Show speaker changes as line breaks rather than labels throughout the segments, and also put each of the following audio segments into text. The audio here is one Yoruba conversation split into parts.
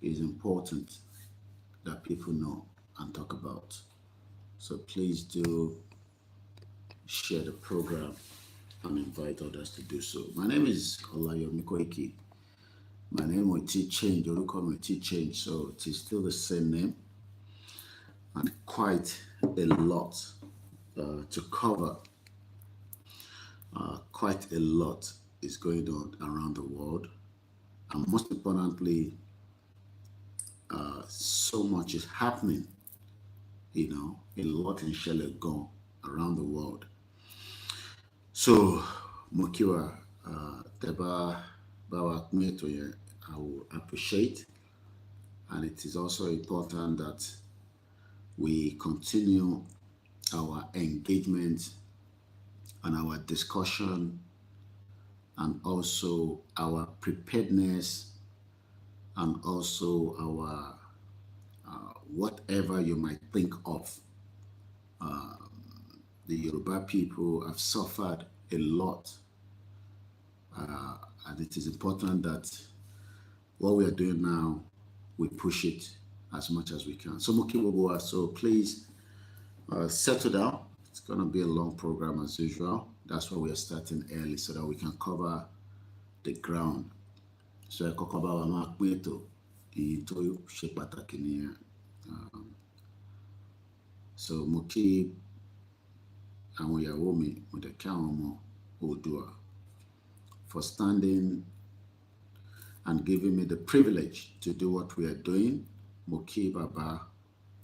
is important that people know and talk about. So please do share the program and invite others to do so. My name is OLAYOMI KOIKI. My name will change, Yoruba will change, so it is still the same name, and quite a lot to cover. Quite a lot is going on around the world, and most importantly, so much is happening, a lot in Shelegon around the world. So, Mokiwa, Teba Bawa Kmeto, I will appreciate, and it is also important that we continue our engagement and our discussion and also our preparedness and also our whatever you might think of. The Yoruba people have suffered a lot, and it is important that what we are doing now, we push it as much as we can. So Mokiboboa, so please settle down. It's going to be a long program as usual. That's why we are starting early so that we can cover the ground. So I kokaba wa ma kweto ito ṣe pàtàkì nìyẹn. So mo kí àwọn ìyàwó mi, mo dẹ̀ kí àwọn ọmọ Oòduà for standing and giving me the privilege to do what we are doing. Mo kí bàbá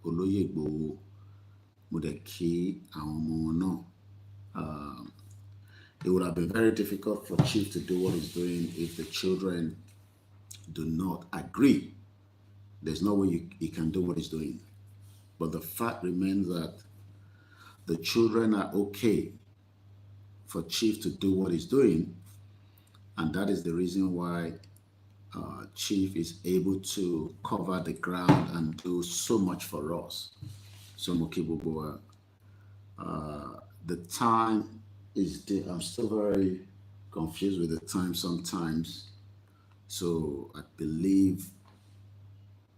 Olóyè Ìgbòho, mo dẹ̀ kí àwọn ọmọ náà. It would have been very difficult for Chief to do what he's doing if the children do not agree. There's no way he can do what he's doing. But the fact remains that the children are okay for Chief to do what he's doing, and that is the reason why Chief is able to cover the ground and do so much for us. So Mokiboboa, the time is, I'm still very confused with the time sometimes. So I believe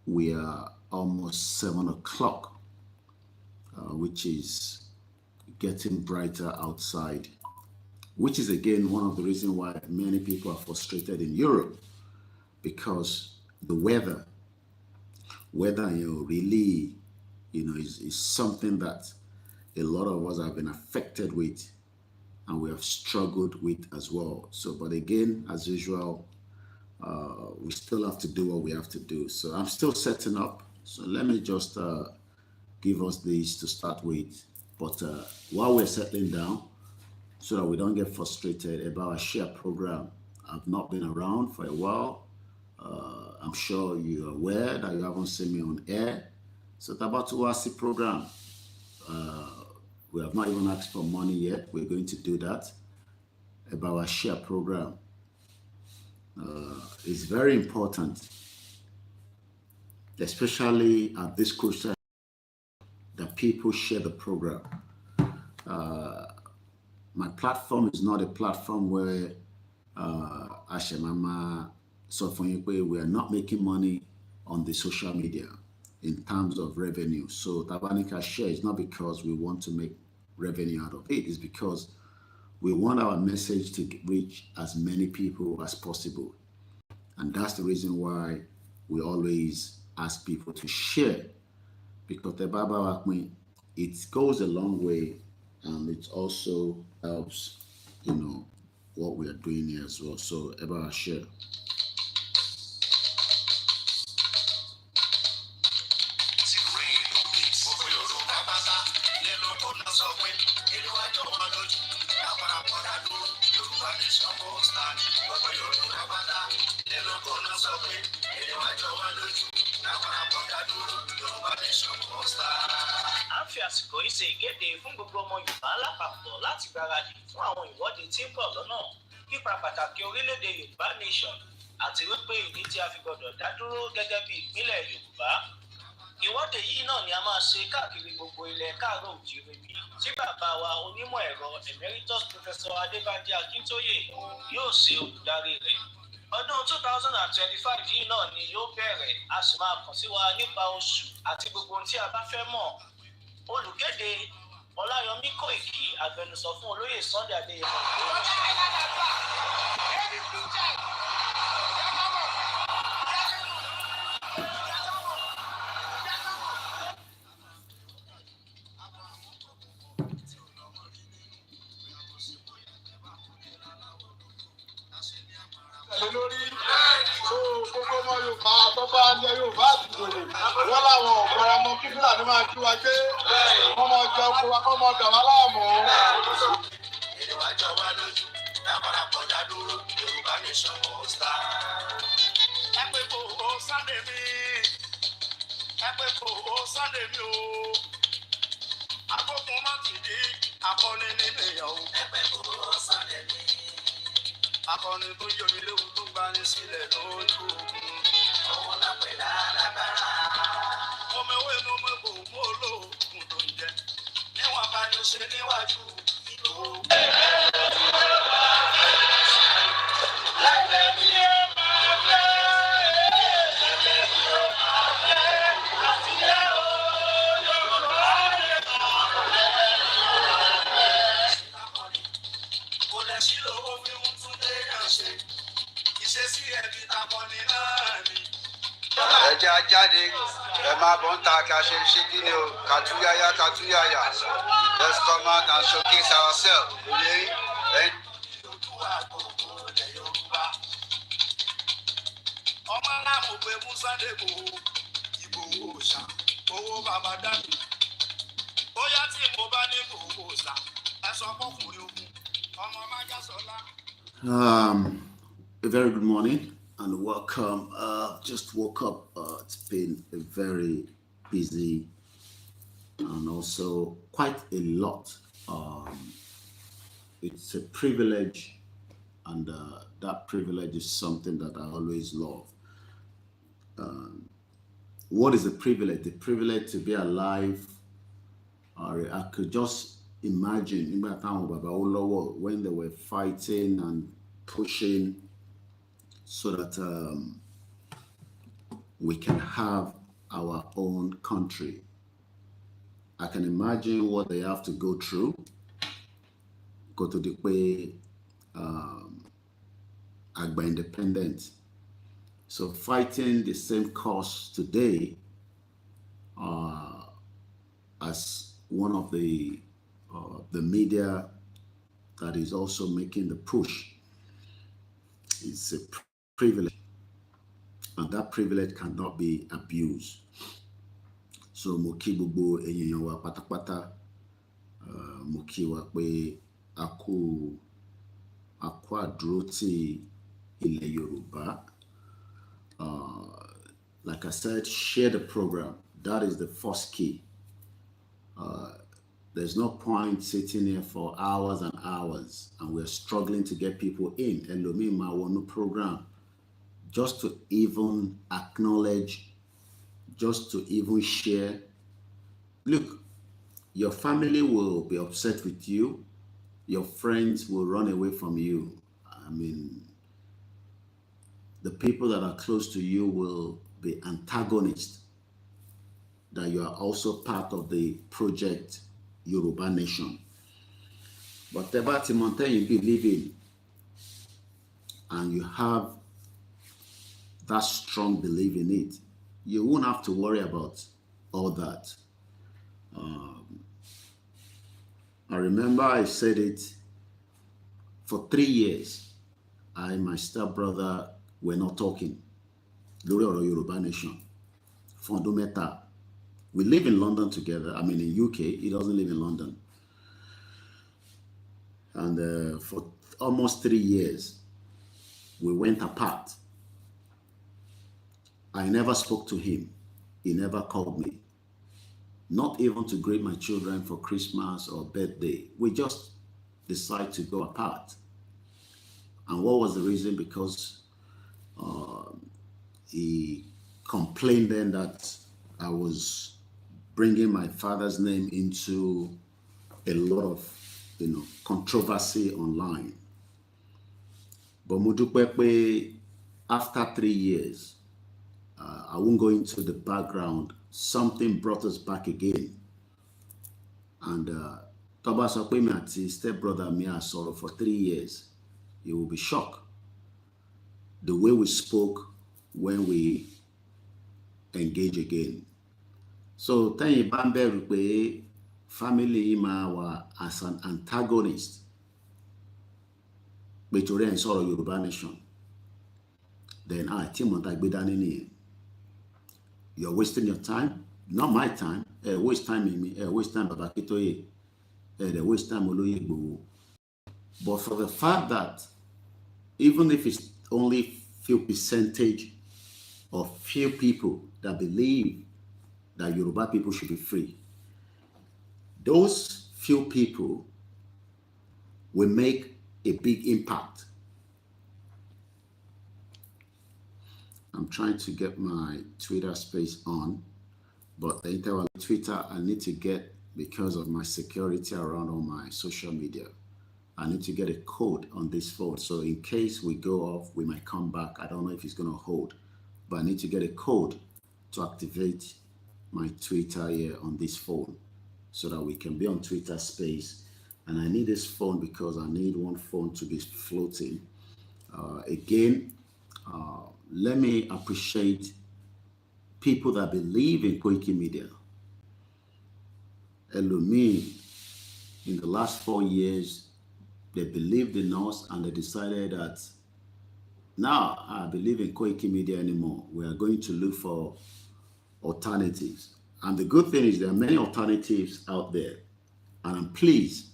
we are almost 7 o'clock, which is getting brighter outside, which is again one of the reasons why many people are frustrated in Europe, because the weather really, is something that a lot of us have been affected with and we have struggled with as well. So, but again, as usual, we still have to do what we have to do. So I'm still setting up. So let me just give us these to start with. But while we're settling down, so that we don't get frustrated about our share program, I've not been around for a while. I'm sure you're aware that you haven't seen me on air. So it's about to watch the program. We have not even asked for money yet. We're going to do that about our share program. It's very important, especially at this crucial, that people share the program. My platform is not a platform where Ashemama Sofonyekwe, we are not making money on the social media in terms of revenue. So Tabanika share is not because we want to make revenue out of it. It's because we want our message to reach as many people as possible. And that's the reason why we always ask people to share, because the Baba Wakmi, it goes a long way, and it also helps, what we are doing here as well. So Eba share.
Fi àsìkò yìí ṣe ìkéde fún gbogbo ọmọ Yorùbá lápapọ̀ láti gbáradì fún àwọn ìwọ́de tí ń bọ̀ lọ́nà nípa pàtàkì orílẹ̀-èdè Yorùbá nation àti wípé ìdí tí a fi gbọdọ̀ dá dúró gẹ́gẹ́ bí ìpínlẹ̀ Yorùbá. Ìwọ́de yìí náà ni a máa ṣe káàkiri gbogbo ilẹ̀ káàárọ̀ oòjíire bí tí bàbá wa onímọ̀ ẹ̀rọ emeritus professor Adébánjí Akíntóyè yóò ṣe olùdarí rẹ̀. ọdún 2025 yìí náà ni yóò bẹ̀rẹ̀ a sì máa kàn sí wa nípa oṣù àti gbogbo ohun tí a bá fẹ́ mọ̀. Olùkéde Ọláyọmí Kóìkì, agbẹnusọ fún olóyè Sunday Adéyẹmọ.
lórí gbogbo ọmọ Yorùbá àtọ́gbà ní Yorùbá àtìgbòrò wọ́n láwọn ọ̀pọ̀ ọmọ kíkúrà ní máa kí wa gbé wọ́n máa jẹ oko wa kọ́ máa dà wá láàmú. ìwájọ wa lójú lápára kọjá dúró Yorùbá nation all star. ẹ pé kò ó Sunday mi ẹ pé kò ó Sunday mi o àkókò má ti di akọni nínú ìyàwó. ẹ pé kò ó Sunday mi. akọni tó yọmi léwu tó gbani sílẹ̀ lójú ogun. àwọn lápẹ̀ lálágbára. mo mẹ́wé mo mẹ́bò mo lóògùn tó ń jẹ. níwọ̀n bá ní ṣe níwájú ìlú. láìpẹ́ mi yóò máa fẹ́. láìpẹ́ mi yóò máa fẹ́. àtìlẹ́ o Yorùbá lè máa fẹ́. kò lè ṣí lówó fi ń tún dé yàn ṣe. ìṣesí ẹbí takọni náà ni. ẹ jẹ́ ajáde ẹ máa bọ̀ ń ta ká ṣe ṣe kí ni o kàtúyáyá kàtúyáyá let's come out and showcase ourselves. ọmọ náà mo pe mú Sunday Igboho òòṣà owó bàbá dàbí bóyá tí mo bá ní Igboho òòṣà ẹ sọ fọkùnrin ogun ọmọ májàsọlá.
A very good morning and welcome. Just woke up. It's been a very busy and also quite a lot. It's a privilege, and that privilege is something that I always love. What is a privilege? The privilege to be alive. I could just imagine when they were fighting and pushing so that we can have our own country. I can imagine what they have to go through. Go to the way Agba independent. So fighting the same cause today as one of the media that is also making the push. It's a privilege, and that privilege cannot be abused. So mo kí gbogbo èèyàn wa pátápátá, mo kí wa pé a kú àdúró tí ilẹ̀ Yorùbá. Like I said, share the program. That is the first key. There's no point sitting here for hours and hours and we're struggling to get people in. Elomi ma wonu program just to even acknowledge, just to even share. Look, your family will be upset with you. Your friends will run away from you. I mean, the people that are close to you will be antagonists, that you are also part of the project Yoruba Nation. Whatever Timothy you believe in, and you have that strong belief in it, you won't have to worry about all that. I remember I said it for 3 years. I and my stepbrother were not talking. Lórí ọ̀rọ̀ Yoruba Nation. Fondumeta. We live in London together. I mean, in UK. He doesn't live in London. And for almost 3 years, we went apart. I never spoke to him. He never called me. Not even to greet my children for Christmas or birthday. We just decided to go apart. And what was the reason? Because he complained then that I was bringing my father's name into a lot of, controversy online. But mo dúpẹ́ pé after 3 years, I won't go into the background, something brought us back again. And Toba sọ pé mi àti stepbrother mi are sọ̀rọ̀ for 3 years. You will be shocked. The way we spoke when we engage again. So tẹ́yìn bá ń bẹ̀rù pé family máa wà as an antagonist pé torí ẹ̀ ń sọ̀rọ̀ Yorùbá nation, then tí mo ta gbé dání nìyẹn. You're wasting your time, not my time. Waste time in me, waste time Baba Akintoye, waste time Olóyè Igboho. But for the fact that even if it's only few percentage of few people that believe that Yoruba people should be free, those few people will make a big impact. I'm trying to get my Twitter space on, but the interval Twitter I need to get, because of my security around all my social media, I need to get a code on this phone. So in case we go off, we might come back. I don't know if it's going to hold, but I need to get a code to activate my Twitter here on this phone so that we can be on Twitter space. And I need this phone because I need one phone to be floating. Let me appreciate people that believe in Koikimedia. Elumi, in the last 4 years, they believed in us and they decided that now I believe in Koikimedia anymore. We are going to look for alternatives. And the good thing is there are many alternatives out there. And I'm pleased.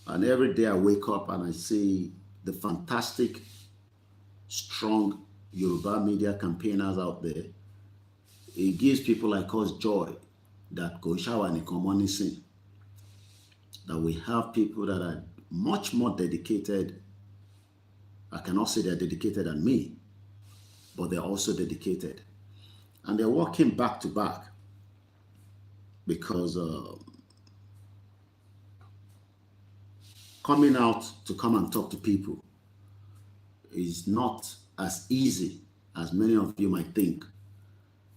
And every day I wake up and I see the fantastic, strong Yoruba media campaigners out there. It gives people like us joy that that we have people that are much more dedicated. I cannot say they're dedicated than me, but they're also dedicated. And they're working back to back because coming out to come and talk to people is not as easy as many of you might think.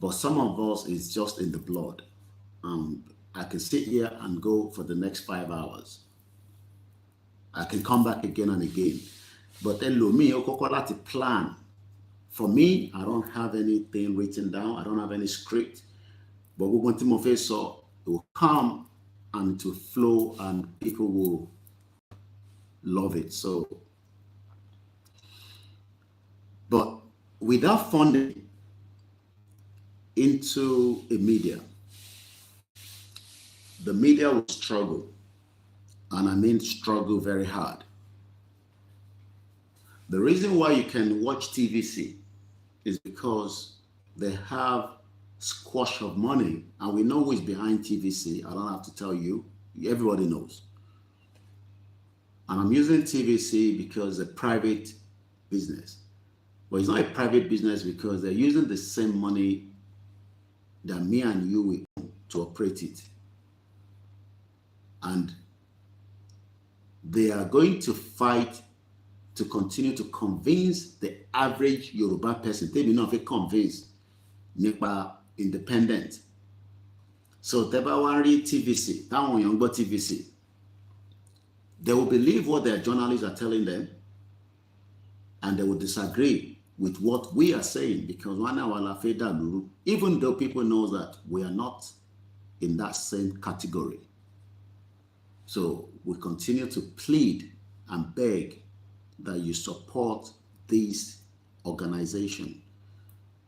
But some of us is just in the blood. I can sit here and go for the next 5 hours. I can come back again and again. But then me, to plan. For me, I don't have anything written down. I don't have any script. But we want to so it will come and to flow and people will love it. So, but without funding into a media, the media will struggle. And I mean struggle very hard. The reason why you can watch TVC is because they have squash of money, and we know who is behind TVC. I don't have to tell you. Everybody knows. And I'm using TVC because it's a private business. But it's not a private business because they're using the same money that me and you will own to operate it. And they are going to fight to continue to convince the average Yoruba person. They may not be convinced nípa independent. So Tebawari TVC, that one young TVC, they will believe what their journalists are telling them, and they will disagree with what we are saying because even though people know that we are not in that same category. So we continue to plead and beg that you support this organization.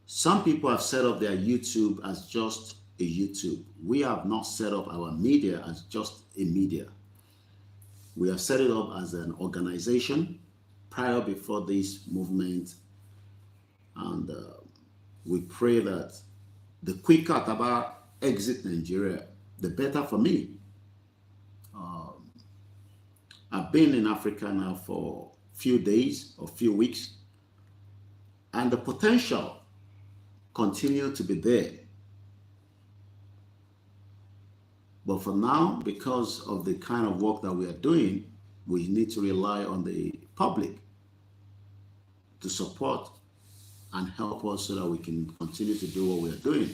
Some people have set up their YouTube as just a YouTube. We have not set up our media as just a media. We have set it up as an organization prior before this movement. And we pray that the quicker Taba exit Nigeria, the better for me. I've been in Africa now for a few days or few weeks, and the potential continues to be there. But for now, because of the kind of work that we are doing, we need to rely on the public to support and help us so that we can continue to do what we are doing.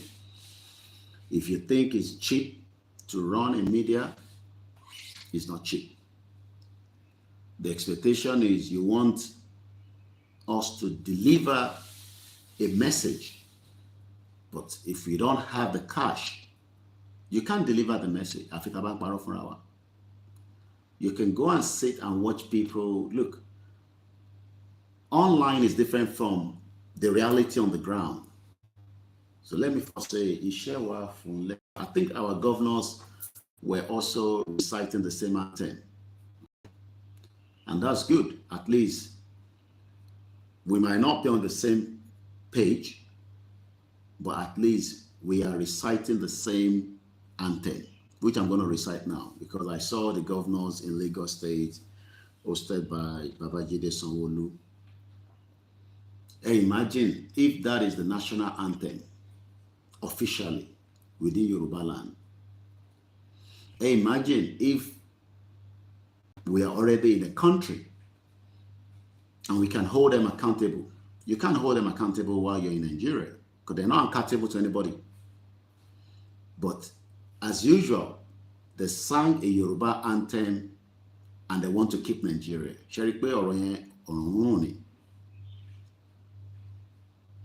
If you think it's cheap to run a media, it's not cheap. The expectation is you want us to deliver a message, but if we don't have the cash, you can't deliver the message. You can go and sit and watch people. Look, online is different from the reality on the ground. So let me first say, I think our governors were also reciting the same anthem. And that's good. At least we might not be on the same page, but at least we are reciting the same anthem, which I'm going to recite now, because I saw the governors in Lagos State hosted by Babajide Sanwo-Olu. Hey, imagine if that is the national anthem officially within Yoruba land. Hey, imagine if we are already in a country and we can hold them accountable. You can't hold them accountable while you're in Nigeria because they're not accountable to anybody. But as usual, they sang a Yoruba anthem and they want to keep Nigeria.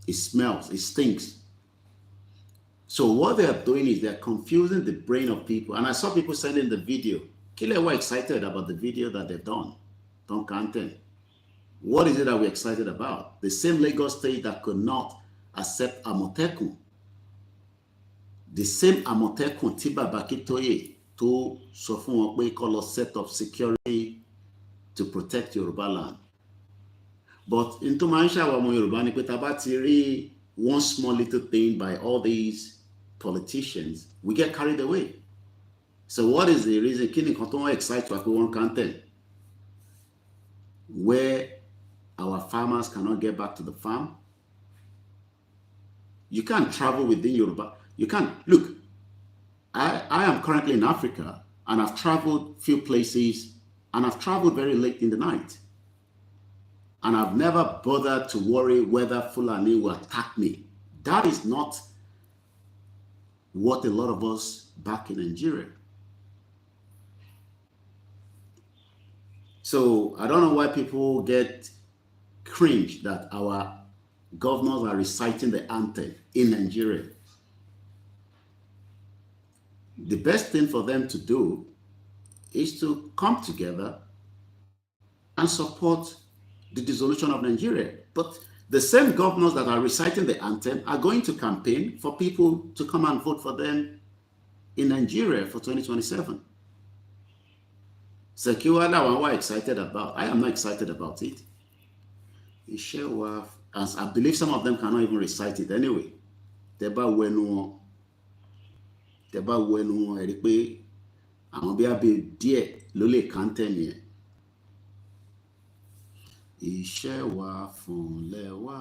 It smells, it stinks. So what they are doing is they're confusing the brain of people. And I saw people sending the video. Kile were excited about the video that they've done. Don't content. What is it that we're excited about? The same Lagos State that could not accept Amotekun. The same Amotekun Tiba Bakitoye to sọ fún wọn pé kó lọ set up security to protect Yoruba land. But into Maisha wa Yoruba ni pé tá bá ti rí one small little thing by all these politicians, we get carried away. So what is the reason? Kini kan tó excite wa pé one content where our farmers cannot get back to the farm. You can't travel within Yoruba. You can't. Look, I am currently in Africa and I've traveled few places and I've traveled very late in the night. And I've never bothered to worry whether Fulani will attack me. That is not what a lot of us back in Nigeria. So I don't know why people get cringe that our governors are reciting the anthem in Nigeria. The best thing for them to do is to come together and support the dissolution of Nigeria. But the same governors that are reciting the anthem are going to campaign for people to come and vote for them in Nigeria for 2027. So Kiwala were excited about. I am not excited about it. As I believe some of them cannot even recite it anyway. Teba wenu eri pe àwọn bí abe díẹ̀ ló lè kante mi. Iṣẹ́ wa fúnlẹ̀ wa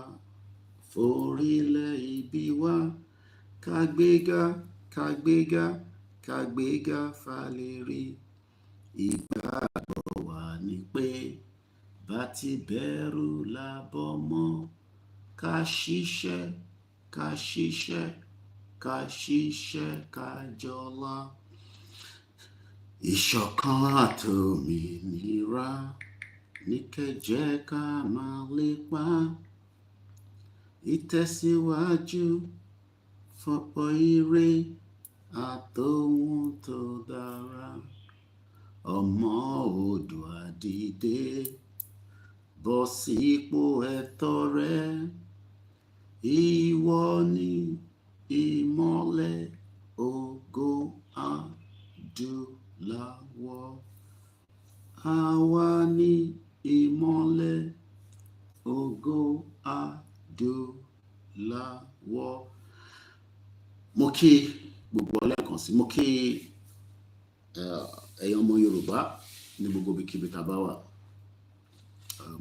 forílẹ̀ ibi wa kágbéga kágbéga kágbéga fàlérí. Ìgbàgbọ́ wa ni pé bá ti bẹ̀rù lábọ́ mọ́ ká ṣiṣẹ́ ká ṣiṣẹ́ ká ṣiṣẹ́ ká jọlá. Ìṣọ̀kan àtòmìnira ní kẹ́ ká máa lépa. Ìtẹ̀síwájú fọ́pọ̀ ire àtòhun tó dára. Ọmọ Oòduà dìde bọ́ sípò ẹ̀tọ́ rẹ. Ìwọ ni ìmọ́lẹ̀ ògo adúláwọ̀. Àwa ni ìmọ́lẹ̀ ògo adúláwọ̀. Mo kí gbogbo lẹ́ẹ̀kan sí. Mo kí ẹ̀yin ọmọ Yorùbá ní gbogbo ibikíbi tá bá wà.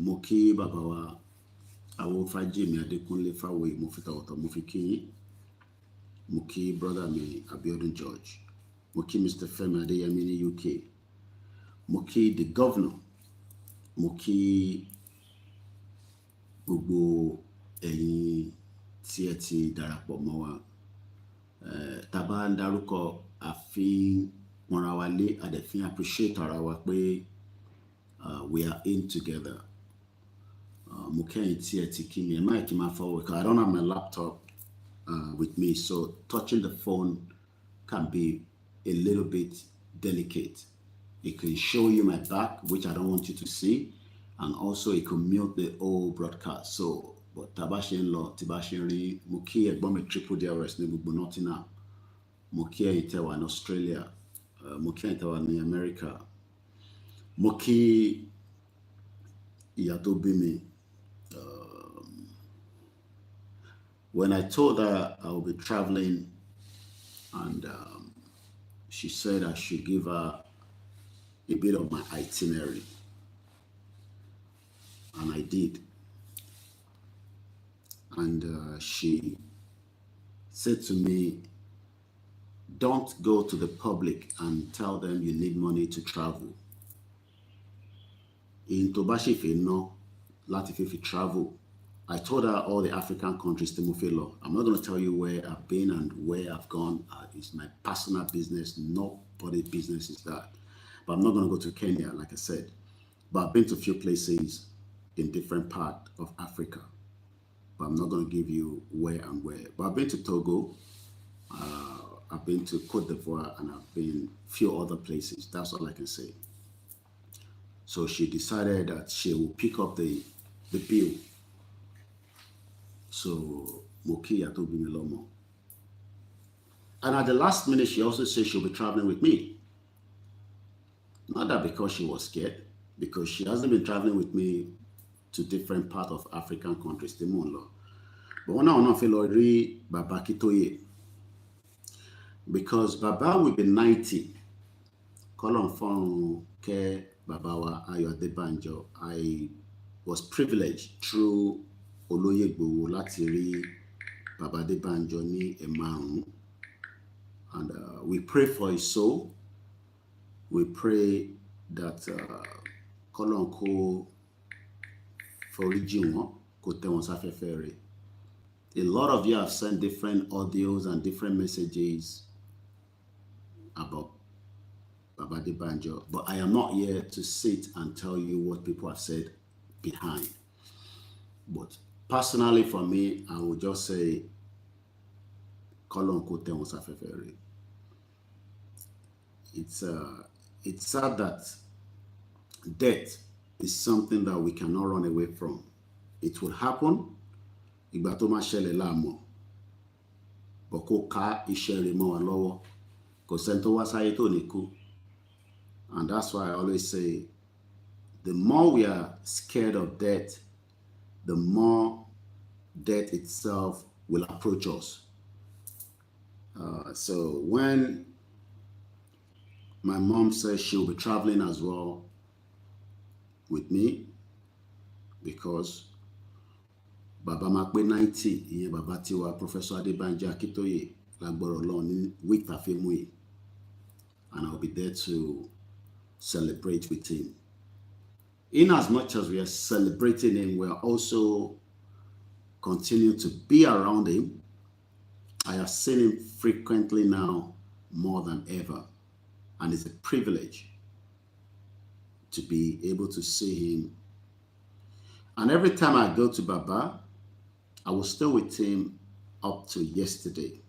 Mo kí bàbá wa Awo Fájèmí Adékúnlé Fáwòyí, mo fi tọ̀wọ̀tọ̀ mo fi kí yín. Mo kí brother mi Abiodun George. Mo kí Mr. Femi Adéyẹmí ní UK. Mo kí the governor. Mo kí gbogbo ẹ̀yin tí ẹ ti darapọ̀ mọ́ wa. Tá bá ń dárúkọ àfin pọ́nra wa lé, a dẹ̀ fi appreciate ara wa pé we are in together. Mo kẹ́yìn tí ẹ ti kí mi, ẹ má kí n máa fọwọ́, because I don't have my laptop with me, so touching the phone can be a little bit delicate. It can show you my back, which I don't want you to see, and also it can mute the whole broadcast. So, but tá bá ṣe ń lọ, tí bá ṣe ń rí, mo kí ẹ̀gbọ́n mi triple DRS ní gbogbo Nottingham, mo kí ẹ̀yin tẹ́ wà ní Australia, mo kí ẹ̀yin tẹ́ wà ní America, mo kí ìyá tó bí mi. When I told her I will be traveling, and she said I should give her a bit of my itinerary, and I did. And she said to me, don't go to the public and tell them you need money to travel. In Tobashi no láti fi travel. I told her all the African countries to move. I'm not going to tell you where I've been and where I've gone. It's my personal business. Nobody's business is that. But I'm not going to go to Kenya, like I said. But I've been to a few places in different parts of Africa. But I'm not going to give you where and where. But I've been to Togo. I've been to Cote d'Ivoire, and I've been a few other places. That's all I can say. So she decided that she will pick up the bill. So Mokia told me Lomo. And at the last minute, she also said she'll be traveling with me. Not that because she was scared, because she hasn't been traveling with me to different parts of African countries. But when I feel already Baba Kitoye, because Baba will be 90. Colon Fon Ke Babawa Ayo Adebanjo. I was privileged through Oloyegbo láti rí Baba Adebanjo ní Emarun. And we pray for his soul. We pray that Colon Ko Forijinwo Ko Tewon Safefe Re. A lot of you have sent different audios and different messages about Baba Adebanjo, but I am not here to sit and tell you what people have said behind. But personally, for me, I would just say, it's sad that death is something that we cannot run away from. It will happen. Ìgbà tó máa ṣẹlẹ̀ láàmú, bọ̀ kó ká iṣẹ́ rẹ̀ mọ́ wa lọ́wọ́, kò sẹ́ni tó wá sáyé tó ní kú. And that's why I always say, the more we are scared of death, the more death itself will approach us. So when my mom says she'll be traveling as well with me, because Baba Makbe 90, ìyẹn Baba Tiwa, Professor Adebanjo Akitoye, lágbára Ọlọ́run ní week tá fẹ́ mú yìí, and I'll be there to celebrate with him. In as much as we are celebrating him, we are also continuing to be around him. I have seen him frequently now, more than ever, and it's a privilege to be able to see him. And every time I go to Baba, I was still with him up to yesterday,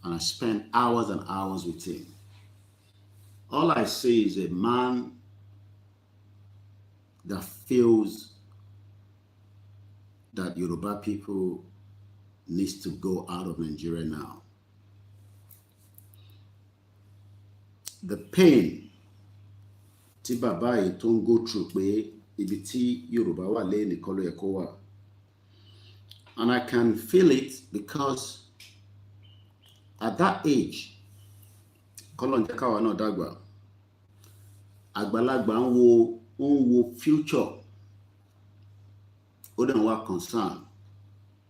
and I spent hours and hours with him. All I see is a man that feels that Yoruba people needs to go out of Nigeria now. The pain tí bàbá yìí tó ń go through pé ibi tí Yoruba wà lé nìkan ló yẹ kó wà. And I can feel it because at that age, Kolon jẹ́ káwa náà dàgbà, àgbàlagbà ń wo future, ó dẹ̀ ń wá concern.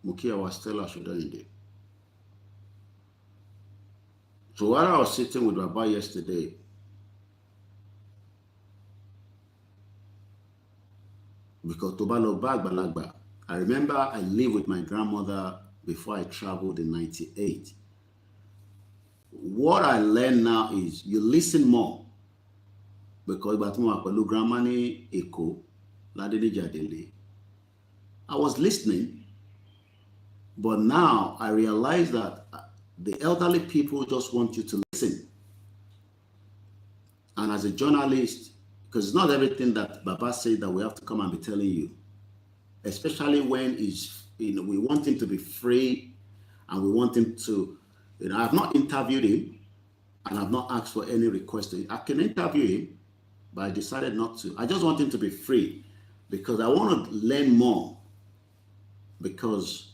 Mo kí àwa Stella Ṣọdẹ́yìndé. So while I was sitting with Baba yesterday, because tó bá lọ bá àgbàlagbà, I remember I lived with my grandmother before I traveled in 98. What I learned now is you listen more, because grandma ní Èkó, Ládéléjà Délé, I was listening, but now I realize that the elderly people just want you to listen. And as a journalist, because it's not everything that Baba said that we have to come and be telling you, especially when we want him to be free and we want him to, I've not interviewed him and I've not asked for any request. I can interview him, but I decided not to. I just want him to be free because I want to learn more. Because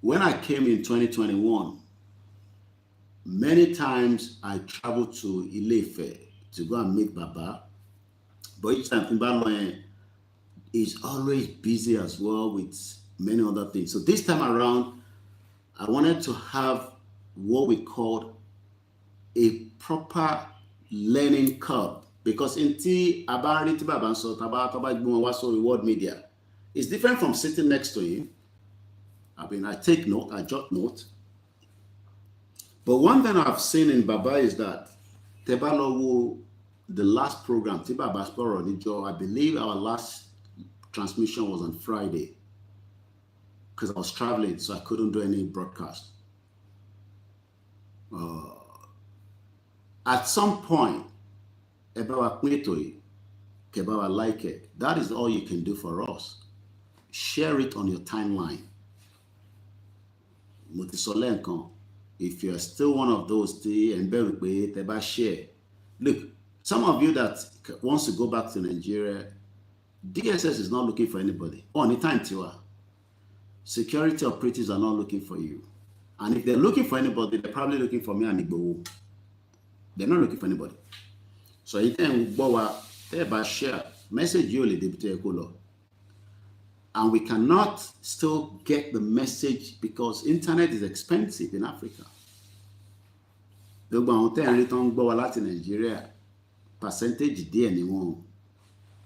when I came in 2021, many times I traveled to Ile-Ife to go and meet Baba, but each time Timberland is always busy as well with many other things. So this time around, I wanted to have what we called a proper learning curve, because in Abari Tibabanso Reward Media, it's different from sitting next to him. I mean, I take note, I jot note. But one thing I've seen in Baba is that Tebalowo, the last program, Diaspora, I believe our last transmission was on Friday because I was traveling, so I couldn't do any broadcast. At some point, Ebawa like it. That is all you can do for us. Share it on your timeline. If you're still one of those, share. Look, some of you that wants to go back to Nigeria, DSS is not looking for anybody. Anytime, security operatives are not looking for you. And if they're looking for anybody, they're probably looking for me and Igbo. They're not looking for anybody. So you can share message you and we cannot still get the message because internet is expensive in Africa. Nigeria percentage anymore,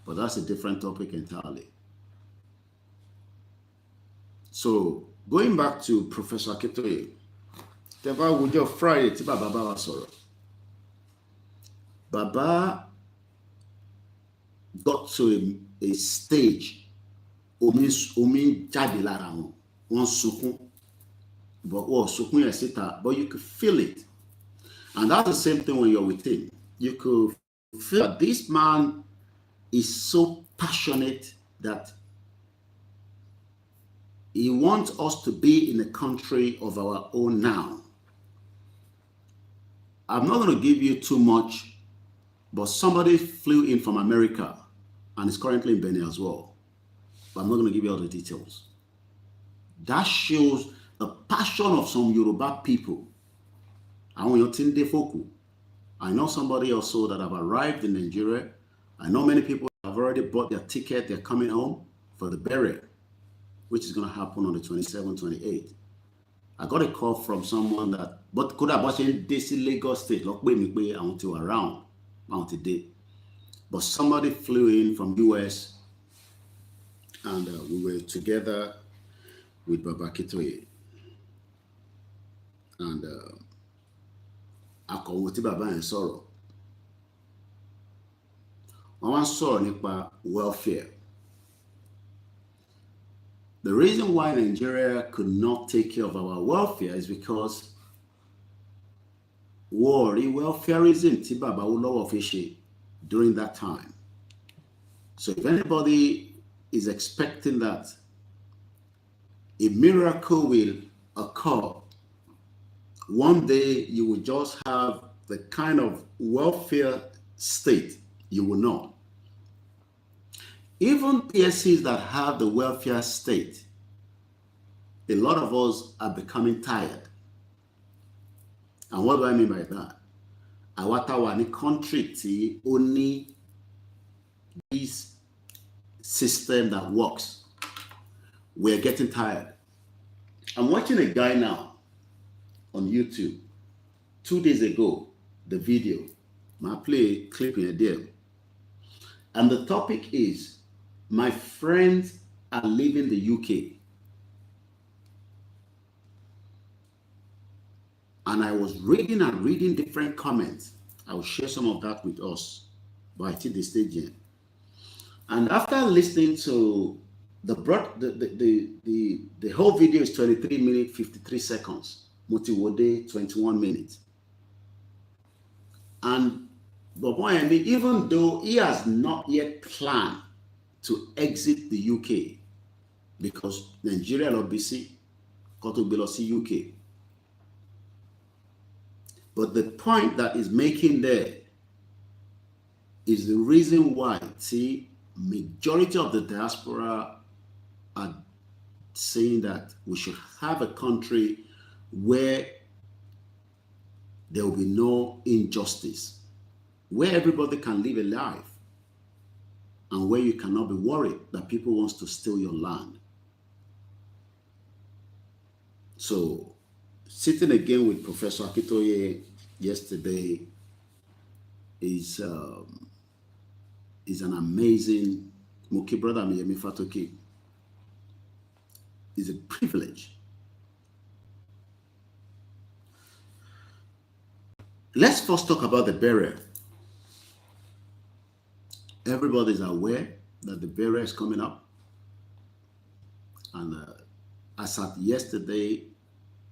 but that's a different topic entirely. So going back to Professor Akitoye, Friday, Baba got to a stage. Omi jáde lára wọn, wọ́n sunkún, but you could feel it. And that's the same thing when you're with him. You could feel that this man is so passionate that he wants us to be in a country of our own now. I'm not going to give you too much, but somebody flew in from America and is currently in Benin as well. But I'm not going to give you all the details. That shows the passion of some Yoruba people. I know somebody also that have arrived in Nigeria. I know many people have already bought their ticket. They're coming home for the burial, which is going to happen on the 27th, 28th. I got a call from someone that, but could have watched in DC Lagos State, I want to around, but somebody flew in from US. And we were together with Baba Akitoye. And Akọ̀wòtí Baba and sọ̀rọ̀. Wọ́n wá sọ̀rọ̀ nípa welfare. The reason why Nigeria could not take care of our welfare is because welfareism tí Baba Awólọ́wọ̀ fi ṣe during that time. So if anybody is expecting that a miracle will occur, one day you will just have the kind of welfare state, you will not. Even PSCs that have the welfare state, a lot of us are becoming tired. And what do I mean by that? Awatawa ni country tí ó ní this system that works. We're getting tired. I'm watching a guy now on YouTube. 2 days ago, the video. I play a clip in a deal. And the topic is, my friends are leaving the UK. And I was reading and reading different comments. I will share some of that with us by the stage here. And after listening to the whole video is 23 minutes, 53 seconds. Motiwode 21 minutes. And Bobo, even though he has not yet planned to exit the UK, because Nigeria or BC got to belong to UK. But the point that is making there is the reason why, see, majority of the diaspora are saying that we should have a country where there will be no injustice, where everybody can live a life, and where you cannot be worried that people want to steal your land. So, sitting again with Professor Akitoye yesterday is an amazing, Muki brother Miyemi Fatoki, is a privilege. Let's first talk about the burial. Everybody's aware that the burial is coming up. And as at yesterday,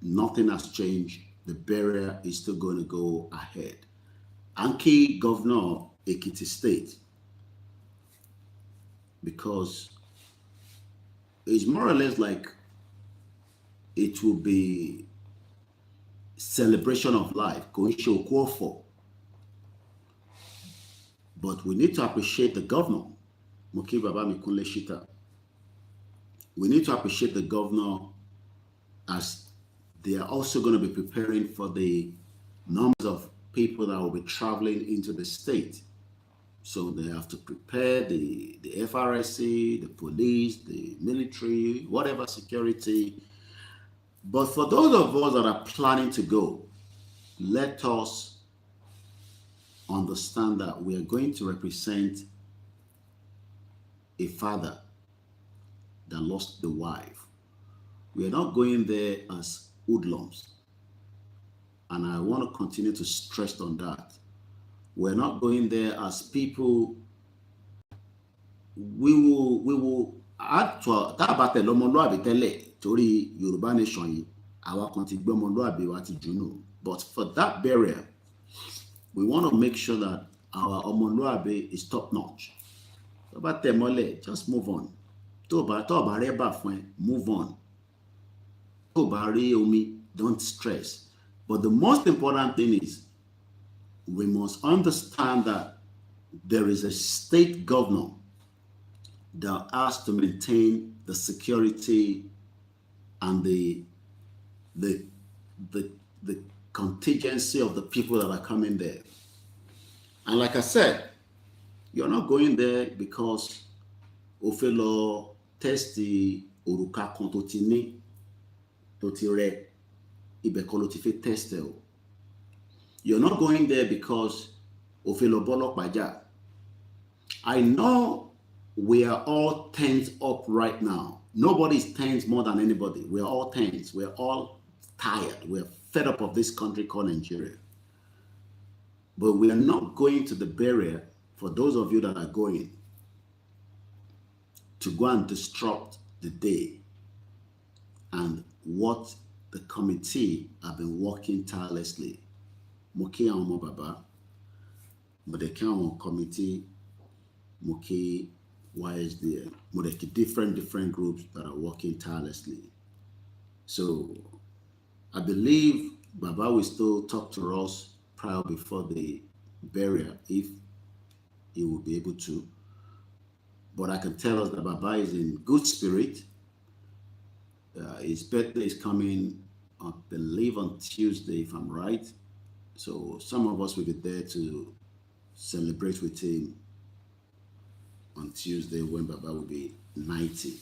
nothing has changed. The burial is still going to go ahead. Anki Governor Ekiti State, because it's more or less like it will be celebration of life, Koisho Kwofo. But we need to appreciate the governor, Moki Baba Mikunle Shita. We need to appreciate the governor as they are also going to be preparing for the numbers of people that will be traveling into the state. So they have to prepare the FRSC, the police, the military, whatever security. But for those of us that are planning to go, let us understand that we are going to represent a father that lost the wife. We are not going there as hoodlums. And I want to continue to stress on that. We're not going there as people. We will add to that about the Lomoluabi tele tori Yoruba nation. Our country Lomoluabi wati juno. But for that burial, we want to make sure that our Omoluabi is top notch. About Temole, just move on. Move on. Don't stress. But the most important thing is we must understand that there is a state governor that has to maintain the security and the contingency of the people that are coming there. And like I said, you're not going there because Ofelo testi oruka kontotini totire ibekolotife testel. You're not going there because Ofelo bolok baja. I know we are all tense up right now. Nobody's tense more than anybody. We're all tense. We're all tired. We're fed up of this country called Nigeria. But we are not going to the burial, for those of you that are going, to go and disrupt the day and what the committee have been working tirelessly. Moki Aomo Baba, but the committee, Moki YSDM, different groups that are working tirelessly. So I believe Baba will still talk to us prior before the burial if he will be able to. But I can tell us that Baba is in good spirit. His birthday is coming, I believe, on Tuesday, if I'm right. So some of us will be there to celebrate with him on Tuesday when Baba will be 90.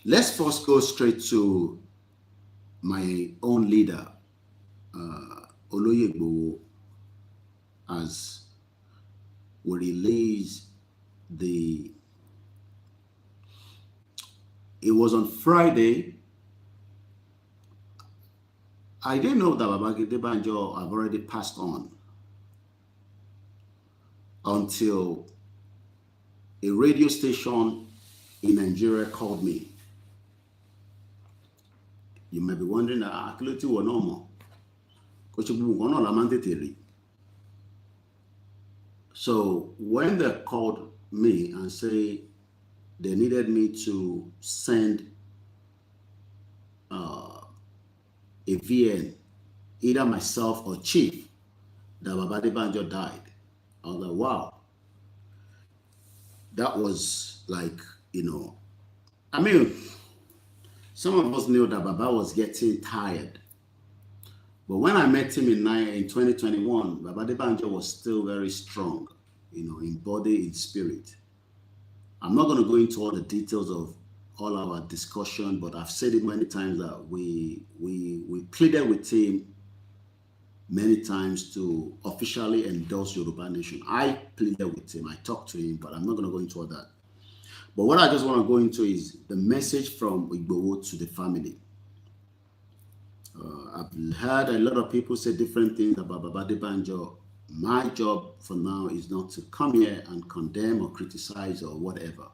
Let's first go straight to my own leader, Oloyegbo, as we release the It was on Friday. I didn't know that Babangida Banjo have already passed on until a radio station in Nigeria called me. You may be wondering, Akiloti or no more. So when they called me and say they needed me to send a VN, either myself or Chief, that Babangida Banjo died, I was like, wow. That was like, I mean, some of us knew that Baba was getting tired. But when I met him in 2021, Babangida Banjo was still very strong, in body, in spirit. I'm not going to go into all the details of all our discussion, but I've said it many times that we pleaded with him many times to officially endorse Yoruba Nation. I pleaded with him, I talked to him, but I'm not going to go into all that. But what I just want to go into is the message from Igboho to the family. I've heard a lot of people say different things about Babangida Banjo. My job for now is not to come here and condemn or criticize or whatever.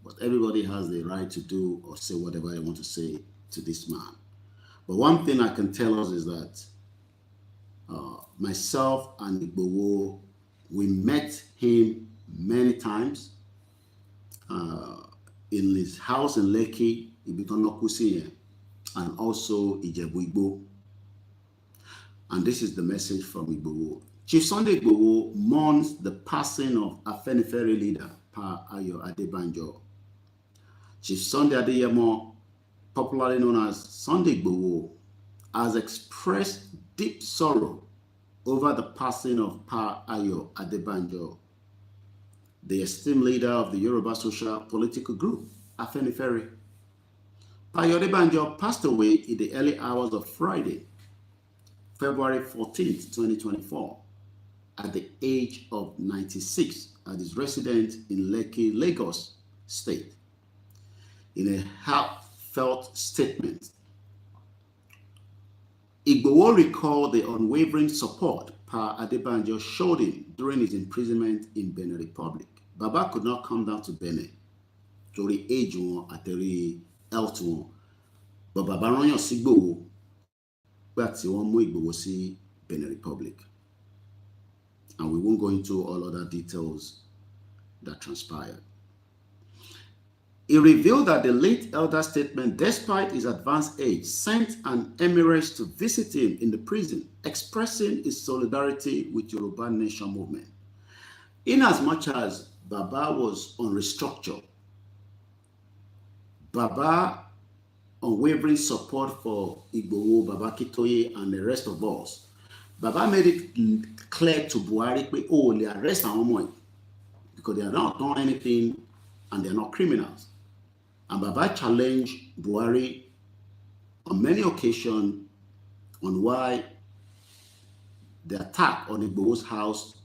But everybody has the right to do or say whatever they want to say to this man. But one thing I can tell us is that myself and Igboho, we met him many times in his house in Lekki, Ibitonokusi, and also Ijebu Igbo. And this is the message from Igboho. Chief Sunday Igboho mourns the passing of Afenifere leader Pa Ayo Adebanjo. Chief Sunday Adeyemo, popularly known as Sunday Igboho, has expressed deep sorrow over the passing of Pa Ayo Adebanjo, the esteemed leader of the Yoruba social political group, Afenifere. Pa Ayo Adebanjo passed away in the early hours of Friday, February 14th, 2024, at the age of 96 at his residence in Lekki, Lagos State. In a heartfelt statement, Igboho recalled the unwavering support Pa Adebanjo showed him during his imprisonment in Benin Republic. Baba could not come down to Benin torí age wọn àtẹ̀rí health wọn, but Baba rányàn sí Igboho gbà tí wọ́n mú Igboho sí Benin Republic. And we won't go into all other details that transpired. He revealed that the late elder statesman, despite his advanced age, sent an emirates to visit him in the prison, expressing his solidarity with Yoruba Nation movement. Inasmuch as Baba was on restructure, Baba unwavering support for Igboho, Baba Kitoye, and the rest of us, Baba made it clear to Buhari that, oh, they arrest our money because they are not done anything and they are not criminals. And Baba challenged Buhari on many occasions on why the attack on Igboho's house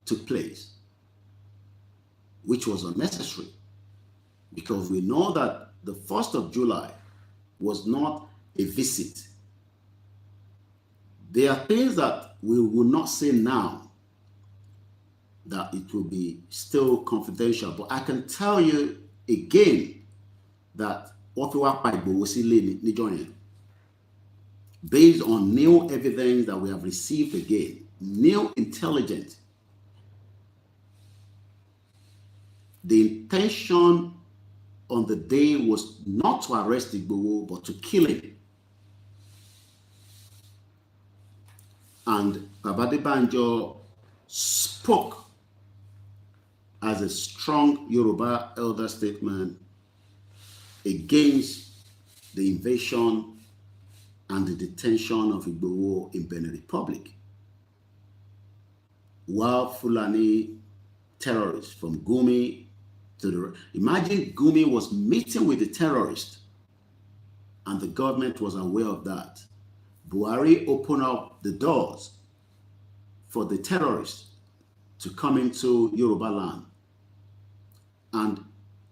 took place, which was unnecessary, because we know that the 1st of July was not a visit. There are things that we will not say now, that it will be still confidential, but I can tell you again that what we are based on new evidence that we have received again, new intelligence. The intention on the day was not to arrest Igboho, but to kill him. And Babangida Banjo spoke as a strong Yoruba elder statesman against the invasion and the detention of Igboho in Benin Republic, while Fulani terrorists from Gumi to the... Imagine Gumi was meeting with the terrorists and the government was aware of that. Buhari opened up the doors for the terrorists to come into Yoruba land, and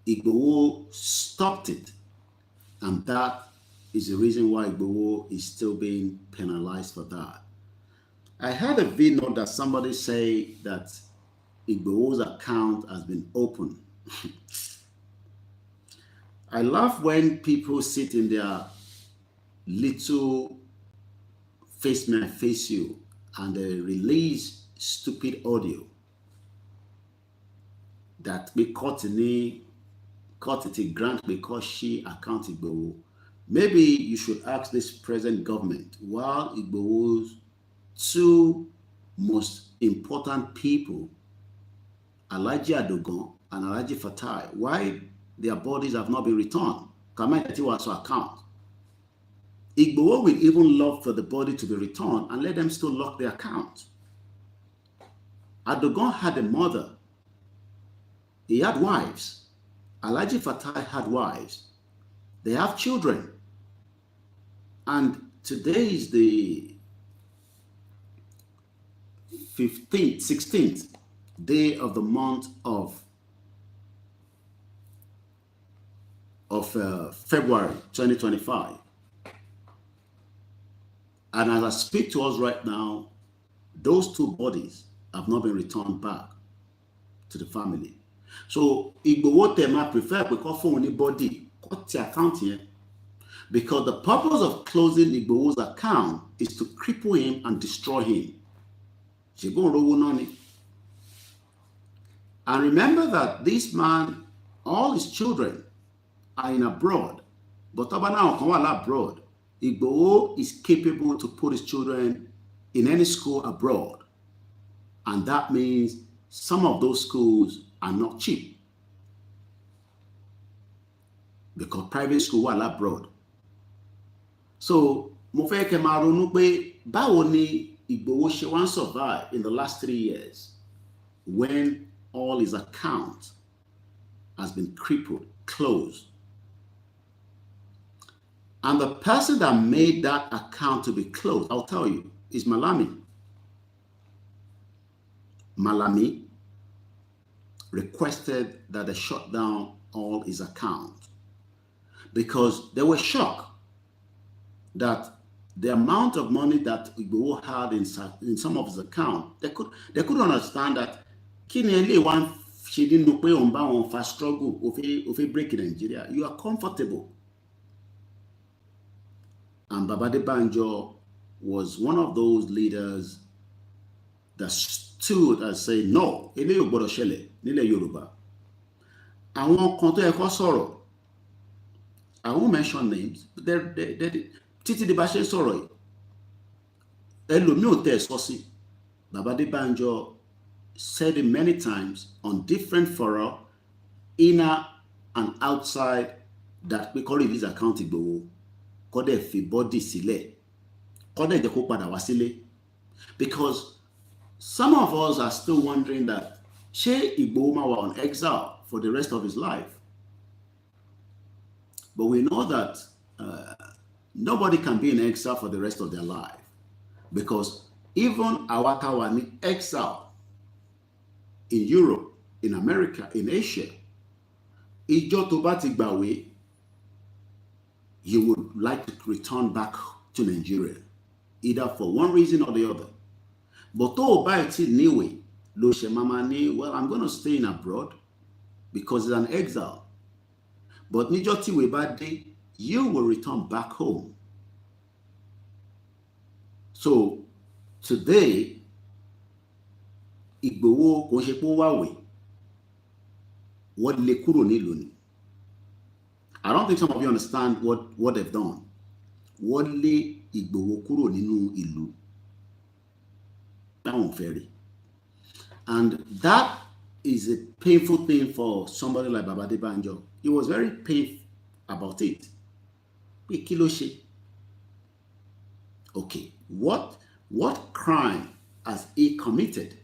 Igboho stopped it And that is the reason why Igboho is still being penalized for that. I heard a video that somebody say that Igboho's account has been opened. I love when people sit in their little face me, I face you, and they release stupid audio that we caught it grant because she account Igboho. Maybe you should ask this present government, while Igboho's two most important people, Alhaji Adogon and Alhaji Fatai, why their bodies have not been returned? Kamai also account. Igboho will even love for the body to be returned and let them still lock their account. Adogon had a mother. He had wives. Alhaji Fatai had wives. They have children. And today is the 16th day of the month of February 2025. And as I speak to us right now, those two bodies have not been returned back to the family. So Igboho Tema prefer because for anybody cut the account here, because the purpose of closing Igboho's account is to cripple him and destroy him. And remember that this man, all his children are in abroad, but abroad, Igboho is capable to put his children in any school abroad. And that means some of those schools are not cheap, because private schools are abroad. So, mo fẹ́ kẹ́ máa ronú pé báwo ni Igboho ṣe wá survive in the last 3 years when all his account has been crippled, closed. And the person that made that account to be closed, I'll tell you, is Malami. Malami requested that they shut down all his accounts because they were shocked that the amount of money that Igboho had in some of his accounts, they could understand that she didn't know on bound for struggle of a break in Nigeria. You are comfortable. And Babade Banjo was one of those leaders that stood and said, no, ele yo gbọ́dọ̀ ṣẹlẹ̀ nílẹ̀ Yoruba. Àwọn kan tó yẹ kó sọ̀rọ̀, I won't mention names, but títí di bá ṣe sọ̀rọ̀ yìí, ẹlòmíì ò tẹ̀ sọ sí. Babade Banjo said it many times on different fora, inner and outside, that we call release account Igboho. Kọ́dẹ̀ fi body sílẹ̀, kọ́dẹ̀ jẹ́ kó padà wá sílé. Because some of us are still wondering that ṣé Igboho máa wà on exile for the rest of his life? But we know that nobody can be in exile for the rest of their life, because even àwa tá wà ní exile in Europe, in America, in Asia, ìjọ tó bá ti gbàwé, you would like to return back to Nigeria, either for one reason or the other. But tó bá ti níwèé, ló ṣe mama ní, well, I'm going to stay in abroad because it's an exile. But níjọ́ tí ìwé bá dé, you will return back home. So today, Igboho kò ṣe pé ó wáwèé, wọ́n lé kúrò nílùú ni. I don't think some of you understand what they've done. Wọ́n lé Igboho kúrò nínú ìlú. That one ferry. And that is a painful thing for somebody like Babade Banjo. He was very painful about it. Pé kí ló ṣe? Okay, what crime has he committed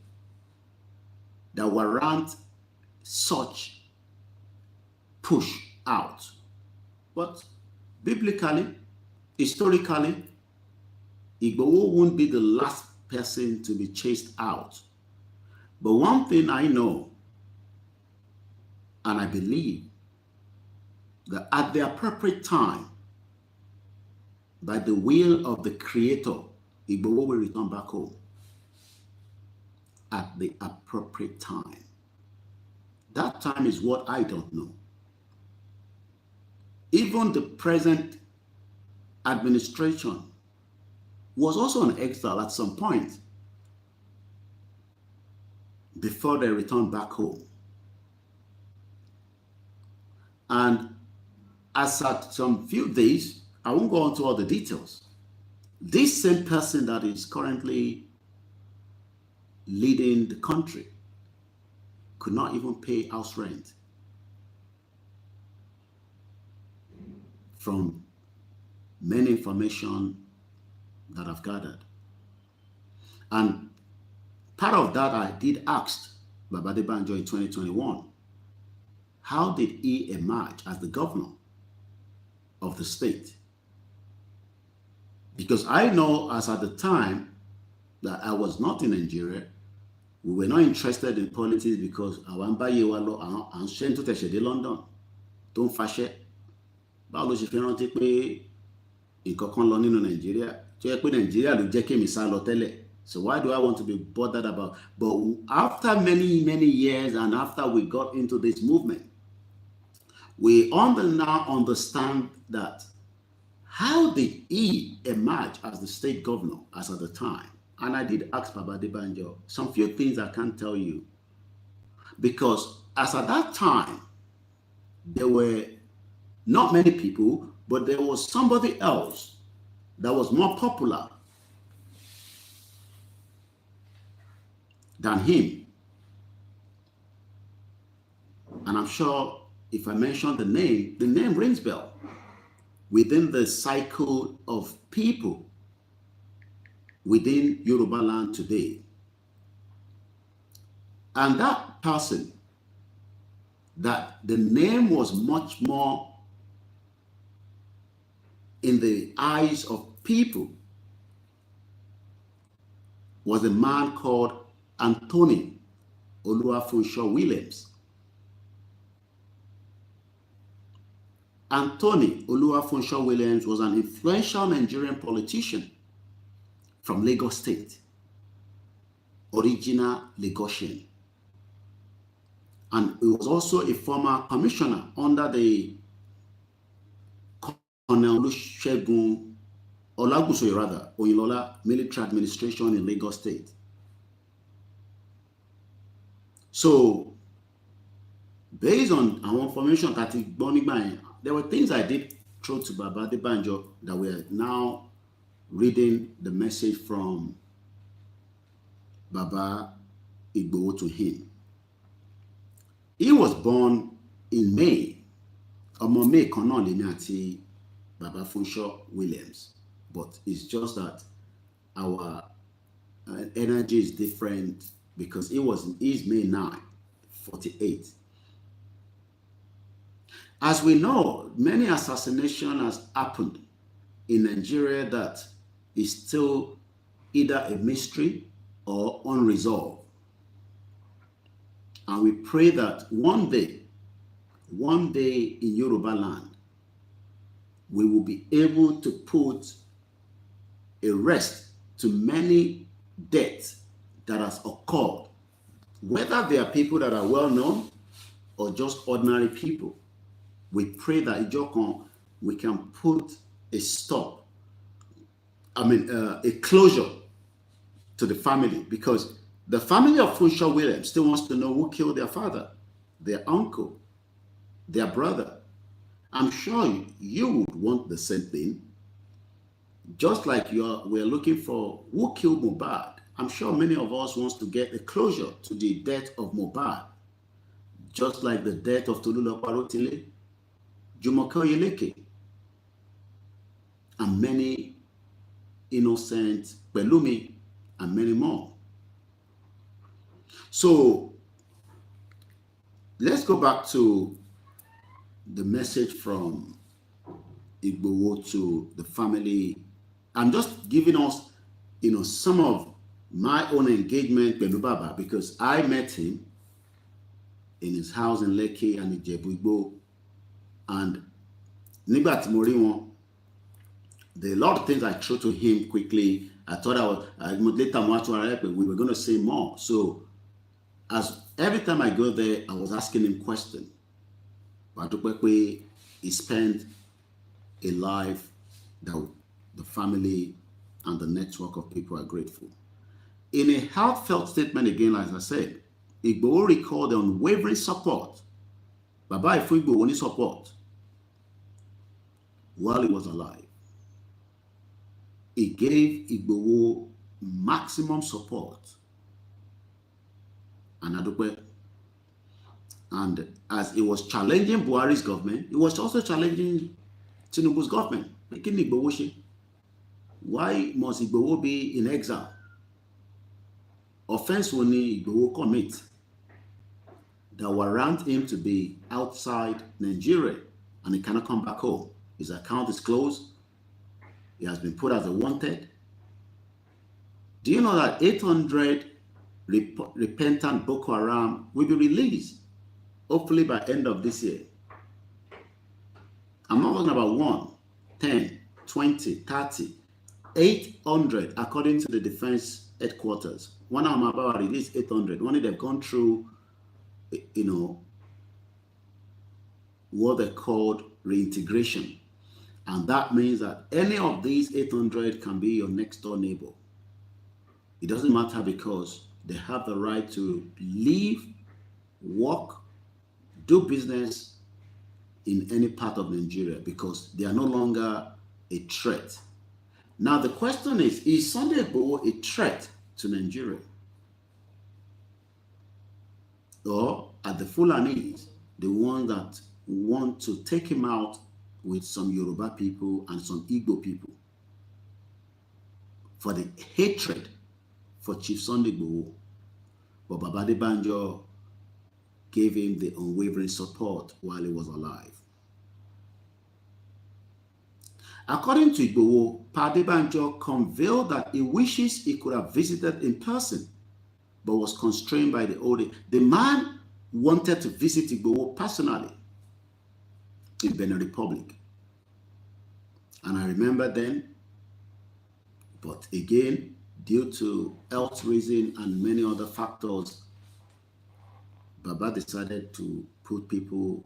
that warrant such push out? But biblically, historically, Igboho won't be the last person to be chased out. But one thing I know, and I believe, that at the appropriate time, by the will of the Creator, Igboho will return back home at the appropriate time. That time is what I don't know. Even the present administration was also on exile at some point before they returned back home. And as at some few days, I won't go into all the details, this same person that is currently leading the country could not even pay house rent from many information that I've gathered. And part of that I did ask Baba Adebanjo in 2021, how did he emerge as the governor of the state? Because I know as at the time that I was not in Nigeria, we were not interested in politics because àwọn báyé wa lọ àwọn ṣe tó tẹ̀sẹ̀ dé London tó ń faṣẹ́. Báwo ló ṣe fi rántí pé nǹkan kan lọ nínú Nàìjíríà tó yẹ pé Nàìjíríà ló jẹ́ kémi sá lọ tẹ́lẹ̀. So why do I want to be bothered about? But after many years and after we got into this movement, we now understand that how did he emerge as the state governor as at the time? And I did ask Baba Adebanjo some few things I can't tell you. Because as at that time, there were not many people, but there was somebody else that was more popular than him. And I'm sure if I mention the name rings bell within the cycle of people within Yoruba land today. And that person, that the name was much more in the eyes of people, was a man called Anthony Oluwafunsho Williams. Anthony Oluwafunsho Williams was an influential Nigerian politician from Lagos State, original Lagosian. And he was also a former commissioner under the Colonel Olusegun Olagusoye Oyinlola military administration in Lagos State. So, based on our information that there were things I did throw to Baba Adebanjo that we are now reading the message from Baba Igboho to him. He was born in May. Ọmọ May kan náà lèmi àti Baba Funsho Williams. But it's just that our energy is different because he's May 9, 48. As we know, many assassinations has happened in Nigeria that is still either a mystery or unresolved. And we pray that one day in Yoruba land, we will be able to put a rest to many deaths that has occurred, whether they are people that are well known or just ordinary people. We pray that we can put a stop, a closure to the family, because the family of Funsho Williams still wants to know who killed their father, their uncle, their brother. I'm sure you would want the same thing. Just like we're looking for who killed Mohbad. I'm sure many of us wants to get a closure to the death of Mohbad. Just like the death of Tolulope Arotile, Jumoke Oyeleke, and many innocent Pelumi, and many more. So let's go back to the message from Igboho to the family. I'm just giving us, some of my own engagement with Baba, because I met him in his house in Lekki and Ijebu Igbo. And nígbà tí mo rí wọn, there are a lot of things I threw to him quickly. I thought later we were going to say more. So as every time I go there, I was asking him questions. But he spent a life that the family and the network of people are grateful. In a heartfelt statement again, as I said, Igboho recalled the unwavering support. Baba Ifo only support while he was alive. He gave Igboho maximum support. And as he was challenging Buhari's government, he was also challenging Tinubu's government. Making Igboho, why must Igboho be in exile? Offense will Igboho commit that warrant him to be outside Nigeria and he cannot come back home. His account is closed. He has been put as a wanted. Do you know that 800 repentant Boko Haram will be released, hopefully by end of this year? I'm not talking about 1, 10, 20, 30, 800 according to the defense headquarters. One I'm about to release 800. One they've gone through, what they called reintegration. And that means that any of these 800 can be your next door neighbor. It doesn't matter because they have the right to live, work, do business in any part of Nigeria because they are no longer a threat. Now the question is Sunday Igboho a threat to Nigeria? Or are the Fulanis the ones that want to take him out with some Yoruba people and some Igbo people for the hatred for Chief Sunday Igboho? But Baba Adebanjo gave him the unwavering support while he was alive. According to Igboho, Pa Adebanjo unveiled that he wishes he could have visited in person, but was constrained by the old age. The man wanted to visit Igboho personally in Benin Republic. And I remember then, but again, due to health reason and many other factors, Baba decided to put people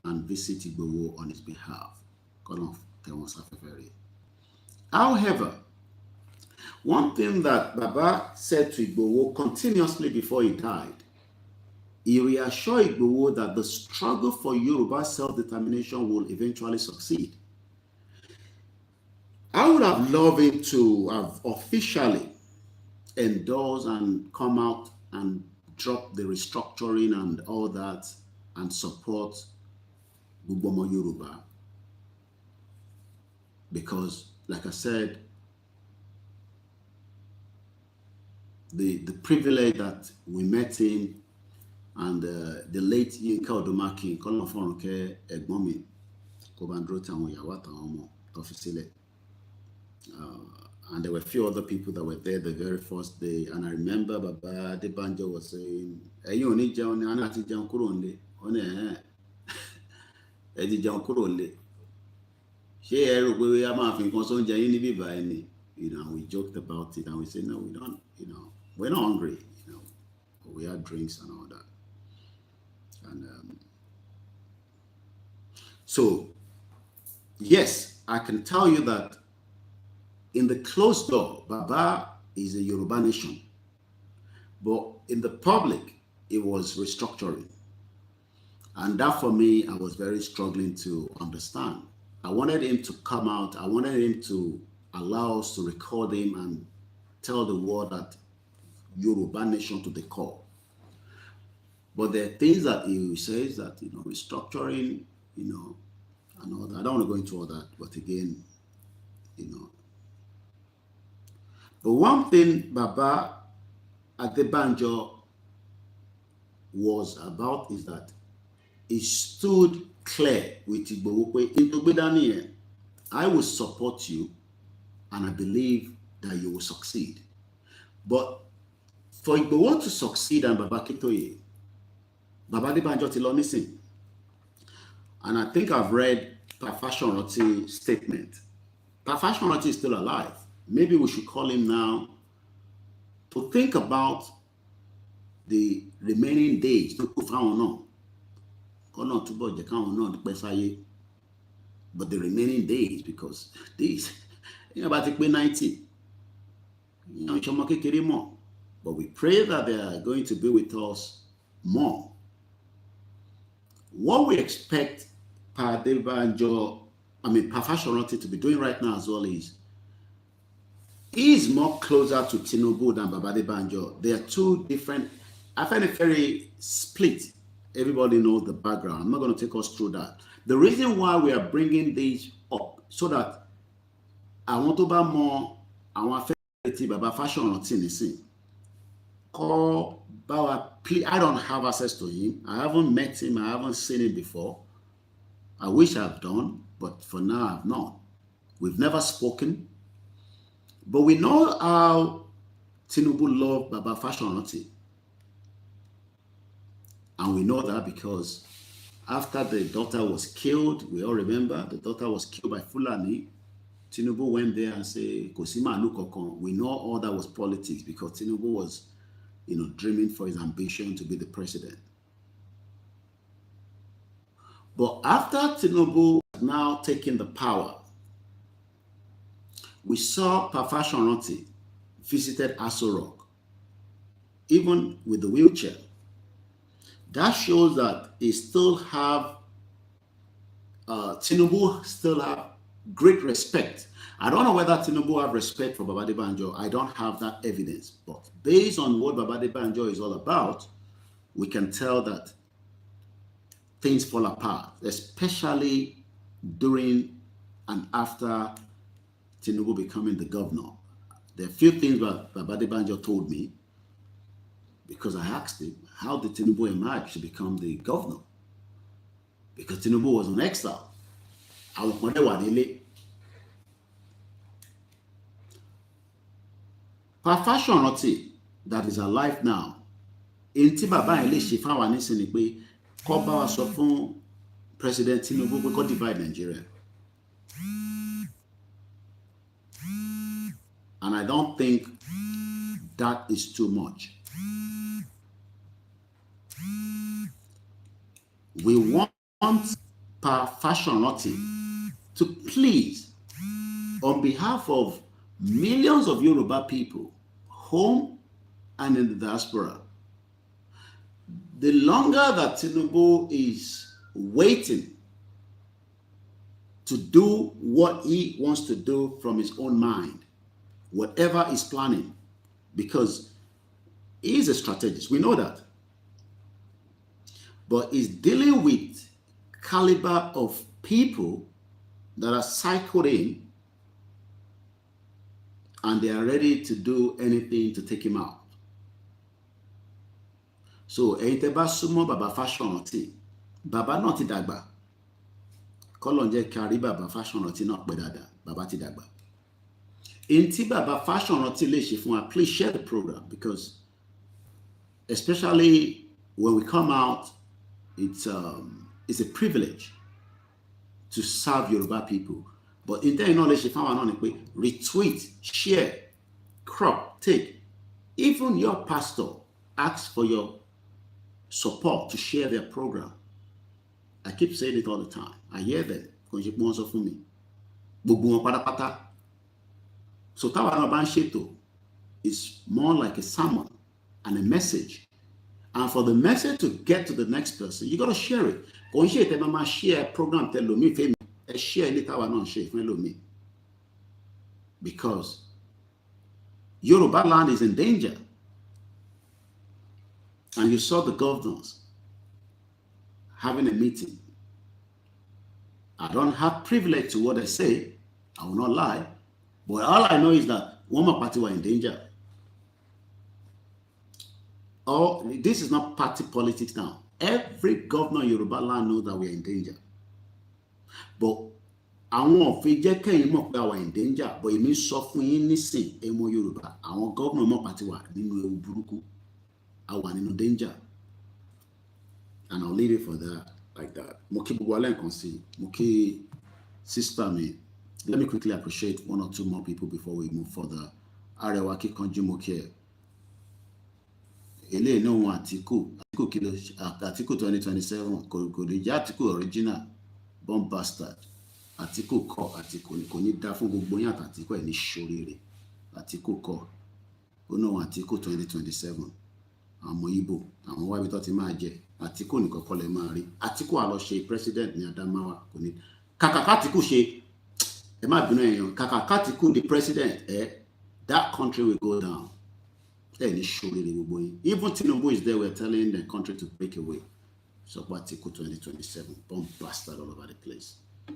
and visit Igboho on his behalf. However, one thing that Baba said to Igboho continuously before he died, he reassured Igboho that the struggle for Yoruba self-determination will eventually succeed. I would have loved him to have officially endorsed and come out and drop the restructuring and all that and support Gbomo Yoruba. Because, like I said, the privilege that we met him and the late Yinka Odomaki, Egbomi, and there were a few other people that were there the very first day. And I remember Baba Adebanjo was saying, we joked about it and we said, no, we don't, we're not hungry, we had drinks and all that. And so, yes, I can tell you that in the closed door, Baba is a Yoruba nation. But in the public, it was restructuring. And that for me, I was very struggling to understand. I wanted him to come out. I wanted him to allow us to record him and tell the world that Yoruba nation to the core. But there are things that he says that, restructuring, and all that. I don't want to go into all that, but again, But one thing Baba Adebanjo was about is that he stood clear with Igboho. I will support you and I believe that you will succeed. But for Igboho to succeed and Baba Kitoye, Baba Adebanjo ti lọ nísìn. And I think I've read Pa Fashion Rotti's statement Perfectionity is still alive. Maybe we should call him now to think about the remaining days to put on. But the remaining days, because these, about to be 90, but we pray that they are going to be with us more. What we expect Perfectionity to be doing right now as well is, he is more closer to Tinubu than Babade Banjo. They are two different. I find it very split. Everybody knows the background. I'm not going to take us through that. The reason why we are bringing these up, so that I want to buy more. I want Baba Fashionati. I don't have access to him. I haven't met him. I haven't seen him before. I wish I've done, but for now I've not. We've never spoken. But we know how Tinubu loved Baba Fashionati. And we know that because after the daughter was killed, we all remember, the daughter was killed by Fulani. Tinubu went there and said, Kosima Anukokon. We know all that was politics, because Tinubu was, dreaming for his ambition to be the president. But after Tinubu now taking the power, we saw Perfectionity visited Aso Rock, even with the wheelchair. That shows that he still have, Tinubu still have great respect. I don't know whether Tinubu have respect for Babade Banjo. I don't have that evidence. But based on what Babade Banjo is all about, we can tell that things fall apart, especially during and after Tinubu becoming the governor. There are a few things that Babade Banjo told me, because I asked him, how did Tinubu emerge to become the governor? Because Tinubu was on exile. Perfectionity that is alive now. In Baba Ele Shifawa Nisini pe ko ba wa sọ fún President Tinubu pé kó divide Nigeria. And I don't think that is too much. We want Perfectionity to please, on behalf of millions of Yoruba people, home and in the diaspora, the longer that Tinubu is waiting to do what he wants to do from his own mind, whatever he's planning, because he is a strategist, we know that. But he's dealing with caliber of people that are cycled in, and they are ready to do anything to take him out. So, Eiteba Sumo Baba Fashionati, Baba not Dagba. Kolonje Kari Baba Fashionati not Bedada, Baba Tidagba. Inti Baba Fashionati Le Shifua, please share the program, because especially when we come out, it's a privilege to serve Yoruba people. But in there, retweet, share, crop, take. Even your pastor asks for your support to share their program. I keep saying it all the time. I hear them. So Tawana Bansheto is more like a sermon and a message. And for the message to get to the next person, you got to share it. Share program, tell me, share it, because Yoruba land is in danger. And you saw the governors having a meeting. I don't have privilege to what I say. I will not lie. But all I know is that one more party were in danger. Oh, this is not party politics now. Every governor in Yoruba land knows that we are in danger. But àwọn òfin jẹ́ kẹ́yìn mọ̀ pé àwa in danger, but èmi sọ fún yín nísìn èmo Yorùbá, àwọn governor mọ̀ pàtí wà nínú ewu burúkú, àwa nínú danger. And I'll leave it for that, like that. Mo kí gbogbo alẹ́ nǹkan sí, mo kí sister mi, let me quickly appreciate one or two more people before we move further. Arewa Kikanji Mokie. Ele no one Atiku 2027 kò lè jẹ́ Atiku original bomb bastard. Atiku kọ́ Atiku kò ní dá fún gbogbo yín àtàtìkù ẹ̀ ní ṣoríire. Atiku kọ́ ó náà Atiku 2027 àwọn Igbo àwọn wábi tó ti máa jẹ Atiku nìkan kọ́ lè máa rí. Atiku á lọ ṣe president ní Adamawa kò ní kàkà Atiku ṣe ẹ má bínú èèyàn kàkà Atiku the president that country will go down. Even Tinubu is there, we're telling the country to break away. So Atiku 2027, bomb bastard all over the place. I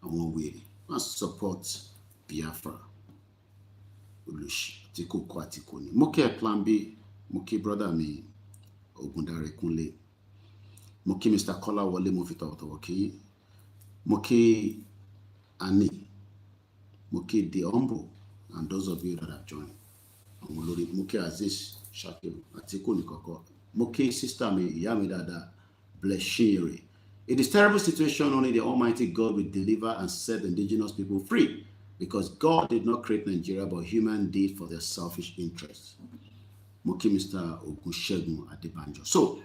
won't wait. Must support Biafra. Atiku ko Atiku ni. Moke plan B, Moke brother me, OLAYOMI. Moke Mr. Kola Wale Mofita Otowoki. Moke Ani. Moke the humble, and those of you that have joined. Moke Aziz Shakiru Atiku Nikoko Moke sister me Yami Dada Bleshiri. In this terrible situation, only the Almighty God will deliver and set the indigenous people free, because God did not create Nigeria, but human did for their selfish interests. Moke Mr. Ogunshegun Adebanjo. So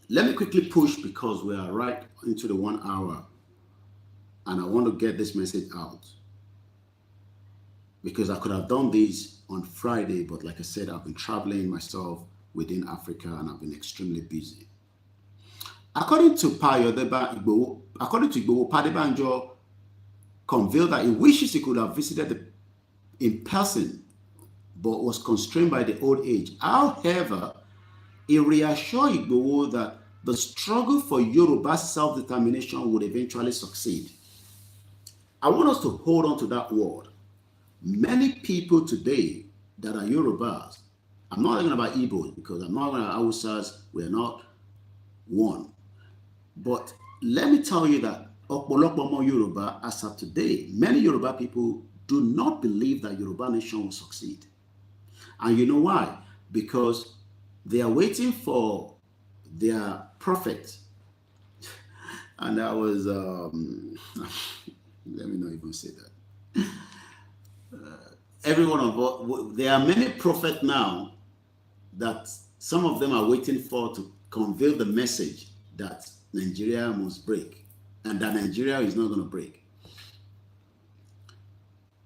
let me quickly push, because we are right into the 1 hour, and I want to get this message out, because I could have done this on Friday, but like I said, I've been traveling myself within Africa and I've been extremely busy. According to Igboho, Padebanjo conveyed that he wishes he could have visited in person, but was constrained by the old age. However, he reassured Igboho that the struggle for Yoruba self-determination would eventually succeed. I want us to hold on to that word. Many people today that are Yorubas, I'm not talking about Igbos, because I'm not going to Hausas, we're not one. But let me tell you that Opolokpomo Yoruba, as of today, many Yoruba people do not believe that Yoruba nation will succeed. And you know why? Because they are waiting for their prophet. And I was, let me not even say that. Every one of us, there are many prophets now that some of them are waiting for to convey the message that Nigeria must break, and that Nigeria is not going to break.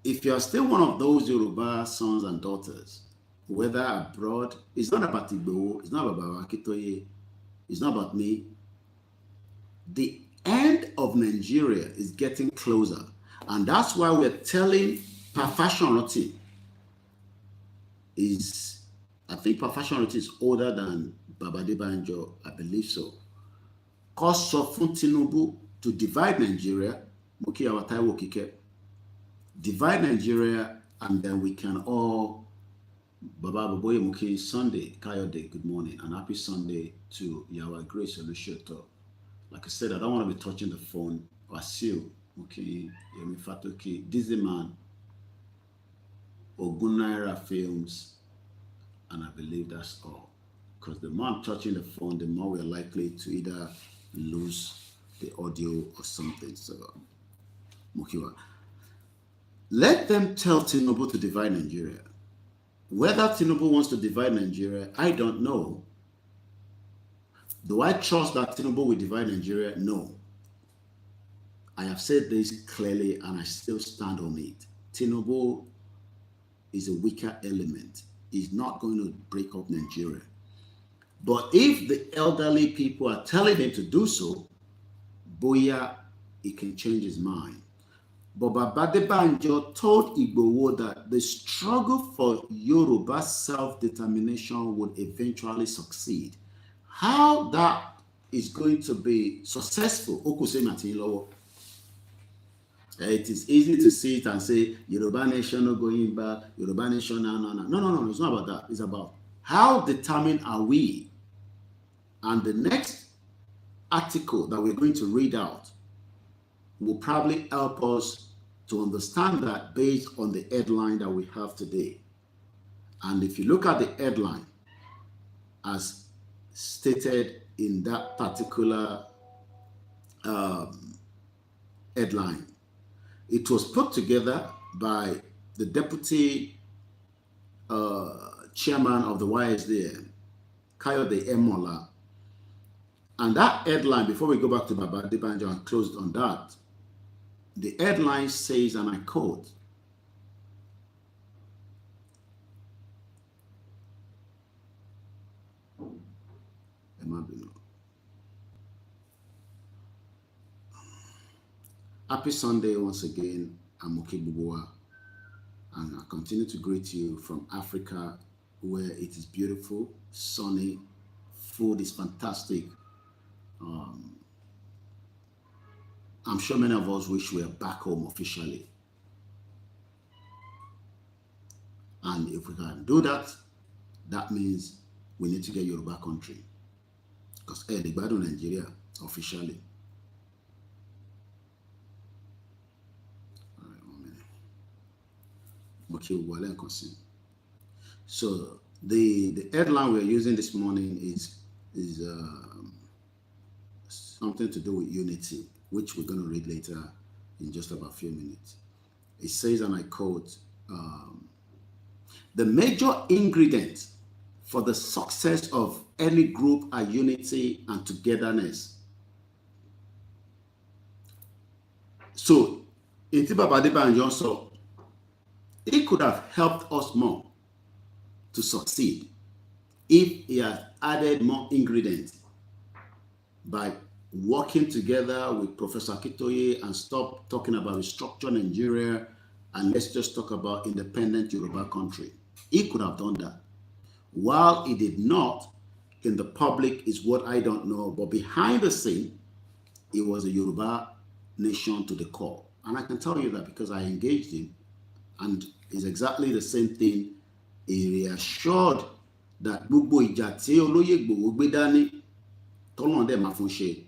If you are still one of those Yoruba sons and daughters, whether abroad, it's not about Igbo, it's not about Akitoye, it's not about me. The end of Nigeria is getting closer, and that's why we're telling Perfectionity is, I think Perfectionity is older than Baba Adebanjo, I believe so. Cause of Tinubu to divide Nigeria, divide Nigeria, and then we can all, Baba Boboye Muki, Sunday, Kayode, good morning, and happy Sunday to Yawa Grace Olushoto. Like I said, I don't want to be touching the phone. Wasil, Muki, Yemi Fatoki, Dizzy Man, Ogunaira Films, and I believe that's all. Because the more I'm touching the phone, the more we're likely to either lose the audio or something. So, Mukiwa, let them tell Tinubu to divide Nigeria. Whether Tinubu wants to divide Nigeria, I don't know. Do I trust that Tinubu will divide Nigeria? No. I have said this clearly, and I still stand on it. Tinubu is a weaker element. He's not going to break up Nigeria. But if the elderly people are telling him to do so, boya, he can change his mind. But Baba Adebanjo told Igboho that the struggle for Yoruba self-determination would eventually succeed. How that is going to be successful, it is easy to see it and say, Yoruba nation no going back, Yoruba nation, no, it's not about that. It's about how determined are we? And the next article that we're going to read out will probably help us to understand that based on the headline that we have today. And if you look at the headline as stated in that particular headline, It was put together by the deputy chairman of the YSDM, Kayode Emola. And that headline, before we go back to Baba Adebanjo and close on that, the headline says, and I quote, Happy Sunday once again. I'm Okebubua, and I continue to greet you from Africa, where it is beautiful, sunny, food is fantastic. I'm sure many of us wish we were back home officially. And if we can do that, that means we need to get Yoruba country. Because the Gbadun Nigeria officially. All right, 1 minute. So the headline we're using this morning is something to do with unity, which we're going to read later in just about a few minutes. It says, and I quote, the major ingredient for the success of any group are unity and togetherness. So, in Baba Adebanjo also, it could have helped us more to succeed if he had added more ingredients by working together with Professor Akitoye and stop talking about restructure Nigeria and let's just talk about independent Yoruba country. He could have done that. While he did not, in the public is what I don't know, but behind the scene, he was a Yoruba nation to the core. And I can tell you that because I engaged him, and it's exactly the same thing. He reassured that gbogbo ìjà tí olóyè Igboho gbé dání tọ́lọ́run dẹ̀ máa fún ṣe.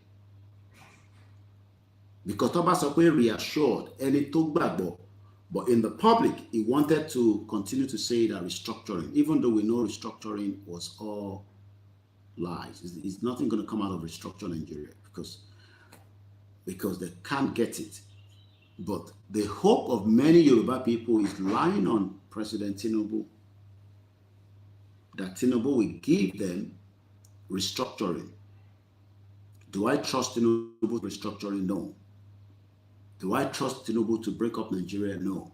Because tó bá sọ pé reassured ẹni tó gbàgbọ́, but in the public, he wanted to continue to say that restructuring, even though we know restructuring was all lies. It's nothing going to come out of restructure Nigeria because they can't get it. But the hope of many Yoruba people is lying on President Tinubu, that Tinubu will give them restructuring. Do I trust Tinubu restructuring? No. Do I trust Tinubu to break up Nigeria? No.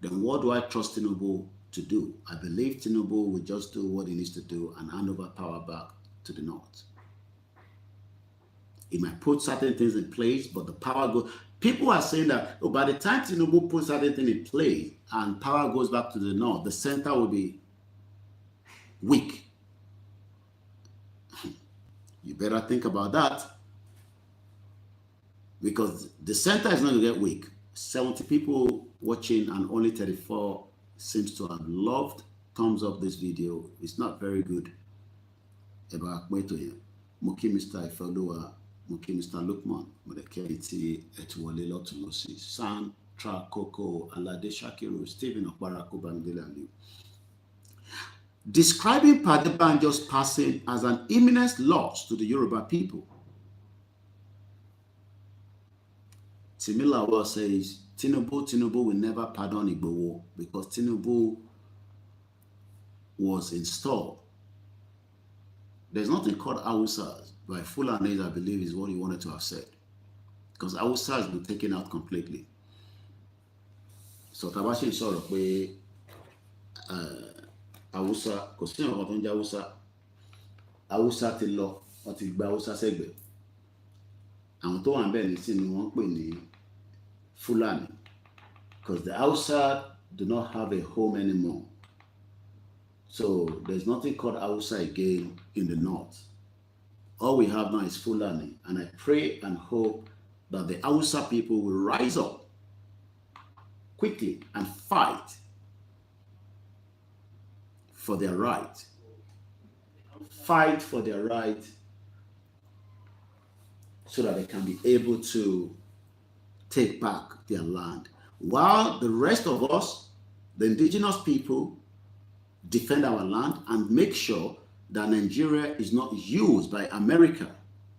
Then what do I trust Tinubu to do? I believe Tinubu will just do what he needs to do and hand over power back to the North. He might put certain things in place, but the power goes. People are saying that by the time Tinubu puts certain things in place and power goes back to the North, the center will be weak. You better think about that. Because the center is not going to get weak. 70 people watching and only 34 seems to have loved, thumbs up this video. It's not very good. Muki Mr. Ifelua, Muki Mr. Lukman, Mudeketi, Etuwale Lotulosi, San, Tra, Koko, Alade Shakiru, Stephen Okbarako, Bamidele. Describing Adebanjo's passing as an imminent loss to the Yoruba people. Timilawa says, Tinubu will never pardon Igboho because Tinubu was installed. There's nothing called Hausas. By Fulanese, I believe, is what he wanted to have said. Because Hausa has been taken out completely. So Tabashi is sort of way Hausa, because you know Hausa ti lọ, wọ́n ti gba Hausa sẹ́gbẹ̀ẹ́. Àwọn tó wà ń bẹ̀ ní sí ni wọ́n pè ní Fulani, because the Hausa do not have a home anymore. So there's nothing called Hausa again in the north. All we have now is Fulani, and I pray and hope that the Hausa people will rise up quickly and fight for their right. Fight for their right so that they can be able to take back their land. While the rest of us, the indigenous people, defend our land and make sure that Nigeria is not used by America,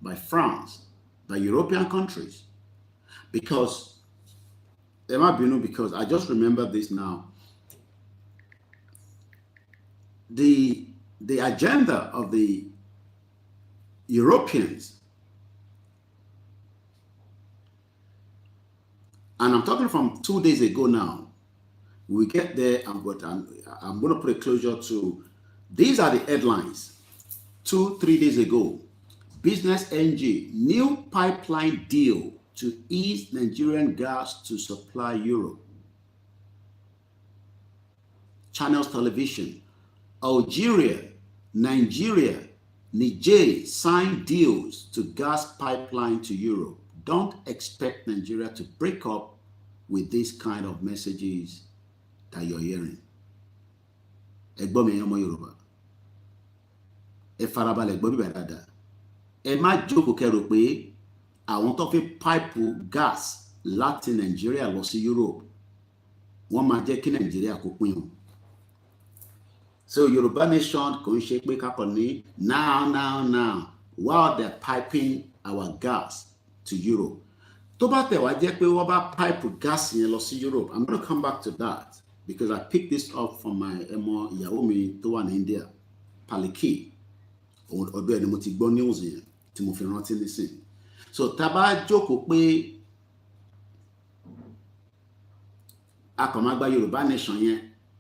by France, by European countries. Because Emma Binu, because I just remember this now. The agenda of the Europeans, and I'm talking from 2 days ago now, we get there, and what I'm going to put a closure to. These are the headlines. 2-3 days ago, Business NG, new pipeline deal to ease Nigerian gas to supply Europe. Channels Television, Algeria, Nigeria, Niger sign deals to gas pipeline to Europe. Don't expect Nigeria to break up with this kind of messages that you're hearing. Ẹgbọ́n mi ọmọ Yorùbá, ẹ farabalẹ̀ gbọ́ bíbẹ̀ dáadáa. Ẹ má jókòó kẹ́rò pé àwọn tó fi pipe gas láti Nigeria lọ sí Europe, wọ́n máa jẹ́ kí Nigeria kó pín wọn. So Yoruba nation kò ń ṣe pé kápọ̀ ní now while they're piping our gas to Europe. Tó bá tẹ̀ wá jẹ́ pé wọ́n bá pipe gas yẹn lọ sí Europe, I'm going to come back to that because I picked this up from my ẹmọ ìyàwó mi tó wà ní India, Paliki. Ọdún ẹni mo ti gbọ́ news yẹn tí mo fi rántí nísìn. So tá bá jókòó pé a kàn máa gba Yoruba nation yẹn,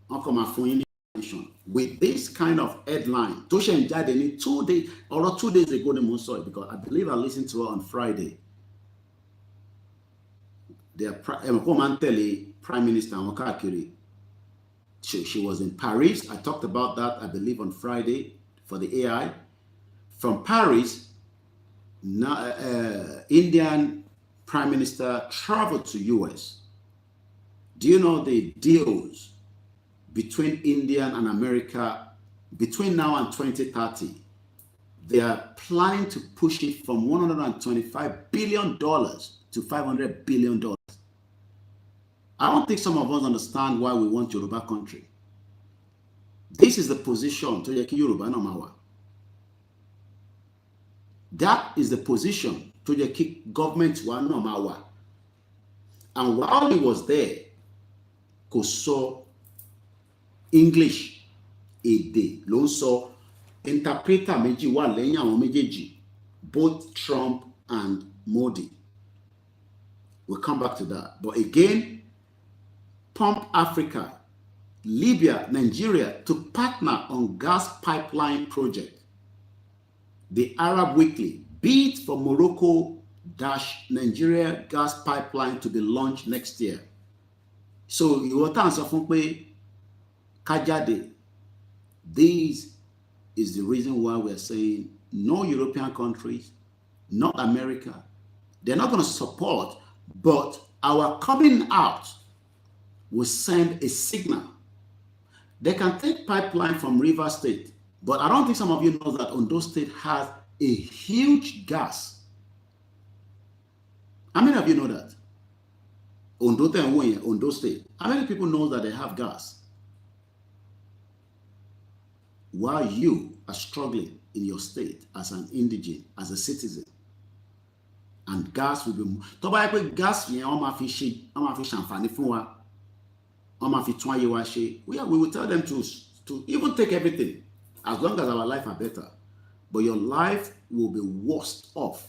wọ́n kàn máa fún yín ní nation with this kind of headline tó ṣe ń jáde ní 2 days or 2 days ago ni mo sọ it because I believe I listened to her on Friday. Prime Minister àwọn káàkiri. She was in Paris. I talked about that, I believe, on Friday for the AI. From Paris, Indian Prime Minister traveled to US. Do you know the deals between India and America between now and 2030? They are planning to push it from $125 billion to $500 billion. I don't think some of us understand why we want Yoruba country. This is the position to Yeki Yoruba no mawa. That is the position to Yeki government wa no mawa. And while he was there, kò sọ English èdè ló ń sọ, interpreter méjì wà lẹ́yìn àwọn méjèèjì, both Trump and Modi. We'll come back to that. But again, Pump Africa, Libya, Nigeria to partner on gas pipeline project. The Arab Weekly, bid for Morocco-Nigeria gas pipeline to be launched next year. So you will answer from Kajade. This is the reason why we're saying no European countries, not America. They're not going to support, but our coming out will send a signal. They can take pipeline from River State, but I don't think some of you know that Ondo State has a huge gas. How many of you know that? Ondo State. How many people know that they have gas? While you are struggling in your state as an indigent, as a citizen, and gas will be tó bá yẹ pé gas yẹn wọ́n máa fi ṣàǹfààní fún wa, wọ́n máa fi tún ayé wa ṣe, we will tell them to even take everything as long as our life are better, but your life will be worse off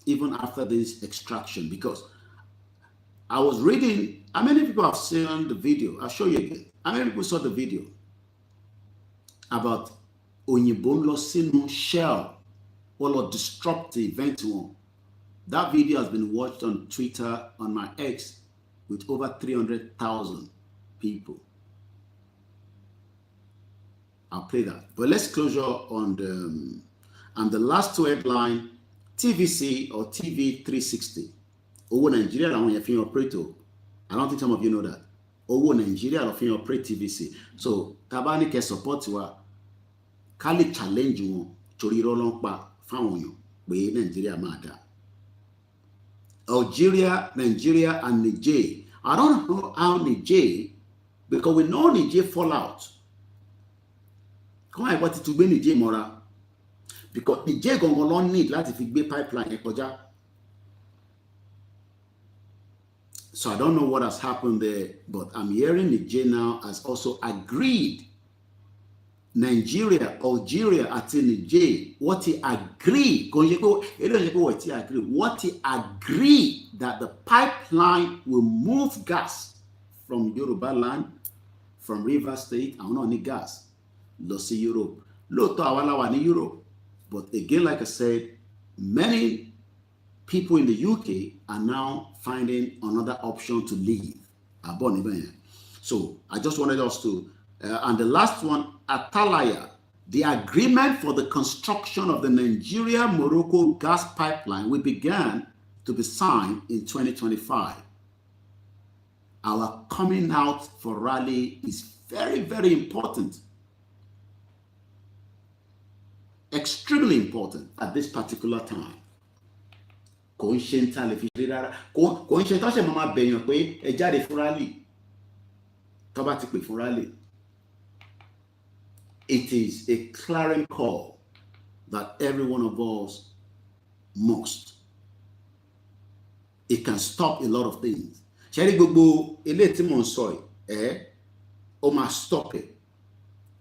even after this extraction. Because I was reading, how many people have seen the video? I'll show you again. How many people saw the video about Oyinbo lọ sínú Shell or disrupt the event one? That video has been watched on Twitter, on my X, with over 300,000 people. I'll play that. But let's closure on the last two headline, TVC or TV 360. Owó Nigeria làwọn yẹn fi operate o. I don't think some of you know that. Owó Nigeria ló fi operate TVC. So tabani ke support wa, ká lè challenge wọn torí irọ́ ló ń pa fáwọn èèyàn pé Nigeria máa dá. Algeria, Nigeria, and Niger. I don't know how Niger, because we know Niger fall out. Come on, what to be Niger mọ́ra? Because Niger gangan ló need láti fi gbé pipeline yẹn kọjá. So I don't know what has happened there, but I'm hearing Niger now has also agreed. Nigeria, Algeria, àti Niger, what he agreed, what he agreed that the pipeline will move gas from Yoruba land, from River State, and not only gas, lọ sí Europe. Lóòótọ́ àwa la wà ní Europe, but again, like I said, many people in the UK are now finding another option to leave. So I just wanted us to, and the last one, Atalaya, the agreement for the construction of the Nigeria-Morocco gas pipeline will begin to be signed in 2025. Our coming out for rally is very, very important. Extremely important at this particular time. Kò ń ṣe ń ta lè fi ṣe rárá. Kò ń ṣe tó ṣe máa bẹ̀yàn pé ẹ jáde fún rally. Tó bá ti pè fún rally. It is a clarion call that every one of us must. It can stop a lot of things. Ṣé rí gbogbo eléyìí tí mò ń sọ yìí, ó máa stop it.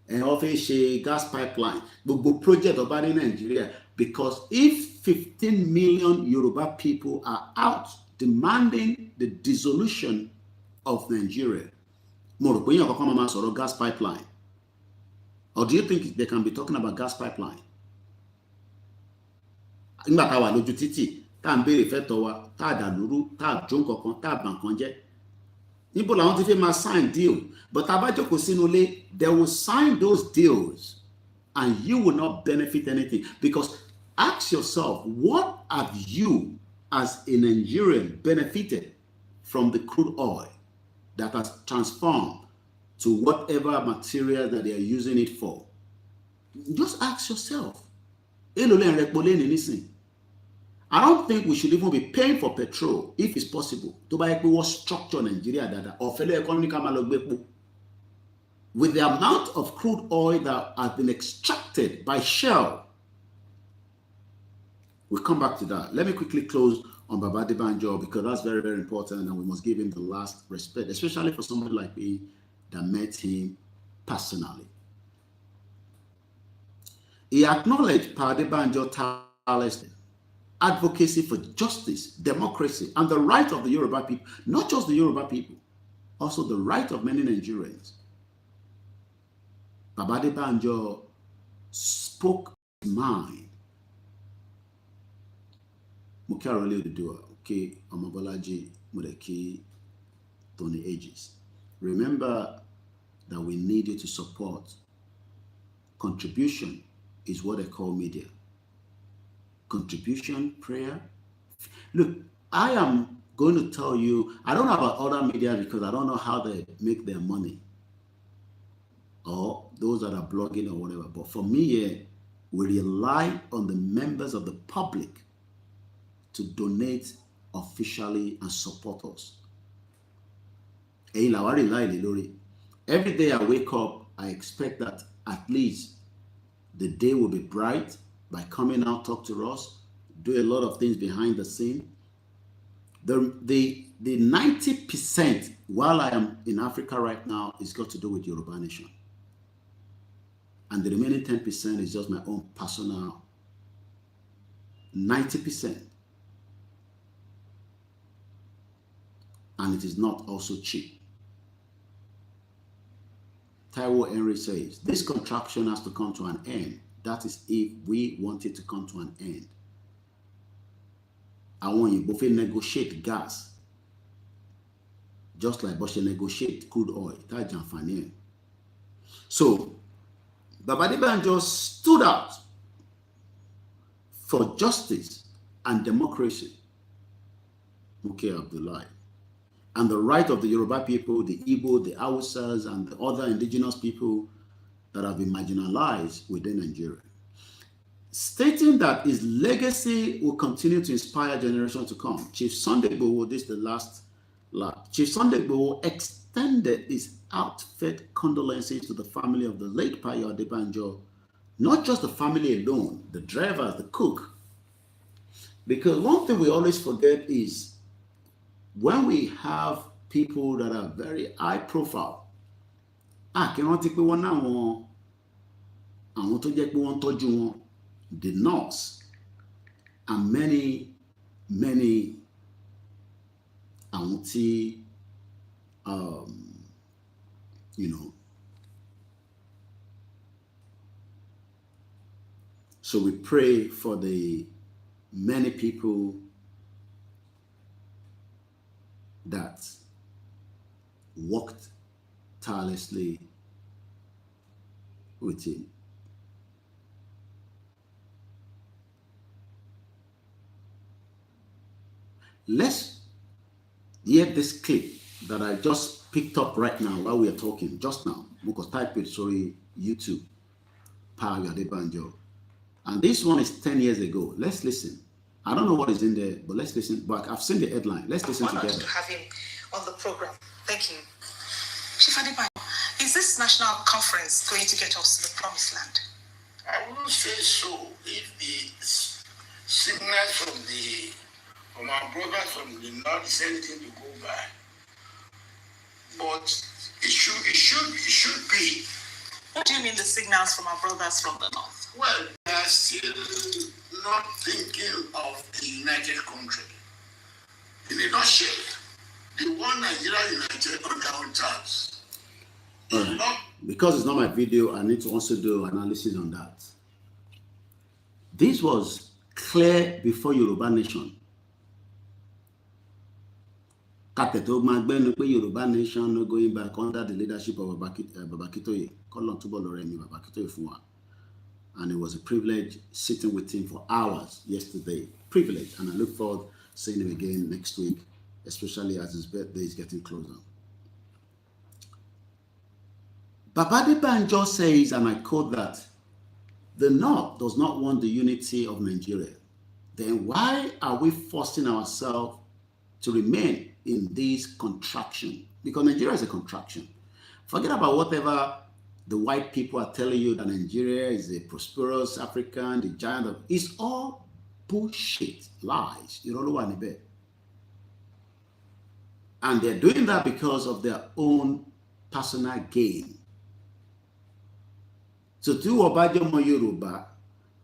And often ṣe gas pipeline, gbogbo project ọba ní Nigeria, because if 15 million Yoruba people are out demanding the dissolution of Nigeria, mo rò pé èèyàn kankan máa sọ̀rọ̀ gas pipeline. Or do you think they can be talking about gas pipeline? Nígbà tá a wà lójú títì, tá à ń béèrè fẹ́tọ̀ wa, tá a dàlúrú, tá a jó nǹkankan, tá a bà nǹkan jẹ́. Níbo làwọn ti fẹ́ máa sign deal? But tá a bá jókòó sínú ilé, they will sign those deals and you will not benefit anything. Because ask yourself, what have you as a Nigerian benefited from the crude oil that has transformed to whatever material that they are using it for? Just ask yourself. I don't think we should even be paying for petrol if it's possible. To buy what structure Nigeria dada or fellow economic with the amount of crude oil that has been extracted by Shell. We'll come back to that. Let me quickly close on Baba Adebanjo because that's very, very important and we must give him the last respect, especially for somebody like me that met him personally. He acknowledged Baba Adebanjo's tireless advocacy for justice, democracy, and the right of the Yoruba people, not just the Yoruba people, also the right of many Nigerians. Baba Adebanjo spoke his mind. Mukarole Odudua, okay, Omobolaji, Mudeki, Tony Aegis. Remember that we need you to support. Contribution is what they call media. Contribution, prayer. Look, I am going to tell you, I don't know about other media because I don't know how they make their money. Or those that are blogging or whatever. But for me, we rely on the members of the public to donate officially and support us. Every day I wake up, I expect that at least the day will be bright by coming out, talk to us, do a lot of things behind the scene. The 90% while I am in Africa right now is got to do with Yoruba Nation. And the remaining 10% is just my own personal 90%. And it is not also cheap. Taiwo Henry says, this contraction has to come to an end. That is if we want it to come to an end. I want you to negotiate gas. Just like Boshe negotiate crude oil. So, Baba Adebanjo stood out for justice and democracy. Okay, Abdullahi. And the right of the Yoruba people, the Igbo, the Hausas, and the other indigenous people that have been marginalized within Nigeria. Stating that his legacy will continue to inspire generations to come. Chief Sunday Igboho, this is the last lap. Chief Sunday Igboho extended his heartfelt condolences to the family of the late Payo Adebanjo, not just the family alone, the drivers, the cook. Because one thing we always forget is when we have people that are very high profile, kí wọ́n ti pé wọ́n náwọn àwọn tó jẹ́ pé wọ́n tọ́jú wọn, the nurse, and many àwọn tí you know. So we pray for the many people that worked tirelessly with him. Let's hear this clip that I just picked up right now while we are talking, just now, because type it, sorry, YouTube, Power Adebanjo. And this one is 10 years ago. Let's listen. I don't know what is in there, but let's listen. But I've seen the headline. Let's listen together.
To have him on the program. Thank you. Chief Adebanjo, is this national conference going to get us to the promised land?
I wouldn't say so. If the signals from our brothers from the north is anything to go by, but it should be.
What do you mean the signals from our brothers from the north?
Well, they are still not thinking of the united country. In a nutshell, they want Nigeria united on their own terms.
Because it's not my video, I need to also do analysis on that. This was clear before Yoruba Nation. Yoruba Nation no going back under the leadership of Babakitoye. And it was a privilege sitting with him for hours yesterday. Privilege. And I look forward to seeing him again next week, especially as his birthday is getting closer. Baba Adebanjo says, and I quote, that the North does not want the unity of Nigeria. Then why are we forcing ourselves to remain in this contraction? Because Nigeria is a contraction. Forget about whatever the white people are telling you that Nigeria is a prosperous African, the giant of... It's all bullshit, lies. And they're doing that because of their own personal gain. So to Obajomo Yoruba,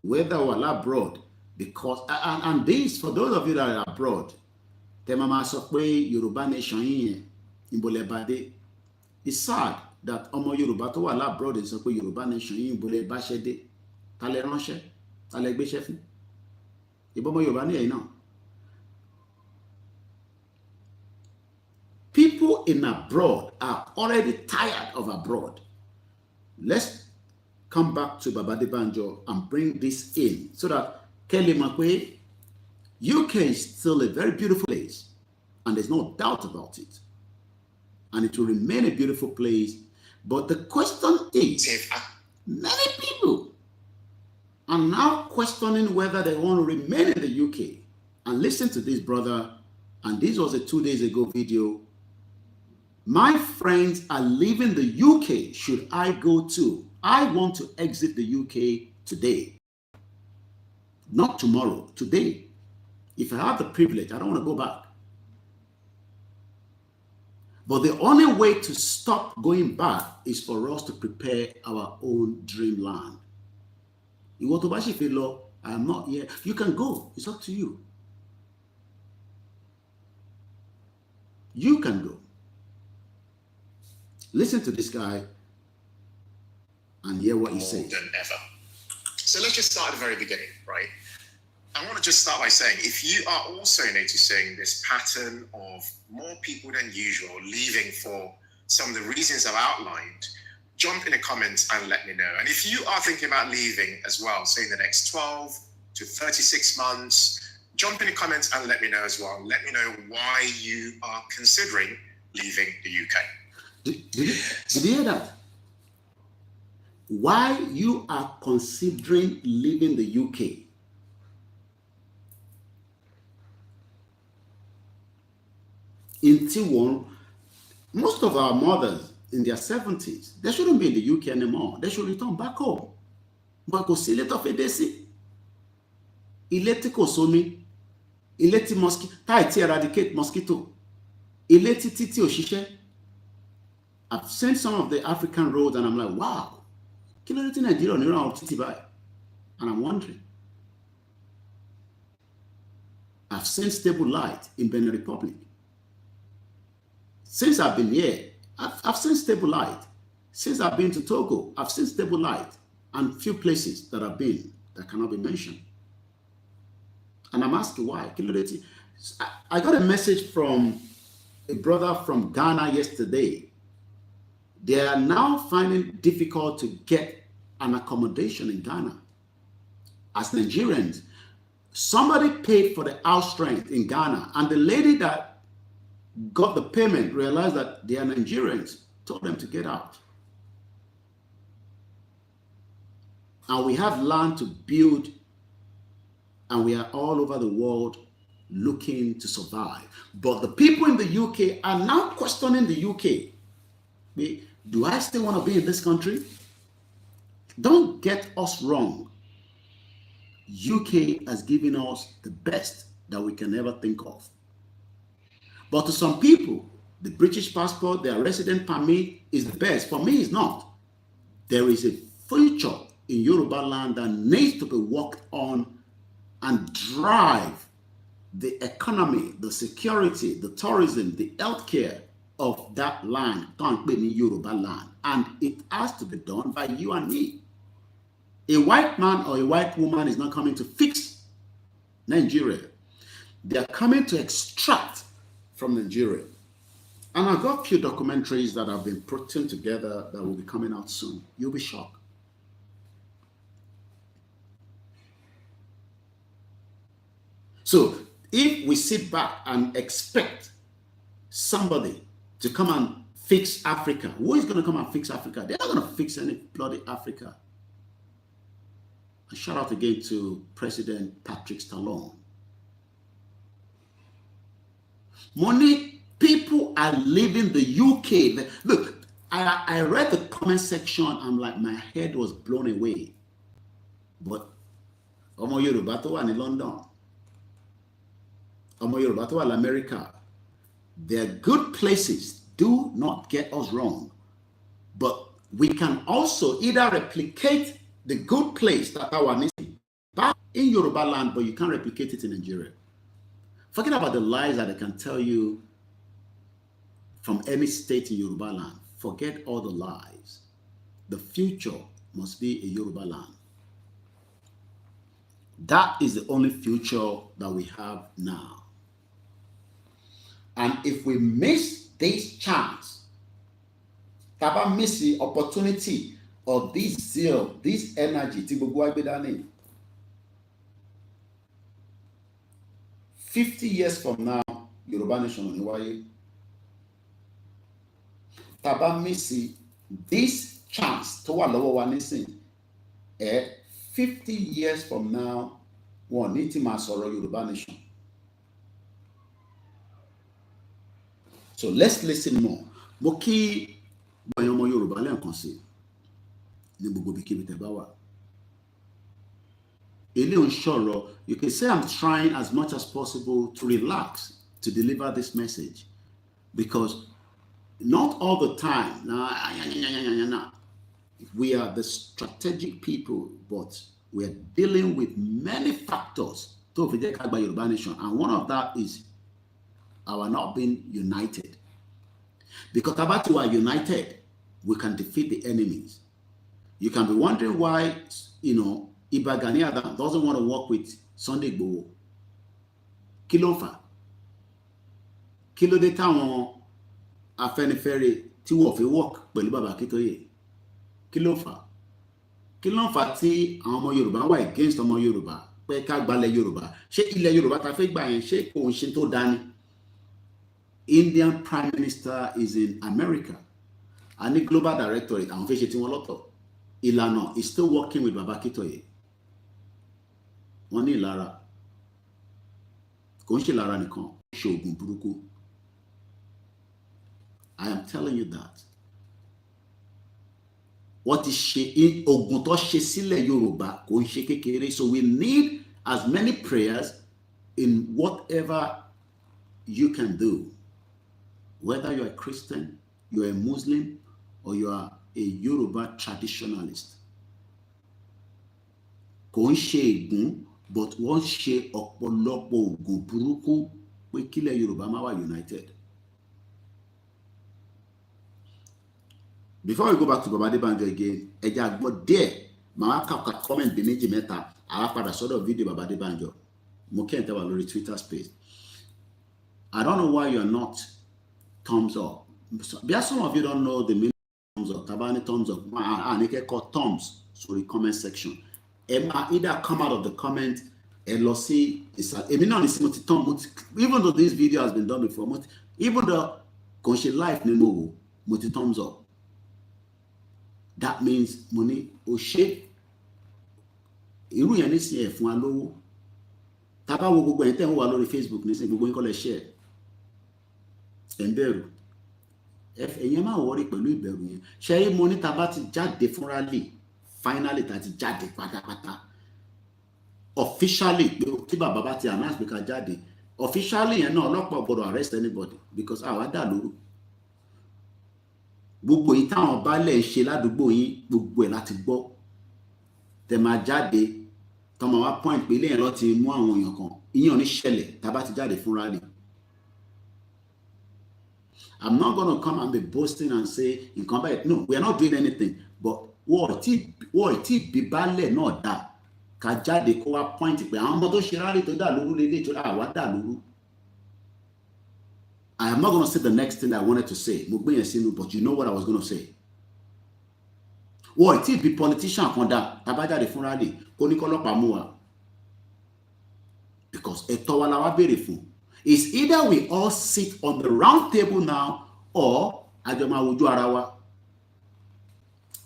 whether we're abroad, because and this, for those of you that are abroad, the mama sokwe Yoruba nation in Bolebade. It's sad that Omo Yoruba to wala abroad is sokwe Yoruba nation in Bolebashede. Tale ranshe, tale gbe shefu. Ibomo Yoruba ni e now. People in abroad are already tired of abroad. Let's come back to Baba Adebanjo and bring this in so that Kelly Makwe, UK is still a very beautiful place, and there's no doubt about it. And it will remain a beautiful place. But the question is, many people are now questioning whether they want to remain in the UK. And listen to this, brother, and this was a 2 days ago video. My friends are leaving the UK. Should I go too? I want to exit the UK today. Not tomorrow, today. If I have the privilege, I don't want to go back. But the only way to stop going back is for us to prepare our own dreamland. I am not here. You can go. It's up to you. You can go. Listen to this guy and hear what he says.
Than ever. So let's just start at the very beginning, right? I want to just start by saying, if you are also noticing this pattern of more people than usual leaving for some of the reasons I've outlined, jump in the comments and let me know. And if you are thinking about leaving as well, say in the next 12 to 36 months, jump in the comments and let me know as well. Let me know why you are considering leaving the UK.
Did you hear that? Why you are considering leaving the UK? In T1, most of our mothers in their 70s, they shouldn't be in the UK anymore. They should return back home. But go see later for desi. Ileti kosomi, ileti mosquito, tie eradicate mosquito. ilé títí tí ò ṣiṣẹ́. I've seen some of the African roads and I'm like, wow, kí ló dé tí Nàìjíríà ò ní ràn títí báyìí? And I'm wondering. I've seen stable light in Benin Republic. Since I've been here, I've seen stable light. Since I've been to Togo, I've seen stable light and few places that I've been that cannot be mentioned. And I'm asking why. I got a message from a brother from Ghana yesterday. They are now finding it difficult to get an accommodation in Ghana. As Nigerians, somebody paid for the house rent in Ghana, and the lady that got the payment realized that they are Nigerians, told them to get out. And we have land to build, and we are all over the world looking to survive. But the people in the UK are now questioning the UK. Do I still want to be in this country? Don't get us wrong. UK has given us the best that we can ever think of. But to some people, the British passport, their resident permit is the best. For me, it's not. There is a future in Yoruba land that needs to be worked on and drive the economy, the security, the tourism, the healthcare of that land, Yoruba land. And it has to be done by you and me. A white man or a white woman is not coming to fix Nigeria. They are coming to extract from Nigeria. And I've got a few documentaries that have been putting together that will be coming out soon. You'll be shocked. So if we sit back and expect somebody to come and fix Africa, who is going to come and fix Africa? They're not going to fix any bloody Africa. And shout out again to President Patrick Talon. Money, people are leaving the UK. Look, I read the comment section. I'm like, my head was blown away. But Omo Yoruba tó wà ní London, Omo Yoruba tó wà ní America, they're good places. Do not get us wrong. But we can also either replicate the good place that our nation back in Yoruba land, but you can't replicate it in Nigeria. Forget about the lies that I can tell you from any state in Yoruba land. Forget all the lies. The future must be a Yoruba land. That is the only future that we have now. And if we miss this chance, Taba miss the opportunity of this zeal, this energy, 50 years from now, Yoruba nation on Hawaii. Taba missy this chance to what lower one is 50 years from now, one need to masoro Yoruba nation. So let's listen more. Moki boyomo Yoruba le nkan si ni gbogbo bi kibi te ba wa. You can say I'm trying as much as possible to relax to deliver this message, because not all the time. We are the strategic people, but we are dealing with many factors to by Yoruba nation, and one of that is our not being united. Because about we are united, we can defeat the enemies. You can be wondering why, Iba Gani Adam doesn't want to work with Sunday Igboho. Kí ló fà? Kí ló dé táwọn Afẹ́nifẹ́re tí wọ́n fi work pẹ̀lú Baba Akintoye? Kí ló fà? Kí ló fà tí àwọn ọmọ Yorùbá wà against ọmọ Yorùbá pé ká gbalẹ̀ Yorùbá? Ṣé ilẹ̀ Yorùbá ta fẹ́ gbà yẹn ṣé kò ń ṣe tó dání? Indian Prime Minister is in America. And the Global Directorate, àwọn fẹ́ ṣe tí wọ́n lọ́tọ̀. Ìlànà is still working with Baba Akintoye. Wọ́n ní ìlara. Kò ń ṣe ìlara nìkan, ṣe oògùn burúkú. I am telling you that. What is ṣe oògùn tó ṣe sílẹ̀ Yorùbá kò ń ṣe kékeré. So we need as many prayers in whatever you can do. whether you're a Christian, you're a Muslim, or you are a Yoruba traditionalist. Kò ń ṣe ègún, but wọ́n ṣe ọ̀pọ̀lọpọ̀ ògùn burúkú pé kílẹ̀ Yorùbá máa wà united. Before we go back to Baba Adebanjo again, ẹ jẹ́ á gbọ́ díẹ̀, màá kà comment bí méjì mẹ́ta, àwa padà sọ́dọ̀ fídíò Baba Adebanjo. Mo kẹ́ ẹ̀ tẹ́ wà lórí Twitter space. I don't know why you're not thumbs up. Because some of you don't know the meaning of thumbs up. Tabani thumbs up. I need to call thumbs. So the comment section. Either come out of the comment and you'll see. Even though this video has been done before, even though Konshi life nemo multi thumbs up. That means money o ṣe. Irú yẹn ní sí ẹ fún wa lówó. Tá bá wo gbogbo ẹ̀yin tẹ́ ń wà lórí Facebook ní sí gbogbo yín kó lè share. Ẹ̀ńbẹ̀rù. Ẹ̀yin máa worry pẹ̀lú ìbẹ̀rù yẹn. Ṣé rí mo ní tá bá ti jáde fún rally, finally tá ti jáde pátápátá. Officially, tí bàbá bá ti announce pé ká jáde, officially yẹn náà ọlọ́pàá gbọ́dọ̀ arrest anybody because àwa dà lóru. Gbogbo yìí táwọn baálẹ̀ ń ṣe ládùúgbò yín gbogbo ẹ̀ láti gbọ́. Tẹ́ máa jáde, tọ́mọ wá point pé ilé yẹn lọ ti mú àwọn èèyàn kan. Ìyẹn ò ní ṣẹlẹ̀ tá bá ti jáde fún rally. I'm not going to come and be boasting and say, no, we are not doing anything. But what it be baálẹ̀ náà dá ká jáde kó wá point pé àwọn ọmọ tó ṣe rally tó dà lóru lélẹ̀ tó àwa dà lóru. I am not going to say the next thing I wanted to say. Mo gbé yẹn sínú, but you know what I was going to say. What it be politician kan dá tá bá jáde fún rally kó ní kọ́lọ́pàá mú wa. Because ẹ̀tọ́ wa la wá béèrè fún. It's either we all sit on the round table now or àjọ máa wojú ara wa.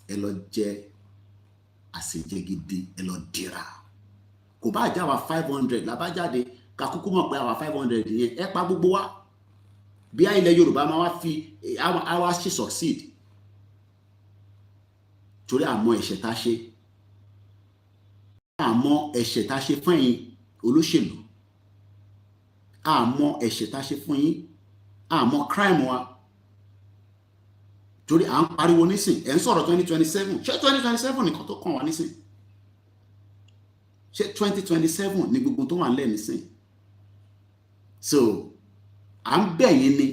Ẹ lọ jẹ àṣejẹ gidi, ẹ lọ dira. Kò bá já wa 500 la bá jáde ká kúkú mọ̀ pé àwa 500 yẹn ẹ pa gbogbo wa. Bí a ilẹ̀ Yorùbá máa wá fi àwa ṣe succeed. Torí àmọ́ ẹ̀ṣẹ̀ tá ṣe. Àmọ́ ẹ̀ṣẹ̀ tá ṣe fún ẹ̀yin olóṣèlú. Àmọ́ ẹ̀ṣẹ̀ tá ṣe fún yín. Àmọ́ crime wa. Torí à ń pariwo nísìn ẹ̀ ń sọ̀rọ̀ 2027. Ṣé 2027 nìkan tó kàn wá nísìn? Ṣé 2027 ni gbogbo tó wà nílẹ̀ nísìn? So à ń bẹ̀ yín ní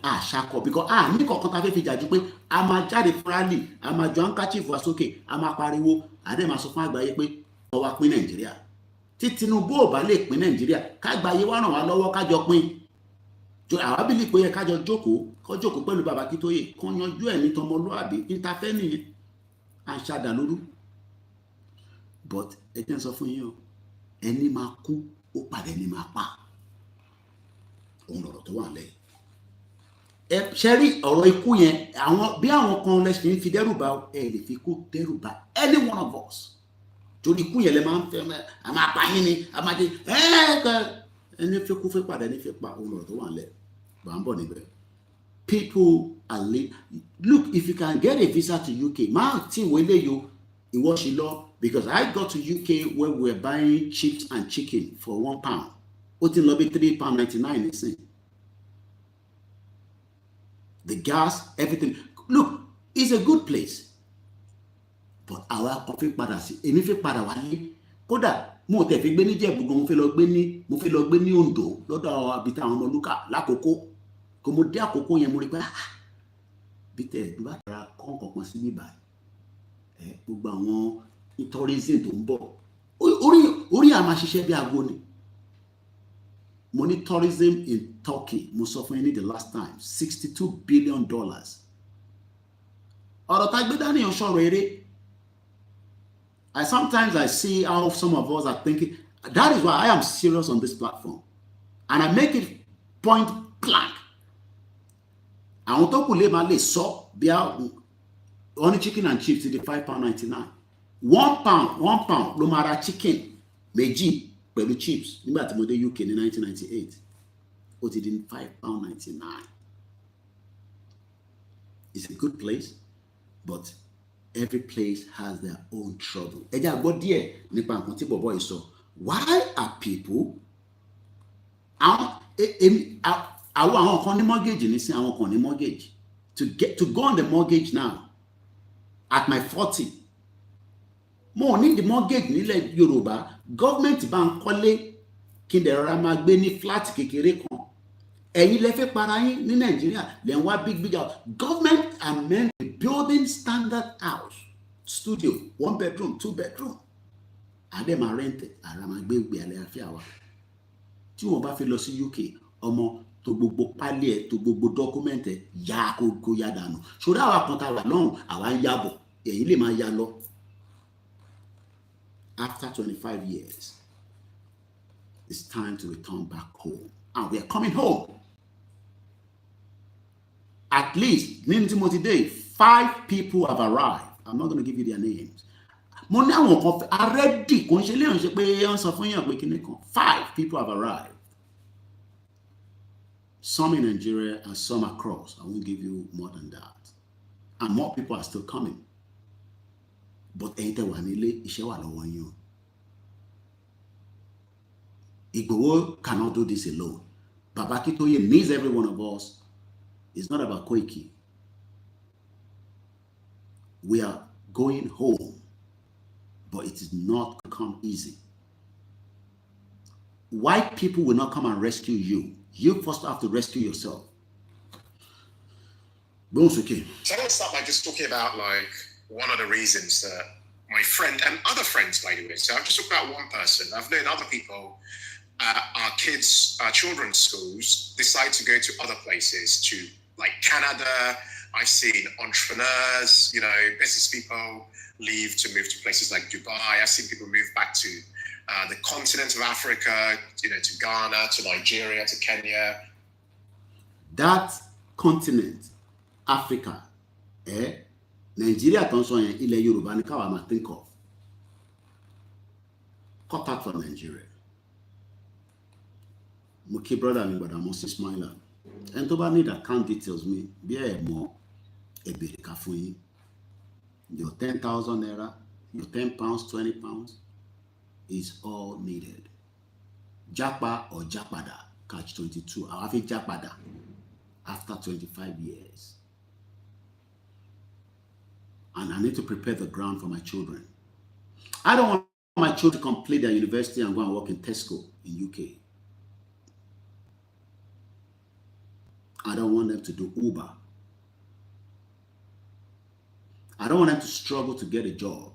àṣàkọ because ní kọ̀ọ̀kan tá fẹ́ fi jàjú pé a máa jáde fún rally, a máa jọ handkerchief wa sókè, a máa pariwo, àdé máa sọ fún àgbáyé pé ó wá pín Nàìjíríà. Tí Tinubu ò bá lè pín Nàìjíríà, kágbáyé wá ràn wá lọ́wọ́ kájọ pín. Àwa bílí pé yẹ kájọ jókòó pẹ̀lú bàbá Akíntóyè kan yanjú ẹ̀ ní tọmọlúàbí níta fẹ́ nìyẹn. À ń ṣàdà lóru. But ẹ jẹ́ n sọ fún yín o, ẹni máa kú ó padà ẹni máa pa. Òun lọ̀rọ̀ tó wà lẹ́yìn. Ṣé rí ọ̀rọ̀ ikú yẹn bí àwọn kan lẹ́sìn fi dẹ́rù bà ẹ lè fi kú dẹ́rù bà any one of us. Torí ikú yẹn lè máa ń fẹ́ a máa pa yín ni a máa dé ẹni fẹ́ kú fẹ́ padà ẹni fẹ́ pa òun lọ̀rọ̀ tó wà lẹ́yìn. Bá ń bọ̀ níbẹ̀. People are look, if you can get a visa to UK, máa tí ìwé ilé yo ìwọ ṣe lọ because I got to UK where we were buying chips and chicken for £1. Ó ti lọ bí £3.99 nísìn. The gas, everything. Look, it's a good place. But àwa kan fi padà sí, èmi fi padà wálé. Kódà mo tẹ̀ fi gbé ní Jẹ̀bú gan, mo fi lọ gbé ní Oǹdó lọ́dọ̀ àwọn àbítà àwọn ọmọ Lúkà lákòókò. Kò mo dé àkókò yẹn mo rí pé bí tẹ̀ bá tara kọ̀ọ̀kan sí bíbá gbogbo àwọn tourism tó ń bọ̀. Orí àmà ṣiṣẹ́ bí aago ni. Mo ní tourism in Turkey, mo sọ fún yín ní the last time, $62 billion. Ọ̀rọ̀ tá gbé dání ọ̀ṣọ́rọ̀ eré. Sometimes I see how some of us are thinking. That is why I am serious on this platform. And I make it point blank. Àwọn tó kù lè máa lè sọ bí only chicken and chips di £5.99. £1 ló máa ra chicken méjì pẹ̀lú chips nígbà tí mo dé UK ní 1998. Ó ti di £5.99. It's a good place, but every place has their own trouble. Ẹ jẹ́ àgbọ́ díẹ̀ nípa nǹkan tí bọ̀bọ̀ yìí sọ. Why are people Àwọn kan ní mortgage nísìn, àwọn kan ní mortgage. To go on the mortgage now, at my 40, mo need the mortgage nílẹ̀ Yorùbá. Government bá ń kọ́lé kí n dẹ̀ rọra máa gbé ní flat kékeré kan. Ẹ̀yin lẹ fẹ́ para yín ní Nàìjíríà, lẹ ń wá big house. Government are meant to be building standard house, studio, 1 bedroom, 2 bedroom. Adé máa rent it, ara máa gbé ìgbé àlàáfíà wa. Tí wọ́n bá fi lọ sí UK, ọmọ tó gbogbo pálí ẹ̀, tó gbogbo document ẹ̀, yá kó yá dànù. Ṣòro àwa kan tá wà lọ́hùn, àwa ń yábọ̀, èyí lè máa yá lọ. After 25 years, it's time to return back home. And we are coming home. At least, today, 5 people have arrived. I'm not going to give you their names. Mo ní àwọn kan already kò ń ṣe léèyàn ṣe pé wọ́n sọ fún yàn pé kíní kan. 5 people have arrived. Some in Nigeria and some across. I won't give you more than that. And more people are still coming. But ẹ̀yin tẹ́ wà nílé, iṣẹ́ wà lọ́wọ́ yín o. Igboho cannot do this alone. Baba Akintoye needs every one of us. It's not about Koiki. We are going home, but it is not come easy. White people will not come and rescue you. You first have to rescue yourself. Okay.
So I want to start by just talking about like one of the reasons that my friend and other friends, by the way. So I've just talked about one person. I've known other people. Our children's schools decide to go to other places, to like Canada. I've seen entrepreneurs, business people leave to move to places like Dubai. I've seen people move back to the continent of Africa, to Ghana, to Nigeria, to Kenya.
That continent, Africa, Nigeria, Tanzania, ilẹ̀ Yorùbá ni káwa máa think of. Cut out from Nigeria. Mo kí brother mi gbọ́dọ̀ mọ́ sí Smiler. Ẹni tó bá need account details mi, bí ẹ̀ mọ̀ ẹ̀bẹ̀rẹ̀ ká fún yín. Your 10,000 naira, your 10 pounds, 20 pounds is all needed. Japa or Japada, catch 22. I'll have it Japada after 25 years. And I need to prepare the ground for my children. I don't want my children to complete their university and go and work in Tesco in UK. I don't want them to do Uber. I don't want them to struggle to get a job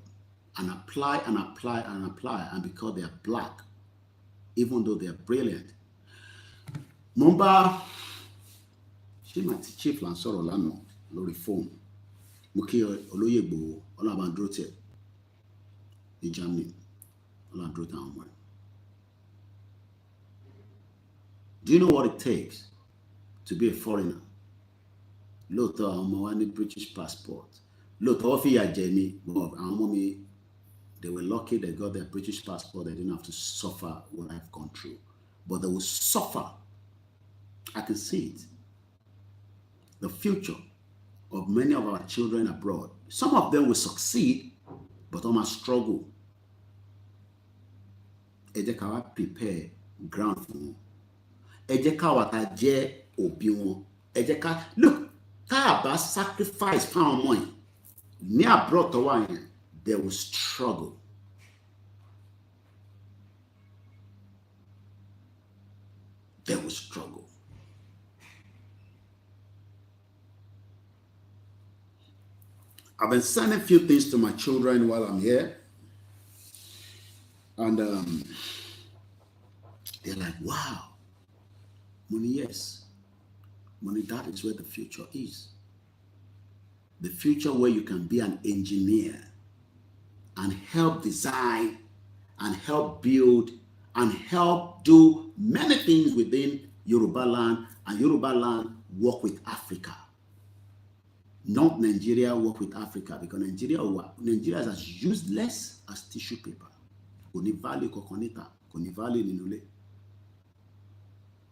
and apply and apply and apply, and because they are black, even though they are brilliant. Mumba, she might chief Lansoro Lano, Lori phone. Muki Oloyegbo, Olabandrote, in Germany, Olandrote Amwe. Do you know what it takes to be a foreigner? Lóòótọ́ àwọn ọmọ wa ní British passport. Lóòótọ́ wọ́n fìyà jẹ mí, but àwọn ọmọ mi, they were lucky they got their British passport. They didn't have to suffer what I've gone through. But they will suffer. I can see it. The future of many of our children abroad. Some of them will succeed, but I must struggle. Ẹ jẹ́ ká wá prepare ground for wọn. Ẹ jẹ́ ká wá tá jẹ́ òbí wọn. Ẹ jẹ́ ká look, tá bá sacrifice fáwọn ọmọ yìí ní abroad tó wà yẹn, they will struggle. They will struggle. I've been sending a few things to my children while I'm here. And they're like, wow. Money, yes. Money, that is where the future is. The future where you can be an engineer and help design and help build and help do many things within Yoruba land, and Yoruba land work with Africa. Not Nigeria work with Africa, because Nigeria is as useless as tissue paper. Kò ní value kokonita, kò ní value ninule.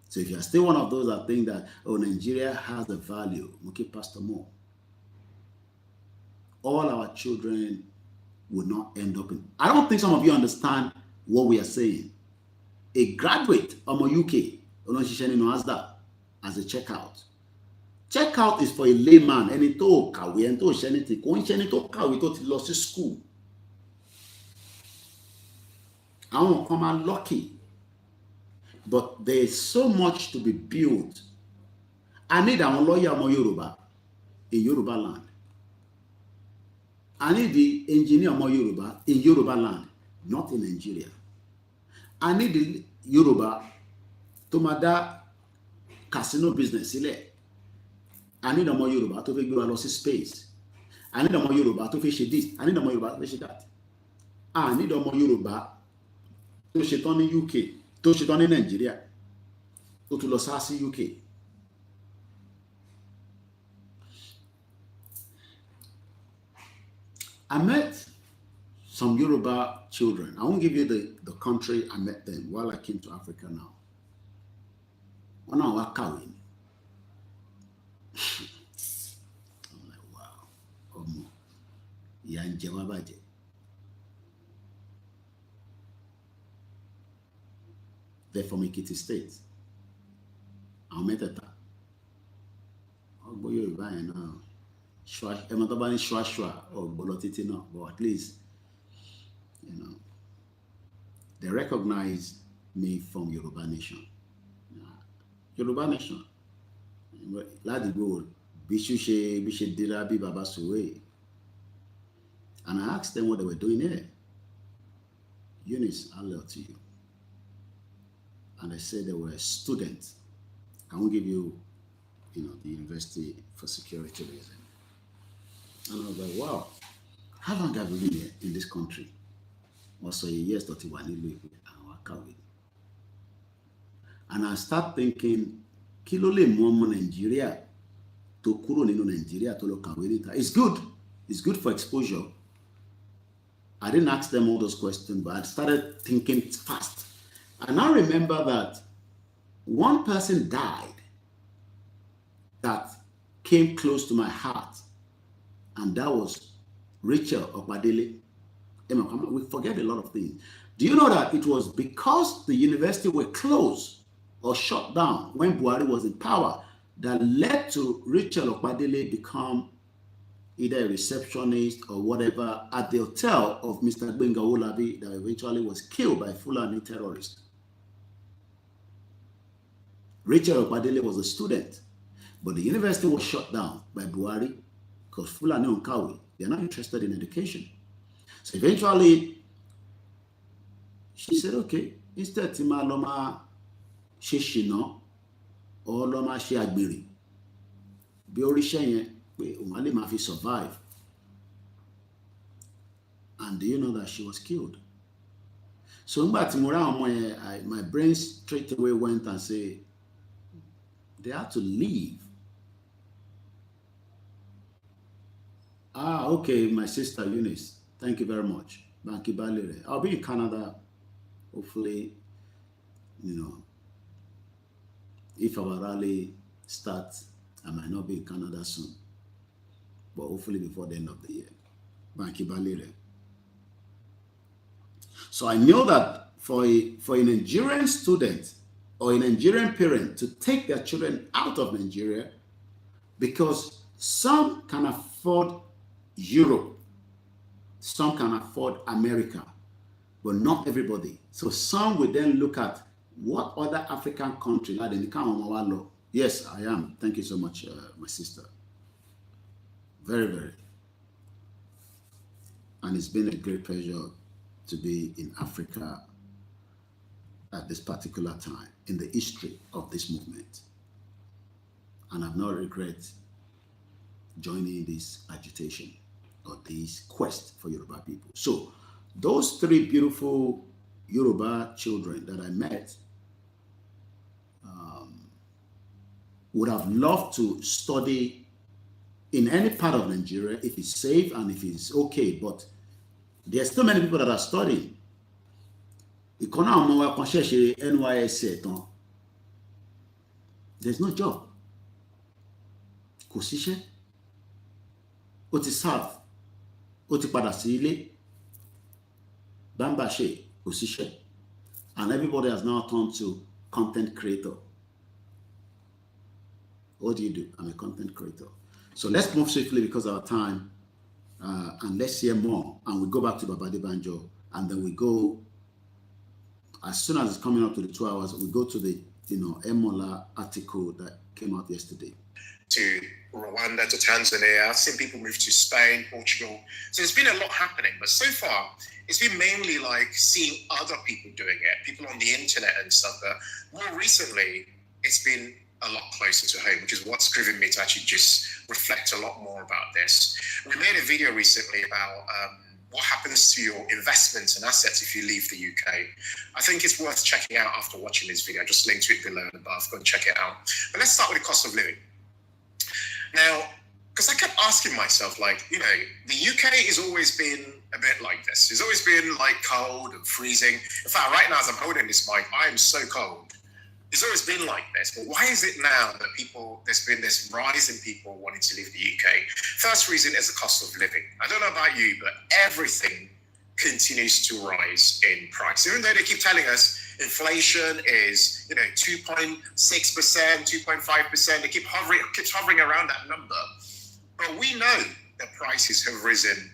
So if you are still one of those that think that, oh, Nigeria has a value, Muki Pastor Mo, all our children will not end up in. I don't think some of you understand what we are saying. A graduate from UK, Olonshisheni no Asda, as a checkout. Checkout is for a layman, ẹni tó kàwé, ẹni tó ṣe anything, kò ń ṣe ẹni tó kàwé tó ti lọ sí school. Àwọn kan máa lucky, but there is so much to be built. I need àwọn lawyer ọmọ Yorùbá in Yoruba land. I need the engineer ọmọ Yorùbá in Yoruba land, not in Nigeria. I need the Yoruba tó máa dá casino business sílẹ̀. I need ọmọ Yorùbá tó fẹ́ gbé wa lọ sí space. I need ọmọ Yorùbá tó fẹ́ ṣe this. I need ọmọ Yorùbá tó fẹ́ ṣe that. I need ọmọ Yorùbá tó ṣe tán ní UK, tó ṣe tán ní Nigeria, tó tún lọ sá sí UK. I met some Yoruba children. I won't give you the country I met them while I came to Africa now. One hour kàwé. I'm like, wow. Ọmọ, ìyà ń jẹ wá bàjẹ́. They're from Ekiti State. Àwọn mẹ́tẹ̀ẹ̀ta. Ọgbọ́n Yorùbá yẹn náà. Ẹmọ tó bá ní ṣuaṣua ọ̀gbọ́lọ́ títí náà, but at least, you know, they recognize me from Yoruba Nation. Yoruba Nation. Ládìgbò bí ṣe dira bí baba Suwe. And I asked them what they were doing here. Eunice, I'll let to you. And they said they were students. I won't give you, the university for security reasons. And I was like, wow, how long have you been here in this country? Also, years that you were in and I start thinking, kí ló lè mú ọmọ Nigeria tó kúrò nínú Nigeria tó lọ kàwé níta? It's good. It's good for exposure. I didn't ask them all those questions, but I started thinking fast. And I remember that one person died that came close to my heart, and that was Rachel Okpadele. We forget a lot of things. Do you know that it was because the university were closed or shut down when Buhari was in power that led to Rachel Okpadele become either a receptionist or whatever at the hotel of Mr. Gbenga Olabi that eventually was killed by Fulani terrorists. Rachel Okpadele was a student, but the university was shut down by Buhari because Fulani Onkawi, they're not interested in education. So eventually, she said, okay, instead Tima Loma Shishino or Loma She Agbiri, Biori Shenye, Umali Mafi survive. And do you know that she was killed? So my brain straight away went and said, they had to leave. Okay, my sister Eunice, thank you very much. Banki Balire. I'll be in Canada, hopefully, if our rally starts, I might not be in Canada soon, but hopefully before the end of the year. Banki Balire. So I know that for a Nigerian student or a Nigerian parent to take their children out of Nigeria, because some can afford Europe, some can afford America, but not everybody. So some will then look at what other African country, like the yes, I am. Thank you so much, my sister. Very, very. And it's been a great pleasure to be in Africa at this particular time in the history of this movement. And I've no regret joining this agitation or this quest for Yoruba people. So those three beautiful Yoruba children that I met would have loved to study in any part of Nigeria if it's safe and if it's okay, but there's still many people that are studying. There's no job. Kò síṣẹ́. Ó ti serve. Ó ti padà sí ilé. Bamba ṣe kò síṣẹ́. And everybody has now turned to content creator. What do you do? I'm a content creator. So let's move swiftly because of our time, and let's hear more. And we go back to Babade Banjo, and then we go, as soon as it's coming up to the 2 hours, we go to the, Emola article that came out yesterday.
To Rwanda, to Tanzania. I've seen people move to Spain, Portugal. So there's been a lot happening, but so far it's been mainly like seeing other people doing it, people on the internet and stuff. But more recently, it's been a lot closer to home, which is what's driven me to actually just reflect a lot more about this. We made a video recently about what happens to your investments and assets if you leave the UK. I think it's worth checking out after watching this video. I just linked to it below and above. Go and check it out. But let's start with the cost of living. Now, because I kept asking myself, like, the UK has always been a bit like this. It's always been like cold and freezing. In fact, right now as I'm holding this mic, I am so cold. It's always been like this, but why is it now that there's been this rise in people wanting to leave the UK? First reason is the cost of living. I don't know about you, but everything continues to rise in price. Even though they keep telling us inflation is, 2.6%, 2.5%, it keeps hovering around that number. But we know that prices have risen,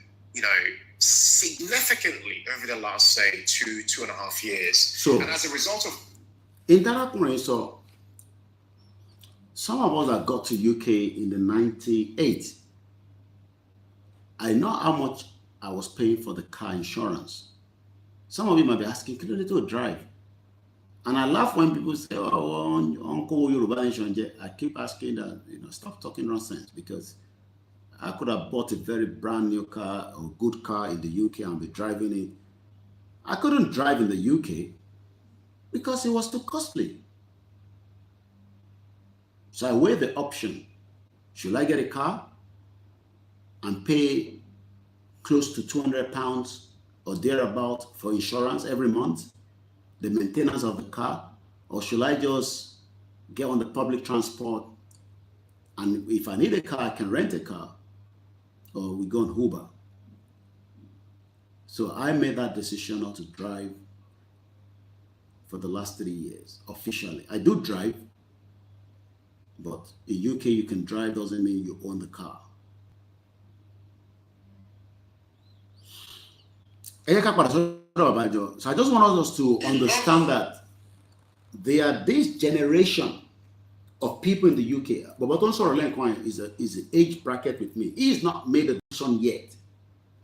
significantly over the last, say, 2.5 years.
So,
and as a result of
in that, so some of us that got to UK in the 98, I know how much I was paying for the car insurance. Some of you might be asking, can you need to drive? And I laugh when people say, oh, Uncle Yoruba Nation. I keep asking that, stop talking nonsense, because I could have bought a very brand new car or good car in the UK and be driving it. I couldn't drive in the UK because it was too costly. So I weighed the option. Should I get a car and pay close to £200 or thereabout for insurance every month, the maintenance of the car, or should I just get on the public transport, and if I need a car, I can rent a car, or we go on Uber? So I made that decision not to drive for the last 3 years, officially. I do drive, but in UK you can drive doesn't mean you own the car. So I just want us to understand that there are this generation of people in the UK. But Bobaton is an age bracket with me. He has not made a decision yet,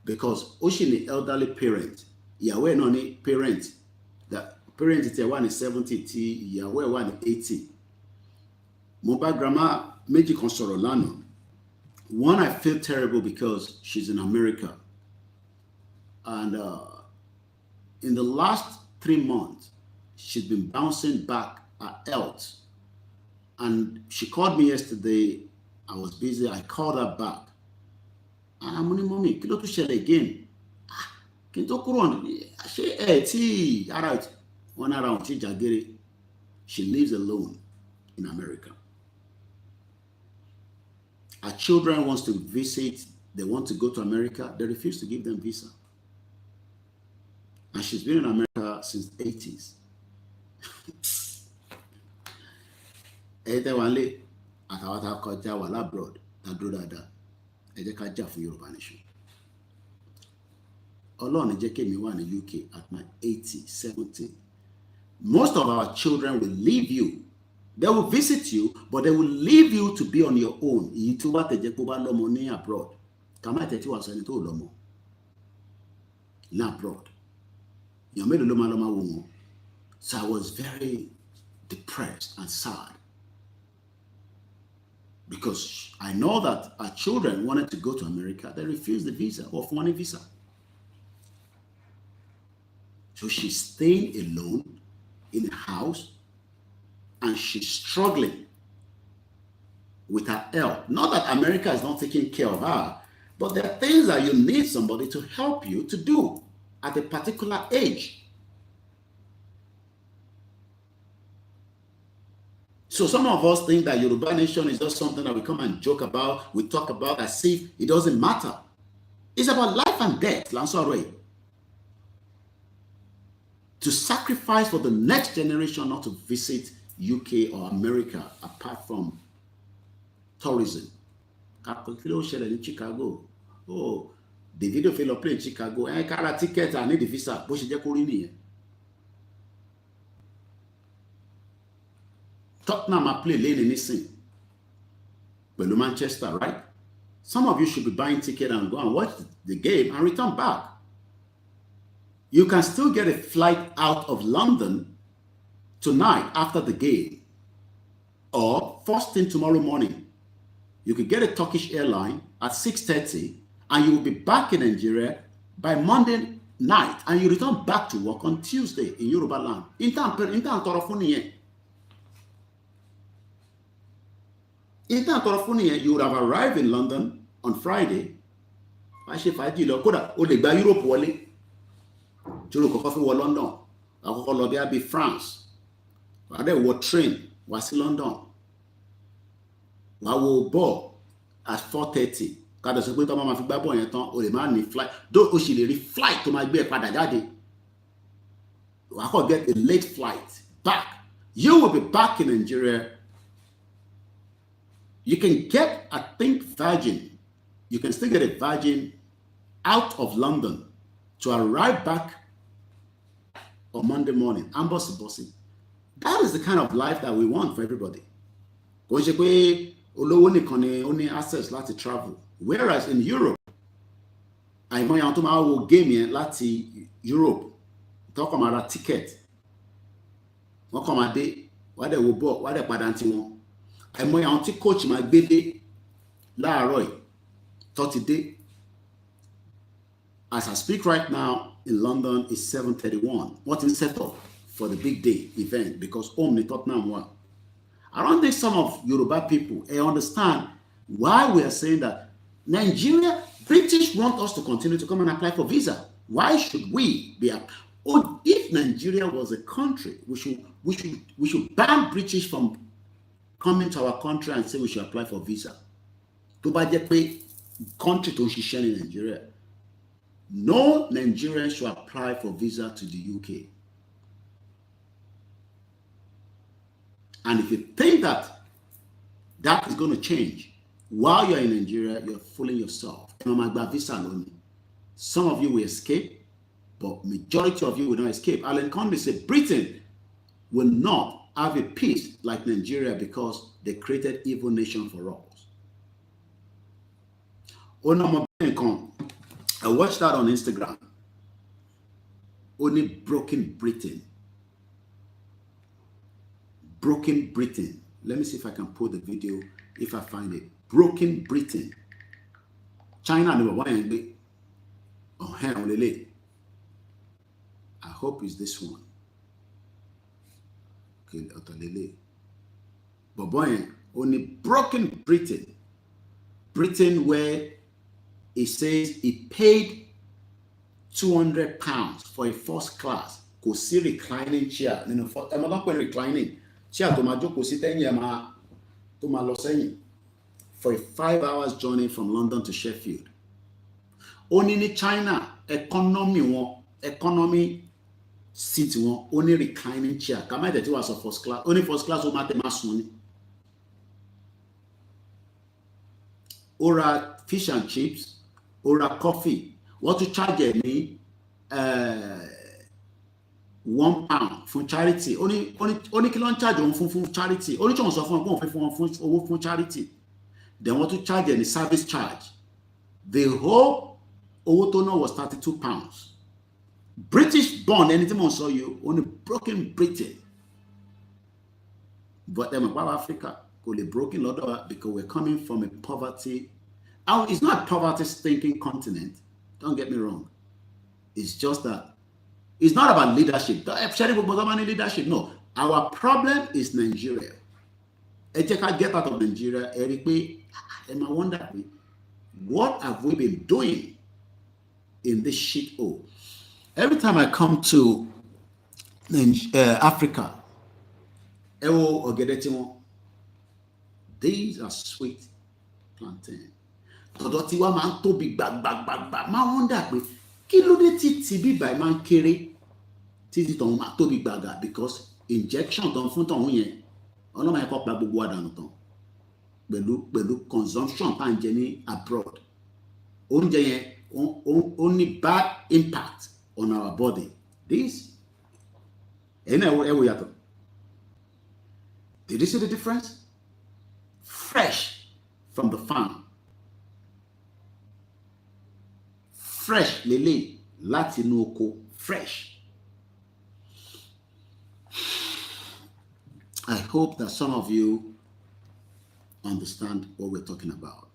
because Ocean, the elderly parent, Yahweh no parent, that parent is one is 70, Yahweh one is 80. Mobile grandma Meji Consorolano. One, I feel terrible because she's in America. And in the last 3 months, she's been bouncing back her health. And she called me yesterday. I was busy. I called her back. And I'm like, Mommy, can you share again? Can you go on? She lives alone in America. Her children wants to visit. They want to go to America. They refuse to give them visa. And she's been in America since the 80s. Abroad, Yoruba Nation. Ọlọ́run jẹ́ kí èmi wà ní UK at my 80, 70. Most of our children will leave you. They will visit you, but they will leave you to be on your own. Èyí tó bá tẹ̀jẹ́ pé ó bá lọ́mọ ní abroad. Kàmá tẹ̀tí wà sẹ́ni tó lọ́mọ ní abroad. Èèyàn mélòó ló máa lọ́mọ wò wọ́n? So I was very depressed and sad, because I know that our children wanted to go to America. They refused the visa, or money visa. So she's staying alone in a house, and she's struggling with her health. Not that America is not taking care of her, but there are things that you need somebody to help you to do at a particular age. So some of us think that Yoruba Nation is just something that we come and joke about, we talk about as if it doesn't matter. It's about life and death, Lansoray. To sacrifice for the next generation not to visit UK or America, apart from tourism. In Chicago. Oh, the video fail play in Chicago. I got a ticket, I need the visa. But she just Tottenham are play lane in this thing. Well, Manchester, right? Some of you should be buying ticket and go and watch the game and return back. You can still get a flight out of London tonight after the game, or first thing tomorrow morning. You could get a Turkish airline at 6:30, and you will be back in Nigeria by Monday night, and you return back to work on Tuesday in Yoruba land. You would have arrived in London on Friday. Europe wọlé. London. Be France. Train was London. Board at 4:30. Kada sọ pé tó máa fi gbá bọ́ yẹn tán o lè má ní flight. Though o sì lè rí flight tó máa gbé padà jáde. Wà á kọ́ get a late flight back. You will be back in Nigeria. You can get, I think, Virgin. You can still get a Virgin out of London to arrive back on Monday morning. I'm bossy. That is the kind of life that we want for everybody. Only access to travel. Whereas in Europe, I know to my game lati Europe. Talk about a ticket. What come a day? What they will book? What they padanti won? I know to coach my baby. La Roy, 30 day. As I speak right now in London, it's 7:31. What is set up for the big day event? Because only Tottenham won. I don't think some of Yoruba people understand why we are saying that Nigeria, British want us to continue to come and apply for visa. Why should we be? If Nigeria was a country, we should ban British from coming to our country and say we should apply for visa. To buy the country to share in Nigeria. No Nigerian should apply for visa to the UK. And if you think that that is going to change while you're in Nigeria, you're fooling yourself. Some of you will escape, but majority of you will not escape. Alan Conde said Britain will not have a peace like Nigeria because they created evil nation for us. I watched that on Instagram. Only broken Britain. Broken Britain. Let me see if I can pull the video, if I find it. Broken Britain. China number one. Oh, I hope it's this one. Okay, but boy, only broken Britain. Britain where it says he paid £200 for a first class. Go see reclining chair. I'm not going reclining. Chair to my joke sit to my Los for a 5 hours journey from London to Sheffield. Only in China, economy seat one, only reclining chair. Come on, that was a first class. Only first class will matter mass money. Or fish and chips, or coffee. What to charge me? £1 for charity. Only can charge on for charity. Only chance of for charity. Then what to charge any service charge? The whole tono was £32. British born anything on saw you only broken Britain. But them about Africa could have broken lot because we're coming from a poverty. It's not a poverty-stinking continent. Don't get me wrong. It's just that it's not about leadership. Leadership. No. Our problem is Nigeria. Get out of Nigeria. And I wonder, what have we been doing in this shit hole? Every time I come to Africa, these are sweet plantain. Tọ̀dọ̀ tiwa máa ń tóbi gbàgbàgbàgbà máa ń wọ́ndà pé kí ló dé tí tìbí báyìí máa ń kéré títí tọ̀hún máa tóbi gbàgbà because injection tó ń fún tọ̀hún yẹn ọlọ́mọ ẹ̀kọ́ pa gbogbo àdánù tán. pẹ̀lú consumption tá ń jẹ ní abroad. Oúnjẹ yẹn only bad impact on our body. This, did you see the difference? Fresh from the farm. Fresh lele láti inú oko, fresh. I hope that some of you understand what we're talking about.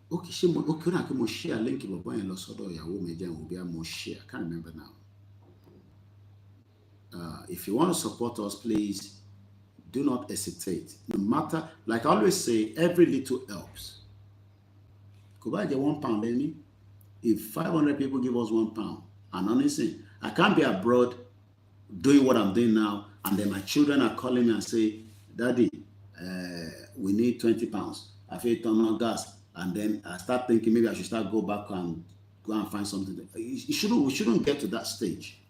Okay, mo share link baba yẹn lọ sọ́dọ̀ ìyàwó mi jẹ́ òbí mo share. I can't remember now. If you want to support us, please do not hesitate. No matter, like I always say, every little helps. Could I get £1 any? If 500 people give us £1, and honestly, I can't be abroad doing what I'm doing now, and then my children are calling me and say, Daddy, we need £20. I feel turn on gas. And then I start thinking maybe I should go back and find something. We shouldn't get to that stage.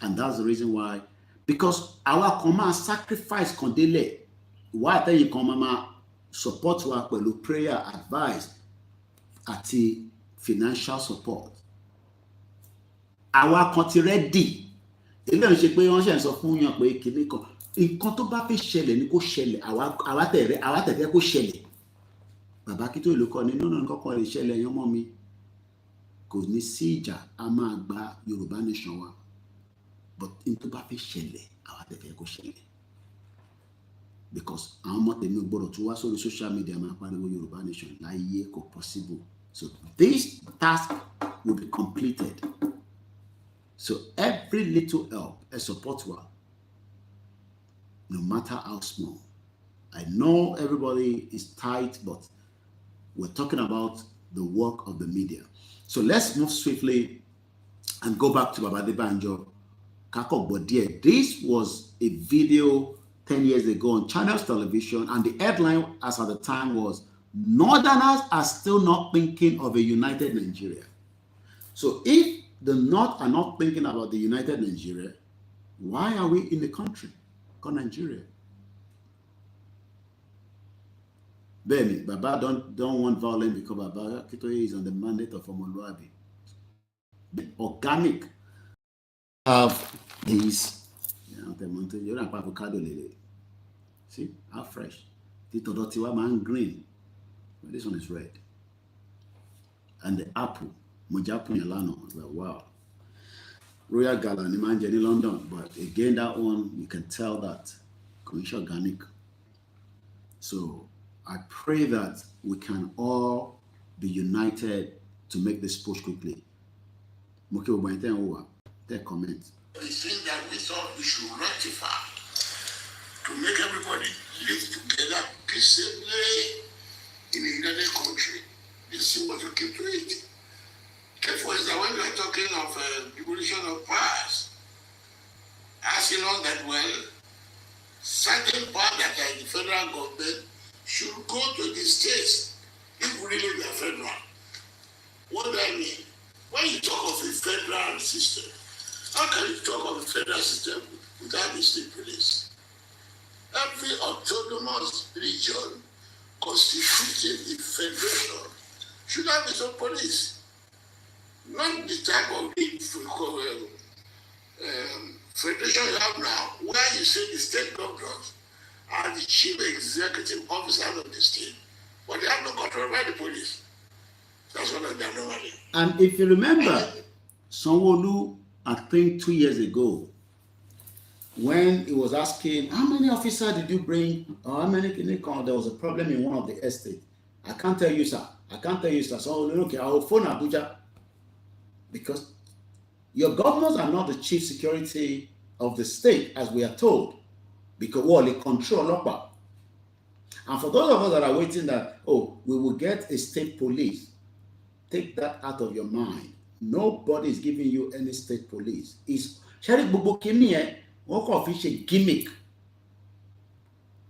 And that's the reason why, because our command sacrifice condele. Why tell you command support work with prayer, advice, àti financial support. Our country ready. Ilé ń ṣe pé wọ́n ṣe ń sọ fún yàn pé kíní kan. Nǹkan tó bá fi ṣẹlẹ̀ ni kó ṣẹlẹ̀. Àwa tẹ̀fẹ́ kó ṣẹlẹ̀. Bàbá kí tó ìlú kọ́ ni nínú nǹkan kan lè ṣẹlẹ̀ yan mọ́ mi. Kò ní sí ìjà, a máa gba Yorùbá nation wa. But in tó bá fi ṣẹlẹ̀, àwa tẹ̀fẹ́ kó ṣẹlẹ̀. Because àwọn ọmọ tèmi gbọ́dọ̀ tún wá sórí social media máa pariwo Yorùbá nation láyé kò possible. So this task will be completed. So every little help, a support one, no matter how small. I know everybody is tight, but we're talking about the work of the media. So let's move swiftly and go back to Baba Debanjo Kakok Bodie. This was a video 10 years ago on Channels Television, and the headline as at the time was, Northerners are still not thinking of a united Nigeria. So if the North are not thinking about the united Nigeria, why are we in the country called Nigeria? Benny, Baba don't want violence because Baba Kitoye is on the mandate of Omoluabi. The organic of these, you don't have avocado lele. See how fresh. Tito Dotiwa man green, but this one is red. And the apple, Mojapu Yalano, wow. Royal Gala in London, but again that one you can tell that commercial organic. So I pray that we can all be united to make this push quickly. Moke Obainte over. Their comment.
The thing that we thought we should rectify to make everybody live together peaceably in a united country. This is what you keep to it. Careful is that when we are talking of devolution of powers, as you know that well, certain powers that are in the federal government should go to the states if really they are federal. What do I mean? When you talk of a federal system, how can you talk of a federal system without the state police? Every autonomous region constituting the federation should have its own police. Not the type of federation you have now, where you say the state governors are the chief executive officers of the state, but they have no control over the police. That's what they're normally.
And if you remember, Sanwo-Olu, I think 2 years ago, when he was asking, how many officers did you bring, or how many can you call? There was a problem in one of the estates. I can't tell you, sir. I can't tell you, sir. So, okay, I will phone Abuja. Because your governors are not the chief security of the state, as we are told. Because they control Lopa. And for those of us that are waiting that, oh, we will get a state police, take that out of your mind. Nobody is giving you any state police. It's Sheriff Bubokini, a gimmick.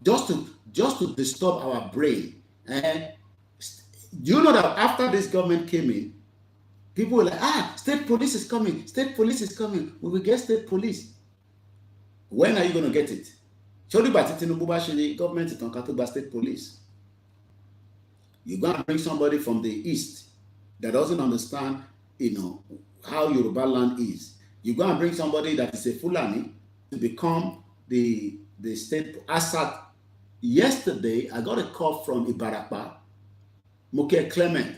Just to disturb our brain. And do you know that after this government came in, people were like, state police is coming. State police is coming. We will get state police. When are you going to get it? government state police. You go and bring somebody from the east that doesn't understand, how Yoruba land is. You go and bring somebody that is a Fulani to become the state. As at yesterday, I got a call from Ibarapa, Moke Clement.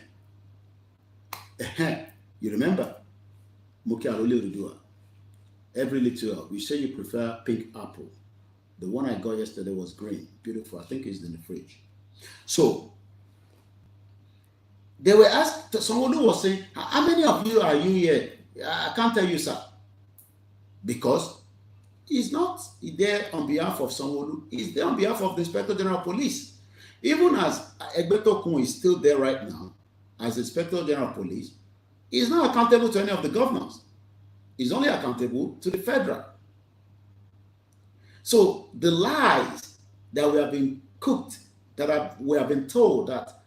You remember? Moke Arole Udua. Every little help. You say you prefer pink apple. The one I got yesterday was green. Beautiful. I think it's in the fridge. So, they were asked, someone who was saying, how many of you are you here? I can't tell you, sir. Because he's not there on behalf of someone, he's there on behalf of the Inspector General of Police. Even as Egbeto Kun is still there right now, as Inspector General of Police, he's not accountable to any of the governors. He's only accountable to the federal. So the lies that we have been cooked, we have been told that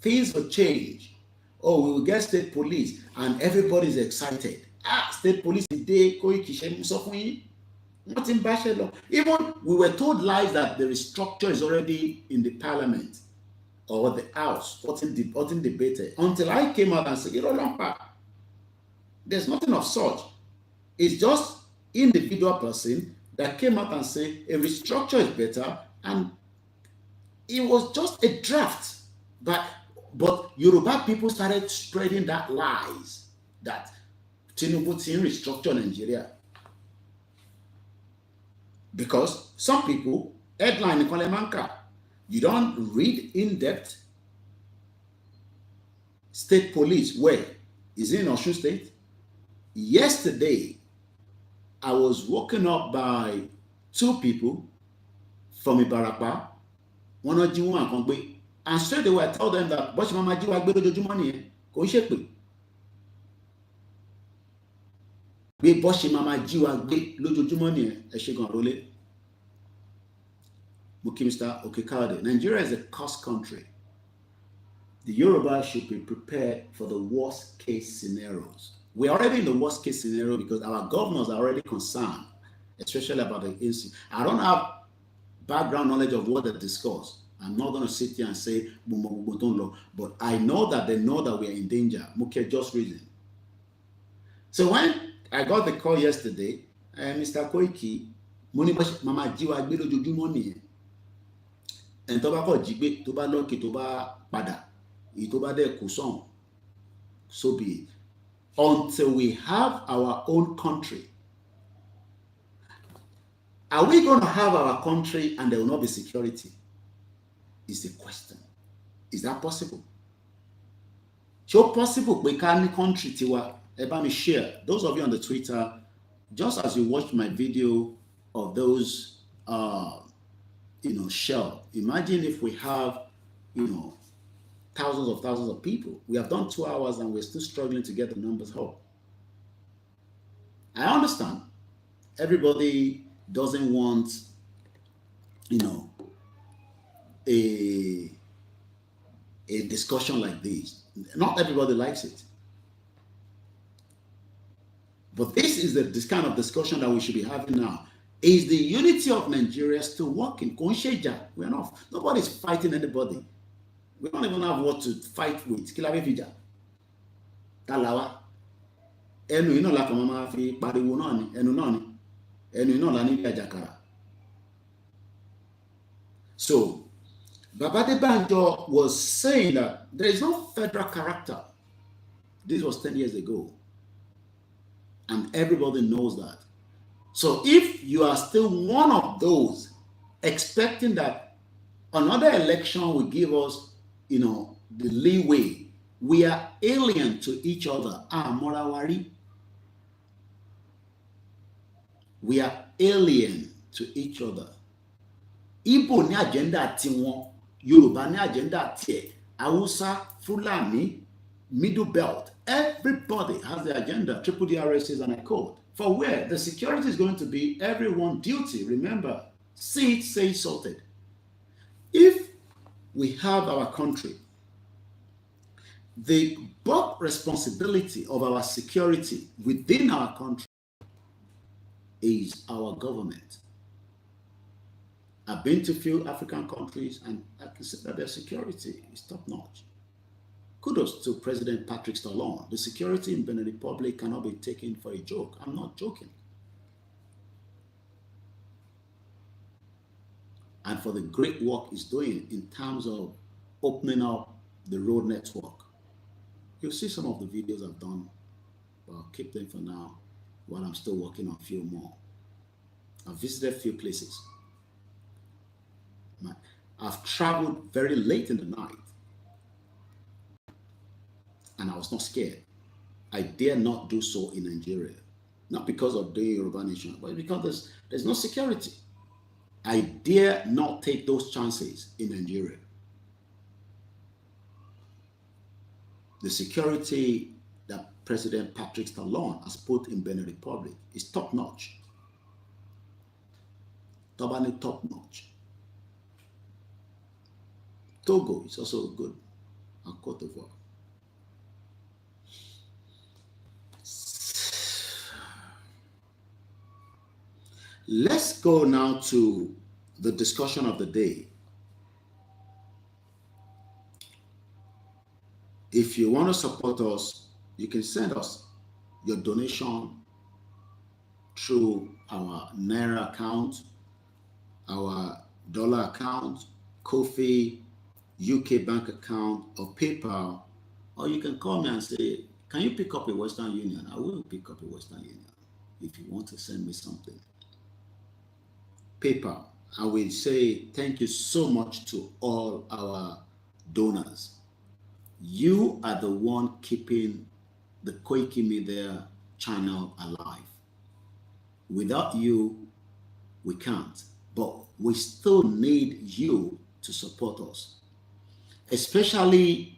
things will change. Oh, we will get state police and everybody's excited. State police today, even we were told lies that the structure is already in the parliament or the house, wasn't debated. Until I came out and said, there's nothing of such. It's just individual person that came out and said a restructure is better, and it was just a draft. But Yoruba people started spreading that lies that Tinubu team restructure Nigeria. Because some people, headline in Kolemanka, you don't read in depth. State police, where? Is it in Osun State? Yesterday, I was woken up by two people from Ibarapa, one of you and and straight away I told them that Boshi Mama Jiwa Gbe lojoojumọ nìyẹn kò ń ṣépè. Bí Boshi Mama Jiwa Gbe lojoojumọ nìyẹn ẹ ṣe gan rólé. Muki Mr. Okekade, Nigeria is a cost country. The Yoruba should be prepared for the worst case scenarios. We're already in the worst case scenario because our governors are already concerned, especially about the incident. I don't have background knowledge of what they discuss. I'm not going to sit here and say, but I know that they know that we are in danger. Muke, just reason. So when I got the call yesterday, Mr. Koiki, Mama Jiwa Gbe lojoojumọ nìyẹn. And tó bá kọ̀ jí gbé, tó bá lọ́kì, tó bá padà, èyí tó bá dẹ̀ kò sọ̀n, so be it. Until we have our own country. Are we going to have our country and there will not be security? Is the question. Is that possible? So possible we can country tiwa eba mi share. Those of you on the Twitter, just as you watched my video of those shell. Imagine if we have thousands of people. We have done 2 hours and we're still struggling to get the numbers up. I understand everybody doesn't want a discussion like this. Not everybody likes it. But this is this kind of discussion that we should be having now. Is the unity of Nigeria still working? We're not. Nobody's fighting anybody. We don't even have what to fight with. Talawa. Enu la mama fi pariwo náà ni, enu náà ni. Enu la ni ajakara. So, Babade Banjo was saying that there is no federal character. This was 10 years ago. And everybody knows that. So if you are still one of those expecting that another election will give us, the leeway, we are alien to each other. Morawari. We are alien to each other. Igbo ní agenda tiwọn, Yoruba ní agenda tiẹ̀, Hausa, Fulani, Middle Belt. Everybody has the agenda. Triple DRS is an code. For where the security is going to be everyone duty. Remember, see it, say sorted. If we have our country, the both responsibility of our security within our country is our government. I've been to a few African countries and I can say that their security is top notch. Kudos to President Patrick Talon. The security in Benin Republic cannot be taken for a joke. I'm not joking. And for the great work he's doing in terms of opening up the road network. You'll see some of the videos I've done, but I'll keep them for now while I'm still working on a few more. I've visited a few places. I've traveled very late in the night, and I was not scared. I dare not do so in Nigeria. Not because of the Yoruba nation, but because there's no security. I dare not take those chances in Nigeria. The security that President Patrick Talon has put in Benin Republic is top notch. Top notch. Togo is also good. And Cote d'Ivoire. Let's go now to the discussion of the day. If you want to support us, you can send us your donation through our Naira account, our dollar account, Kofi, UK bank account, or PayPal, or you can call me and say, can you pick up a Western Union? I will pick up a Western Union if you want to send me something. PayPal. I will say thank you so much to all our donors. You are the one keeping the Koikimedia channel alive. Without you, we can't. But we still need you to support us. Especially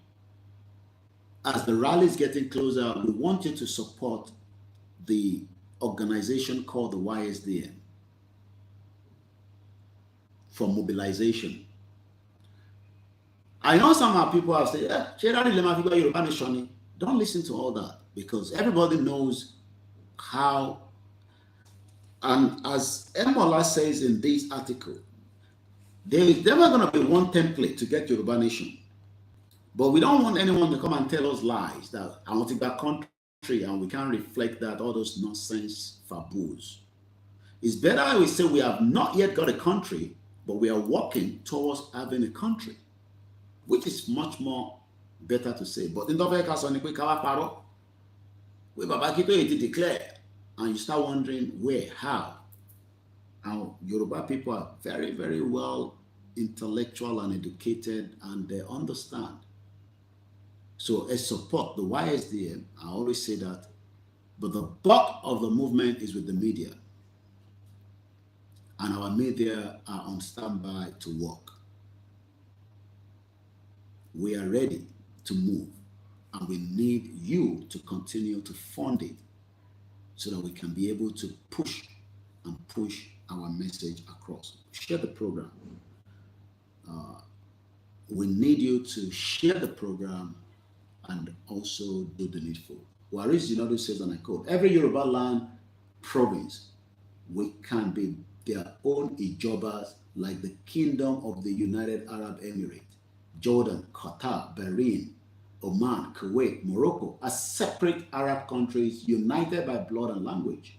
as the rally is getting closer, we want you to support the organization called the YSDM for mobilization. I know some of our people have said, don't listen to all that, because everybody knows how, and as Emola says in this article, there is never going to be one template to get Yoruba nation. But we don't want anyone to come and tell us lies that I want to get country and we can't reflect that, all those nonsense faboos. It's better we say we have not yet got a country, but we are working towards having a country, which is much more better to say. But in the way we declare, and you start wondering where, how. Our Yoruba people are very, very well intellectual and educated, and they understand. So as support the YSDM, I always say that, but the bulk of the movement is with the media. And our media are on standby to work. We are ready to move, and we need you to continue to fund it so that we can be able to push our message across. Share the program. We need you to share the program and also do the needful. Waris Jinadu says, and I quote, every Yoruba land province, we can be their own Ijobas, like the Kingdom of the United Arab Emirates, Jordan, Qatar, Bahrain, Oman, Kuwait, Morocco, as separate Arab countries united by blood and language.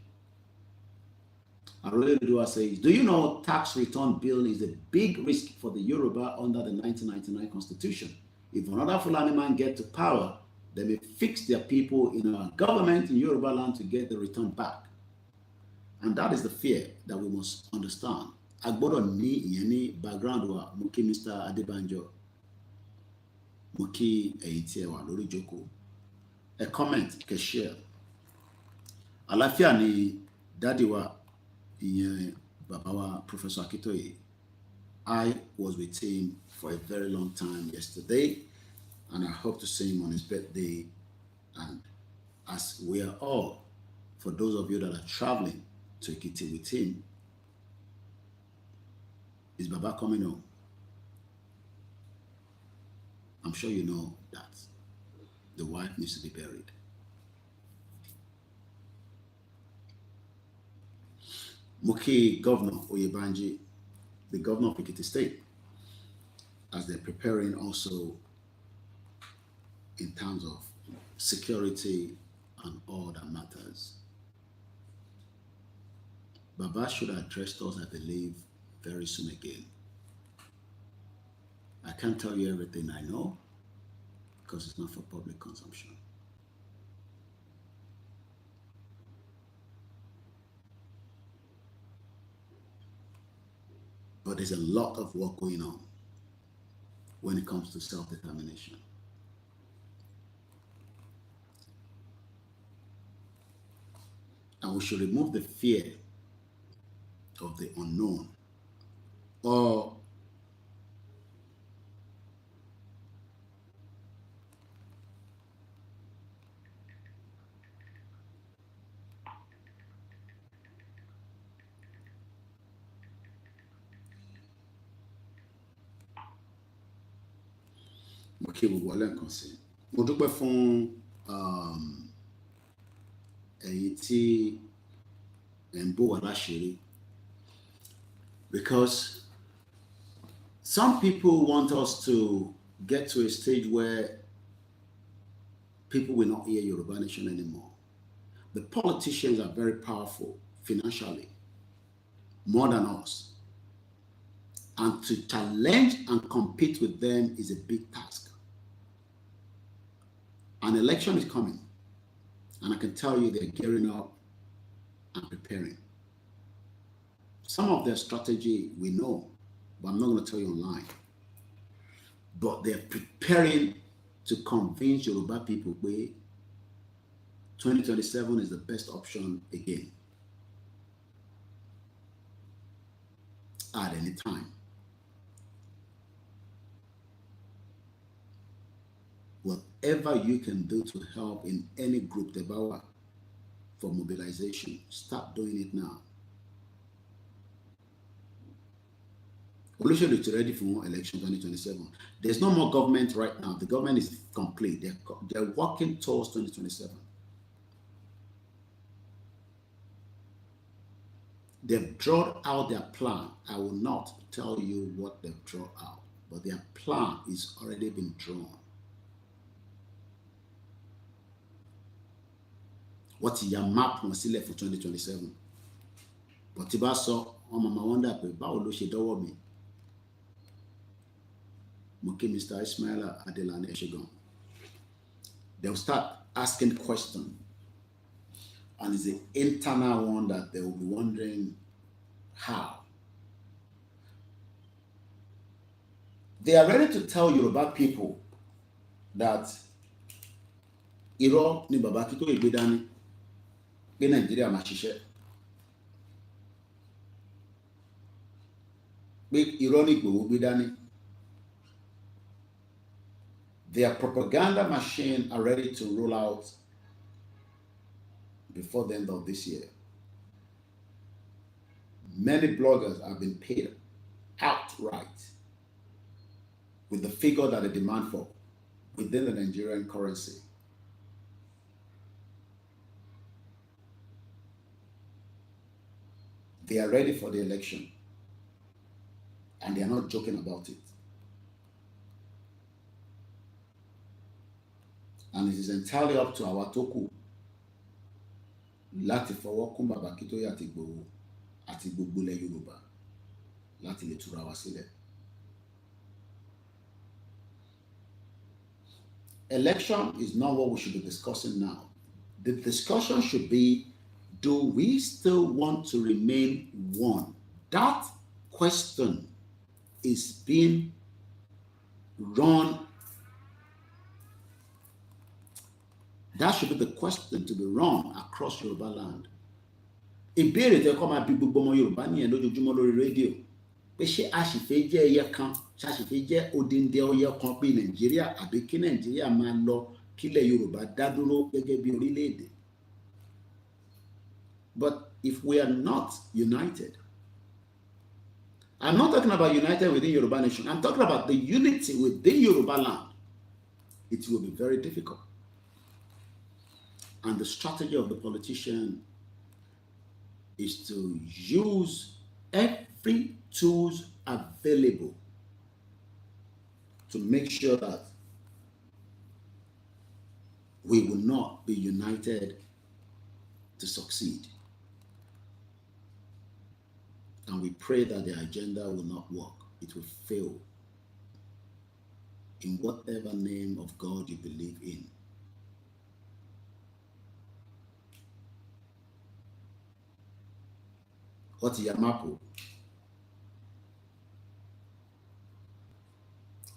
Aruledua says, do you know tax return bill is a big risk for the Yoruba under the 1999 constitution? If another Fulani man gets to power, they may fix their people in our government in Yoruba land to get the return back. And that is the fear that we must understand. Agbodo ni yeni background wa muki Mr. Adebanjo. Muki eitewa lori joko. A comment ke share. Alafia ni daddy wa Babawa Professor Akitoye. I was with him for a very long time yesterday, and I hope to see him on his birthday. And as we are all, for those of you that are traveling to Ekiti with him, is Baba coming home? I'm sure you know that the wife needs to be buried. Muki Governor Oyebanji, the governor of Ekiti State, as they're preparing also in terms of security and all that matters. Baba should address us, I believe, very soon again. I can't tell you everything I know because it's not for public consumption. But there's a lot of work going on when it comes to self-determination. And we should remove the fear of the unknown, or mo kí gbogbo ọlẹ́ǹkan sí. Mo dúpẹ́ fún ẹ̀yin tí ẹ̀ ń bò wá láṣìírí, because some people want us to get to a stage where people will not hear Yoruba Nation anymore. The politicians are very powerful financially, more than us. And to challenge and compete with them is a big task. An election is coming, and I can tell you they're gearing up and preparing. Some of their strategy we know, but I'm not going to tell you online. But they're preparing to convince Yoruba people that 2027 is the best option again at any time. Whatever you can do to help in any group develop for mobilization, start doing it now. Olóṣèlú is ready for election 2027. There's no more government right now. The government is complete. They're working towards 2027. They've drawn out their plan. I will not tell you what they've drawn out, but their plan is already been drawn. What's your map wọn sílẹ̀ for 2027? But tí bá sọ, ọmọ máa wonder pé báwo ló ṣe dọ́wọ́ mi. Mo kí Mr. Ismaila Adelani Eshegon. They'll start asking questions, and it's an internal one that they will be wondering how. They are ready to tell Yoruba people that irọ́ ni bàbá kí tó ìgbé dání pé Nàìjíríà máa ṣiṣẹ́. Pé irọ́ ni Ìgbòho gbé dání. Their propaganda machine are ready to roll out before the end of this year. Many bloggers have been paid outright with the figure that they demand for within the Nigerian currency. They are ready for the election, and they are not joking about it. And it is entirely up to our Toku láti fọwọ́ kún bàbá Akíntóyè àti Ìgbòho àti gbogbo ilẹ̀ Yorùbá láti lè túra wa sílẹ̀. Election is not what we should be discussing now. The discussion should be, do we still want to remain one? That question is being run. That should be the question to be run across Yoruba land. Ìbéèrè tẹ́ kọ́ máa bí gbogbo ọmọ Yorùbá nìyẹn lójoojúmọ́ lórí rédíò. Pé ṣé a sì fẹ́ jẹ́ ẹyẹ kan, ṣé a sì fẹ́ jẹ́ odindi ọyẹ kan pé Nàìjíríà, àbí kí Nàìjíríà máa lọ kílẹ̀ Yorùbá dá dúró gẹ́gẹ́ bí orílẹ̀-èdè. But if we are not united, I'm not talking about united within Yoruba nation, I'm talking about the unity within Yoruba land. It will be very difficult. And the strategy of the politician is to use every every tools available to make sure that we will not be united to succeed. And we pray that the agenda will not work. It will fail in whatever name of God you believe in. What's Yamapo?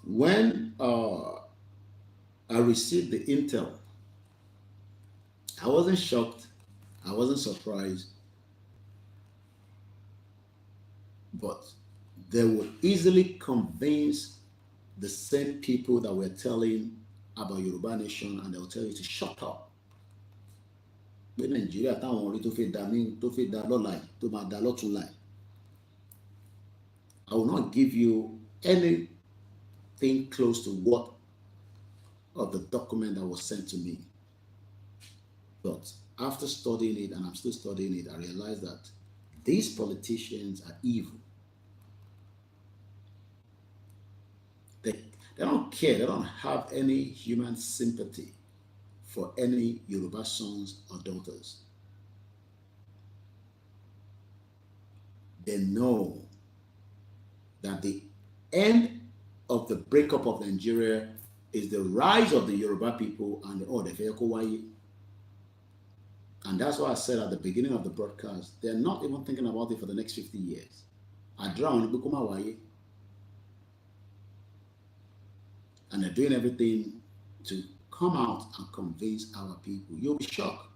When I received the intel, I wasn't shocked, I wasn't surprised, but they would easily convince the same people that were telling about Yoruba nation, and they will tell you to shut up. With Nigeria, I will not give you anything close to what of the document that was sent to me. But after studying it, and I'm still studying it, I realized that these politicians are evil. They don't care. They don't have any human sympathy for any Yoruba sons or daughters. They know that the end of the breakup of Nigeria is the rise of the Yoruba people and the Kawaii. And that's why I said at the beginning of the broadcast, they're not even thinking about it for the next 50 years. I drown Waye. And they're doing everything to come out and convince our people. You'll be shocked.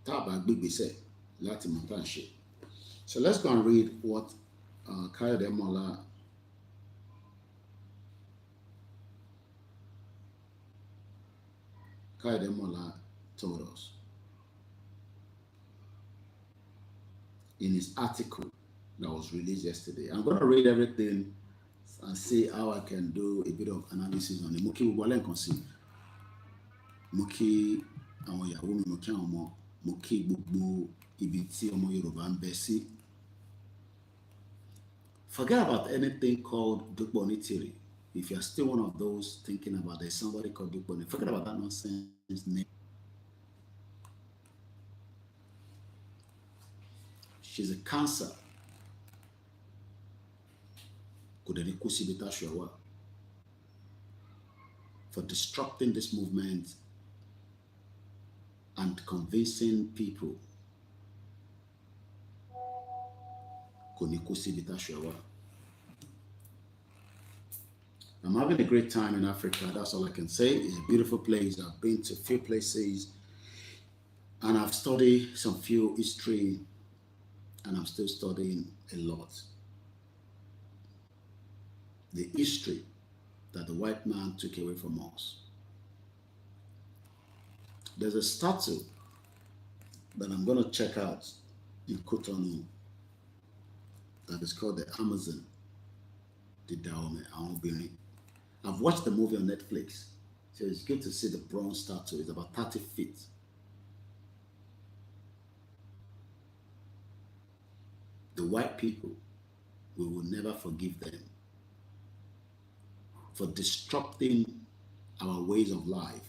So let's go and read what Kayode Mola told us in his article that was released yesterday. I'm going to read everything and see how I can do a bit of analysis on it. Muki Walen Konsi. Muki àwọn ìyàwó mi, Muki àwọn ọmọ, Muki gbogbo ibi tí ọmọ Yorùbá ń bẹ sí. Forget about anything called Dukbonitiri. If you're still one of those thinking about there's somebody called Dukbonitiri, forget about that nonsense name. She's a cancer. For disrupting this movement and convincing people. I'm having a great time in Africa. That's all I can say. It's a beautiful place. I've been to a few places and I've studied some few history, and I'm still studying a lot. The history that the white man took away from us. There's a statue that I'm going to check out in Cotonou that is called the Amazon. I've watched the movie on Netflix, so it's good to see the bronze statue. It's about 30 feet. The white people, we will never forgive them for disrupting our ways of life.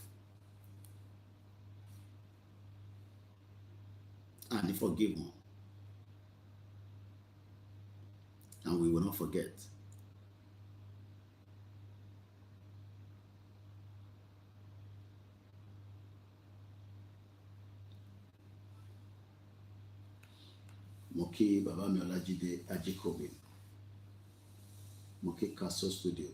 And they forgive them. And we will not forget. Moki Baba Miolajide Ajikobi. Moki Castle Studio.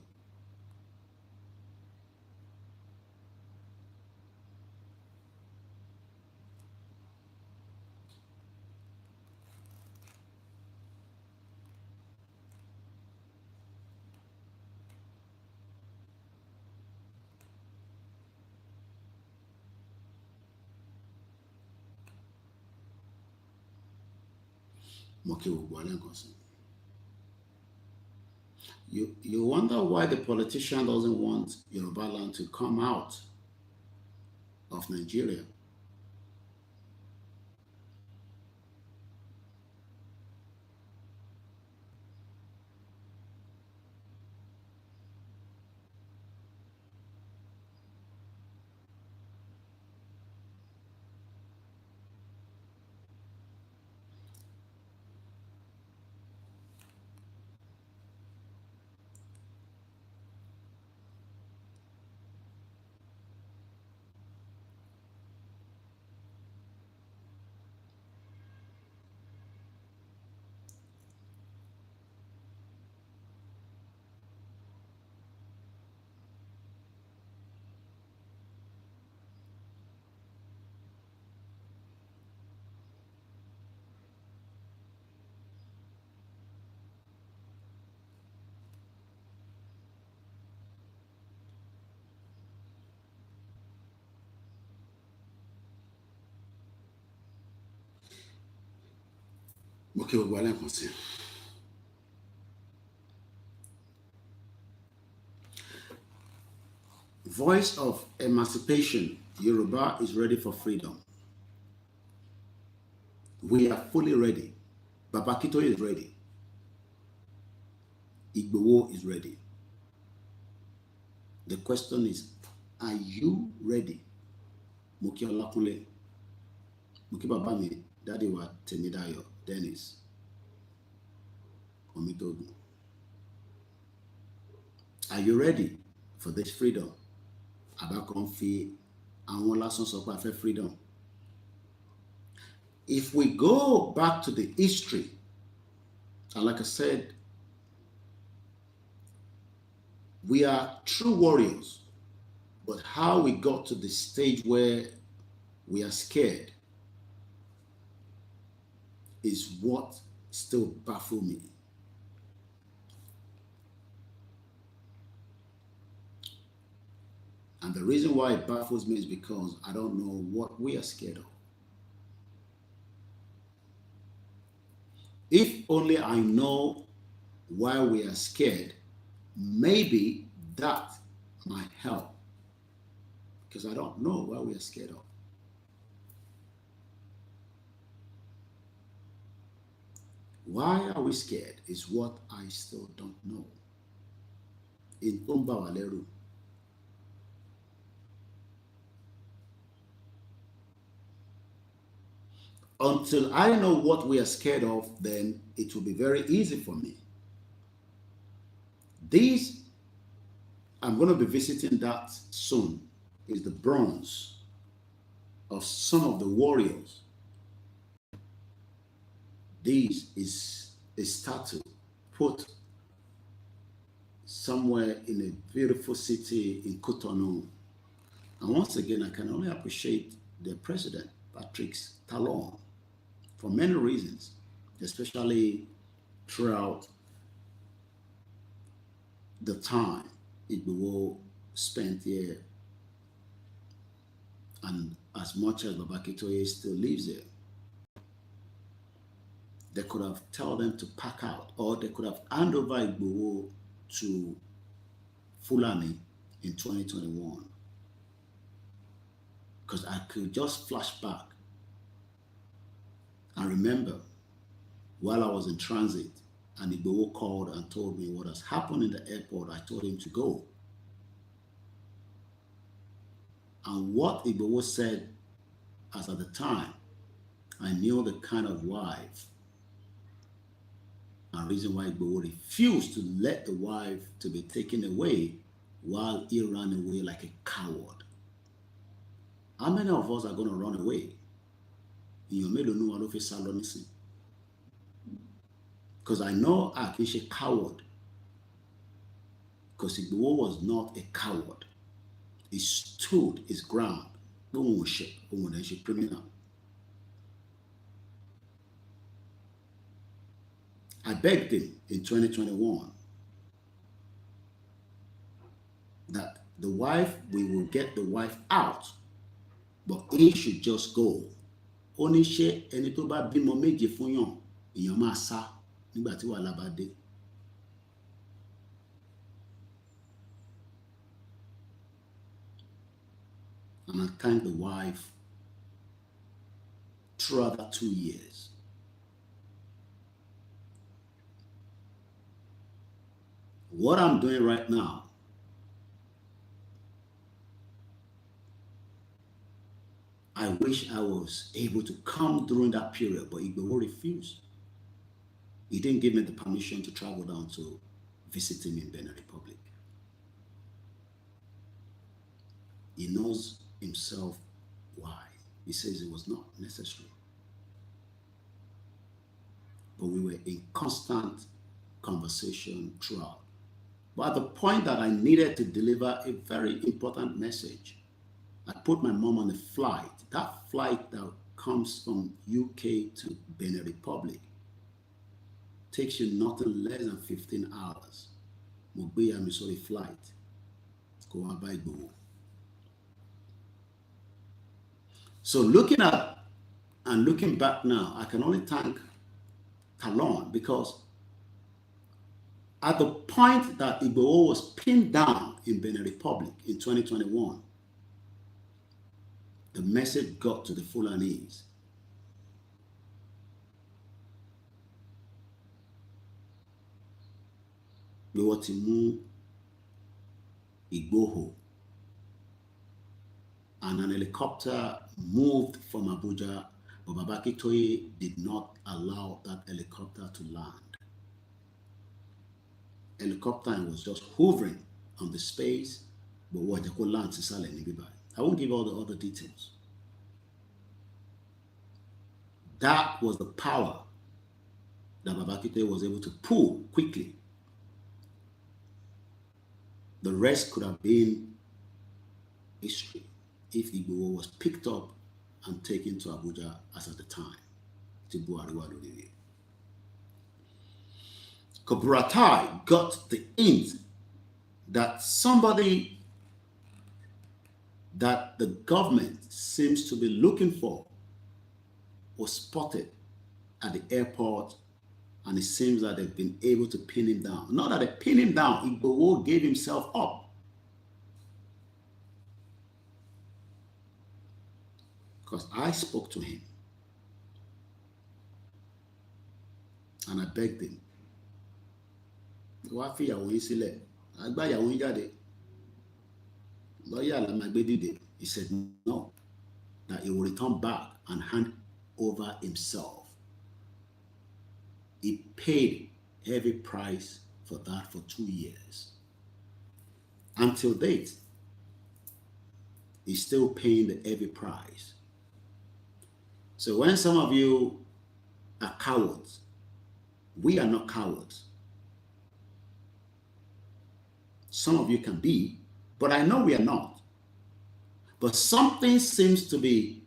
You wonder why the politician doesn't want Yoruba land to come out of Nigeria. Okay, well, I'm concerned. Voice of emancipation. Yoruba is ready for freedom. We are fully ready. Babakito is ready. Igbowo is ready. The question is, are you ready? Moki OLAKUNLE, Moki Babami, Daddy wa Temidayo, Dennis, Omitogu. Are you ready for this freedom? Abakonfi, àwọn lásán sọ pé a fẹ́ freedom. If we go back to the history, and like I said, we are true warriors, but how we got to the stage where we are scared is what still baffles me. And the reason why it baffles me is because I don't know what we are scared of. If only I know why we are scared, maybe that might help. Because I don't know why we are scared of. Why are we scared is what I still don't know. In Waleru. Until I know what we are scared of, then it will be very easy for me. These, I'm going to be visiting that soon, is the bronze of some of the warriors. This is a statue put somewhere in a beautiful city in Cotonou. And once again, I can only appreciate the president, Patrick Talon, for many reasons, especially throughout the time Igboho spent here, and as much as Babakitoye still lives there. They could have told them to pack out, or they could have handed over Igboho to Fulani in 2021. Because I could just flash back and remember while I was in transit and Igboho called and told me what has happened in the airport. I told him to go. And what Igboho said, as at the time, I knew the kind of wife and reason why Igboho refused to let the wife to be taken away while he ran away like a coward. How many of us are going to run away? Because I know I can say coward. Because Igboho was not a coward. He stood his ground. Criminal. I begged him in 2021 that the wife, we will get the wife out, but he should just go. Only she ẹni tó bá bímọ méje fún yàn, èèyàn máa sá nígbà tí wàhálà bá dé. And I thank the wife throughout that 2 years. What I'm doing right now, I wish I was able to come during that period, but Igboho refused. He didn't give me the permission to travel down to visit him in Benin Republic. He knows himself why. He says it was not necessary. But we were in constant conversation throughout. But at the point that I needed to deliver a very important message, I put my mom on a flight. That flight that comes from UK to Benin Republic takes you nothing less than 15 hours. Mugbeya Missouri flight. Go on by Igboho. So looking at and looking back now, I can only thank Talon, because at the point that Igboho was pinned down in Benin Republic in 2021, the message got to the Fulanese. We were to move Igboho, and an helicopter moved from Abuja, but Babaki Toye did not allow that helicopter to land. Helicopter was just hovering on the space, but what they could land to Salem. I won't give all the other details. That was the power that Babaki Toye was able to pull quickly. The rest could have been history if Igboho was picked up and taken to Abuja as at the time. Buratai got the hint that somebody that the government seems to be looking for was spotted at the airport, and it seems that they've been able to pin him down. Not that they pinned him down, Igboho gave himself up. Because I spoke to him and I begged him. He said no, that he will return back and hand over himself. He paid heavy price for that for 2 years. Until date, he's still paying the heavy price. So when some of you are cowards, we are not cowards. Some of you can be, but I know we are not. But something seems to be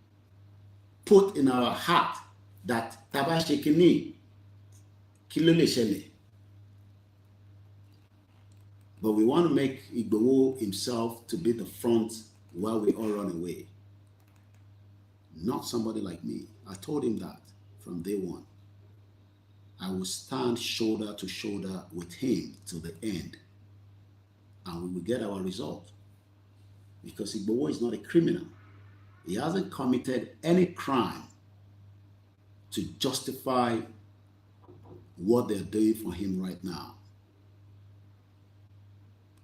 put in our heart that Tabashikini Kilole Shele. But we want to make Igboho himself to be the front while we all run away. Not somebody like me. I told him that from day one. I will stand shoulder to shoulder with him till the end. And we will get our result. Because Igboho is not a criminal. He hasn't committed any crime to justify what they're doing for him right now.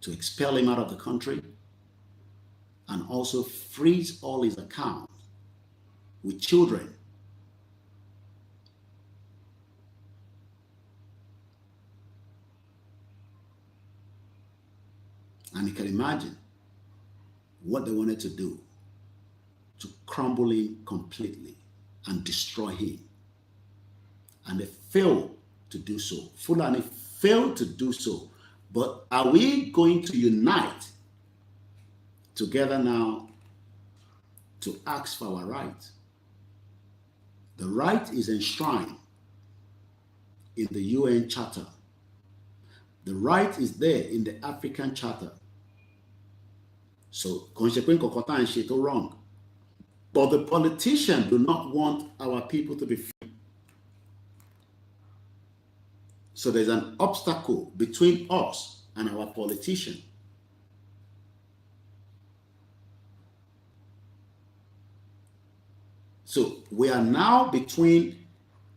To expel him out of the country and also freeze all his accounts with children. And you can imagine what they wanted to do to crumble him completely and destroy him. And they failed to do so. Fulani failed to do so. But are we going to unite together now to ask for our right? The right is enshrined in the UN Charter. The right is there in the African Charter. So, consequently, Kokota and Sheto wrong. But the politicians do not want our people to be free. So there's an obstacle between us and our politician. So we are now between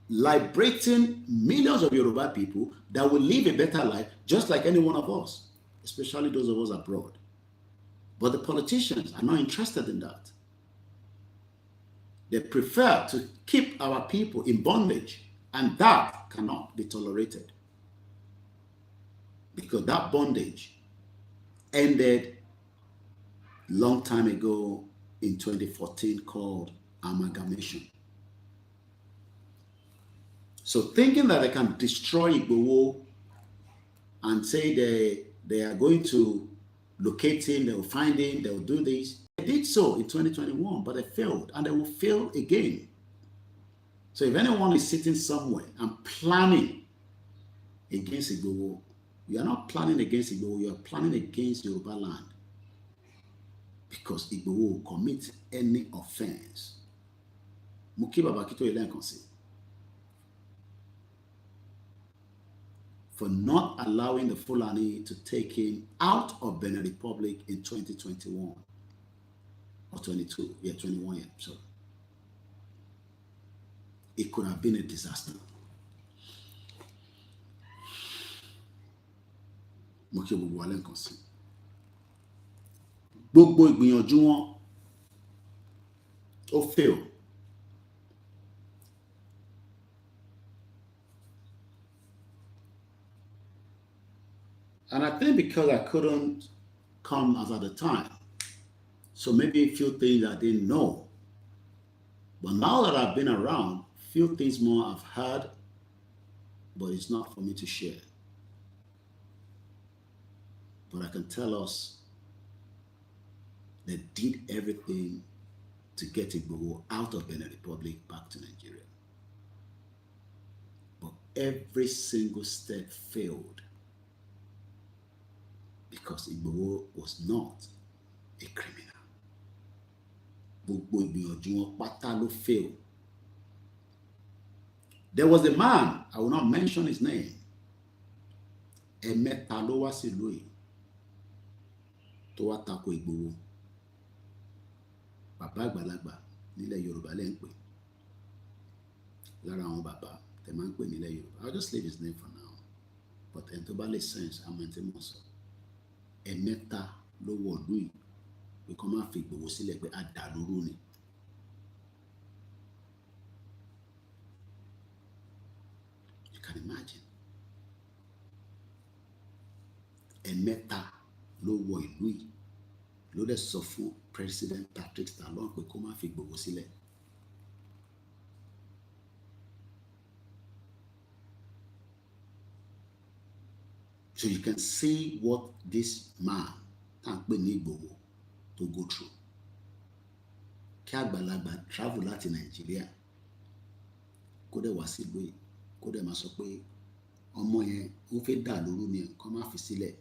liberating millions of Yoruba people that will live a better life just like any one of us, especially those of us abroad. But the politicians are not interested in that. They prefer to keep our people in bondage, and that cannot be tolerated. Because that bondage ended long time ago in 2014 called amalgamation. So thinking that they can destroy Igboho and say they are going to locate him, they will find him, they will do this. They did so in 2021, but they failed, and they will fail again. So if anyone is sitting somewhere and planning against Igboho, you are not planning against Igboho, you are planning against Yoruba land. Because Igboho will commit any offense. Muki Babakito Ilenkonsi. for not allowing the Fulani to take him out of Benin Republic in 2021 or 22, yeah, 21 years. So it could have been a disaster. Mo kí gbogbo wa lẹ́ẹ̀kan sí. Gbogbo ìgbìyànjú wọn ó fail. And I think because I couldn't come as at the time, so maybe a few things I didn't know. But now that I've been around, few things more I've heard, but it's not for me to share. But I can tell us they did everything to get Igboho out of Benin Republic back to Nigeria. But every single step failed because Igboho was not a criminal. Gbogbo ìgbìyànjú wọn pátá ló failed. There was a man, I will not mention his name, ẹ̀mẹ́ta ló wá sílùú yìí tó wá tako Igboho. Bàbá àgbàlagbà nílẹ̀ Yorùbá lẹ́ ń pè. Lára àwọn bàbá tẹ́ máa ń pè nílẹ̀ Yorùbá. I'll just leave his name for now. But ẹni tó bá lè sense àmọ́ ẹni tí mo sọ. Ẹ̀mẹ́ta ló wọ̀ ìlú yìí pé kó má fi Igboho sílẹ̀ pé àdàlúrú ni. You can imagine. Ẹ̀mẹ́ta ló wọ ìlú yìí ló dẹ̀ sọ fún President Patrick Talon pé kó má fi Igboho sílẹ̀. So you can see what this man tá ń pè ní Igboho to go through. Kí àgbàlagbà travel láti Nàìjíríà kó dẹ̀ wá sí ìlú yìí kó dẹ̀ máa sọ pé ọmọ yẹn ó fẹ́ dà lóru ni kó má fi sílẹ̀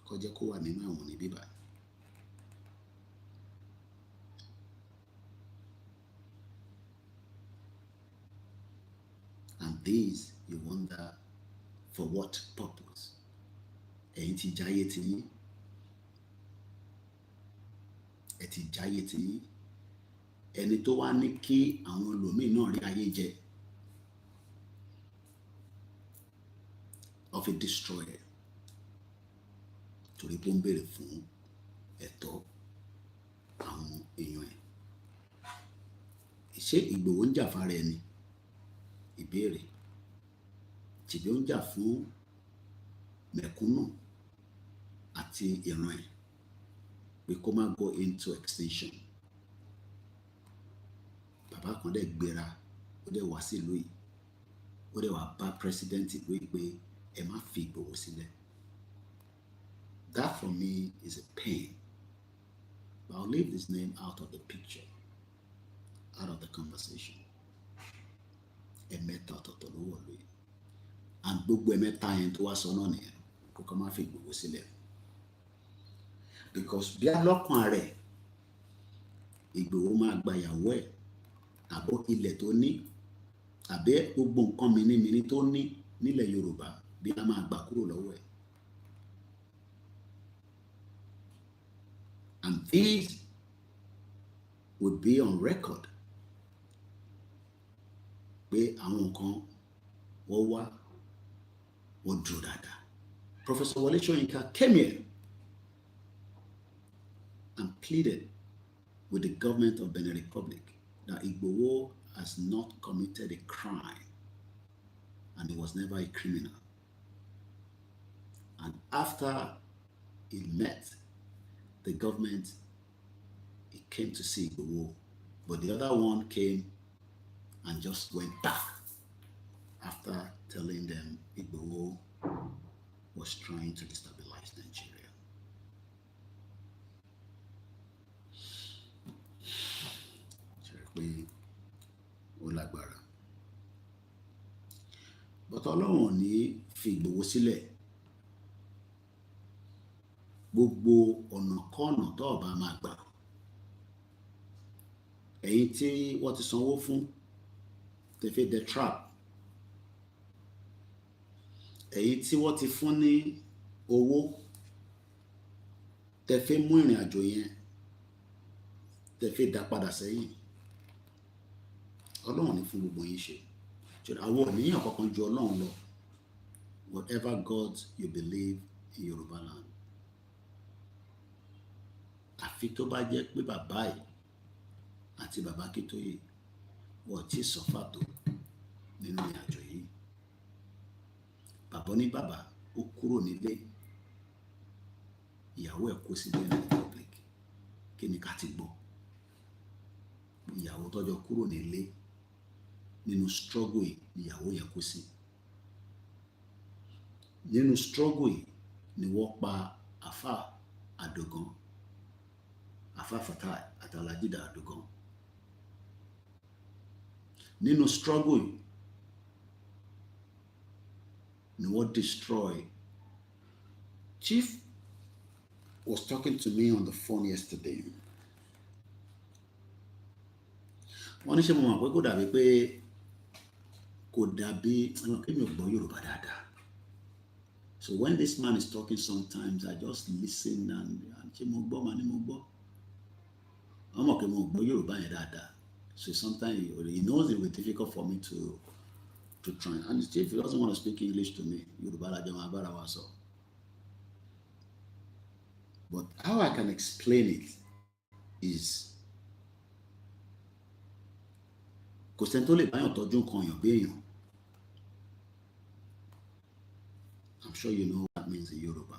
kó jẹ́ kó wà nínú àwọn ní bíbá. And these, you wonder, for what purpose? Ẹ̀yin ti jáyé ti yín. Ẹ ti jáyé ti yín. Ẹni tó wá ní kí àwọn olómi náà rí ayé jẹ. Of a destroyer. Torí pé ó ń béèrè fún ẹ̀tọ́ àwọn èèyàn ẹ̀. Ṣé Ìgbòho ń jà fára ẹni? Ìbéèrè. Tìbí ó ń jà fún mẹ̀kúnnù àti ìran ẹ̀ pé kó má go into extinction. Bàbá kan dẹ̀ gbéra ó dẹ̀ wá sí ìlú yìí ó dẹ̀ wá bá president ìlú yìí pé ẹ má fi Ìgbòho sílẹ̀. That for me is a pain. But I'll leave his name out of the picture, out of the conversation. Ẹ̀mẹ́ta ọ̀tọ̀ọ̀tọ̀ ló wọ̀ lóyè. And gbogbo ẹ̀mẹ́ta yẹn tó wá sọ náà nìyẹn kó kọ́ má fi Ìgbòho sílẹ̀. Because bí alọ́kàn rẹ̀ Ìgbòho máa gba ìyàwó ẹ̀ àbó ilẹ̀ tó ní àbẹ́ gbogbo nǹkan mìíní tó ní nílẹ̀ Yorùbá bí a máa gbà kúrò lọ́wọ́ ẹ̀. And these would be on record pé àwọn kan wọ́n wá wọ́n dúró dáadáa. Professor Wole Soyinka came here and pleaded with the government of Benin Republic that Igboho has not committed a crime and he was never a criminal. And after he met the government, he came to see Igboho, but the other one came and just went back after telling them Igboho was trying to destabilize Nigeria. But Ọlọ́run ò ní fi Ìgbòho sílẹ̀. Gbogbo ọ̀nà kọ́ọ̀nà tó ọba máa gbà. Ẹ̀yin tí wọ́n ti sanwó fún tẹ̀fẹ́ the trap. èyí tí wọ́n ti fún ní owó tẹ́ fẹ́ mú ìrìn àjò yẹn tẹ́ fẹ́ dá padà sẹ́yìn Ọlọ́run ní fún gbogbo yín ṣe àwọn ènìyàn kankan ju Ọlọ́run lọ whatever God you believe in Yoruba land àfi tó bá jẹ́ pé bàbá yìí àti bàbá Kítóyè wọ́n ti sọ́fà tó nínú ìrìn àjò yìí bàbá ní bàbá ó kúrò nílé ìyàwó ẹ̀ kó sí Benin Republic kí ni ká ti gbọ́ ìyàwó tọ́jọ́ kúrò nílé nínú struggle yìí ìyàwó yẹn kó sí nínú struggle yìí ni wọ́n pa àfà Àdògán àfà Fatai àti Alájídà Àdògán nínú struggle yìí ni wọ́n destroy. Chief was talking to me on the phone yesterday. Wọ́n ní ṣé mo mọ̀ pé kò dàbí pé kò dàbí kémi ò gbọ́ Yorùbá dáadáa. So when this man is talking sometimes I just listen and ṣé mo gbọ́ mà ní mo gbọ́. Wọ́n mọ̀ pé mo gbọ́ Yorùbá yẹn dáadáa. So sometimes he knows it will be difficult for me to try. And if he doesn't want to speak English to me, Yorùbá la jẹ́ máa bára wa sọ. But how I can explain it is kò sẹ́ni tó lè báyàn tọ́jú nǹkan èèyàn bí èèyàn. I'm sure you know what that means in Yoruba.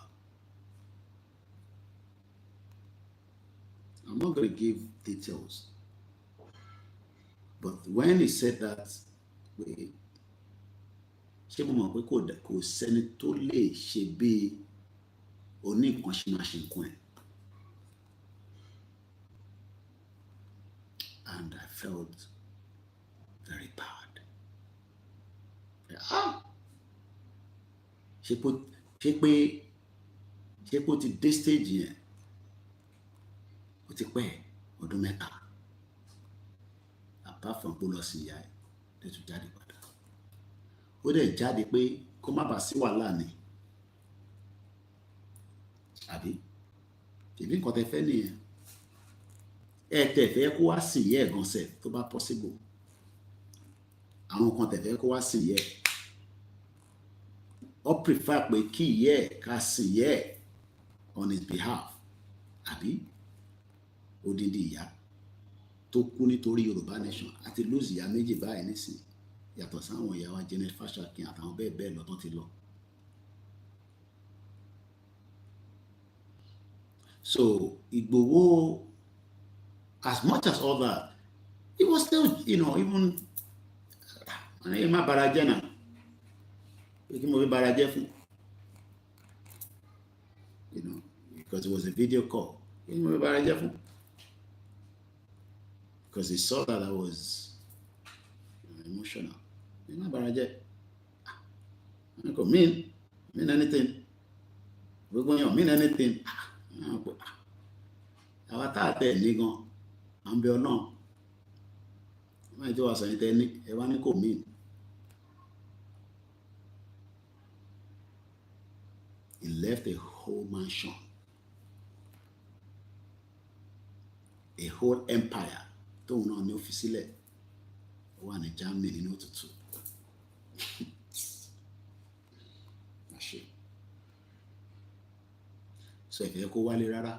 I'm not going to give details. But when he said that, ṣé mo mọ̀ pé kò sẹ́ni tó lè ṣe bí oní nǹkan ṣe máa ṣe nǹkan ẹ̀. And I felt very bad. Ṣé pé ó ti dé stage yẹn ó ti pẹ́ ọdún mẹ́ta apart from pé ó lọ sí ìyá ẹ̀ tó tún jáde padà ó dẹ̀ jáde pé kó má bàa sí wàhálà ni àbí tèmi nǹkan tẹ fẹ́ nìyẹn ẹ tẹ̀ fẹ́ kó wá sí ìyá ẹ̀ gan sẹ̀ tó bá possible àwọn kan tẹ̀ fẹ́ kó wá sí ìyá ẹ̀ ó prefer pé kí ìyá ẹ̀ ká sí ìyá ẹ̀ on his behalf àbí odindi ìyá tó kú nítorí Yorùbá nation àti lose ìyá méjì báyìí nísìn yàtọ̀ sáwọn ìyá wa Janet Fashakin àtàwọn bẹ́ẹ̀ bẹ́ẹ̀ lọ́tọ́ ti lọ. So Igboho, as much as all that, it was still, even ẹ má bara jẹ́ náà kí mo fi bara jẹ́ fún because it was a video call kí mo fi bara jẹ́ fún because he saw that I was emotional ẹ má bara jẹ́ I don't mean anything gbogbo yẹn mean anything àwa tá a tẹ̀ ní gan à ń bẹ ọ náà wọ́n ti wá sọ yín tẹ́ ní ẹ wá ní kò mean. He left a whole mansion, a whole empire. Tóun náà ní ó fi sílẹ̀, ó wà ní Germany nínú òtútù. So ẹ̀fẹ̀ kó wálé rárá.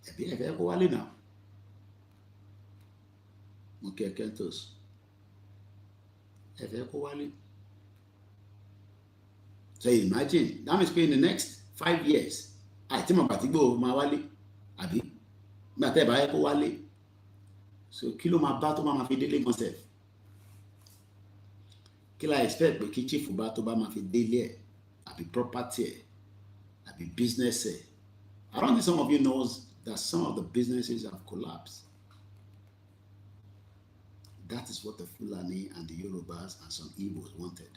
Ẹ̀fẹ̀ kó wálé náà. Mo kí ẹ Kentos. Ẹ̀fẹ̀ kó wálé. So imagine, that means in the next 5 years, tí mo bá ti gbó máa wálé, àbí? Nígbà tẹ́ ẹ bá yẹ kó wálé. So kí ló máa bá tó máa fi délé gan sef? Kí la expect pé kí chief bá tó bá máa fi délé ẹ̀, àbí property ẹ̀, àbí business ẹ̀. I don't think some of you knows that some of the businesses have collapsed. That is what the Fulani and the Yorubas and some Igbos wanted.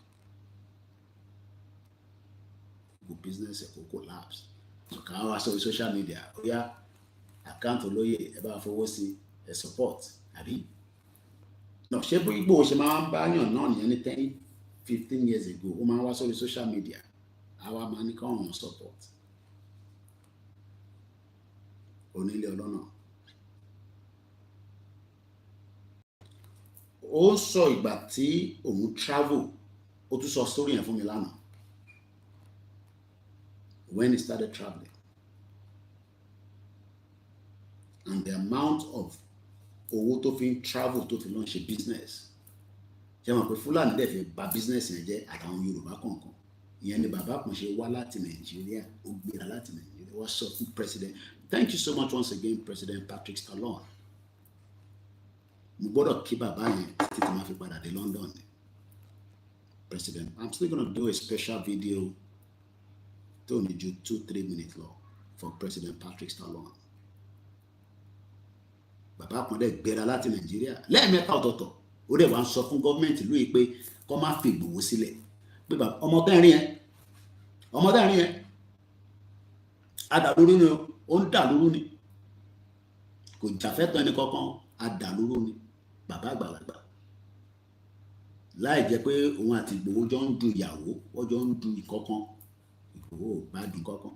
Business will collapse. So can I also social media? Oh yeah, account olóyè ẹ bá fowó sí ẹ support àbí. No, ṣé bí Igbo ṣe máa ń bá yàn náà nìyẹn ní tẹ́yìn 15 years ago, ó máa wá sórí social media, àwa máa ní káwọn support. Onílé ọlọ́nà. Ó sọ ìgbà tí òun travel, ó tún sọ story yẹn fún mi lánàá. When he started traveling. And the amount of owó tó fi ń travel tó fi lọ ṣe business. Ṣé mọ̀ pé Fúlàní dẹ̀ fi bà business yẹn jẹ́ àtàwọn Yorùbá kọ̀ọ̀kan. Ìyẹn ni bàbá kan ṣe wá láti Nàìjíríà, ó gbéra láti Nàìjíríà, wá sọ fún President. Thank you so much once again, President Patrick Stallone. Mo gbọ́dọ̀ kí bàbá yẹn títí tí máa fi padà dé London. President, I'm still going to do a special video tó ní ju 2-3 minutes long for President Patrick Stallone. Bàbá kan dẹ̀ gbéra láti Nàìjíríà lẹ́ẹ̀mẹ́ta ọ̀tọ̀ọ̀tọ̀, ó dẹ̀ wá ń sọ fún gọ́ọ̀mẹ̀ntì lóye pé kó má fi Ìgbòho sílẹ̀. Pé bàbá ọmọ tẹ́rin yẹn adàlúrú ni ó ń dàlúrú ni, kò jàfẹ́tọ̀ ẹni kankan, adàlúrú ni bàbá àgbàlagbà. Láì jẹ́ pé òun àti Ìgbòho jọ ń du ìyàwó, wọ́n jọ ń du ìkọ̀kan, Ìgbòho ò bá dùn kankan.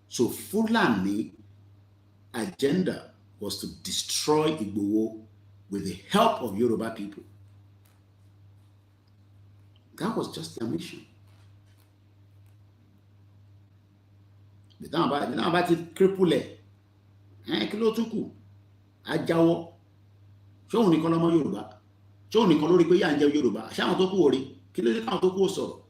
So Fulani agenda was to destroy Igboho with the help of Yoruba people. That was just their mission. Ìdáhùn bá ti cripple kí ló tún kù? Ajáwọ́. Ṣé òun nìkan lọ́mọ Yorùbá? Ṣé òun nìkan lórí pé yà ń jẹ Yorùbá? Ṣé àwọn tó kù ò rí? Kí ló dé káwọn tó kù ò sọ̀rọ̀?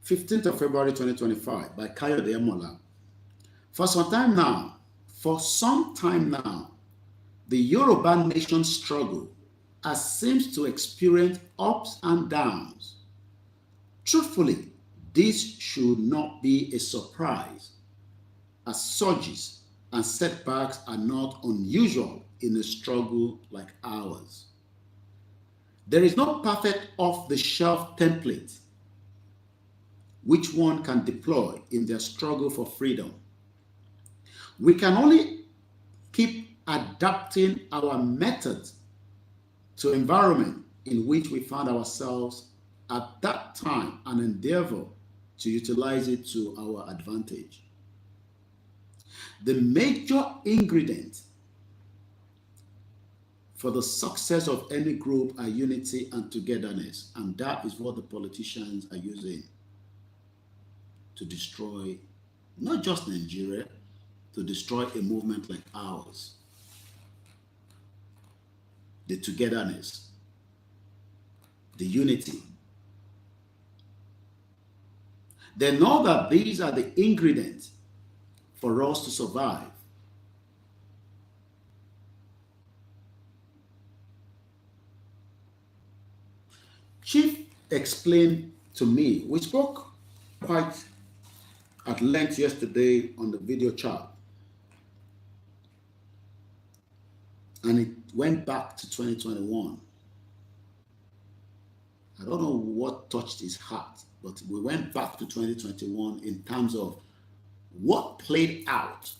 15th of February 2025 by Kayode Emola. For some time now, the Yoruba nation struggle has seems to experience ups and downs. Truthfully, this should not be a surprise, as surges and setbacks are not unusual in a struggle like ours. There is no perfect off-the-shelf template which one can deploy in their struggle for freedom. We can only keep adapting our methods to environment in which we found ourselves at that time and endeavor to utilize it to our advantage. The major ingredient for the success of any group are unity and togetherness, and that is what the politicians are using to destroy not just Nigeria, to destroy a movement like ours. The togetherness, the unity. They know that these are the ingredients for us to survive. Chief explained to me, we spoke quite at length yesterday on the video chat, and it went back to 2021. I don't know what touched his heart, but we went back to 2021 in terms of what played out.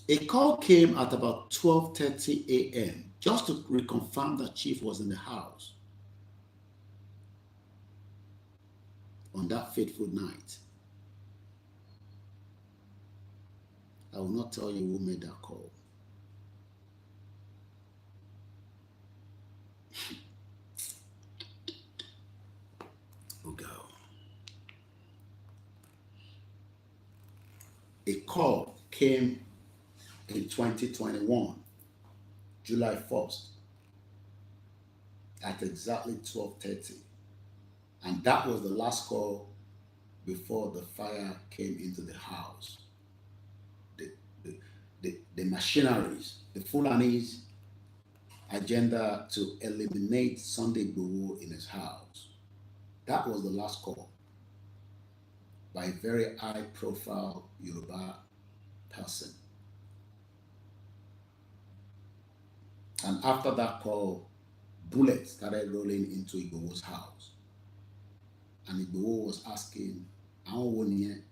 A call came at about 12:30 a.m. just to reconfirm that Chief was in the house on that fateful night. I will not tell you who made that call. Oh God. A call came in 2021, July 1st, at exactly 12:30. And that was the last call before the fire came into the house. The machineries, the Fulani's agenda to eliminate Sunday Igboho in his house. That was the last call by a very high-profile Yoruba person. And after that call, bullets started rolling into Igbowo's house. And Igbowo was asking, how one year?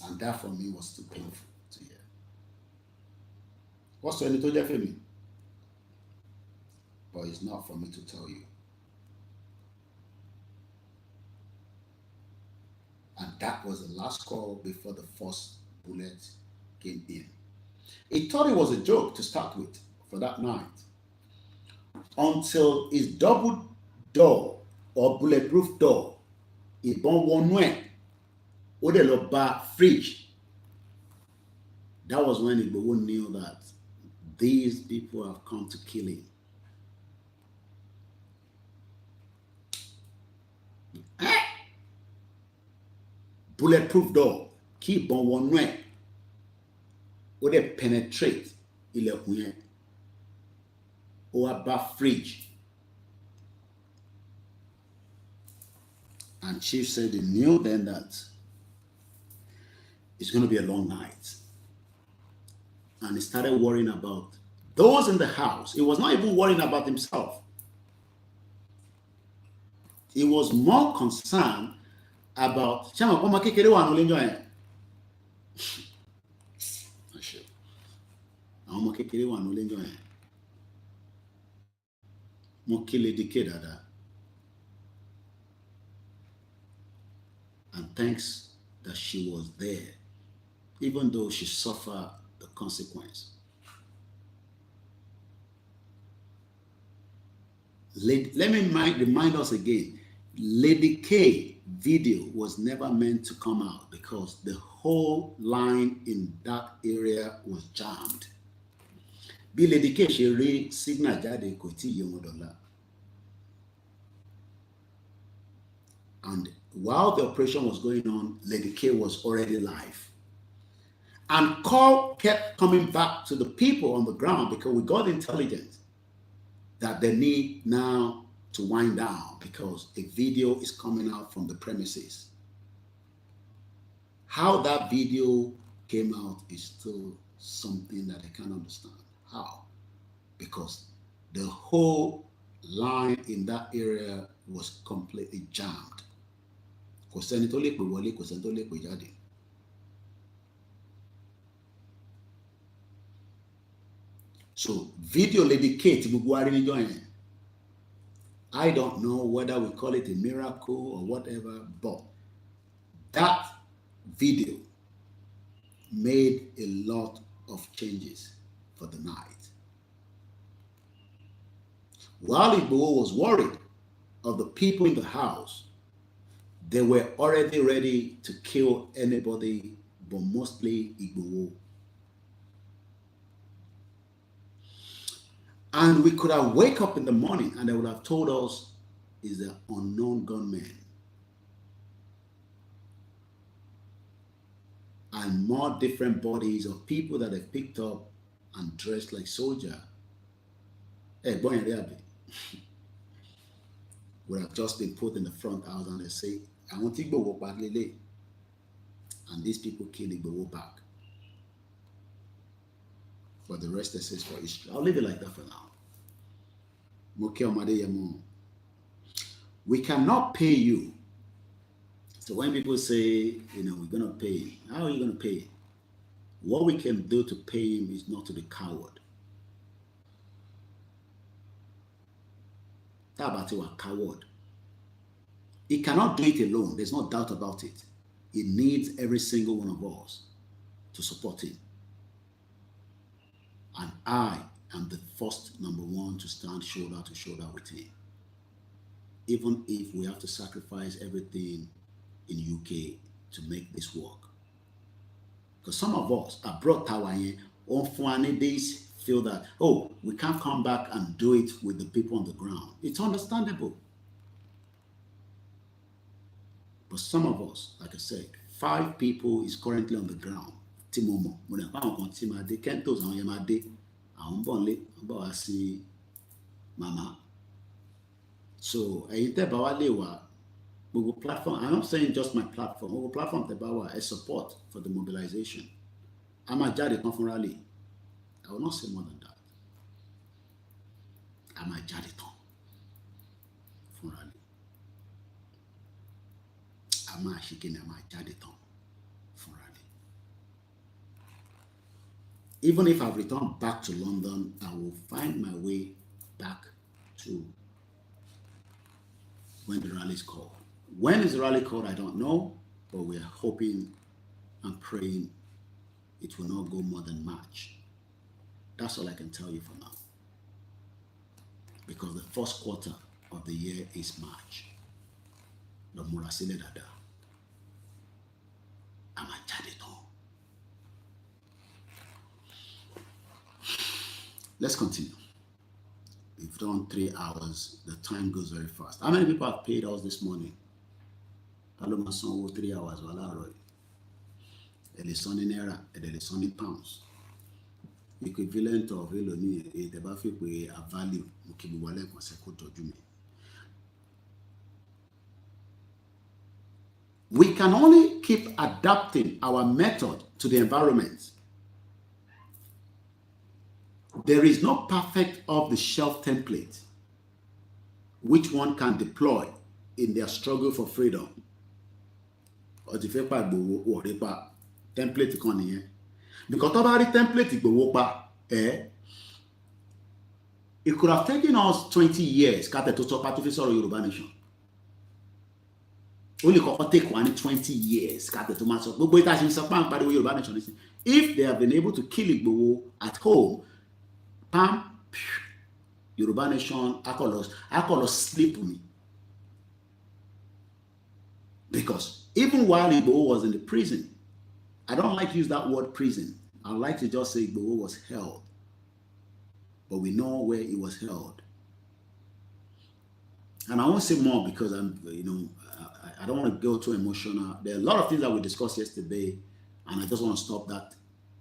And that for me was too painful to hear. What's the end for me? But it's not for me to tell you. And that was the last call before the first bullet came in. He thought it was a joke to start with for that night. Until his double door or bulletproof door, he bought one way. Odeloba fridge. That was when Igbowo knew that these people have come to kill him. Bulletproof door, keep on one way. Or they penetrate ilẹ̀kùn yẹn. Or about fridge. And Chief said he knew then that it's going to be a long night. And he started worrying about those in the house. He was not even worrying about himself. He was more concerned about and thanks that she was there, even though she suffered the consequence. Let me remind us again, Lady K video was never meant to come out because the whole line in that area was jammed. Bí Lady K ṣe rí signal jáde kò tí yé wọn dọ́là. And while the operation was going on, Lady K was already live. And call kept coming back to the people on the ground because we got intelligence that they need now to wind down because a video is coming out from the premises. How that video came out is still something that I can't understand. How? Because the whole line in that area was completely jammed. So video Lady Kate I don't know whether we call it a miracle or whatever, but that video made a lot of changes for the night. While Igbowo was worried of the people in the house, they were already ready to kill anybody, but mostly Igbowo. And we could have wake up in the morning and they would have told us is an unknown gunman. And more different bodies of people that have picked up and dressed like soldier. Hey, boy, would have just been put in the front house and they say, I want to go back, Lele. And these people kill Igbowo back. For the rest, it says for history. I'll leave it like that for now. We cannot pay you. So when people say, we're going to pay, how are you going to pay? What we can do to pay him is not to be coward. How about you are coward? He cannot do it alone. There's no doubt about it. He needs every single one of us to support him. And I am the first number one to stand shoulder to shoulder with him. Even if we have to sacrifice everything in UK to make this work. Because some of us abroad on days feel that, oh, we can't come back and do it with the people on the ground. It's understandable. But some of us, like I said, 5 people is currently on the ground. Timomo, Mama. So platform. I'm not saying just my platform. Platform a support for the mobilization. I'm a jáde tán fún rally. I will not say more than that. I'm a jáde tán fún rally. I'm a ṣìkìní, I'm a jáde tán fún rally. Even if I've returned back to London, I will find my way back to when the rally is called. When is the rally called? I don't know, but we are hoping and praying it will not go more than March. That's all I can tell you for now. Because the first quarter of the year is March. The Murasile Dada. I'm a jadito. Let's continue. We've done 3 hours. The time goes very fast. How many people have paid us this morning? Paloma Sanwo 3 hours. And it's in naira, and it's in pounds. Equivalent of Eloni, a value. We can only keep adapting our method to the environment. There is no perfect off-the-shelf template which one can deploy in their struggle for freedom. Or the template kan nìyẹn. Because about the template it could have taken us 20 years to talk about the Yoruba nation. Only could take 20 years to Yoruba nation. If they have been able to kill Igboho at home, Pam, Yoruba nation, I call us sleep with me. Because even while Igboho was in the prison, I don't like to use that word prison. I like to just say Igboho was held. But we know where he was held. And I won't say more because I don't want to go too emotional. There are a lot of things that we discussed yesterday, and I just want to stop that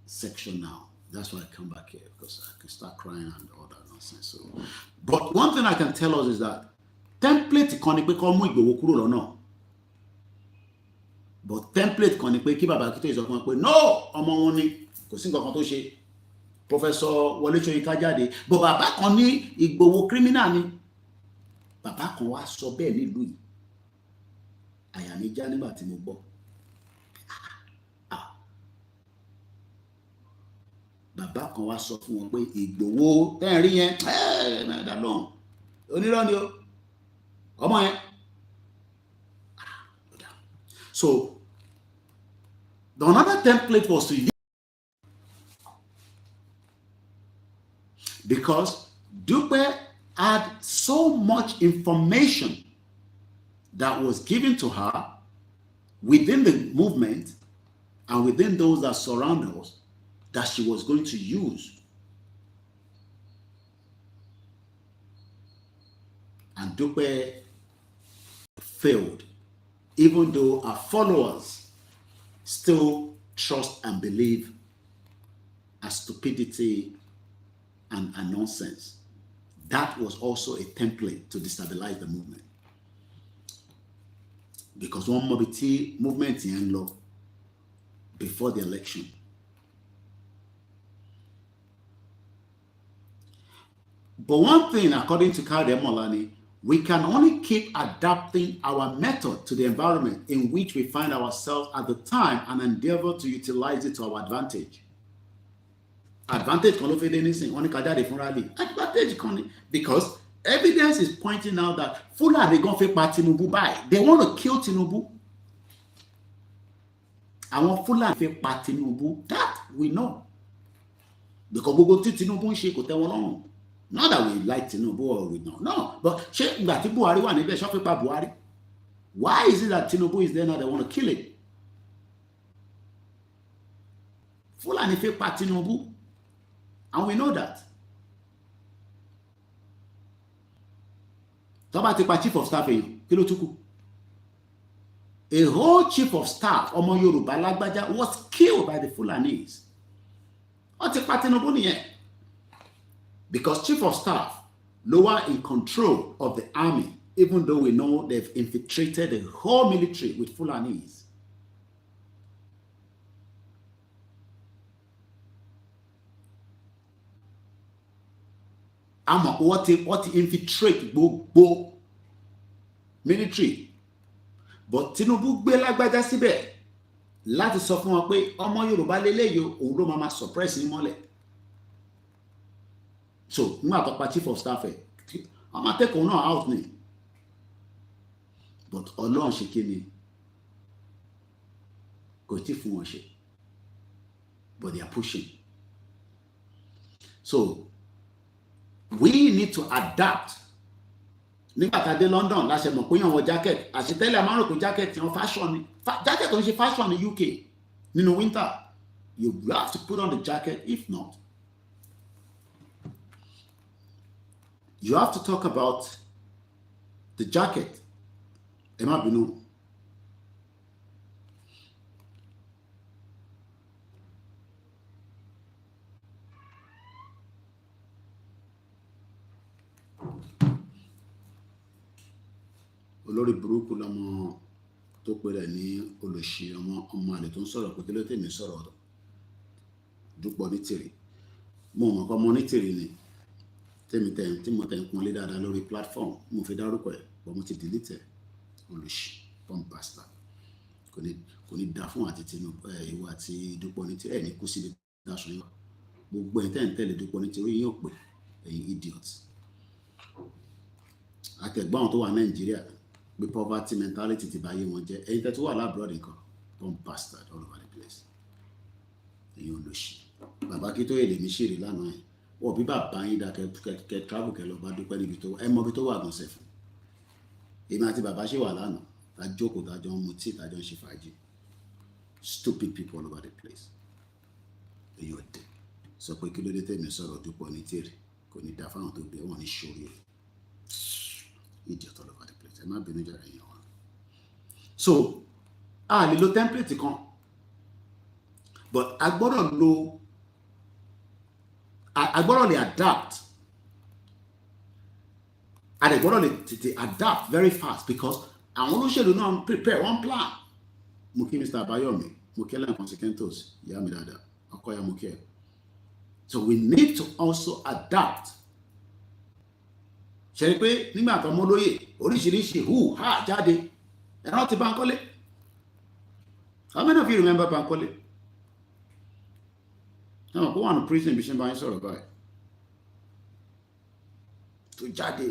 section now. That's why I come back here, because I can start crying and all that nonsense. So, but one thing I can tell us is that template no. But template kan ni pé kí bàbá Akíntóyè sọ fún wọn pé no ọmọ wọn ni kò sí nǹkan kan tó ṣe Professor Wọlé Ṣóyínká jáde but bàbá kan ní Ìgbòho criminal ni bàbá kan wá sọ bẹ́ẹ̀ nílùú yìí àyà mi já nígbà tí mo gbọ́ bàbá kan wá sọ fún wọn pé Ìgbòho tẹ́ rí yẹn ẹ̀ẹ́dà lọ́hùn onírọ́ ni o ọmọ yẹn. So, the another template was to use because Dupe had so much information that was given to her within the movement and within those that surround us that she was going to use. And Dupe failed. Even though our followers still trust and believe as stupidity and nonsense. That was also a template to destabilize the movement. Because one mobility movement in law before the election. But one thing, according to Kade Molani, we can only keep adapting our method to the environment in which we find ourselves at the time and endeavor to utilize it to our advantage. Advantage because evidence is pointing out that Fulani going to Tinubu by. They want to kill Tinubu. I want Fulani to Tinubu. That we know. Because we go to Tinubu she could tell along. Not that we like Tinubu or we don't. No, but why is it that Tinubu is there now? They want to kill it. Fulani fake Tinubu, and we know that. Talk chief of staff a whole chief of staff Omo Yoruba Lagbaja was killed by the Fulanis. What's a Tinubu niye? Because chief of staff, lower in control of the army, even though we know they've infiltrated the whole military with Fulanis. àmọ́ wọ́n ti infiltrate gbogbo military but Tinubu gbé lágbájá síbẹ̀ láti sọ fún wọn pé ọmọ Yorùbá lélẹ́yìí òun ló máa suppress ní mọ́lẹ̀. So nígbà tó pa chief of staff ẹ̀ wọ́n máa tẹ́kọ̀ọ́ náà out ni but Ọlọ́run ṣe kí ni kò tí fún wọn ṣe but they are pushing. So we need to adapt. Nígbà tá dé London la ṣe mọ̀ pé yàn wọ jacket àṣetẹ́lẹ̀ a máa rò pé jacket yàn fashion ni jacket tó ń ṣe fashion ní UK nínú winter you have to put on the jacket. If not you have to talk about the jacket. Ẹ má bínú. Olórí burúkú lọmọ tó pè rẹ̀ ní olóṣì ọmọ àlè tó ń sọ̀rọ̀ pé kí ló tèmi sọ̀rọ̀ Dúpọ̀ Onítìrì. Mo mọ̀ kọ́ ọmọ Onítìrì ni tí mo tẹ̀ ń pọ́nlé dáadáa lórí platform mo fi dárúkọ ẹ̀ bọ́ mo ti delete ẹ̀ olóṣì bomb bastard kò ní dá fún àti Tinubu ìwọ àti Dúpọ̀ Onítìrì ẹ̀ ní kú síbi dáṣọ yín gbogbo ẹ̀ tẹ́ ń tẹ̀lé Dúpọ̀ Onítìrì yín ò pé ẹ̀yin idiot. Àtẹ̀gbọ́n tó wà Nàìjíríà pé poverty mentality ti báyé wọn jẹ́ ẹ̀yin tẹ́ tó wà lábúrọ̀dì nǹkan bomb bastard all over the place. Ẹ̀yin olóṣì bàbá kí tó èdè mi ṣèrè lánàá ẹ̀ wọ́n bí bàbá yín dá kẹ travel kẹ lọ bá Dúpẹ́ níbi tó ẹ mọ bí tó wà gan sẹ́fún. Èmi àti bàbá ṣe wà lánàá ta jókòó ta jọ ń mu tíì ta jọ ń ṣe fàájì. Stupid people all over the place. Ẹ̀yin ọ̀dẹ̀ sọ pé kí ló dé tẹ̀mí sọ̀rọ̀ Dúpọ̀ Onítìrì kò ní dá fáwọn tó gbé wọn ní ṣòrí ẹ̀. Idiot all over the place. Ẹ má bínú jàre yẹn wá. So a lè lo template kan but a gbọ́dọ̀ lè adapt. A lè gbọ́dọ̀ lè tètè adapt very fast because àwọn olóṣèlú náà prepare one plan. Mo kí Mr. Abayomi, mo kí Ellen Consequentos, ìyá mi dáadáa, ọkọ ya mo kí ẹ. So we need to also adapt. Ṣe pé nígbà tó mọ́ lóyè oríṣiríṣi ha jáde ẹ̀rọ ti Bankole. How many of you remember Bankole? Náà kó wà ní prison bí ṣe bá ń sọ̀rọ̀ báyìí tó jáde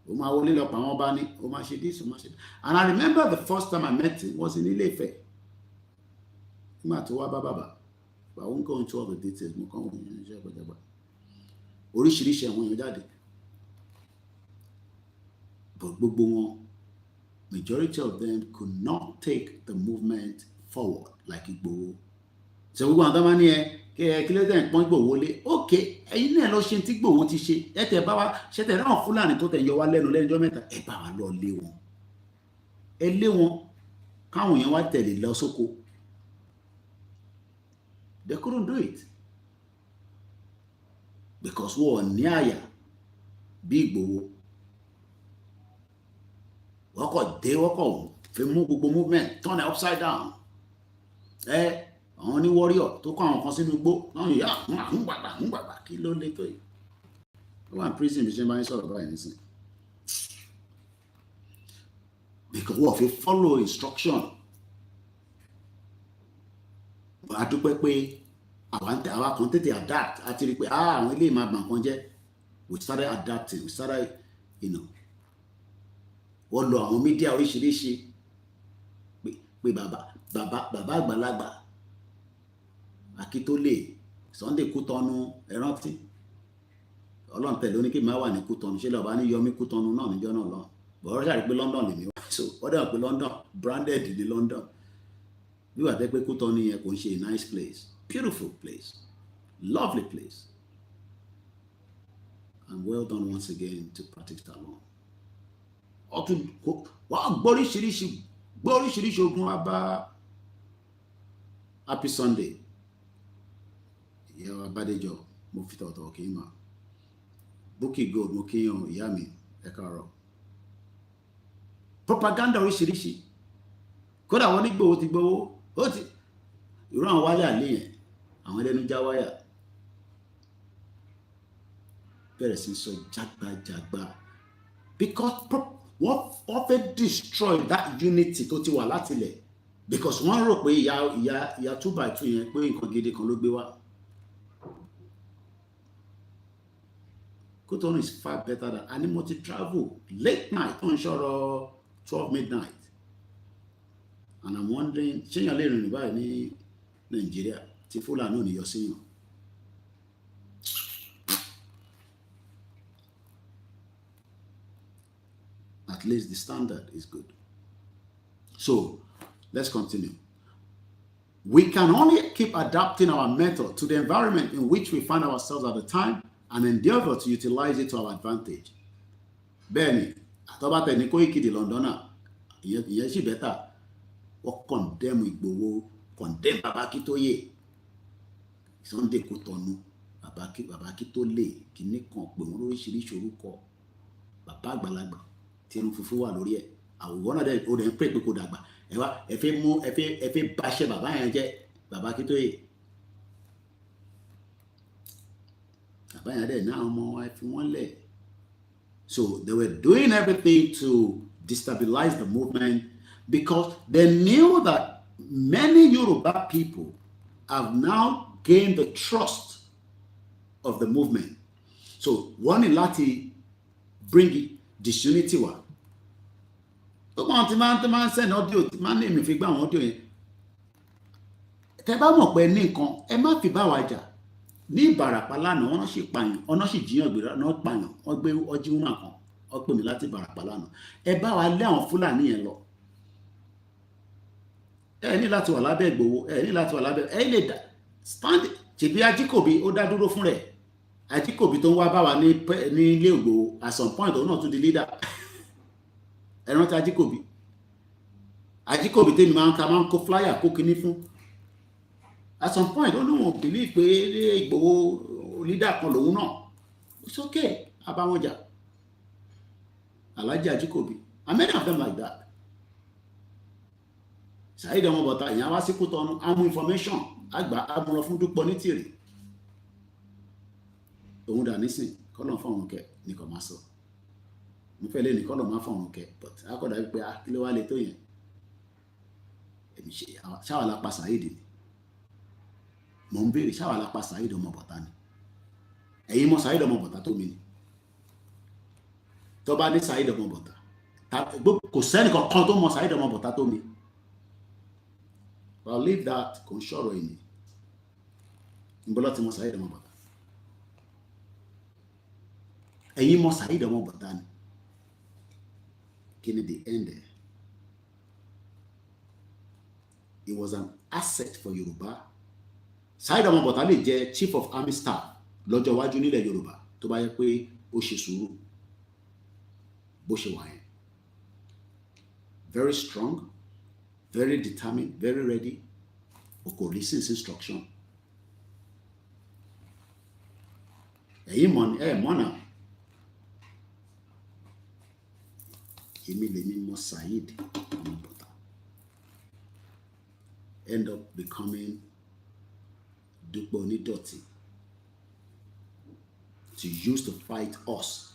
ó máa wọlé lọ pa àwọn bá ní ó máa ṣe this ó máa ṣe. And I remember the first time I met him was in Ilé-Ifẹ̀ nígbà tó wá bá bàbá but I won't go into all the details mo kàn wọ́n yẹn ṣe ọgbẹ́jọba oríṣiríṣi àwọn èèyàn jáde but gbogbo wọn majority of them could not take the movement forward like Igboho. So gbogbo àwọn tó máa ní kí ló dé nǹkan Igboho lé okay ẹ̀yin náà lọ ṣe tí Igboho ti ṣe ẹ tẹ bá wa ṣe tẹ ráwọn Fúlàní tó tẹ yọ wá lẹ́nu lẹ́jọ́ mẹ́ta ẹ bá wa lọ lé wọn ẹ lé wọn káwọn èèyàn wá tẹ̀lé lọ sóko. They couldn't do it because wọ́n ní àyà bí Igboho wọ́n kọ̀ fi mú gbogbo movement turn it upside down. Àwọn ní warrior tó kọ́ àwọn kan sínú igbó náà yà ń gbàgbà kí ló lè tó yìí. Ó wà ní prison bí ṣe máa ń sọ̀rọ̀ báyìí nísìn because wọ́n fi follow instruction. A dúpẹ́ pé àwa kan tètè adapt àti rí pé àwọn ilé ìmọ̀ àgbà kan jẹ́ we started adapting we started wọ́n lo àwọn mídíà oríṣiríṣi pé bàbá àgbàlagbà Akítólé Sunday Kútọ́nù ẹ̀rántí Ọlọ́run tẹ̀lé oníkè máa wà ní Kútọ́nù ṣé lọ́ba ní Yọmí Kútọ́nù náà níjọ́ náà lọ́n bọ̀rọ̀ ṣàrí pé London lèmi wá so wọ́n dẹ̀ pé London branded ní London bí wà tẹ́ pé Kútọ́nù yẹn kò ń ṣe a nice place beautiful place lovely place and well done once again to Patrick Talon. Ọtún wọ́n gbóríṣiríṣi ogun wa bá Happy Sunday ìyá Bádéjọ mo fi tọ̀tọ̀ kì í mà Bukky Gold mo kíyàn ìyá mi ẹ káàárọ̀ propaganda oríṣiríṣi kódà wọ́n ní Ìgbòho ti gbowó ó ti irú àwọn wáyà lé yẹn àwọn ẹlẹ́nu já wáyà bẹ̀rẹ̀ sí sọ jágbajàgba because wọ́n fẹ́ destroy that unity tó ti wà látilẹ̀ because wọ́n rò pé ìyá 2x2 yẹn pé nǹkan gidi kan ló gbé wá. Cotonou is far better than any multi-travel late night on ṣọ́rọ̀ 12 midnight and I'm wondering ṣéyàn lè rìnrìn báyìí ní Nàìjíríà tí Fúlàní ò ní yọ síyàn. At least the standard is good. So let's continue. We can only keep adapting our method to the environment in which we find ourselves at the time and endeavor to utilize it to our advantage. Bẹ́ẹ̀ni, àtọ́bá tẹ̀ ní Koiki di Londoner, ìyẹn sì bẹ́tà, wọ́n condemn Ìgbòho, condemn Bàbá Akíntóyè, Sunday Kòtọ́nù, Bàbá Akíntóyè, kìíní kan pè wọ́n lóríṣiríṣi orúkọ, bàbá àgbàlagbà, tí irun funfun wà lórí ẹ̀, àwòrán náà dẹ̀ ó dẹ̀ ń pè pé kò dàgbà, ẹ fẹ́ báṣẹ́ bàbá yẹn jẹ́, Bàbá Akíntóyè. So they were doing everything to destabilize the movement because they knew that many Yoruba people have now gained the trust of the movement. So one in Lati bring disunity wa. So man send audio, man name fi gba àwọn audio yẹn. Tẹ́ bá mọ̀ pé ní nǹkan ẹ má fi bá wa jà. Ní Ìbàràpá lánàá wọ́n sì pààyàn ọ̀nà sì jiyàn gbéra náà pààyàn wọ́n gbé ọjí woman kan wọ́n pè mí láti Ìbàràpá lánàá ẹ bá wa lé àwọn Fúlàní yẹn lọ ẹ ní láti wà lábẹ́ Ìgbòho ẹ ní láti wà lábẹ́ ẹ lè dá stand ṣèbí Ajíkòbí ó dá dúró fún rẹ̀ Ajíkòbí tó ń wá bá wa ní ilé Ìgbòho at some point òun náà tún di leader ẹ rántí Ajíkòbí tèmi máa ń kó flyer kó kinní fún. At some point, don't know, believe pé Ìgbòho leader kan lòun náà. It's okay, abáwọ̀njà. Alhaji Ajíkòbí. And many of them like that. Saheed Ọmọbọ̀tá, ìyẹn wá sí Kútọ́nù, àwọn information, àgbà àmúlọ fún Dúpọ̀ ní Tìrì. Òun dà nísìn, kọ́lọ̀ fọ́run kẹ, ní kò máa sọ. Mo fẹ́ lé ní kọ́lọ̀ máa fọ́run kẹ, but akọ̀dà wípé kí ló wá lè tó yẹn. Èmi ṣáwà lápá Saheed ni. Mo ń béèrè ṣáwà lápá Saheed Ọmọbọ̀tá ni ẹ̀yin mọ̀ Saheed Ọmọbọ̀tá tó mi ni tó bá ní Saheed Ọmọbọ̀tá kò sẹ́ni kankan tó mọ̀ Saheed Ọmọbọ̀tá tó mi but I'll leave that kò ń ṣọ̀rọ̀ ẹ̀yìn ìbọ́lọ́ ti mọ̀ Saheed Ọmọbọ̀tá ẹ̀yin mọ̀ Saheed Ọmọbọ̀tá ni kí ni the end there? It was an asset for Yoruba. Saheed Ọmọbọ̀tá lè jẹ́ chief of army staff lọ́jọ́ iwájú nílẹ̀ Yorùbá tó bá yẹ pé ó ṣe sùúrù bó ṣe wà yẹn. Very strong, very determined, very ready. O kò listen sí instruction. Ẹ̀yin mọ̀ náà. Èmi lèmi mọ̀ Saheed Ọmọbọ̀tá. End up becoming Dúpọ̀ Onídọ̀tí to use to fight us.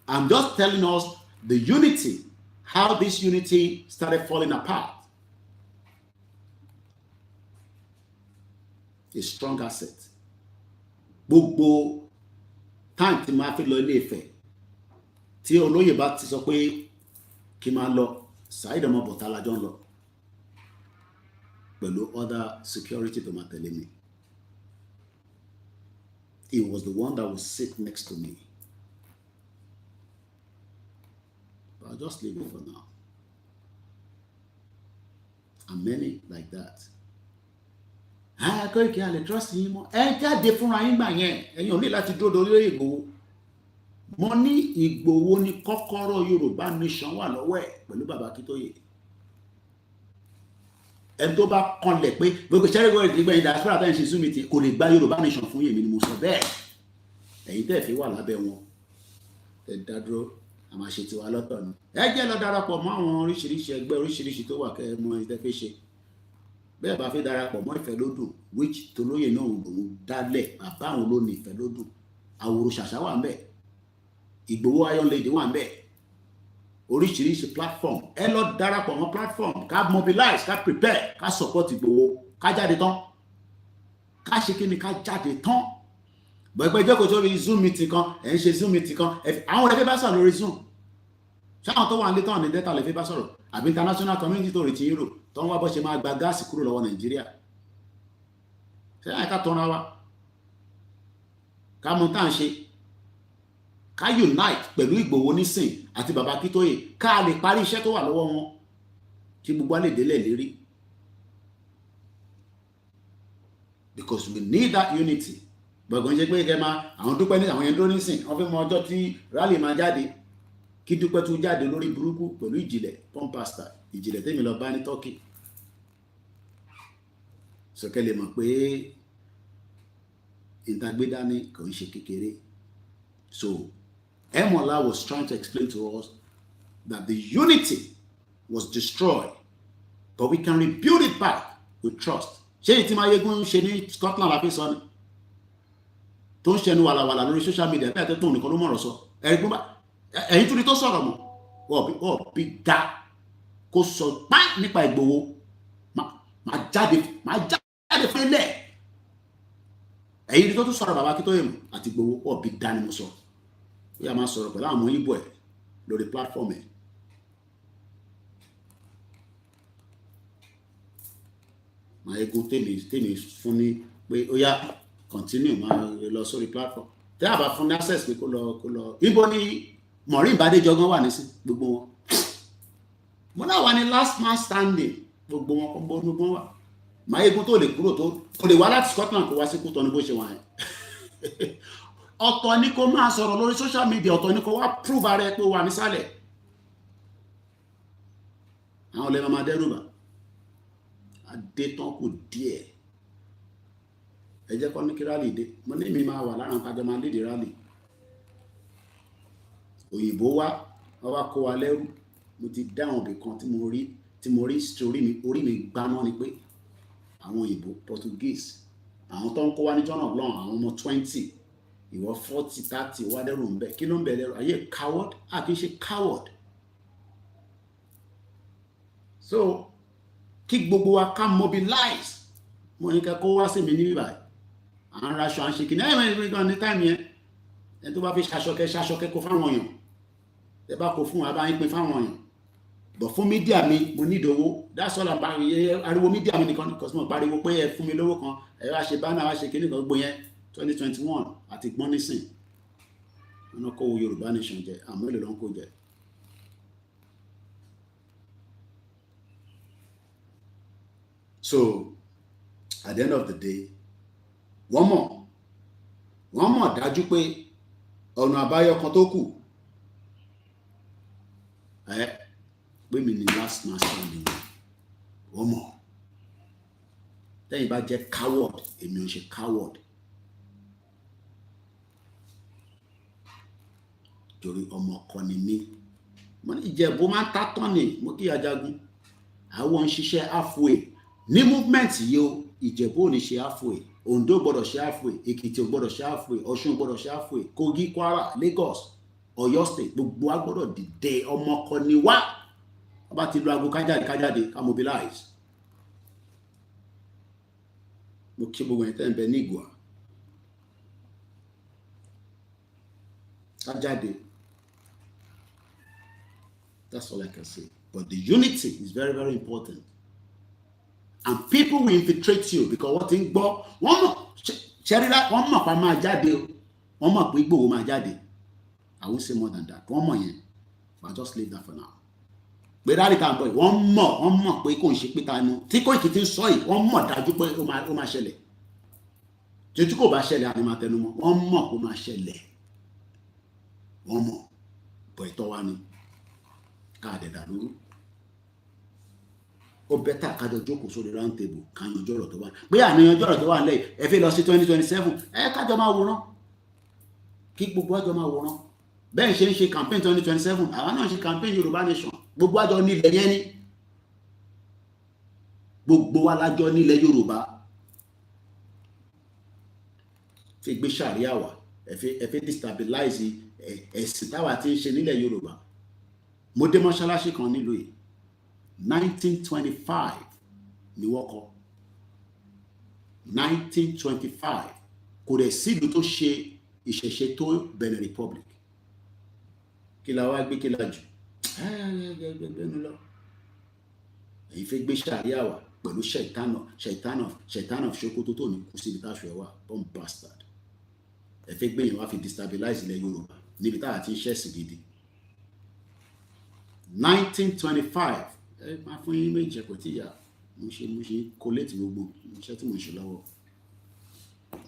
I'm just telling us the unity, how this unity started falling apart. A strong asset. Gbogbo time tí máa fi lọ Ilé Ifẹ̀ tí olóyè bá ti sọ pé kí máa lọ Saheed Ọmọbọ̀tá lájọ ń lọ pẹ̀lú other security tó máa tẹ̀lé mi. He was the one that would sit next to me. But I'll just leave it for now. And many like that. Koiki a lè trust yín mọ́. Ẹ jáde fúnra yín gbà yẹn. Ẹ̀yin ò ní láti dúró lórí Ìgbòho. Mo ní Ìgbòho ní kọ́kọ́rọ́ Yorùbá nation wà lọ́wọ́ ẹ̀ pẹ̀lú Bàbá Akíntóyè. Ẹni tó bá kanlẹ̀ pé gbogbo ṣẹ́rẹ́gbọ́ ìgbẹ̀yìn Diaspora tẹ́ ń ṣe súnmìtì kò lè gba Yorùbá nation fún yèmí ni mo sọ bẹ́ẹ̀. Ẹ̀yin tẹ́ fi wà lábẹ́ wọn. Ẹ dádúró a máa ṣe tiwa lọ́tọ̀ ni. Ẹ jẹ́ lọ darapọ̀ mọ́ àwọn oríṣiríṣi ẹgbẹ́ oríṣiríṣi tó wà kẹ́ ẹ mọ ẹni tẹ́ fẹ́ ṣe. Bẹ́ẹ̀ bá fẹ́ darapọ̀ mọ́ Ìfẹ́lódùn which tolóyè náà òun dálẹ̀ bàbá àwọn ló ní Ìfẹ́lódùn àwòrò ṣàṣà wà ńbẹ̀, Ìgbòho Iron Lady wà ńbẹ̀, oríṣiríṣi platform. Ẹ lọ darapọ̀ mọ́ platform, ká mobilize, ká prepare, ká support Ìgbòho, ká jáde tán, ká ṣe kí ni, ká jáde tán. Bọ̀ẹ̀gbẹ́ jókòó sórí Zoom meeting kan, ẹ̀ ń ṣe Zoom meeting kan, àwọn ẹ̀fẹ́ bá sọ̀rọ̀ lórí Zoom. Ṣáwọn tó wà ní tán ní data lè fẹ́ bá sọ̀rọ̀, àbí international community tó retí Europe tó ń wá bọ́ ṣe máa gba gáàsì kúrò lọ́wọ́ Nàìjíríà. Ṣé àìká tọ́ra wa? Ká mú tá à ń ṣe, ká unite pẹ̀lú Ìgbòho nísìn àti bàbá Akíntóyè, ká lè parí iṣẹ́ tó wà lọ́wọ́ wọn tí gbogbo á lè délẹ̀ lérí. Because we need that unity. Gbọ̀ngàn ṣe pé kẹ́ máa àwọn Dúpẹ́ ní àwọn yẹn dúró nísìn, wọ́n fẹ́ mọ ọjọ́ tí rally máa jáde, kí Dúpẹ́ tún jáde lórí burúkú pẹ̀lú ìjìnlẹ̀ pọ́ńpásítà, ìjìnlẹ̀ tèmi lọ bá ní Turkey. Sọ̀kẹ́ lè mọ̀ pé ìtagbédání kò ń ṣe kékeré. So Emola was trying to explain to us that the unity was destroyed, but we can rebuild it back with trust. Ṣé ìtì máa yégún ṣe ní Scotland la fi sọ ni? Tó ń ṣẹnu wàlàwàlà lórí social media bẹ́ẹ̀ tó tóun nìkan ló mọ̀rọ̀ sọ. Ẹ̀yin tún ni tó sọ̀rọ̀ mọ̀, wọ́n bí dá kó sọ pá nípa Ìgbòho, máa jáde fún ilẹ̀. Ẹ̀yin tó tún sọ̀rọ̀ bàbá Akíntóyè mọ̀ àti Ìgbòho, wọ́n bí dá ni mo sọ. Ó yá máa sọ̀rọ̀ pẹ̀lú àwọn Ìgbò ẹ̀ lórí platform ẹ̀. Máa egun tèmi fún ní pé ó yá continue máa lọ sórí platform. Tẹ́ àbá fún ní access pé kó lọ. Ibo ni Maureen Bádéjọgán wà nísìn gbogbo wọn. Mo náà wà ní last man standing gbogbo wọn wà. Máa egun tó lè kúrò tó lè wá láti Scotland kó wá sí Kútọ́ ní bó ṣe wà yẹn. Ọ̀tọ̀ ni kó máa sọ̀rọ̀ lórí social media, ọ̀tọ̀ ni kó wá prove ara ẹ pé wà nísàlẹ̀. Àwọn olè máa dẹ́rùbà. Adé tán kù díẹ̀. Ẹ jẹ́ kọ́ ní kí rally dé. Mo ní mi máa wà lára nǹkan jọ máa lédè rally. Òyìnbó wọ́n wá kó wa lẹ́rú. Mo ti dáhùn ibì kan tí mo rí orí mi gbaná ni pé àwọn òyìnbó Portuguese, àwọn tó ń kó wa ní John of Long, àwọn ọmọ 20, ìwọ 40, 30 wá dẹ́rù ń bẹ̀. Kí ló ń bẹ̀ lẹ́rù? Ayé coward? Kì í ṣe coward. So kí gbogbo wa ká mobilize. Mo ní kẹ́ kó wá sí mi ní bíbáyìí. À ń raṣọ à ń ṣe kìíní ẹ̀mọ̀ gan ní táìmì yẹn. Ẹni tó bá fi ṣaṣọkẹ́ kó fáwọn èèyàn. Ẹ bá kó fún wa bá yín pín fáwọn èèyàn. But fún mídíà mi, mo ní ìdòwó. That's all I'm buying. Ariwo mídíà mi nìkan because mo pariwo pé ẹ fún mi lówó kan. Ẹ wá ṣe bánà wá ṣe kìíní kan gbogbo yẹn 2021 àti gbọ́n nísìn. Wọ́n kó Yorùbá nation jẹ, àmọ́ èlò ló ń kó jẹ. So at the end of the day, wọ́n mọ̀ dájú pé ọ̀nà àbáyọ kan tó kù pé mi ni last man standing. Wọ́n mọ̀ tẹ́yìn bá jẹ́ coward, èmi ò ṣe coward. Torí ọmọ kan ni mí. Mo ní Ìjẹ̀bú máa ń tátán ni mo kí Ajagun. Àwọn ń ṣiṣẹ́ halfway ní movement yìí o. Ìjẹ̀bú ò ní ṣe halfway, Ondo gbọ́dọ̀ ṣe halfway, Èkìtì gbọ́dọ̀ ṣe halfway, Ọ̀ṣun gbọ́dọ̀ ṣe halfway, Kogi, Kwara, Lagos, Ọ̀yọ́ state, gbogbo wa gbọ́dọ̀ dìde. Ọmọ kan ni wá. Ọba ti lu aago kájáde ká mobilize. Mo kí gbogbo ẹ̀ tẹ́ ń bẹ ní Ìgbòho. Kájáde. That's all I can say. But the unity is very, very important. And people will infiltrate you because what in gbọ́ wọ́n mọ̀ pa máa jáde o, wọ́n mọ̀ pé Ìgbòho máa jáde. I won't say more than that. Wọ́n mọ̀ yẹn, but just leave that for now. Pé rally kan bọ̀ wọ́n mọ̀ pé kò ń ṣe pé tanu tí Koiki ti ń sọ yìí, wọ́n mọ̀ dájú pé ó máa ṣẹlẹ̀. Tí kò bá ṣẹlẹ̀ àní máa tẹnu mọ́, wọ́n mọ̀ pé ó máa ṣẹlẹ̀. Wọ́n mọ̀ bọ̀ ìtọ́ wa ni káàdẹ̀ dàlúrú. Ó bẹ́tà kájọ jókòó sórí round table ká yanjú ọ̀rọ̀ tó wà. Pé àníyanjú ọ̀rọ̀ tó wà lẹ́yìn ẹ fẹ́ lọ sí 2027 kájọ máa wòran. Kí gbogbo àjọ máa wòran. Bẹ́ẹ̀ ṣe ń ṣe campaign 2027 àwọn náà ṣe campaign Yorùbá nation. Gbogbo àjọ nílẹ̀ yẹn ni. Gbogbo wa lájọ nílẹ̀ Yorùbá. Fi gbé ṣàríà wá. ẹ fẹ́ destabilize ẹ̀sìn táwa ti ń ṣe nílẹ̀ Yorùbá. Mo dé mọ́ṣáláṣí kan nílùú yìí 1925 ni wọ́n kọ́ 1925 kò dẹ̀ sí ìlú tó ṣe ìṣẹ̀ṣe tó Benin Republic. Kí la wá gbé kí la jù gbẹnu lọ. Èyí fẹ́ gbé ṣàríà wá pẹ̀lú ṣẹ̀tánà ṣókótó tó ní kú síbi táṣù ẹ̀ wà bomb bastard. Ẹ fẹ́ gbé yẹn wá fi destabilize ilẹ̀ Yorùbá níbi táwa ti ń ṣẹ̀sìn gidi. 1925 ẹ máa fún yín méjì kò tí yà mo ṣe collate gbogbo iṣẹ́ tí mo ṣe lọ́wọ́.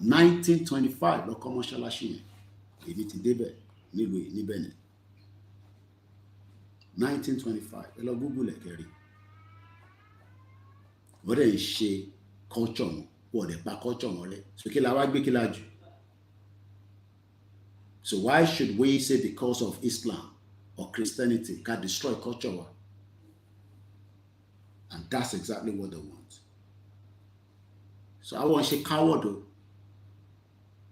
1925 lọ kọ́ mọ́ṣáláṣí yẹn èmi ti débẹ̀ nílùú yìí ní Benin. 1925 ẹ lọ Google ẹ̀ kẹrin. Wọ́n dẹ̀ ń ṣe culture wọn wọ́n dẹ̀ pa culture wọn rẹ̀ so kí la wá gbé kí la jù. So why should we say because of Islam or Christianity can destroy culture wa? And that's exactly what they want. So I want ṣe coward o.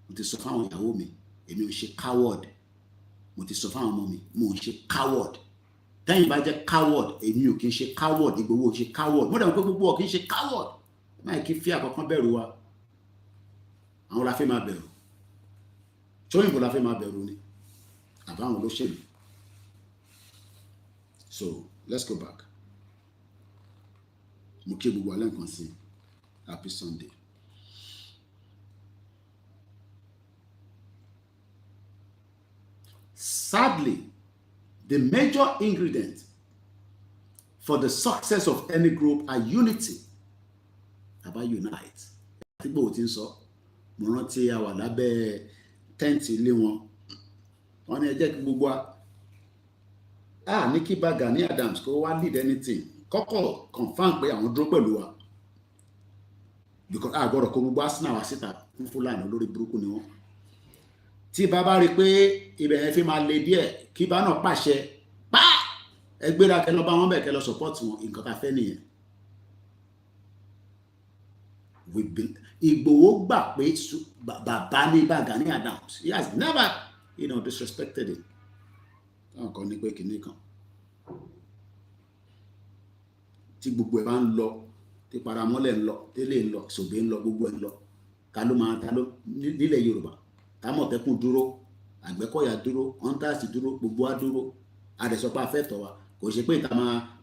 Mo ti sọ fáwọn ìyàwó mi èmi ò ṣe coward. Mo ti sọ fáwọn ọmọ mi mo ń ṣe coward. Tẹ́yìn bá jẹ́ coward èmi ò kí ń ṣe coward Ìgbòho ò ṣe coward. Mo dẹ̀ mọ̀ pé gbogbo ọ̀ kí ń ṣe coward. Máa kí fi àkọ́kọ́ bẹ̀rù wa. Àwọn la fẹ́ máa bẹ̀rù. Tóyìnbó la fẹ́ máa bẹ̀rù ni. Àbáwọn olóṣèlú. So let's go back. Mo kí gbogbo alẹ́ nǹkan sí. Happy Sunday. Sadly, the major ingredient for the success of any group are unity. About unite. Àti gbogbo tí ń sọ, mo rántí a wà lábẹ́ tẹ́ǹtì ilé wọn. Wọ́n ní ẹ jẹ́ kí gbogbo ní kí Gani Adams kó wá lead anything. Kọ́kọ́ confirm pé àwọn dúró pẹ̀lú wa. Because a gbọ́dọ̀ kó gbogbo Arsenal wá síta fún Fúlàní lórí burúkú ni wọ́n. Tí bàbá rí pé ibẹ̀ yẹn fi máa le díẹ̀ kí bá náà pàṣẹ pa ẹgbẹ́ra kẹ lọ bá wọn bẹ̀ kẹ lọ support wọn nǹkan tá fẹ́ nìyẹn. Ìgbòho gbà pé bàbá ní Gani Adams he has never disrespected him. Táwọn kan ní pé kìíní kan tí gbogbo ẹ̀ bá ń lọ tí paramọ́lẹ̀ ń lọ tẹ́lẹ̀ ń lọ ṣògbé ń lọ gbogbo ẹ̀ ń lọ ta ló nílẹ̀ Yorùbá Àmọ̀tẹ́kùn dúró Àgbẹ̀kọ̀yà dúró Hunters dúró gbogbo á dúró àdẹ̀sọ́pá afẹ́tọ̀ wa kò ṣe pé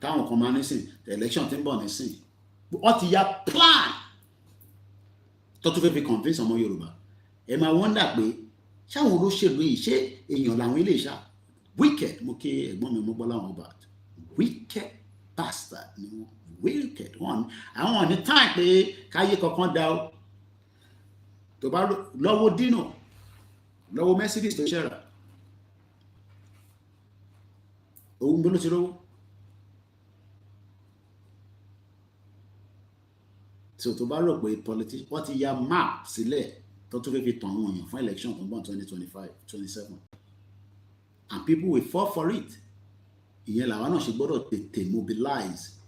táwọn kan máa nísìn election tí ń bọ̀ nísìn wọ́n ti ya plan tó tún fẹ́ fi convince ọmọ Yorùbá ẹ máa wọ́ndà pé ṣáwọn olóṣèlú yìí ṣé èèyàn làwọn ilé ìṣá wicked mo kí ẹ̀gbọ́n mi mo gbọ́ láwọn ọba wicked bastard ni wọ́n wicked one àwọn ní time pé káyé kankan dá o tó bá lọ́wọ́ dínà lọ́wọ́ Mercedes tó ṣẹ̀rà òun gbọ́dọ̀ ti rówó tí o tó bá rò pé politician wọ́n ti ya map sílẹ̀ tó tún fẹ́ fi tàn àwọn èèyàn fún election tó ń bọ̀ 2025-27 and people will fall for it. Ìyẹn làwọn náà ṣe gbọ́dọ̀ tètè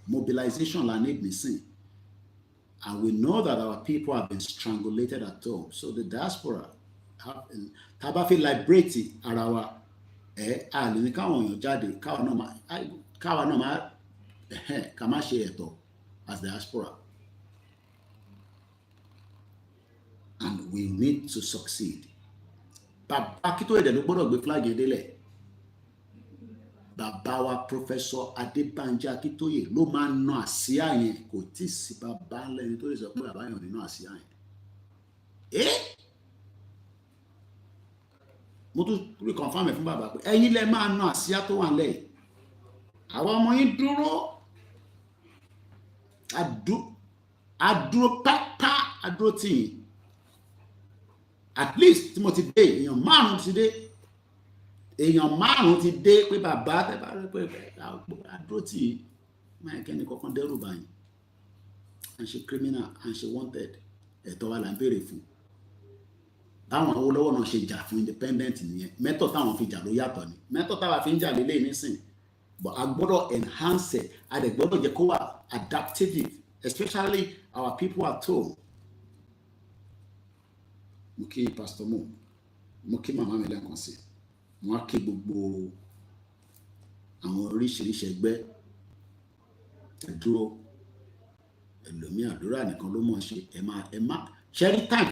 mobilization la need nísìn. And we know that our people have been strangulated at home. So the diaspora tá bá fi liberate ara wa a lè ní káwọn èèyàn jáde káwa náà máa ká má ṣe ẹ̀tọ́ as diaspora. And we need to succeed. Bàbá Akíntóyè ló gbọ́dọ̀ gbé flag yẹn délẹ̀. Bàbá wa Professor Adébánjí Akíntóyè ló máa ń ná àsíá yẹn kò tí ì sí bàbá lẹ́ni tó lè sọ pé bàbá yẹn ò ní ná àsíá yẹn. Mo tún rí confirm fún bàbá pé ẹ̀yin lẹ máa ná àsíá tó wà lẹ́yìn. Àwọn ọmọ yín dúró adúró pápá adúró tì yín. At least tí mo ti dé èèyàn márùn ti dé pé bàbá tẹ bá rí pé àdúró tí máa kẹ́ni kankan dẹ́rù báyìí à ń ṣe criminal à ń ṣe wanted ẹ̀tọ́ wa là ń béèrè fún. Báwọn Awólọ́wọ̀ náà ṣe jà fún independent nìyẹn method táwọn fi jà ló yàtọ̀ ni method táwa fi ń jà lélẹ́yìn nísìn but a gbọ́dọ̀ enhance it a dẹ̀ gbọ́dọ̀ jẹ́ kó wà adaptive especially our people at home. Mo kí Pastor Mo mo kí màmá mi lẹ́ẹ̀kan sí wọ́n á kí gbogbo àwọn oríṣiríṣi ẹgbẹ́ ẹ dúró ẹlòmí àdúrà nìkan ló mọ̀ ṣe ẹ má ṣẹ́rí táì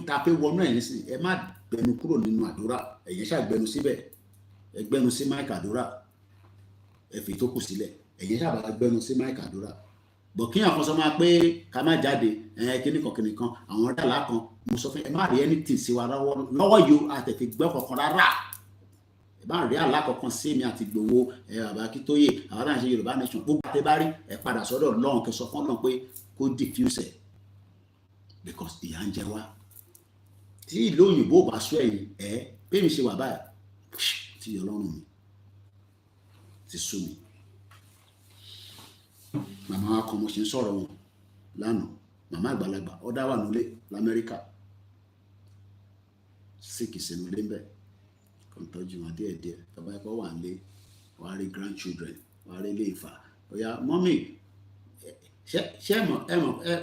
tàfẹ́ wọnú ẹ̀yìn sí ẹ má gbẹnu kúrò nínú àdúrà ẹ̀yìn ṣàgbẹnu síbẹ̀ ẹ gbẹnu sí máìkì àdúrà ẹ fi tó kù sílẹ̀ ẹ̀yìn ṣàbàlá gbẹnu sí máìkì àdúrà bọ̀ kí àwọn sọ máa pé ká má jáde kíníkan àwọn ọ̀dàlá kan mo sọ fún ẹ má rí anything sí wa lọ́wọ́ yìí àtẹ̀tẹ̀ gbẹ́ kankan rárá ẹ má rí alákọ̀ọ́kan sí mi àti gbowó bàbá Akíntóyè àwọn náà ṣe Yorùbá nation gbogbo àti bá rí ẹ padà sọ́dọ̀ Ọlọ́run kẹsọ fún Ọlọ́run pé kó diffuse ẹ because ìyà ń jẹ wá tí ìlú òyìnbó bá sọ ẹ̀yìn ẹ pé mi ṣe wà báyìí tí Ọlọ́run mi ti sú mi màmá wa kan mo ṣe ń sọ̀rọ̀ wọn lánàá màmá àgbàlagbà ó dá wà nílé l'Amẹ́ríkà síkì sínú ilé ń bẹ̀ kàn tọ́jú wọn díẹ̀díẹ̀ tọ́ba ẹ̀kọ́ wà nílé wàá rí grandchildren wàá rí ilé ìfà ọ̀yà mọ́mì ṣé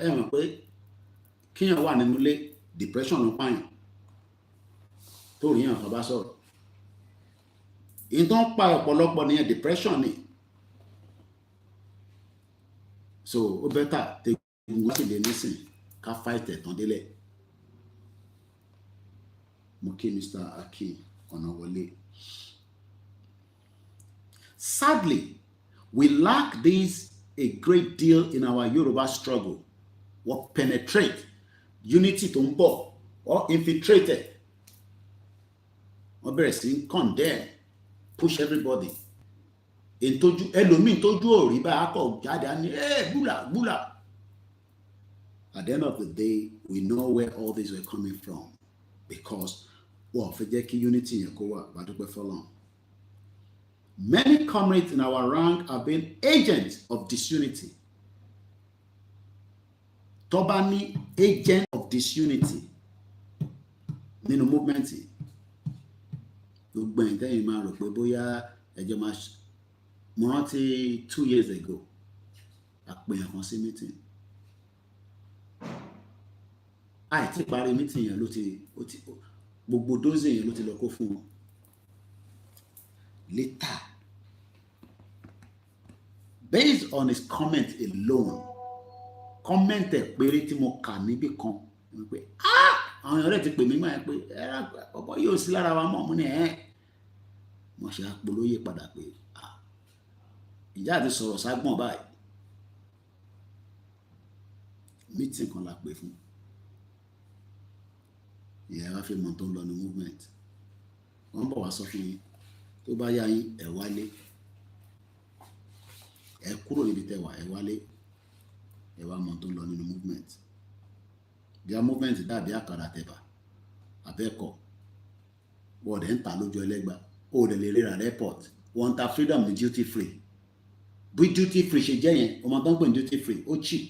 ẹ mọ̀ pé kíyàn wà nínú ilé depression ló pààyàn tó rí yàn kan bá sọ̀rọ̀ ìtàn pa ọ̀pọ̀lọpọ̀ nìyẹn depression ni so ó bẹ́tà tẹ̀gùn wọ́n sì lè nísìn ká fight ẹ̀tàn délẹ̀ mo kí Mr. Akin Ọ̀nàwọlé. Sadly, we lack this a great deal in our Yoruba struggle. What penetrate unity tó ń bọ̀ or infiltrated wọ́n bẹ̀rẹ̀ sí condemn push everybody ìtọ́jú ẹlòmíì tójú òrí bá akọ̀ jáde á ní gbúlà. At the end of the day, we know where all these were coming from because wọ́n fẹ́ jẹ́ kí unity yẹn kó wà bàdúpẹ́ fọlọ́n. Many comrades in our rank have been agents of disunity. Tó bá ní agent of disunity nínú movement gbogbo ẹ̀yin tẹ́yin máa rò pé bóyá ẹjọ́ máa mo rántí 2 years ago àpèyàn kan sí meeting àìtí parí meeting yẹn ló ti gbogbo dózè yẹn ló ti lọ kó fún wọn later based on his comment alone comment ẹ̀ péré tí mo kà níbì kan pé àwọn èèyàn rẹ̀ ti pè mí máa pé ọ̀pọ̀ yóò sí lára wa mọ́ mo ní mo ṣe apolóyè padà pé ìjà àti sọ̀rọ̀ ságbọ̀n báyìí meeting kan la pè fún ìyẹn wá fi mọ̀ tó ń lọ ní movement wọ́n bọ̀ wá sọ fún yín tó bá yá yín ẹ wálé ẹ kúrò níbi tẹwà ẹ wálé ẹ wá mọ̀ tó ń lọ nínú movement bí a movement dàbí àkàrà tẹ̀bà abẹ́kọ̀ wọ́n dẹ̀ ń ta lójú ẹlẹ́gbà ó dẹ̀ lè ríra airport wọ́n ń ta freedom ní duty free bí duty free ṣe jẹ́ yẹn ọmọ tó ń pè ní duty free ó cheap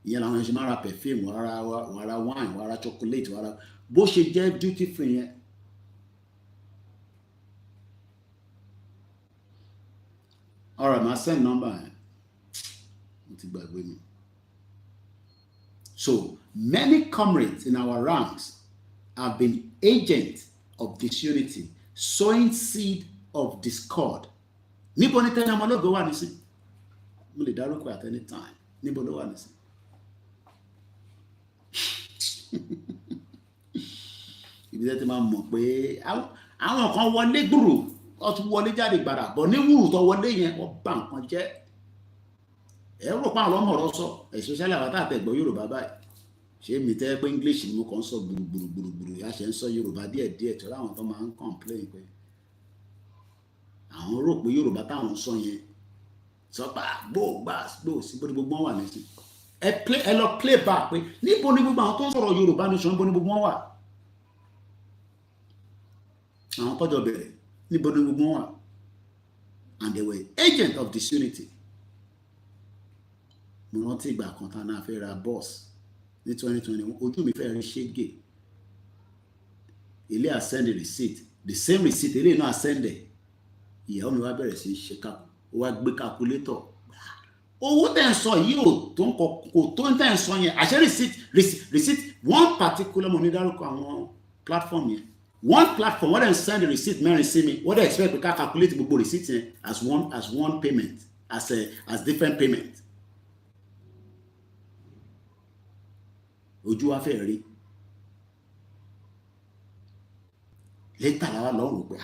ìyẹn làwọn ẹ̀ṣẹ̀ máa ra perfume wàrà wine wàrà chocolate wàrà bó ṣe jẹ́ duty free yẹn alright máa send number yẹn mo ti gbàgbé mi. So many comrades in our ranks have been agents of disunity, sowing seed of discord. Níbo ni tẹ́lẹ̀ ọmọlógo wà nísìn? Mo lè dárúkọ at any time. Níbo ló wà nísìn? Ibi tẹ́ ti máa mọ̀ pé àwọn kan wọlé gbùrù, wọ́n tún wọlé jáde gbàrà, bọ̀ ní wùrù tó wọlé yẹn wọ́n bà nǹkan jẹ́. Ẹ rò pa àwọn ọmọ ọ̀rọ̀ sọ, especially àwọn àtàtẹ̀gbọ́ Yorùbá báyìí. Ṣé mi tẹ́ pé English ni mo kàn ń sọ gbùrùgbùrùgbùrù yá ṣe ń sọ Yorùbá díẹ̀díẹ̀ tó láwọn tó máa ń complain pé àwọn rò pé Yorùbá táwọn sọ yẹn sọpá gbó sí bó ni gbogbo wọn wà nísìn. Ẹ lọ play back pé níbo ni gbogbo àwọn tó ń sọ̀rọ̀ Yorùbá ní sọ níbo ni gbogbo wọn wà. Àwọn tọ́jọ bẹ̀rẹ̀ níbo ni gbogbo wọn wà. And they were agents of disunity. Mo rántí ìgbà kan tá náà fẹ́ ra bus ní 2021 ojú mi fẹ́ rí ṣégè ilé ascend receipt the same receipt ilé náà ascend ìyàwó mi wá bẹ̀rẹ̀ sí ṣe kápù ó wá gbé calculator owó tẹ̀ ń sọ yìí ò tó ń kò tó ń tẹ̀ ń sọ yẹn àṣẹ receipt one particular mo ní dárúkọ àwọn platform yẹn one platform, what they send the receipt, man, see me. What they expect we can calculate the receipt as one payment, as different payment. Ojú wa fẹ́ rí. Later la lọ rò pé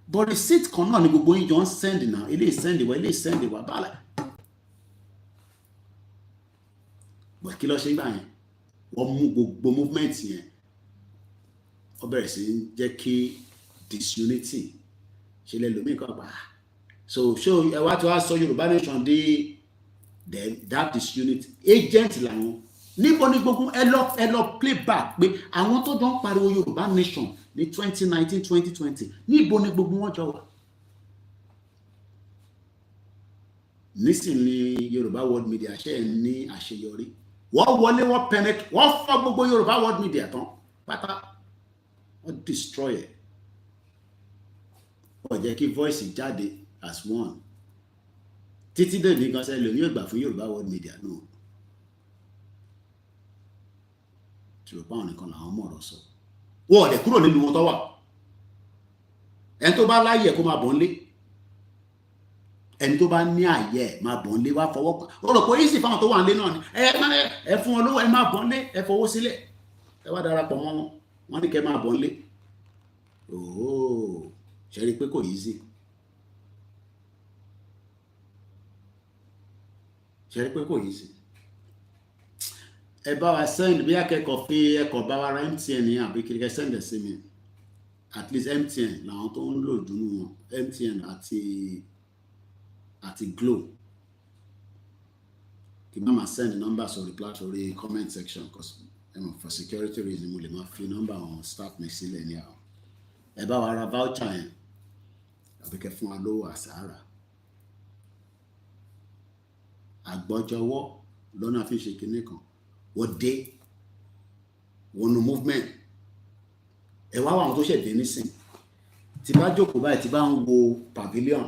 but receipt kan náà ni gbogbo yín jọ ń send now. Ilé send wa bala. But kí ló ṣe gbà yẹn? Wọ́n mú gbogbo movement yẹn. Ó bẹ̀rẹ̀ sí jẹ́ kí disunity ṣe lè lómi kan pa. So ẹ wá tí wá sọ Yorùbá nation dé then that disunity agent làwọn. Níbo ni gbogbo ẹ lọ play back pé àwọn tó jọ ń pariwo Yorùbá nation ní 2019 2020 níbo ni gbogbo wọn jọ wà. Nísìnyí Yorùbá world media ṣe ní àṣeyọrí. Wọ́n wọlé wọ́n penetrate wọ́n fọ́ gbogbo Yorùbá world media tán pátá. Wọ́n destroy it. Wọ́n jẹ́ kí voice jáde as one. Títí dé ní gan ṣe lè ní ìgbà fún Yorùbá world media náà. Yorùbá wọn nìkan làwọn mọ̀ ọ̀rọ̀ sọ. Wọ́n ọ̀dẹ̀ kúrò nínú wọn tó wà. Ẹni tó bá láyè kó máa bọ̀ ń lé. Ẹni tó bá ní àyè máa bọ̀ ń lé wá fọwọ́ pa. Ó rò pé easy fáwọn tó wà ń lé náà ni. Ẹ fún wọn lówó ẹ máa bọ̀ ń lé ẹ fọwọ́ sílẹ̀. Ẹ wá darapọ̀ mọ́ wọn. Wọ́n ní kẹ́ máa bọ̀ ń lé. Ooo ṣe rí pé kò easy. Ṣe rí pé kò easy. Ẹ bá wa send bí akẹ́kọ̀ọ́ fi ẹ̀kọ́ bá wa ra MTN ní àbí kí ẹ send ẹ̀ sí mi. At least MTN làwọn tó ń lò dùnú wọn. MTN àti Glo. Kí má máa send number sórí comment section because for security reason mo lè máa fi number on staff mi sílẹ̀ ní àwọn. Ẹ bá wa ra voucher yẹn àbí kẹ́ fún wa lówó àsárà. Àgbọ́jọwọ́ lọ́nà fi ṣe kinní kan. Wọ́n dé wọnú movement. Ẹ wá àwọn tó ṣẹ̀dé nísìn. Tí bá jókòó báyìí tí bá ń wo pavilion.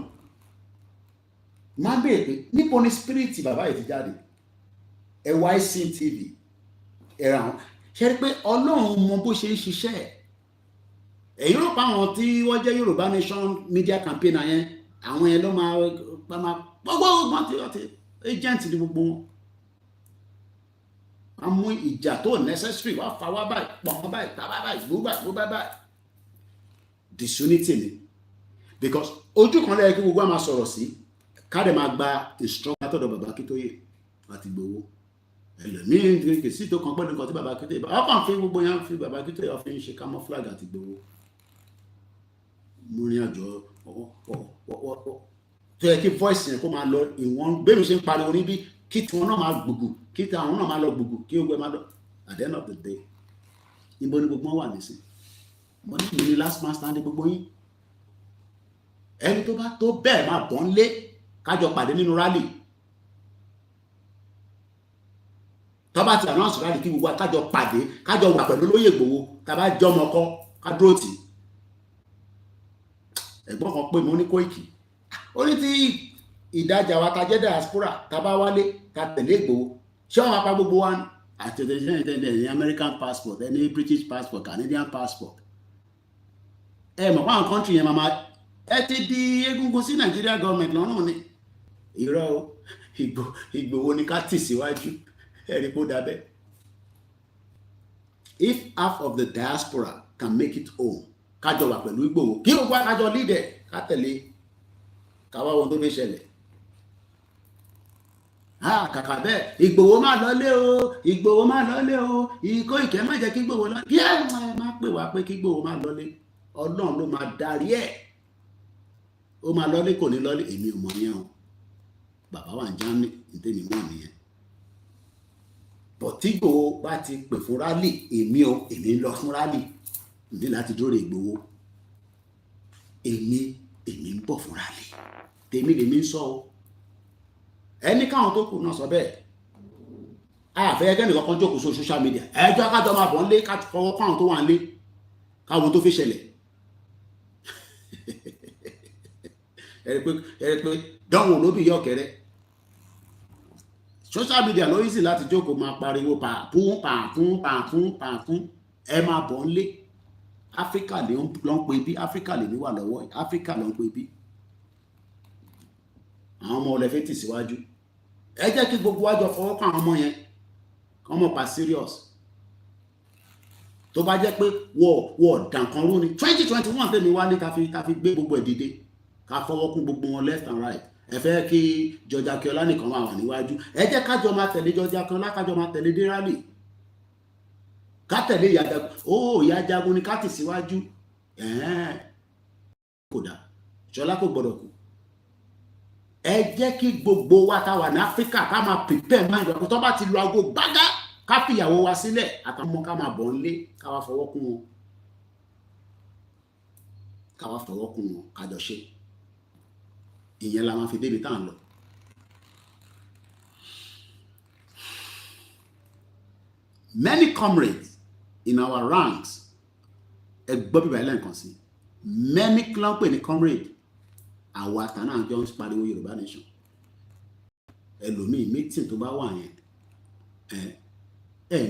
Má bèèrè pé níbo ni spirit bàbá yìí ti jáde. Ẹ wá ICTV. Ẹ ra wọn. Ṣé rí pé Ọlọ́run mọ bó ṣe ń ṣiṣẹ́ ẹ̀. Ẹ̀yin rò pa àwọn tí wọ́n jẹ́ Yorùbá nation media campaigner yẹn. Àwọn yẹn ló máa gbogbo ọgbọ́n tí wọ́n ti agent ni gbogbo wọn. A mú ìjà tó necessary wá fa wá báyìí pọ̀ wọ́n báyìí tàbá báyìí gbó báyìí disunity ni because ojú kan lẹ́yìn kí gbogbo àmà sọ̀rọ̀ sí káàdẹ̀ máa gba instruction látọ̀dọ̀ bàbá Akíntóyè àti Ìgbòho ẹlòmíín kì sí tó kan pẹ̀lú nǹkan tí bàbá Akíntóyè ọkàn fi gbogbo yẹn fi bàbá Akíntóyè ọ̀fin ń ṣe camouflage àti Ìgbòho mú ní àjọ tó yẹ kí voice yẹn kó máa lọ ìwọ̀n gbẹ̀mí ṣe ń pariwo níbí kí tí wọn náà máa gbùgbù kí tí àwọn náà máa lọ gbùgbù kí ogun ẹ máa lọ at the end of the day níbo ni gbogbo wọn wà nísìn mo ní last man standing gbogbo yín ẹni tó bá tó bẹ́ẹ̀ máa bọ́ ń lé kájọ pàdé nínú rally tó bá ti announce rally kí gbogbo kájọ pàdé kájọ wà pẹ̀lú olóyè Ìgbòho tá bá jọ ọmọ ọkọ ká dúró tì ẹ̀gbọ́n kan pé mo ní Koiki ó ní tí ìdájà wa ta jẹ́ diaspora ta bá wálé ta tẹ̀lé Ìgbòho ṣé wọ́n apá gbogbo wa àtẹ̀tẹ̀ ní American passport ní British passport Canadian passport ẹ mọ̀ fáwọn country yẹn máa ẹ ti di egungun sí Nigeria government lọ́rùn ni irọ́ o Ìgbòho ni ká tì síwájú ẹ̀rí kó dábẹ́. If half of the diaspora can make it home kájọ wà pẹ̀lú Ìgbòho kí gbogbo àkájọ leader ká tẹ̀lé káwá wọn tó fi ṣẹlẹ̀. Kàkà bẹ́ẹ̀ Ìgbòho máa lọlé o Ìgbòho máa lọlé o Koiki má jẹ́ kí Ìgbòho lọ kí ẹ má pè wá pé kí Ìgbòho máa lọlé Ọlọ́run ló máa darí ẹ̀ ó máa lọlé kò ní lọlé èmi ò mọ̀ yẹn o bàbá wa ń já ní ìtẹ́mi mọ̀ nìyẹn bọ̀ tí Ìgbòho bá ti pè fún rálì èmi ń lọ fún rálì ní láti dúró Ìgbòho èmi ń bọ̀ fún rálì tèmi lèmi ń sọ o ẹni káwọn tó kù náà sọ bẹ́ẹ̀ àfẹ́ ẹgẹ́ nìkan kan jókòó sórí social media ẹjọ́ kájọ máa bọ̀ ń lé fọwọ́ káwọn tó wà ń lé káwọn tó fi ṣẹlẹ̀ ẹ̀rí pé dánwò ló bí yọ̀kẹ́rẹ́ social media ló easy láti jókòó máa pariwo pàfún ẹ máa bọ̀ ń lé Áfíríkà ló ń pe bí, Áfíríkà lè ní wà lọ́wọ́, Áfíríkà ló ń pe bí. Àwọn ọmọ ọlẹ́fẹ́ tì síwájú. Ẹ jẹ́ kí gbogbo wa jọ fọwọ́ kàn àwọn ọmọ yẹn, kí wọ́n mọ̀ pa serious. Tó bá jẹ́ pé wọ́n dànkan rú ni 2021 tèmi wá ní ká fi gbé gbogbo ẹ̀ dìde, ká fọwọ́ kún gbogbo wọn left and right. Ẹ fẹ́ kí George Akinola nìkan wà níwájú. Ẹ jẹ́ kájọ máa tẹ̀lé George Akinola, kájọ máa tẹ̀lé dé rally. Ká tẹ̀lé Ìyá Jagun. Ìyá Jagun ni ká tì síwájú. Kò dá. Ṣọlá kò gbọdọ̀ kú. Ẹ jẹ́ kí gbogbo wa tá wà ní Áfíríkà ká máa prepare mind wa. Tó bá ti lu aago gbágá, ká fi ìyàwó wa sílẹ̀, àtàwọn ọmọ ká máa bọ̀ nílé, ká wá fọwọ́ kún wọn. Ká wá fọwọ́ kún wọn, ká jọ ṣe. Ìyẹn la máa fi débi tá à ń lọ. Many comrades in our ranks, ẹ gbọ́ bíbá ilé nǹkan sí, many kí ló ń pè ní comrade, àwa àtàná àjọ ń pariwo Yorùbá nation. Ẹlòmíì meeting tó bá wà yẹn,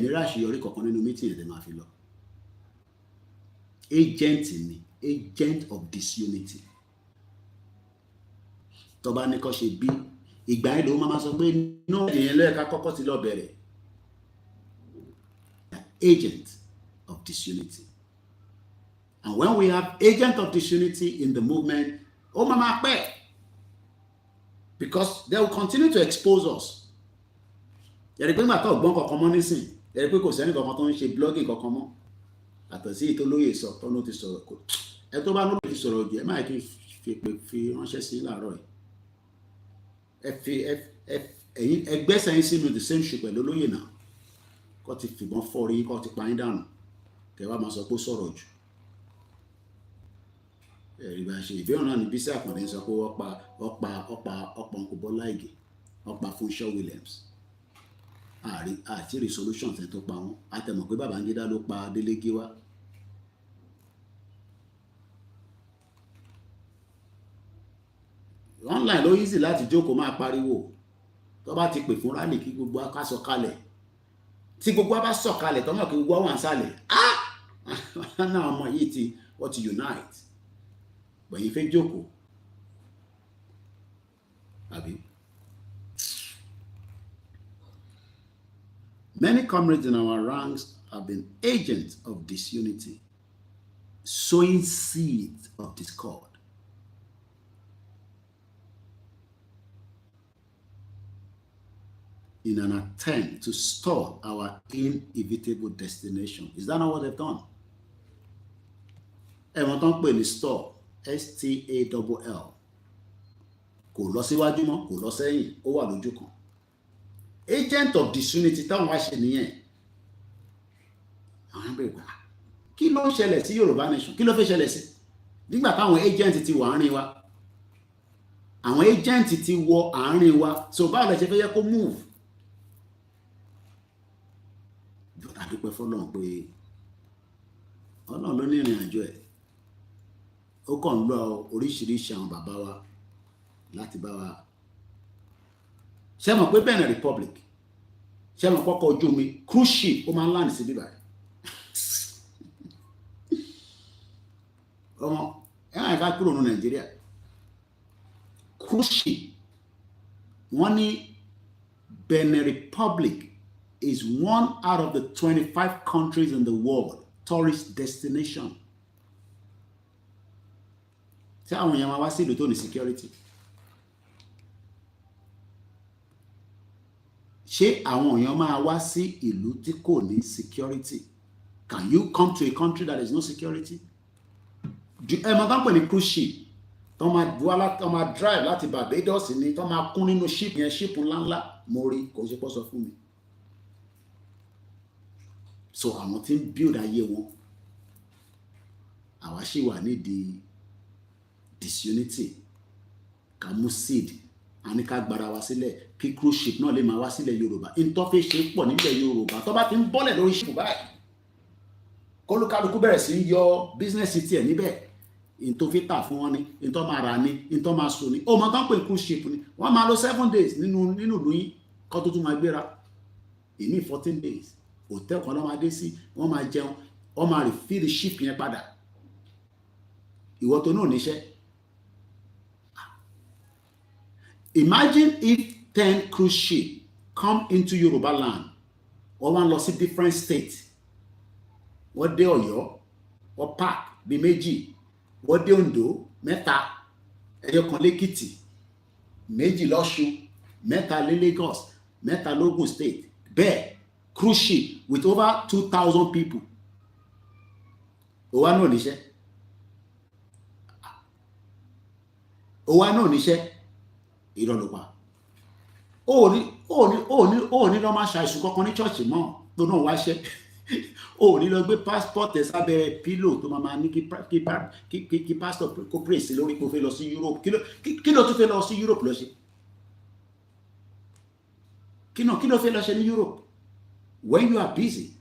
ní ráṣeyọrí kankan nínú meeting yẹn lè máa fi lọ. Agent ni, agent of disunity. Tó bá ní kó ṣe bí, ìgbà yẹn ló máa sọ pé náà èèyàn lẹ́ẹ̀ka kọ́kọ́ ti lọ bẹ̀rẹ̀. Agent of disunity. And when we have agent of disunity in the movement, mama pẹ́, because they will continue to expose us. Yẹ̀rì pé nígbà tó gbọ́n kankan mọ́ nísìn, yẹ̀rì pé kò sẹ́ni kankan tó ń ṣe blogging kankan mọ́. Àtọ̀sí ìtòlóyè sọ tó ló ti sọ̀rọ̀ kò. Ẹ tó bá ló ti sọ̀rọ̀ jù, ẹ máa kí fi ránṣẹ́ sí láàárọ̀ yìí. Ẹ̀yin ẹgbẹ́ sẹ́yìn sínú the same shoe pẹ̀lú olóyè náà. Kọ́ ti fìbọn fọ́rí, kọ́ ti pa yín dànù. Kẹ wá máa sọ pé ó sọ̀rọ̀ jù. Ẹ̀rí bá ṣe ìbéèrè náà ní Bísí Àkàndé sọ pé ọ̀pá Uncle Bọ́lá Ìgè, ọ̀pá Fúnṣọ́ Williams. Àti resolution tẹ̀ tó pa wọ́n. Àtẹ̀mọ̀ pé Babangida ló pa Délé Gíwá. Online ló easy láti jókòó máa pariwo. Tó bá ti pè fún rally kí gbogbo aká sọ̀kalẹ̀. Tí gbogbo wa bá sọ̀kalẹ̀ tó mọ̀ kí gbogbo wa ń sálẹ̀. Náà ọmọ yìí ti wọ́n ti unite. Bẹ̀yìn fẹ́ jókòó. Àbí? Many comrades in our ranks have been agents of disunity, sowing seeds of discord. In an attempt to stall our inevitable destination. Is that not what they've done? Ẹ̀wọ̀n tó ń pè ní stall, S-T-A-L-L. Kò lọ síwájú mọ́, kò lọ sẹ́yìn, ó wà lójú kan. Agent of disunity táwọn wá ṣe nìyẹn. Àwọn bẹ̀rẹ̀ gbà, kí ló ń ṣẹlẹ̀ sí Yorùbá nation? Kí ló fẹ́ ṣẹlẹ̀ sí? Nígbà táwọn agent ti wọ àárín wa. Àwọn agent ti wọ àárín wa. So báwo lẹ ṣe fẹ́ yẹ kó move? Àdúpẹ́ fọ́lọ́run pé Ọlọ́run ló ní ìrìn àjò ẹ̀. Ó kàn ń lọ oríṣiríṣi àwọn bàbá wa láti bá wa. Ṣé mọ̀ pé Benin Republic, ṣé mọ̀ pọ́kọ̀ ojú omi cruise ship ó máa ń land sí bíbá. Ọmọ ẹ̀rọ ìfà kúrò ní Nàìjíríà. Cruise ship wọ́n ní Benin Republic is one out of the 25 countries in the world tourist destination. Ṣé àwọn èèyàn máa wá sí ìlú tó ní security? Ṣé àwọn èèyàn máa wá sí ìlú tí kò ní security? Can you come to a country that is no security? Ẹ máa bá ń pè ní cruise ship tó máa drive láti Barbados ní tó máa kún nínú ship yẹn, ship ńláńlá mo rí kò ṣe pọ́ sọ fún mi. So àwọn tí ń build ayé wọn, àwa ṣì wà nídìí disunity, ká mú seed, a ní ká gbára wa sílẹ̀ kí cruise ship náà lè máa wá sílẹ̀ Yorùbá. Ìtọ́fẹ́ ṣe pọ̀ nílẹ̀ Yorùbá tó bá ti ń bọ́lẹ̀ lórí ship báyìí. Kólúkálukú bẹ̀rẹ̀ sí í yọ business tiẹ̀ níbẹ̀. Ìtọ́fẹ́ tà fún wọn ni, ìtọ́ máa rà ni, ìtọ́ máa sùn ni. Ó máa tán pé cruise ship ni. Wọ́n máa lò 7 days nínú ìlú yín kó tó tún máa gbéra. Èmi 14 days. Hotel kan ló máa dé sí, wọ́n máa jẹun, wọ́n máa refill ship yẹn padà. ìwọ tó náà níṣẹ́. Imagine if 10 cruise ships come into Yoruba land, or one lọ sí different states. Wọ́n dé Ọ̀yọ́, wọ́n park bí méjì, wọ́n dé Oǹdó, mẹ́ta, ẹyọ kan l'Ékìtì, méjì l'Ọ̀ṣun, mẹ́ta ní Lagos, mẹ́ta l'Ogun State. Bẹ́ẹ̀ cruise ship with over 2,000 people. Ó wá náà níṣẹ́. Ó wá náà níṣẹ́. Ìrọ̀lùpá. Ó ní lọ máa ṣàìsùn kankan ní church mọ́ tó náà wáṣẹ́. Ó ní lọ gbé passport ẹ̀ sábẹ́ pílò tó máa ní kí pastor kó pray sí lórí kó fẹ́ lọ sí Europe. Kí ló tún fẹ́ lọ sí Europe lọ ṣe? Kí ló fẹ́ lọ ṣe ní Europe? When you are busy.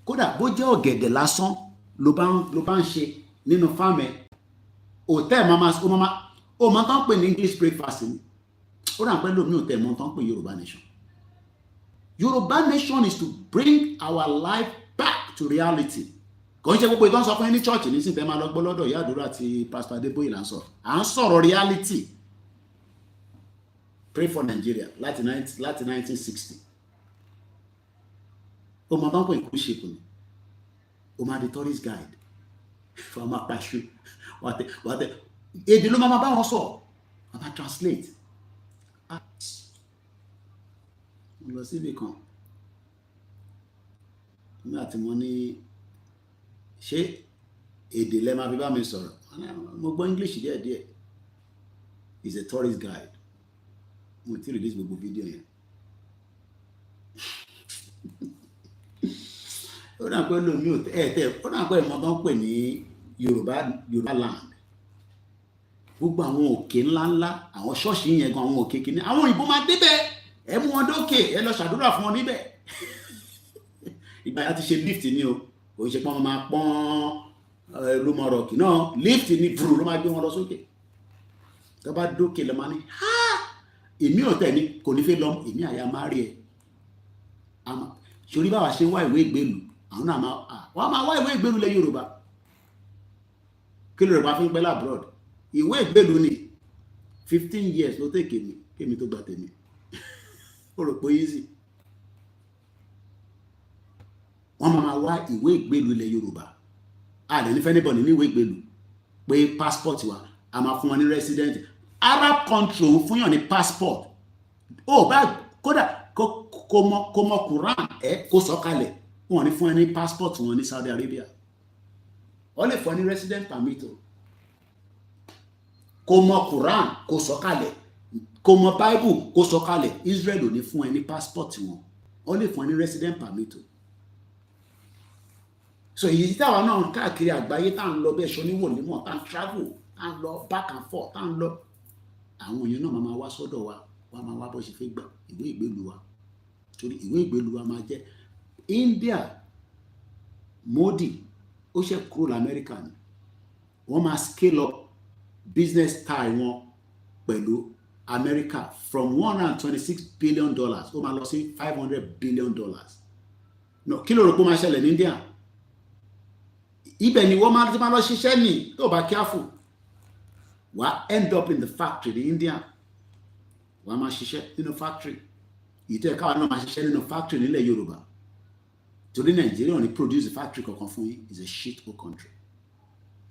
Kódà bó jẹ́ ọ̀gẹ̀dẹ̀ lásán ló bá ń ṣe nínú farm ẹ̀. Hotel ó máa tán pè ní English breakfast ni. Ó rà pẹ́ lómi hotel máa tán pè Yoruba Nation. Yoruba Nation is to bring our life back to reality. Kò ń ṣe gbogbo ìtàn sọ fún ní church ní sí tẹ́ máa lọ gbọ́ lọ́dọ̀ ìyá àdúrà àti Pastor Adeboye là ń sọ. À ń sọ̀rọ̀ reality. Pray for Nigeria láti 1960. Ó máa tán pè ní cruise ship ni. Ó máa di tourist guide. Fún ọmọ apàṣù. Wàtẹ. Èdè ló máa bá wọn sọ. Wọ́n máa translate. Mo lọ síbi kan. Nígbà tí mo ní ṣé èdè lẹ máa fi bá mi sọ̀rọ̀. Mo gbọ́ English díẹ̀díẹ̀. He's a tourist guide. Mo ti release gbogbo fídíò yẹn. Ó dà pé lómi ò ó dà pé ìmọ̀ tó ń pè ní Yorùbá land. Gbogbo àwọn òkè ńláńlá, àwọn ṣọ́ọ̀ṣì yẹn gan àwọn òkè kìíní. Àwọn òyìnbó máa débẹ̀. Ẹ mú wọn dókè, ẹ lọ ṣàdúrà fún wọn níbẹ̀. Ìgbà yà ti ṣe lift ni o. Kò ṣe pọ́n máa pọ́n lómọ̀rọ̀kì náà. Lift ni bùrù ló máa gbé wọn lọ sókè. Tó bá dókè lọ máa ní èmi ò tẹ̀ ní kò ní fẹ́ lọ èmi àyà máa rí ẹ. Ṣorí báwa ṣe ń wá ìwé ìgbélú àwọn náà wọ́n máa wá ìwé ìgbélú lẹ Yorùbá. Kí ló Yorùbá fi ń pẹ́ labroad? Ìwé ìgbélú ni 15 years ló tẹ̀ kémi tó gbà tèmi. Ó rò pé easy. Wọ́n máa wá ìwé ìgbélú lẹ Yorùbá. A lè ní fẹ́ níbọ̀ ní ìwé ìgbélú pé passport wa a máa fún wọn ní resident. Arab country òun fún yàn ní passport. Ó bá kódà kó mọ Quran kó sọ̀kalẹ̀ wọ́n ní fún ẹ ní passport wọn ní Saudi Arabia. Ó lè fún ẹ ní resident permit o. Kó mọ Quran kó sọ̀kalẹ̀, kó mọ Bible kó sọ̀kalẹ̀. Israel ò ní fún ẹ ní passport wọn. Ó lè fún ẹ ní resident permit o. So èyí táwa náà káàkiri àgbáyé tá ń lọ bí ẹ̀ṣọ́ ní wòlímọ̀ tá ń travel tá ń lọ back and forth tá ń lọ. Àwọn èèyàn náà máa wá sọ́dọ̀ wa, wọ́n máa wá bó ṣe fẹ́ gbà ìwé ìgbélú wa. Torí ìwé ìgbélú wa máa jẹ́ India. Modi ó ṣe kúrò l'Amẹ́ríkà ni. Wọ́n máa scale up business tie wọn pẹ̀lú America from $126 billion ó máa lọ sí $500 billion. No, kí ló rò pé máa ṣẹlẹ̀ ní India? Ibẹ̀ ni wọ́n máa ti máa lọ ṣiṣẹ́ ní tó bá careful. Wà end up in the factory ní India. Wà máa ṣiṣẹ́ nínú factory. Ìtọ́ ẹ̀ka wà náà máa ṣiṣẹ́ nínú factory nílẹ̀ Yorùbá. Torí Nàìjíríà ò ní produce factory kankan fún yín. It's a shit hole country.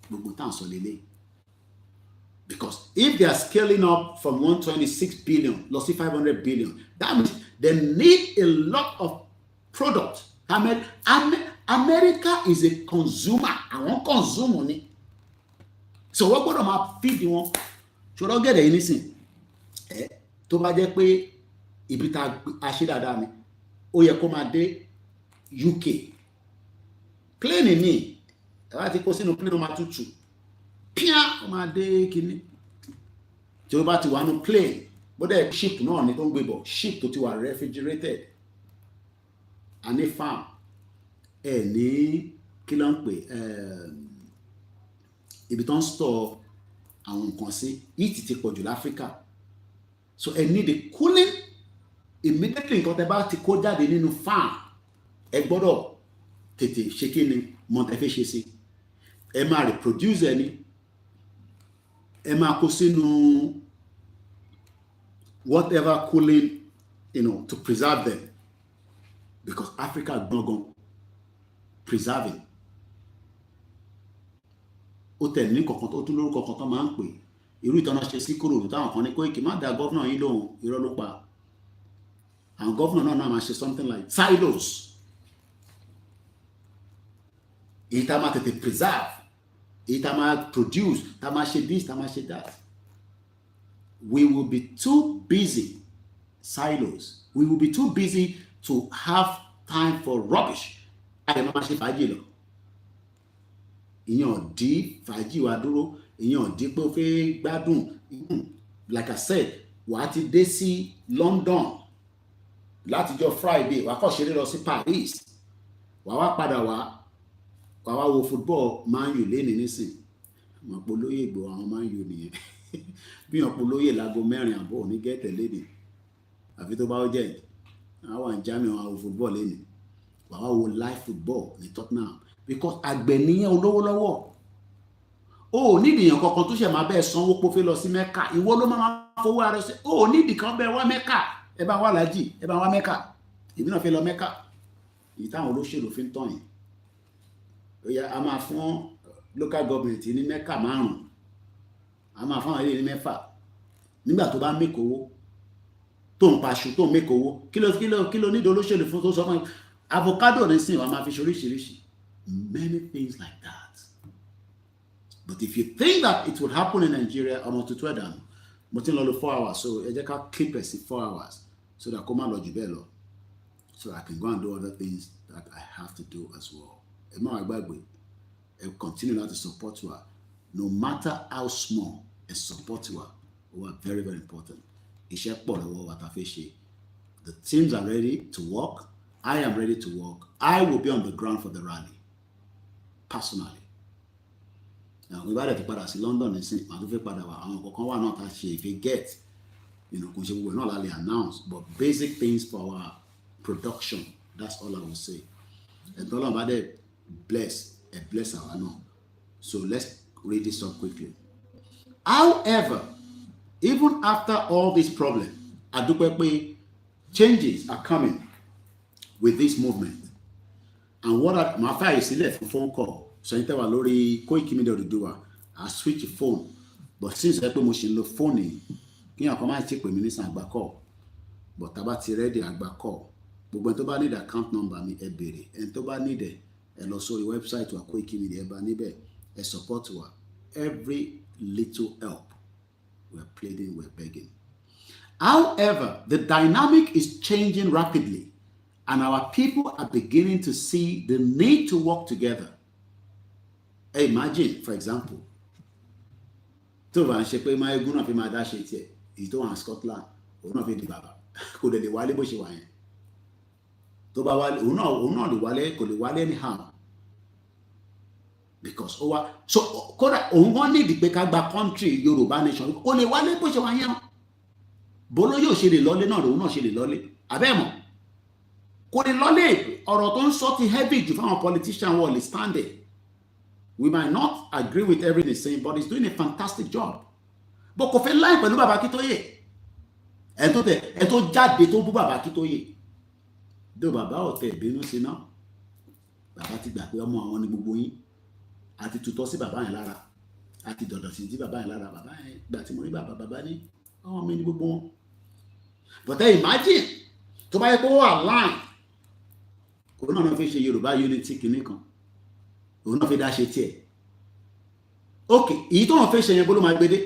Gbogbo tá à ń sọ lélẹ̀. Because if they are scaling up from 126 billion lọ sí 500 billion, that means they need a lot of product. America is a consumer. Àwọn consumer ni. So wọ́n gbọ́dọ̀ máa feed wọn. Ṣòro gẹ̀dẹ̀ yìí nísìn. Tó bá jẹ́ pé ibi tá a ṣe dáadáa ni, ó yẹ kó máa dé UK. Plane ni, láti kó sínú plane máa tútù. Píá ó máa dé kíní. Tí ó bá ti wà nínú plane, bọ́dẹ̀ ship náà ni tó ń gbé bọ̀. Ship tó ti wà refrigerated. A ní farm. Ní kí ló ń pè ibi tó ń store àwọn nǹkan sí. Heat ti pọ̀ jù l'Áfíríkà. So need the cooling immediately. Nǹkan tẹ́ bá ti kó jáde nínú farm, ẹ gbọ́dọ̀ tètè ṣe kí ni mọ̀ tẹ́ fẹ́ ṣe sí. Ẹ máa reproduce ẹni ẹ máa kó sínú whatever cooling, to preserve them, because Africa gbọ̀ngàn preserving. Ó tẹ̀ ní kọ̀ọ̀kan tó tún lórúkọ kan tó máa ń pè irú ìtọ́nà ṣe sí kúrò táwọn kan ní Koiki má da gọ́vnà yín lóhùn, irọ́ ló pa. Àwọn gọ́vnà náà máa ṣe something like silos. Èyí tá máa tètè preserve, èyí tá máa produce, tá máa ṣe this, tá máa ṣe that. We will be too busy, silos. We will be too busy to have time for rubbish. Ayé máa ṣe fàájì lọ. Ìyẹn dí fàájì wa dúró, ìyẹn dí pé ó fẹ́ gbádùn. Like I said, wà á ti dé sí London látijọ́ Friday, wà á kọ́ ṣeré lọ sí Paris, wà á wá padà wá wo football Man U lẹ́ni nísìn. Mọ̀ pé olóyè ìgbò àwọn Man U nìyẹn. Bí wọn polóyè lágo 4 àbọ̀ ní gẹ́tẹ̀ léde àfi tó bá ó jẹ́ àwọn àjámi àwọn football lẹ́ni wà wá wo live football ní Tottenham, because àgbẹ̀ níyẹn olówó lọ́wọ́. Ó nídìí èèyàn kankan tó ṣe máa bẹ́ẹ̀ sanwó pé ó fẹ́ lọ sí Mẹ́kà, ìwọ ló máa fowó ara ṣe. Ó nídìí kan bẹ́ẹ̀ wá Mẹ́kà, ẹ bá wá lájì, ẹ bá wá Mẹ́kà, èmi náà fẹ́ lọ Mẹ́kà. Èyí táwọn olóṣèlú fi ń tàn yìí. Ó yá a máa fún local government ní Mẹ́kà 5, a máa fún àwọn ilé ní 6. Nígbà tó bá make owó tó ń paṣu tó ń make owó, kí ló nídìí olóṣèlú fún tó sọ fún avocado ní sìn wà máa fi ṣoríṣiríṣi. Many things like that. But if you think that it would happen in Nigeria, I'm to 12 down. But in 4 hours, so I just keep it 4 hours so that come out of so I can go and do other things that I have to do as well. I continue now to support you. No matter how small, a support you are very, very important. The teams are ready to work. I am ready to work. I will be on the ground for the rally, personally. Now, we got to pass London and see. If you get, we're not only announced, but basic things for our production. That's all I will say. And all about it, bless our no. So let's read this up quickly. However, even after all this problem, changes are coming with this movement. And what my file is left for phone call. So I tell Lori Koikimedia to do I switch the phone. But since I put motion the phone, can come and check with minister agba call. But tabati ready agba call. But when to need account number me ebere. And to need it, and also the website to Koikimedia eba a support to every little help. We're pleading, we're begging. However, the dynamic is changing rapidly, and our people are beginning to see the need to work together. Imagine, for example, tó bá ń ṣe pé máa egún náà fi máa dá ṣe tiẹ̀, èyí tó wà ní Scotland, òun náà fi di bàbá, kò lè wálé bó ṣe wà yẹn. Tó bá wálé, òun náà lè wálé, kò lè wálé anyhow. Because so kódà òun wọ́n nídìí pé ká gba country Yoruba nation, kò lè wálé bó ṣe wà yẹn. Bolo yóò ṣe lè lọlé náà lòun náà ṣe lè lọlé. Àbẹ́mọ̀. Kò lè lọlé, ọ̀rọ̀ tó ń sọ ti heavy jù fáwọn politician wọ́n lè stand there. We might not agree with everything he's saying, but he's doing a fantastic job. But kò fẹ́ láì pẹ̀lú Bàbá Akíntóyè. Ẹ tó jáde tó bú Bàbá Akíntóyè. Dó bàbá ọ̀tẹ̀ ìbínú sí náà. Bàbá ti gbà pé ọmọ àwọn ni gbogbo yín. Àti tutọ́ sí bàbá yẹn lára. Àti dọ̀dọ̀ sí bàbá yẹn lára. Bàbá yẹn gbà tí mo rí bàbá ní ọmọ mi ni gbogbo wọn. But then imagine tó bá yẹ kó wà line. Òun náà fi ṣe Yorùbá unity kìíní kan. Òun náà fi dá ṣe tiẹ̀. Okay, èyí tó wọ́n fẹ́ ṣe yẹn bó ló máa gbédé.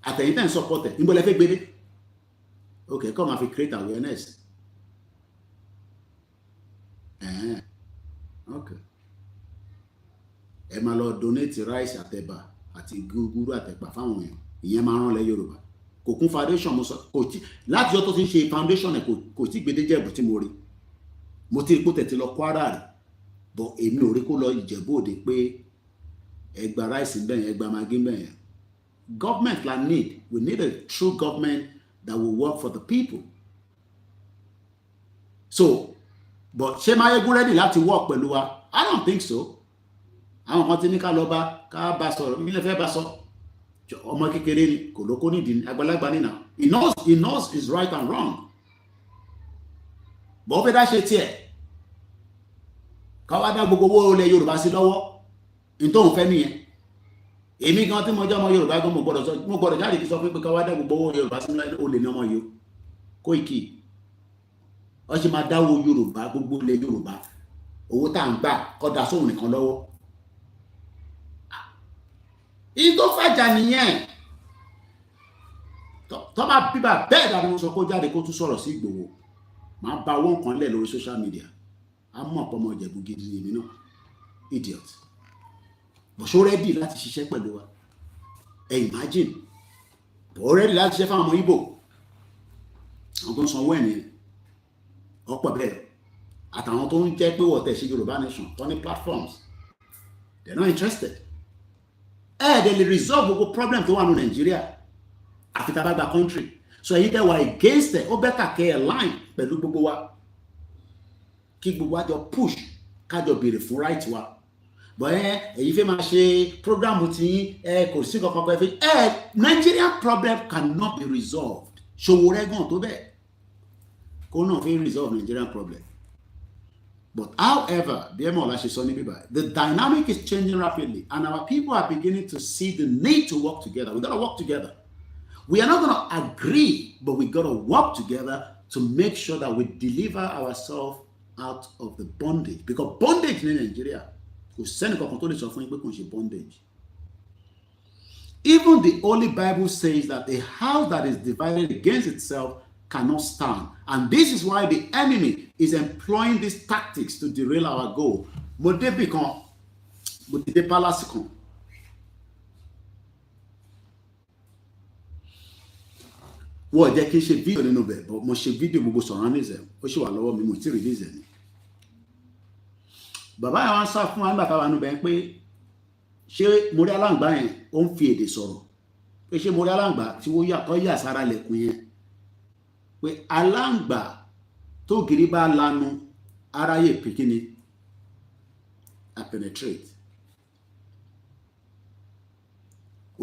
Àtẹ̀yìn tẹ̀ ń support ẹ̀, níbo lẹ fẹ́ gbédé? Okay, kọ́ máa fi create awareness. Okay. Ẹ máa lọ donate rice àtẹ̀bà àti gúgúrú àtẹ̀pà fáwọn èèyàn. Ìyẹn máa rán lẹ Yorùbá. Kò kún foundation mo sọ kò tí láti ọjọ́ tó ti ń ṣe foundation ẹ̀ kò tí gbédé Jẹ̀bú tí mo rí. Mo ti rí pé tẹ̀tí lọ Kwara rẹ̀. But èmi ò rí kó lọ Ìjẹ̀bú Òde pé ẹgbà rice ń bẹ̀yẹn ẹgbà magi ń bẹ̀yẹn. Government la need. We need a true government that will work for the people. So, but ṣé Máyégún ready láti work pẹ̀lú wa? I don't think so. Àwọn kan ti ní ká lọ ká bá sọ̀rọ̀, mi lè fẹ́ bá sọ. ọmọ kékeré ni kò lóko nídìí àgbàlagbà nínà he knows his right and wrong bọ́ fẹ́ dá ṣe tiẹ̀ káwá dá gbogbo owó ilẹ̀ Yorùbá sí lọ́wọ́ ní tóun fẹ́ nìyẹn èmi gan tí mo jẹ́ ọmọ Yorùbá gan mo gbọ́dọ̀ jáde kí sọ pé káwá dá gbogbo owó Yorùbá sí lọ́wọ́ olè ní ọmọ yìí Koiki ó sì máa dáwó Yorùbá gbogbo ilẹ̀ Yorùbá owó tá à ń gbà kọ́ da sóhun nìkan lọ́wọ́ ìyí tó fàjà nìyẹn tó bá bíbà bẹ́ẹ̀ dáa ni wọ́n sọ kó jáde kó tún sọ̀rọ̀ sí Ìgbòho máa bá wọn kan lẹ̀ lórí social media á mọ̀ pọ̀ ọmọ Ìjẹ̀bú gidi nìyí náà idiot bọ̀ṣọ́ rẹ́dì láti ṣiṣẹ́ pẹ̀lú wa ẹ imagine bọ̀ rẹ́dì láti ṣiṣẹ́ fáwọn ọmọ Ìgbò àwọn tó ń sanwó ẹ̀ nìyẹn ọ̀pọ̀ bẹ́ẹ̀ àtàwọn tó ń jẹ́ pé wọ́n tẹ̀ ṣe Yorùbá nation tó ní platforms they're not interested they lè resolve gbogbo problem tó wà ní Nàìjíríà àfi tá a bá gba country so èyí tẹ́ wà against ẹ̀ ó bẹ́tà kẹ́ ẹ̀ line pẹ̀lú gbogbo wa kí gbogbo wa jọ push kájọ béèrè fún right wa bọ́ èyí fẹ́ máa ṣe program tí kò sí kankan pẹ́ fi Nigerian problem cannot be resolved ṣòwò rẹ̀ gan tó bẹ́ẹ̀ kó náà fi resolve Nigerian problem. But however, the dynamic is changing rapidly and our people are beginning to see the need to work together. We got to work together. We are not going to agree, but we got to work together to make sure that we deliver ourselves out of the bondage. Because bondage in Nigeria, bondage. Even the Holy Bible says that a house that is divided against itself cannot stand. And this is why the enemy is employing these tactics to derail our goal. Wọ́n jẹ́ kí n ṣe fídíò nínú bẹ̀ but mo ṣe fídíò gbogbo surroundings ẹ̀ ó ṣì wà lọ́wọ́ mi mo ti release ẹ̀ ni. Bàbá yẹn wá ń sá fún wa nígbà táwa nù bẹ́ẹ̀ pé ṣé mo rí aláǹgbá yẹn ó ń fi èdè sọ̀rọ̀ pé ṣé mo rí aláǹgbá tí ó yà sára lẹ̀kùn yẹn pé aláǹgbá tó gírí bá lanu aráyè pìkínni a penetrate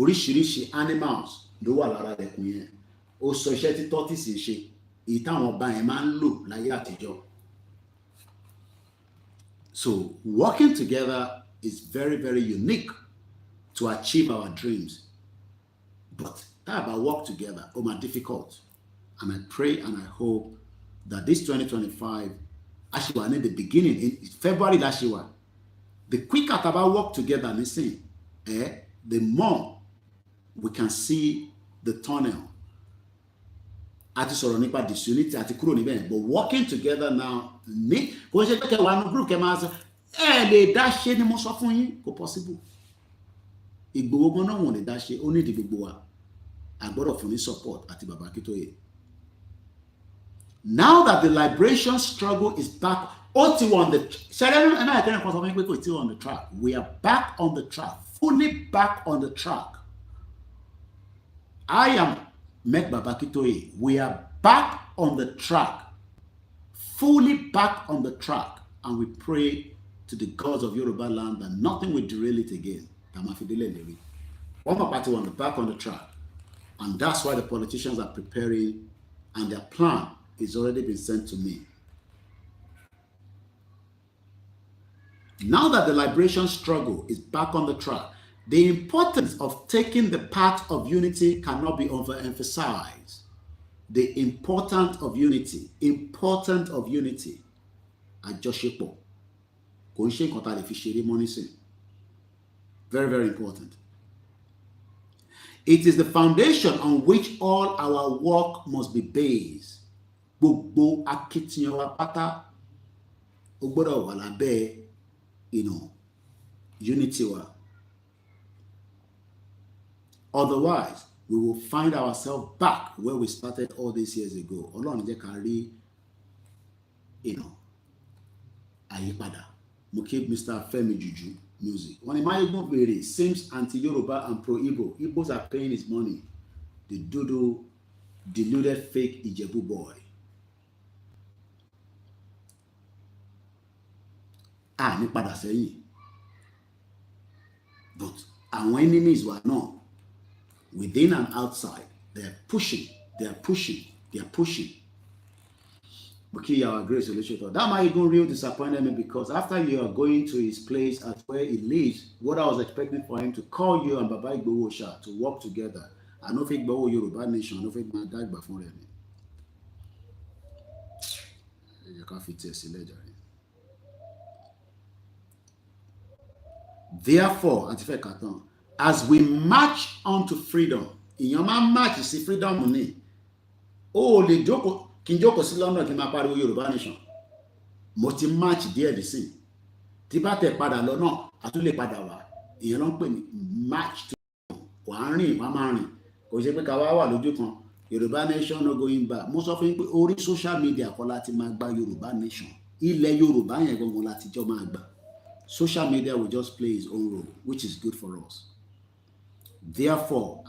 oríṣiríṣi animals ló wà lára lẹ̀kùn yẹn ó sọ iṣẹ́ tí tortoise ṣe èyí táwọn ọba yẹn máa ń lò láyé àtijọ́. So working together is very, very unique to achieve our dreams. But that about work together, more difficult. And I pray and I hope that this 2025, actually in the beginning, in February last year, the quicker about work together, listen, the more we can see the tunnel. Àti sọ̀rọ̀ nípa disunity àti kúrò níbẹ̀, but working together now ní kò ṣe pé wà ní group kẹ́ máa sọ lè dá ṣe ni mo sọ fún yín kò possible. Ìgbòho gan náà wọ́n lè dá ṣe ó ní ìdí gbogbo wa àgbọ́dọ̀ fún ní support àti bàbá Akíntóyè. Now that the liberation struggle is back on the track, we are back on the track, fully back on the track. I am Mek Baba Akíntóyè. We are back on the track, fully back on the track, and we pray to the gods of Yoruba land that nothing will derail it again. One more party on the back on the track, and that's why the politicians are preparing, and their plan is already been sent to me. Now that the liberation struggle is back on the track, the importance of taking the path of unity cannot be overemphasized. The importance of unity. Àjọṣepọ̀. Kò ń ṣe nǹkan tá lè fi ṣeré mọ́ nísìn. Very, very important. It is the foundation on which all our work must be based. Gbogbo akitiyan wa pátá ó gbọ́dọ̀ wà lábẹ́, unity wa. Otherwise, we will find ourselves back where we started all these years ago. Ọlọ́run jẹ́ ká rí, àyípadà. Mo kí Mr. Femi Juju music. When Imayegun Vere seems anti-Yoruba and pro-Igbo, Igbos are paying his money. The dodo, deluded fake Ijebu boy. Ní padà sẹ́yìn. But àwọn enemies were not. within and outside. They're pushing. Okay, our great solution. That might even real disappointed me because after you are going to his place at where he lives, what I was expecting for him to call you and Baba Igboho Sha to work together. I know if Igboho Yoruba nation, I know if it might die by phone. You can't fit a ledger. Therefore, as we march on to freedom, in your man march, you see freedom money. Oh, the joke. Kí n jókòó sí London kí n máa pariwo Yorùbá nation mo ti match díẹ̀ dì sí tí bá tẹ̀ padà lọ náà a tún lè padà wá ìyẹn ló ń pè ní match tó wà á rìn wà á máa rìn kò ṣe pé ká wá wà lójú kan Yorùbá nation no going back mo sọ fún yín pé orí social media kọ́ láti máa gba Yorùbá nation ilẹ̀ Yorùbá yẹn gangan láti jọ máa gbà social media will just play its own role which is good for us. Therefore,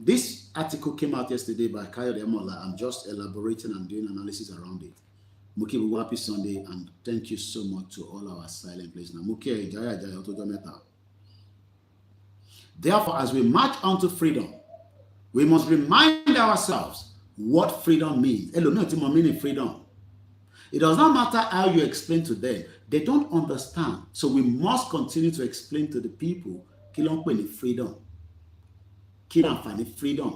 this article came out yesterday by Kayode Amola. I'm just elaborating and doing analysis around it. Muki, happy Sunday and thank you so much to all our silent listeners. Muki, Jaya, therefore, as we march on to freedom, we must remind ourselves what freedom means. Meaning freedom. It does not matter how you explain to them. They don't understand. So we must continue to explain to the people freedom. Kí àǹfààní freedom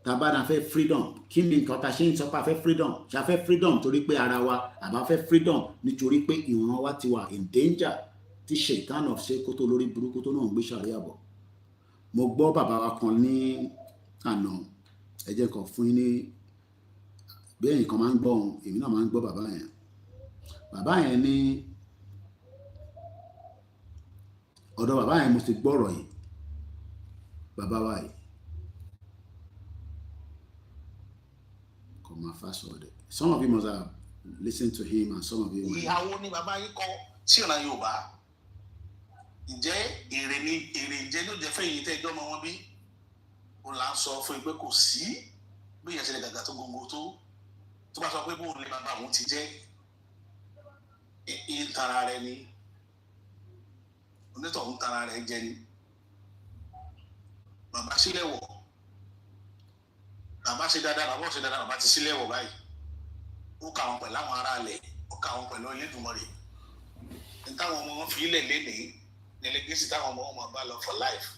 tàbá na fẹ́ freedom kí ni nǹkan tá ṣe ń sọ pé a fẹ́ freedom ṣe a fẹ́ freedom torí pé ara wa àbá fẹ́ freedom nítorí pé ìran wa ti wà in danger tí ṣètàn of ṣe kó tó lórí burúkú tó náà ń gbé ṣàríà bọ̀. Mo gbọ́ bàbá wa kan ní àná ẹ jẹ́ kan fún yín ní bí ẹ̀yin kan máa ń gbọ́ ohun èmi náà máa ń gbọ́ bàbá yẹn ní ọ̀dọ̀ bàbá yẹn mo ti gbọ́ ọ̀rọ̀ yìí Baba why? Come on, fast forward. Some of you must have listened to him, and some of you.
Ìyàwó ni bàbá yìí kọ sí ọ̀nà Yorùbá. Ǹjẹ́ èrè ǹjẹ́ ló jẹ́ fẹ́ yìí tẹ́ ẹjọ́ ọmọ wọn bí? Ó là ń sọ fún ẹgbẹ́ kò sí bí ìyẹn ṣe lè gàgà tó gbogbo tó bá sọ pé bóun ni bàbá òun ti jẹ́ ìtara rẹ ni onítọ̀hún tara rẹ jẹ ni. Bàbá sílẹ̀ wọ̀ bàbá ṣe dáadáa bàbá ti sílẹ̀ wọ̀ báyìí ó kà wọn pẹ̀lú àwọn ará ilẹ̀ ó kà wọn pẹ̀lú Elédùmarè ní táwọn ọmọ wọn fi ilẹ̀ lénìí ní lẹ́gẹ́sì táwọn ọmọ wọn bá lọ for life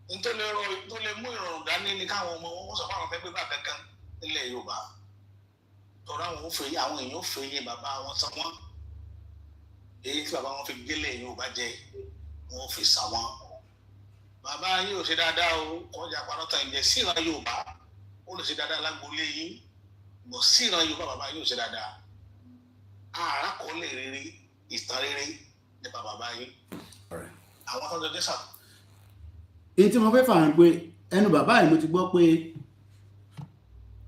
nítorí tó lè mú ìrọ̀rùn dání ní káwọn ọmọ wọn sọ fún àwọn fẹ́ gbé bá kankan nílẹ̀ Yorùbá tọ́ra àwọn èèyàn ò fẹ́ yé bàbá wọn san wọn èyí tí bàbá wọn fi gbélé Yorùbá jẹ wọn fi san wọn. Bàbá yìí ò ṣe dáadáa o kọjá parọ́tà ìjẹ́ sí ìran Yorùbá ó lè ṣe dáadáa lágboolé yín bọ̀ sí ìran Yorùbá bàbá yìí ò ṣe dáadáa ààrá kò lè rírí ìtàn rere nípa bàbá yìí àwọn tó ń jọjọ́ sà.
Èyí tí mo fẹ́ fà ń pé ẹnu bàbá yìí mo ti gbọ́ pé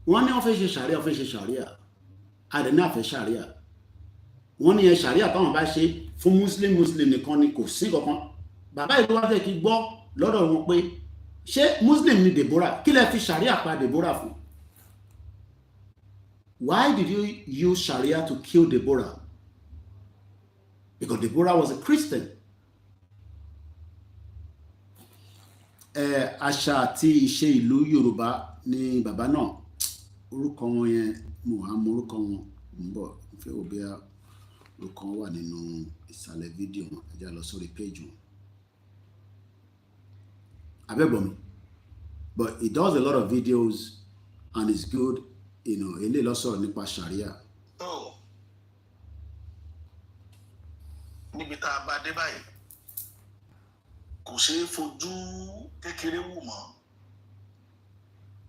wọ́n ní wọ́n fẹ́ ṣe ṣàríà àdẹ̀ náà fẹ́ ṣàríà wọ́n ní ẹ ṣàríà táwọn bá ṣe fún muslim nìkan ni kò sí kankan bàbá yìí ló wá fẹ́ kí gbọ́ lọ́dọ̀ wọn pé ṣé muslim ni Deborah kí lẹ fi sharia pa Deborah fún? Why did you use sharia to kill Deborah? Because Deborah was a Christian. Àṣà àti ìṣe ìlú Yorùbá ni bàbá náà orúkọ wọn yẹn mo wá mọ orúkọ wọn ń bọ̀ fẹ́ òbí orúkọ wà nínú ìsàlẹ̀ fídíò wọn ẹ já lọ sórí péjì wọn. But he does a lot of videos and it's good, you know, ilé lọ́sọ̀rọ̀ nípa Sharia.
Níbi tá a bá dé báyìí kò ṣeé fojú kékeré wò mọ́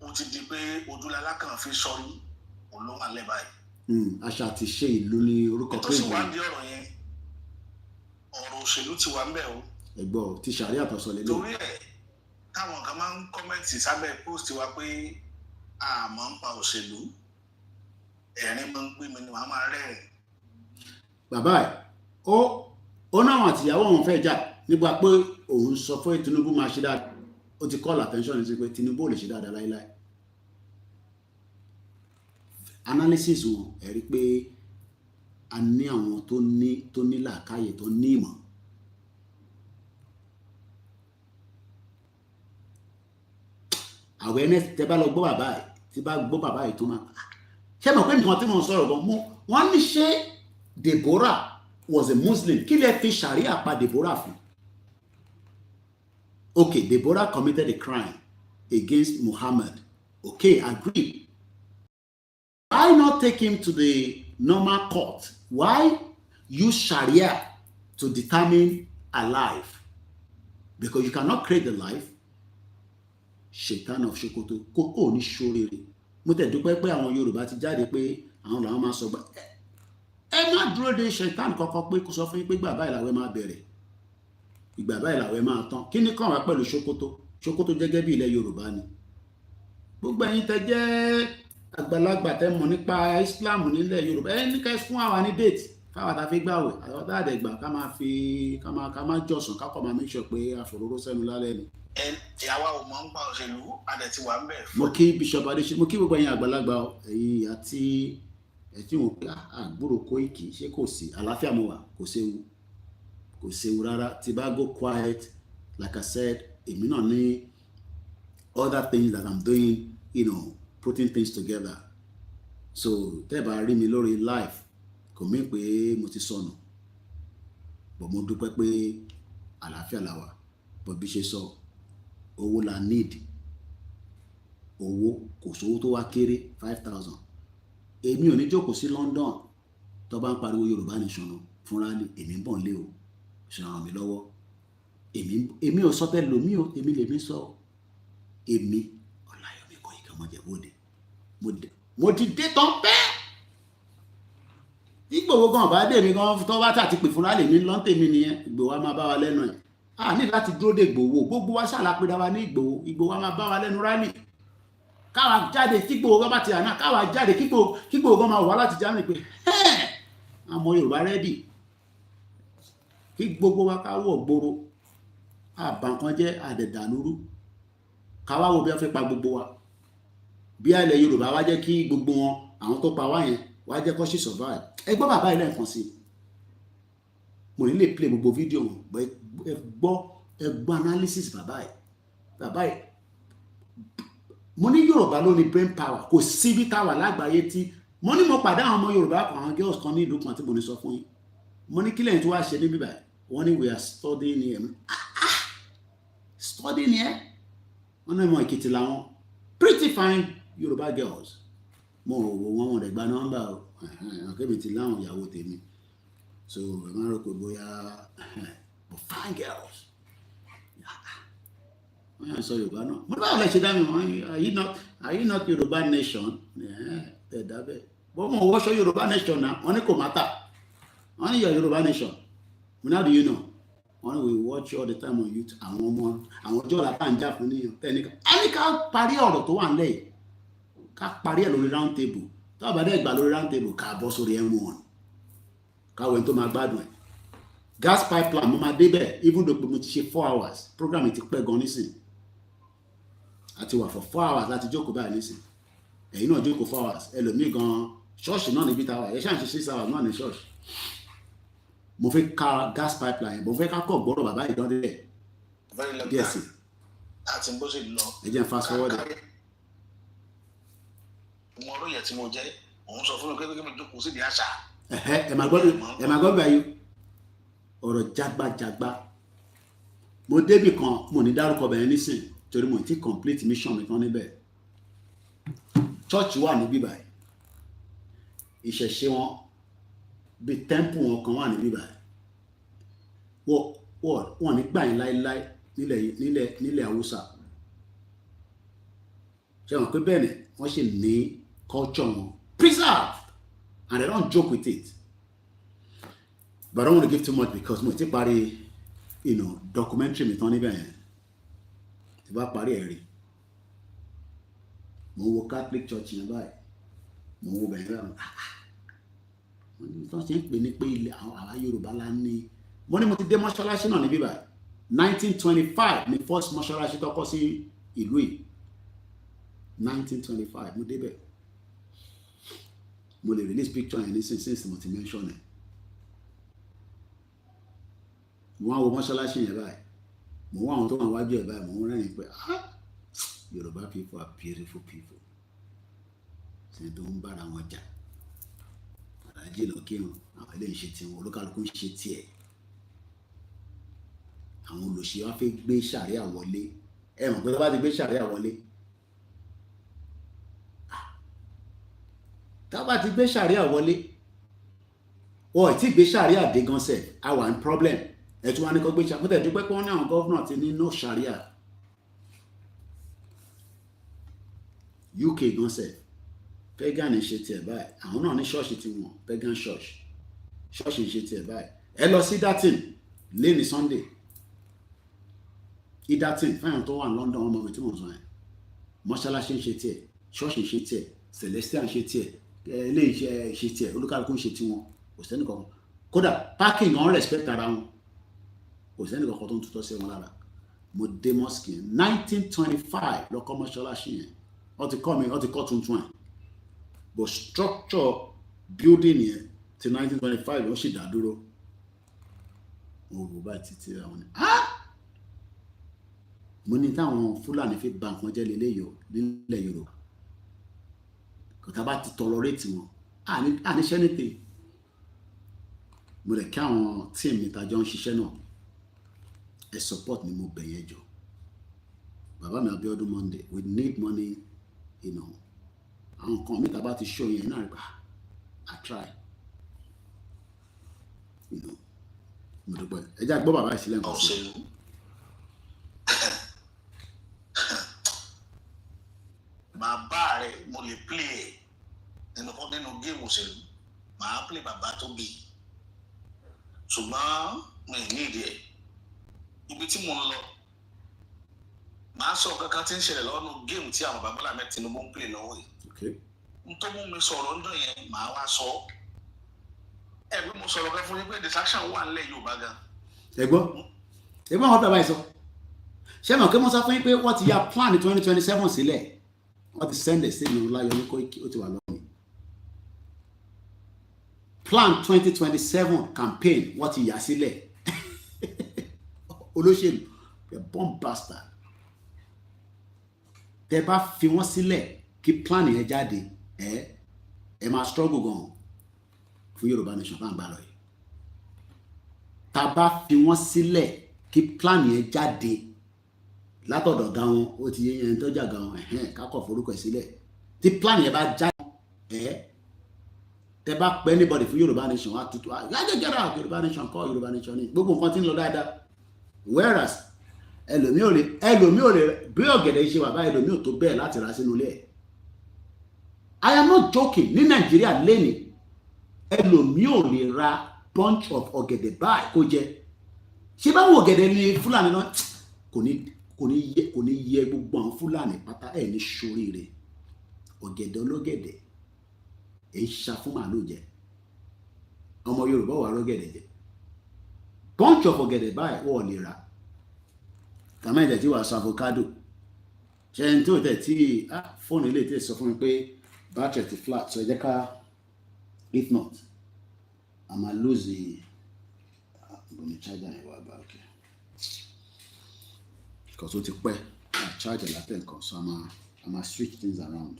ó ti di pé ojúlala kan fi sọrí olóhùn alẹ́ báyìí.
Àṣà àti ìṣe ìlú ni orúkọ
tó sì wá di ọ̀rọ̀ yẹn ọ̀rọ̀ òṣèlú ti wà ń bẹ̀ o.
Ẹ̀gbọ́n ti Sharia tó sọ lélẹ̀.
Torí ẹ̀ táwọn kan máa ń kọ́mẹ́ǹtì sábẹ́ post wa pé a máa ń pa òṣèlú ẹ̀rín máa ń gbé mi ni màá máa rẹ́rìn.
Bàbá ẹ̀ ó náwọn àtìyàwó òun fẹ́ jà nígbà pé òun sọ fún Tinubu máa ṣe dáadáa ó ti call attention sí pé Tinubu ò lè ṣe dáadáa láíláí. Analysis wọn ẹ̀ rí pé a ní àwọn tó ní làákàyè tó ní ìmọ̀. awareness tẹ́ bá lọ gbọ́ bàbá ẹ̀ tí bá gbọ́ bàbá ẹ̀ tó máa ṣé mọ̀ pé nǹkan tí mo ń sọ̀rọ̀ gan wọ́n ní ṣé Deborah was a Muslim kí lẹ fi Sharia pa Deborah fún. Okay, Deborah committed a crime against Muhammad. Okay, agreed. Why not take him to the normal court? Why use Sharia to determine a life? Because you cannot create the life. Shaitan of Sokoto kókó ní ṣoríire. Mo tẹ̀ dúpẹ́ pé àwọn Yorùbá ti jáde pé àwọn làwọn máa sọ ẹ má dúró de Shaitan kọ́kọ́ pé kó sọ fún yín pé ìgbà báyìí làwẹ̀ máa bẹ̀rẹ̀ ìgbà báyìí làwẹ̀ máa tán kí ni kàn wá pẹ̀lú Sokoto gẹ́gẹ́ bí ilẹ̀ Yorùbá ni. Gbogbo ẹ̀yin tẹ́ jẹ́ àgbàlagbà tẹ́ mọ̀ nípa Islam nílẹ̀ Yorùbá ẹ ní ká fún àwa ní date káwa ta fi gbàwẹ̀ àwọn tá àdẹ̀gbà ká máa jọ̀sán ká kọ́ máa make sure pé àfòróró sẹ́nu lálẹ́ ni.
Àwa ò mọ̀ ń pa òṣèlú adẹ̀ ti wà ń bẹ̀.
Mo kí Bishop Adéṣe mo kí gbogbo ẹ̀yin àgbàlagbà ẹ̀yin àti ẹ̀tí wọn pé àgbúrò Koiki ṣé kò sí àlàáfíà mo wà kò séwu rárá tí bá go quiet like I said èmi náà ní other things that I'm doing, you know, putting things together. So tẹ́ bá rí mi lórí live kò mí pé mo ti sọnù but mo dúpẹ́ pé àlàáfíà la wà but bí ṣe sọ owó la need owó kò sówó tó wá kéré 5,000 èmi ò ní jókòó sí London tó bá ń pariwo Yorùbá nation fúnra ní èmi ń bọ̀ nílé o ṣèrànwọ́ mi lọ́wọ́ èmi ò sọ tẹ́lẹ̀ lómi o èmi lèmi sọ èmi Ọláyọmí Kóìkì Ọmọjẹ̀bú-Òde mo ti dé tán pẹ́ Ìgbòho gan bá dé mi gan tó bá tàti pè fúnra lèmi lọ́ntèmi nìyẹn Ìgbòho wa máa bá wa lẹ́nu ẹ̀ a ní láti dúró dé Ìgbòho gbogbo wa ṣàlápẹ́dá wa ní Ìgbòho wa máa bá wa lẹ́nu rálì káwa jáde kí Ìgbòho gan bá ti àná káwa jáde kí Ìgbòho gan máa wà láti jáde pé àmọ́ Yorùbá rẹ́dì kí gbogbo wa ká wọ̀ gbòòrò àbànkan jẹ́ àdẹ̀dàlúrú káwá wo bí wọ́n fẹ́ pa gbogbo wa bí ilẹ̀ Yorùbá wá jẹ́ kí gbogbo wọn àwọn tó pa wá yẹn wá jẹ́ kó ṣì survive ẹ gbọ́ bàbá ilé nǹkan sí mo ní lè play gbogbo fídíò wọn ẹ gbọ́ analysis bàbá ẹ̀ mo ní Yorùbá ló ní brain power kò síbi táwà lágbàáyé tí mo ní mo pàdé àwọn ọmọ Yorùbá kan àwọn girls kan ní ìlú kan tí mo ní sọ fún yín mo ní kílẹ̀ tó wá ṣe níbí báyìí wọ́n ní we are studying here studying here wọ́n náà mọ Èkìtì làwọn pretty fine Yorùbá girls mo wò wọ́n rẹ̀ gba nọ́mbà ọ̀kẹ́mi ti láwọn ìyàwó tèmi so ẹ máa rò pé bóyá but fine girls wọ́n yàn sọ Yorùbá náà mo ní báwo lẹ ṣe dá mi wọ́n are you not Yorùbá nation ẹ̀ dábẹ́ bọ́n mo wọ́ṣọ Yorùbá nation náà wọ́n ní kò má tà wọ́n ní Yorùbá nation how do you know wọ́n we watch all the time on YouTube àwọn ọjọ́ ọ̀la tá à ń jà fún níyàn tẹ́nìkan a ní ká parí ọ̀rọ̀ tó wà nílẹ̀ yìí ká parí ẹ̀ lórí round table tó bá dẹ̀ gbà lórí round table ká bọ́ sórí M1 káwọn ẹni tó máa gbádùn ẹ̀ gas pipeline mo máa débẹ̀ even though mo ti ṣe 4 hours program ti pẹ́ gan nísìn àti wà for 4 hours láti jókòó báyìí nísìn ẹ̀yin náà jókòó 4 hours ẹlòmíì gan ṣọ́ọ̀ṣì náà níbi táwa ẹ̀ ṣáà ń ṣe 6 hours náà ní ṣọ́ọ̀ṣì mo fẹ́ ka gas pipeline mo fẹ́ ká kọ̀ gbọ́dọ̀ bàbá ìdánilẹ̀ díẹ̀ sí
àti bó ṣe lọ
ẹ jẹ́ fast forward
mo róye tí mo jẹ́ òun sọ fún mi pé mi jókòó sí di àṣà
ẹ máa gbọ́ báyìí ọ̀rọ̀ jágbájágbá mo débì kan mo ní dárúkọ bẹ̀rẹ̀ nísìn torí mo ti complete mission mi tán níbẹ̀ church wà níbí báyìí ìṣẹ̀ṣe wọn bíi temple wọn kan wà níbí báyìí wọ́n ní gbà yín láéláé nílẹ̀ Haúsá ṣe wọn pé bẹ́ẹ̀ ni wọ́n ṣe ní culture wọn preserved and they don't joke with it but I don't want to give too much because mo ti parí documentary mi tán níbẹ̀ yẹn tí bá parí ẹ̀ rí mo wo Catholic church yẹn báyìí mo wo bẹ̀rẹ̀ báyìí wọ́n ní tó ṣe ń pè ní pé ilẹ̀ àwọn Yorùbá la ní mo ní mo ti dé mọ́ṣáláṣí náà níbí báyìí 1925 ni first mọ́ṣáláṣí tó kọ́ sí ìlú yìí 1925 mo débẹ̀ mo lè release picture yẹn ní since mo ti mention ẹ̀ mo wá wo mọ́ṣáláṣí yẹn báyìí mo wá àwọn tó wà wájú ẹ̀ báyìí mo ń rẹ́rìn pé Yoruba people are beautiful people. Ṣé tó ń bára wọn jà. Àdájì lọ kírun, àwọn ilé ìṣe tí wọn olúkálùkù ń ṣe tiẹ̀. Àwọn olùṣe wá fẹ́ gbé ṣàríà wọlé. Ẹ mọ̀ pé tó bá ti gbé ṣàríà wọlé. Tá bá ti gbé ṣàríà wọlé. Or tí gbé ṣàríà dé gan sef, a wà ní problem. Ẹ tún wá ní kó gbé ṣàríà. Mo tẹ̀ dúpẹ́ pé wọ́n ní àwọn gọ́vnà ti ní no ṣàríà. UK gan sef. Pagan ń ṣe tiẹ̀ báyìí. Àwọn náà ní ṣọ́ọ̀ṣì tí wọ́n, pagan church. Ṣọ́ọ̀ṣì ń ṣe tiẹ̀ báyìí. Ẹ lọ sí Datin lẹ́ni Sunday. Datin fẹ́ràn tó wà ní London ọmọ mi tí mo sọ yẹn. Mọ́ṣáláṣí ń ṣe tiẹ̀, ṣọ́ọ̀ṣì ń ṣe tiẹ̀, Celestial ń ṣe tiẹ̀, ilé iṣẹ́ ṣe tiẹ̀, olúkálùkù ń ṣe tiwọn. Kò sẹ́ni kankan. Kódà parking wọn respect ara wọn. Kò sẹ́ni kankan tó ń tutọ́ sí wọn lára. Mo dé mosque 1925 lọ́kọ́ mọ́ṣáláṣí yẹn. Wọ́n ti kọ́ tuntun ẹ̀. But structure building yẹn ti 1925 wọ́n sì dá dúró. Wọ́n wò báyìí títí àwọn ni. Mo ní táwọn Fúlàní fi bà nǹkan jẹ́ nílẹ̀ Yorùbá. Kò tá bá ti tolerate wọn. Àníṣẹ́ nìtẹ̀. Mo lè kí àwọn team mi tàjọ ń ṣiṣẹ́ náà. Ẹ support ni mo bẹ̀yẹ jọ. Bàbá mi Abíọ́dún Monday, we need money, you know. Àwọn kan mi tàbá ti show yẹn náà rí pa. I try. You know. Mo dúpẹ́. Ẹ jẹ́ gbọ́ bàbá ìsílẹ̀ nǹkan sí.
Bàbá rẹ̀ mo lè play nínú game òṣèlú. Màá play bàbá tó bí. Ṣùgbọ́n mi ní ìdí ẹ̀. Ibi tí mo ń lọ. Màá sọ kankan tí ń ṣẹlẹ̀ lọ́nà game tí àwọn bàbá Ahmed Tinubu ń play lọ́wọ́ yìí.
Okay.
Tó mú mi sọ̀rọ̀ ńdọ̀ yẹn màá wá sọ. Ẹ̀gbẹ́ mo sọ̀rọ̀ kan fún yín pé distraction wà nílẹ̀ Yorùbá gan.
Ẹgbọ́n wọn bàbá yìí sọ. Ṣé mọ̀ kí mo sọ fún yín pé wọ́n ti ya plan 2027 sílẹ̀. Wọ́n ti send sí mi Ọláyọmí Kóìkì ó ti wà lọ́wọ́ mi. Plan 2027 campaign wọ́n ti yà sílẹ̀. Olóṣèlú the bomb bastard. Tẹ́ bá fi wọ́n sílẹ̀ kí plan yẹn jáde ẹ máa struggle gan fún Yorùbá nation tá à ń gbà lọ yìí. Tá bá fi wọ́n sílẹ̀ kí plan yẹn jáde látọ̀dọ̀ ga wọn ó ti yé yẹn tó jà ga wọn kákọ̀ forúkọ ẹ̀ sílẹ̀. Tí plan yẹn bá jáde tẹ́ bá pẹ́ anybody fún Yorùbá nation wá tutù gẹ́gẹ́rà Yorùbá nation kọ́ Yorùbá nation ni gbogbo nǹkan tí ń lọ dáadáa. Whereas ẹlòmí ò lè bí ọ̀gẹ̀dẹ̀ ṣe wà báyìí ẹlòmí ò tó bẹ́ẹ̀ láti ra sínú ilé ẹ̀. I am not joking. Ní Nàìjíríà lẹ́ni ẹlòmí ò lè ra bunch of ọ̀gẹ̀dẹ̀ báyìí kó jẹ. Ṣé báwo ọ̀gẹ̀dẹ̀ ni Fúlàní náà kò ní yẹ gbogbo àwọn Fúlàní pátá ẹ̀ ní ṣoríire. Ọ̀gẹ̀dẹ̀ ológẹ̀dẹ̀ èyí ṣá fún màálù jẹ. Ọmọ Yorùbá wà rọ́gẹ̀dẹ̀ jẹ. Bunch of ọ̀gẹ̀dẹ̀ báyìí wọ́n lè ra. Kàmá ìjẹ̀ tí wàá sọ avocado. Ṣé ẹni tí ò tẹ̀ tí fóònù ilé tí ì sọ fún mi pé battery ti flat, so ẹ jẹ́ ká if not I might lose the charger yẹn wá bá okay because ó ti pẹ́ charger látẹ̀ nǹkan so I might switch things around.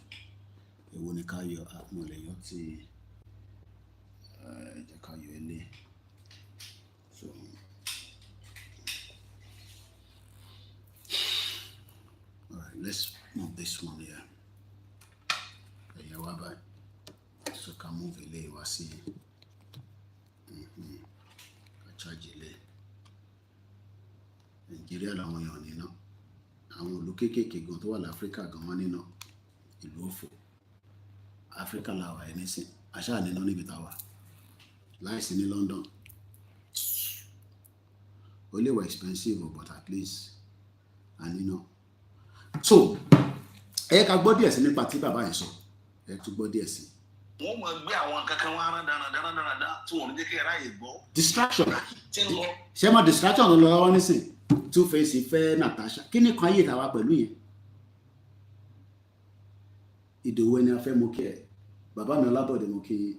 Èwo ni ká yọ mo lè yọ tí ẹ jẹ́ ká yọ ilé so all right, let's move this one here. So can move ilé wá sí charge ilé. Nàìjíríà làwọn èèyàn níná. Àwọn ìlú kéékèèké gan tó wà láfíríkà gan wọ́n níná. Ìlú òfò. Áfíríkà làwà ẹ̀ nísìn. Àṣà níná níbi táwà. Láìsí ní London. Ó lè wà expensive but at least a níná. So ẹ ká gbọ́ díẹ̀ sí nípa tí bàbá yẹn sọ. Ẹ tún gbọ́ díẹ̀ sí.
Wọ́n máa gbé àwọn kankan wá rán dáradára tí wọ́n ní jẹ́ kí ẹ ráyè gbọ́.
Distraction. Ṣé mo distraction ló lọ́wọ́ nísìn? Two-Face fẹ́ Natasha. Kí ni kan ayé ìtawà pẹ̀lú yẹn? Ìdòwú ẹni afẹ́ mo kí ẹ. Bàbá mi Ọlábọ̀dé mo kí yín.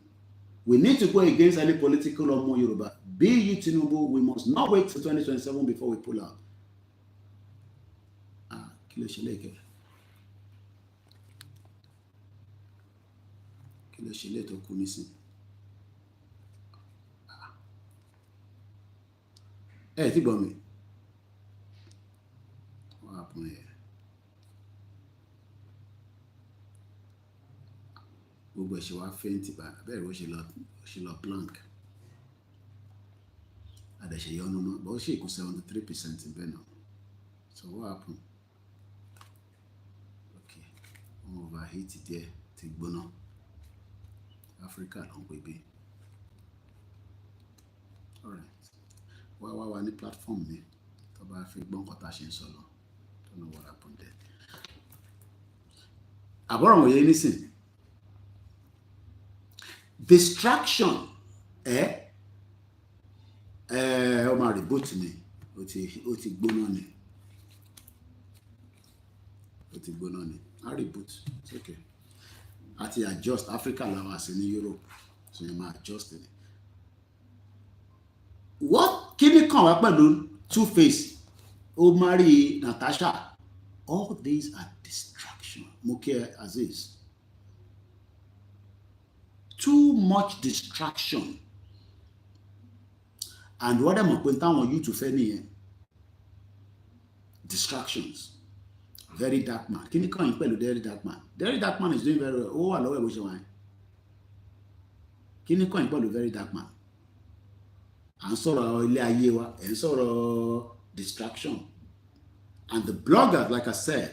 We need to go against any political ọmọ Yorùbá. Be you Tinubu, we must not wait till 2027 before we pull out. Kí ló ṣe lẹ́kẹ̀ẹ́? kí ló ṣe lè tó kú nísìn ti gbọ́ mi what happened here gbogbo ẹ̀ ṣe wá fẹ́ǹtì bá bẹ́ẹ̀ ló ṣe lọ plank àdẹ̀ṣe yọnu mọ́ bọ́ ṣe kú 73% bẹ́ẹ̀ náà so what happened okay wọ́n overheat díẹ̀ ti gbóná Africa ló ń pè bí alright wá ní platform mi tó bá fi gbọ́n nǹkan tá a ṣe ń sọ lọ don't know what happened there àbọ̀rọ̀ wòye nísìn distraction ó máa reboot ni ó ti gbóná ni á reboot it's okay àti adjust Africa làwọn àṣẹ ní Europe so you máa adjust it what kí ni kàn wá pẹ̀lú Two-Face ó marry Natasha all these are distraction Muke Aziz too much distraction and what am I putting down you to fẹ́ distractions very dark man kí ni kàn yín pẹ̀lú very dark man is doing very well ó wà lọ́wọ́ ẹ̀ bó ṣe wà yẹn kí ni kàn yín pẹ̀lú very dark man à ń sọ̀rọ̀ ilé ayé wa ẹ̀ ń sọ̀rọ̀ distraction and the bloggers like I said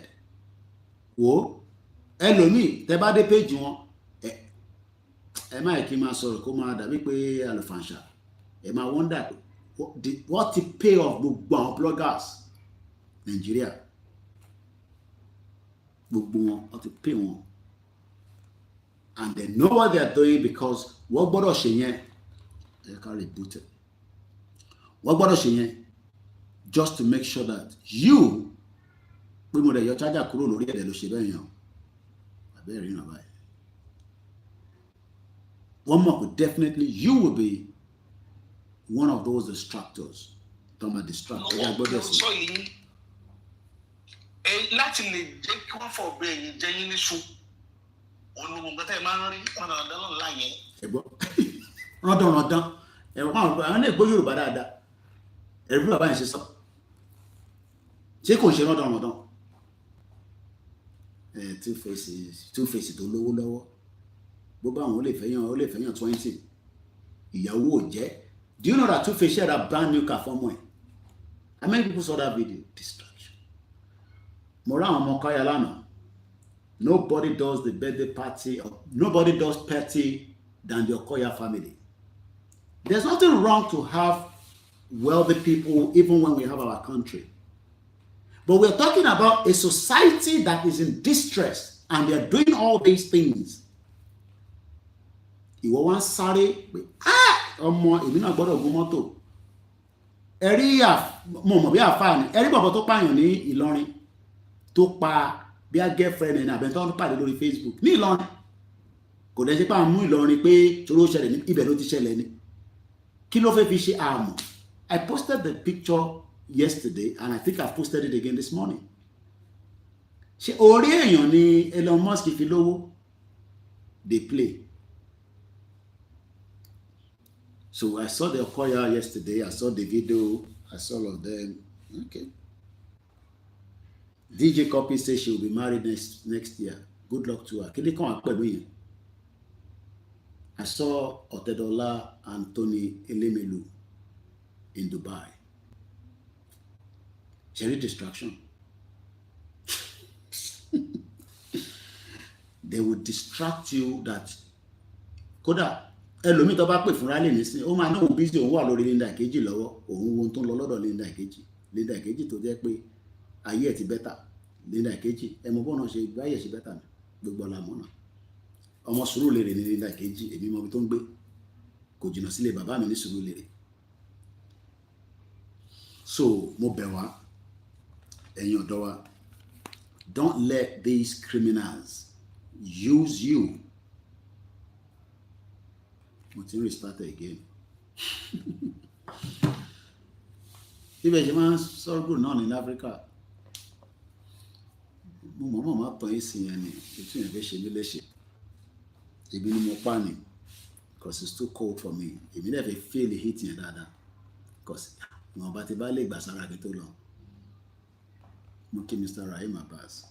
wo ẹlòmíì tẹ́ bá dé péjì wọn ẹ má kí n máa sọ̀rọ̀ kó máa dàbí pé àlùfànṣà ẹ máa wonder what the pay of gbogbo àwọn bloggers Nigeria gbogbo wọn what the pay wọn and they know what they are doing because wọ́n gbọ́dọ̀ ṣe yẹn ẹ ká reboot it wọ́n gbọ́dọ̀ ṣe yẹn just to make sure that you pé mo rẹ̀ yọ charger kúrò lórí ẹ̀dẹ̀ ló ṣe bẹ́ẹ̀ yàn àbẹ́rẹ́ ìrìnà báyìí one more definitely you will be one of those distractors tó máa distract ẹ̀yà gbọ́dọ̀ sí.
sọ yìí láti lè jẹ́ kí wọ́n fọ̀ bẹ́ẹ̀ yín jẹ́ yín níṣu olùwọ̀n nǹkan tẹ́ ẹ máa ń rí ràndàndàn lọ́la yẹn.
ẹ̀gbọ́n ràndàndàn ẹ̀wọ̀n àwọn lè gbọ́ Yorùbá dáadáa ẹ̀rú bàbá yẹn ṣe sọ ṣé kò ṣe ràndàndàn Two-Face tó lówó lọ́wọ́ bó bá àwọn ó lè fẹ́yàn 20 ìyàwó ò jẹ́ do you know that Two-Face shared a brand new car fọ́mọ ẹ̀ how many people saw that video distraction mo rá àwọn ọmọ káyà lánàá nobody does the birthday party or nobody does party than the Okoya family there's nothing wrong to have wealthy people even when we have our country but we're talking about a society that is in distress and they're doing all these things ìwọ wá ń sáré pé ọmọ èmi náà gbọ́dọ̀ gun mọ́tò ẹ̀rí mo mọ̀ bí àfáàní ẹ̀rí bọ̀bọ̀ tó pààyàn ní Ìlọrin tó pa bí a girlfriend ẹ̀ ní àbẹ̀ntọ́ tó pàdé lórí Facebook ní Ìlọrin kò dẹ̀ ṣe pé àwọn mú Ìlọrin pé torí ó ṣẹlẹ̀ ní ibẹ̀ ló ti ṣẹlẹ̀ ní kí ló fẹ́ fi ṣe àmọ́ I posted the picture yesterday and I think I posted it again this morning ṣe orí èèyàn ni Elon Musk fi lówó dey play. So I saw the Okoya yesterday. I saw the video. I saw all of them. Okay. DJ Copy says she will be married next year. Good luck to her. Kí ni kàn wá pẹ̀lú yẹn? I saw Otedola and Tony Elemelu in Dubai. Cherry distraction. They will distract you that kódà ẹlòmíì tó bá pè fún rálẹ̀ nísìn ó máa náà bísí òun wà lórí Linda Ìkejì lọ́wọ́ òun wo tó ń lọ lọ́dọ̀ Linda Ìkejì tó jẹ́ pé ayé ẹ̀ ti bẹ́tà Linda Ìkejì ẹmọ bọ́ náà ṣe gbáyẹ̀ ṣe bẹ́tà ní gbogbo ọ̀làmọ́ náà ọmọ Sùúrùlérè ní Linda Ìkejì èmi mọ̀ bí tó ń gbé kò jìnnà sílé bàbá mi ní Sùúrùlérè so mo bẹ̀ wá ẹ̀yin ọ̀dọ́ wa don't let these criminals use you. Mo ti restart again. Ibẹ̀ ṣe máa ń sọ́gbò náà ní Áfíríkà. Mo mọ̀ máa tọ́ yín sí yẹn ni ètò yẹn fẹ́ ṣe mí léṣe. Èmi ni mo pa ni, because it's too cold for me. Èmi never feel the heat yẹn dáadáa, because ìwọ̀n bá ti bá lè gbà sára kí tó lọ. Mo kí Mr. Rahim Abbas.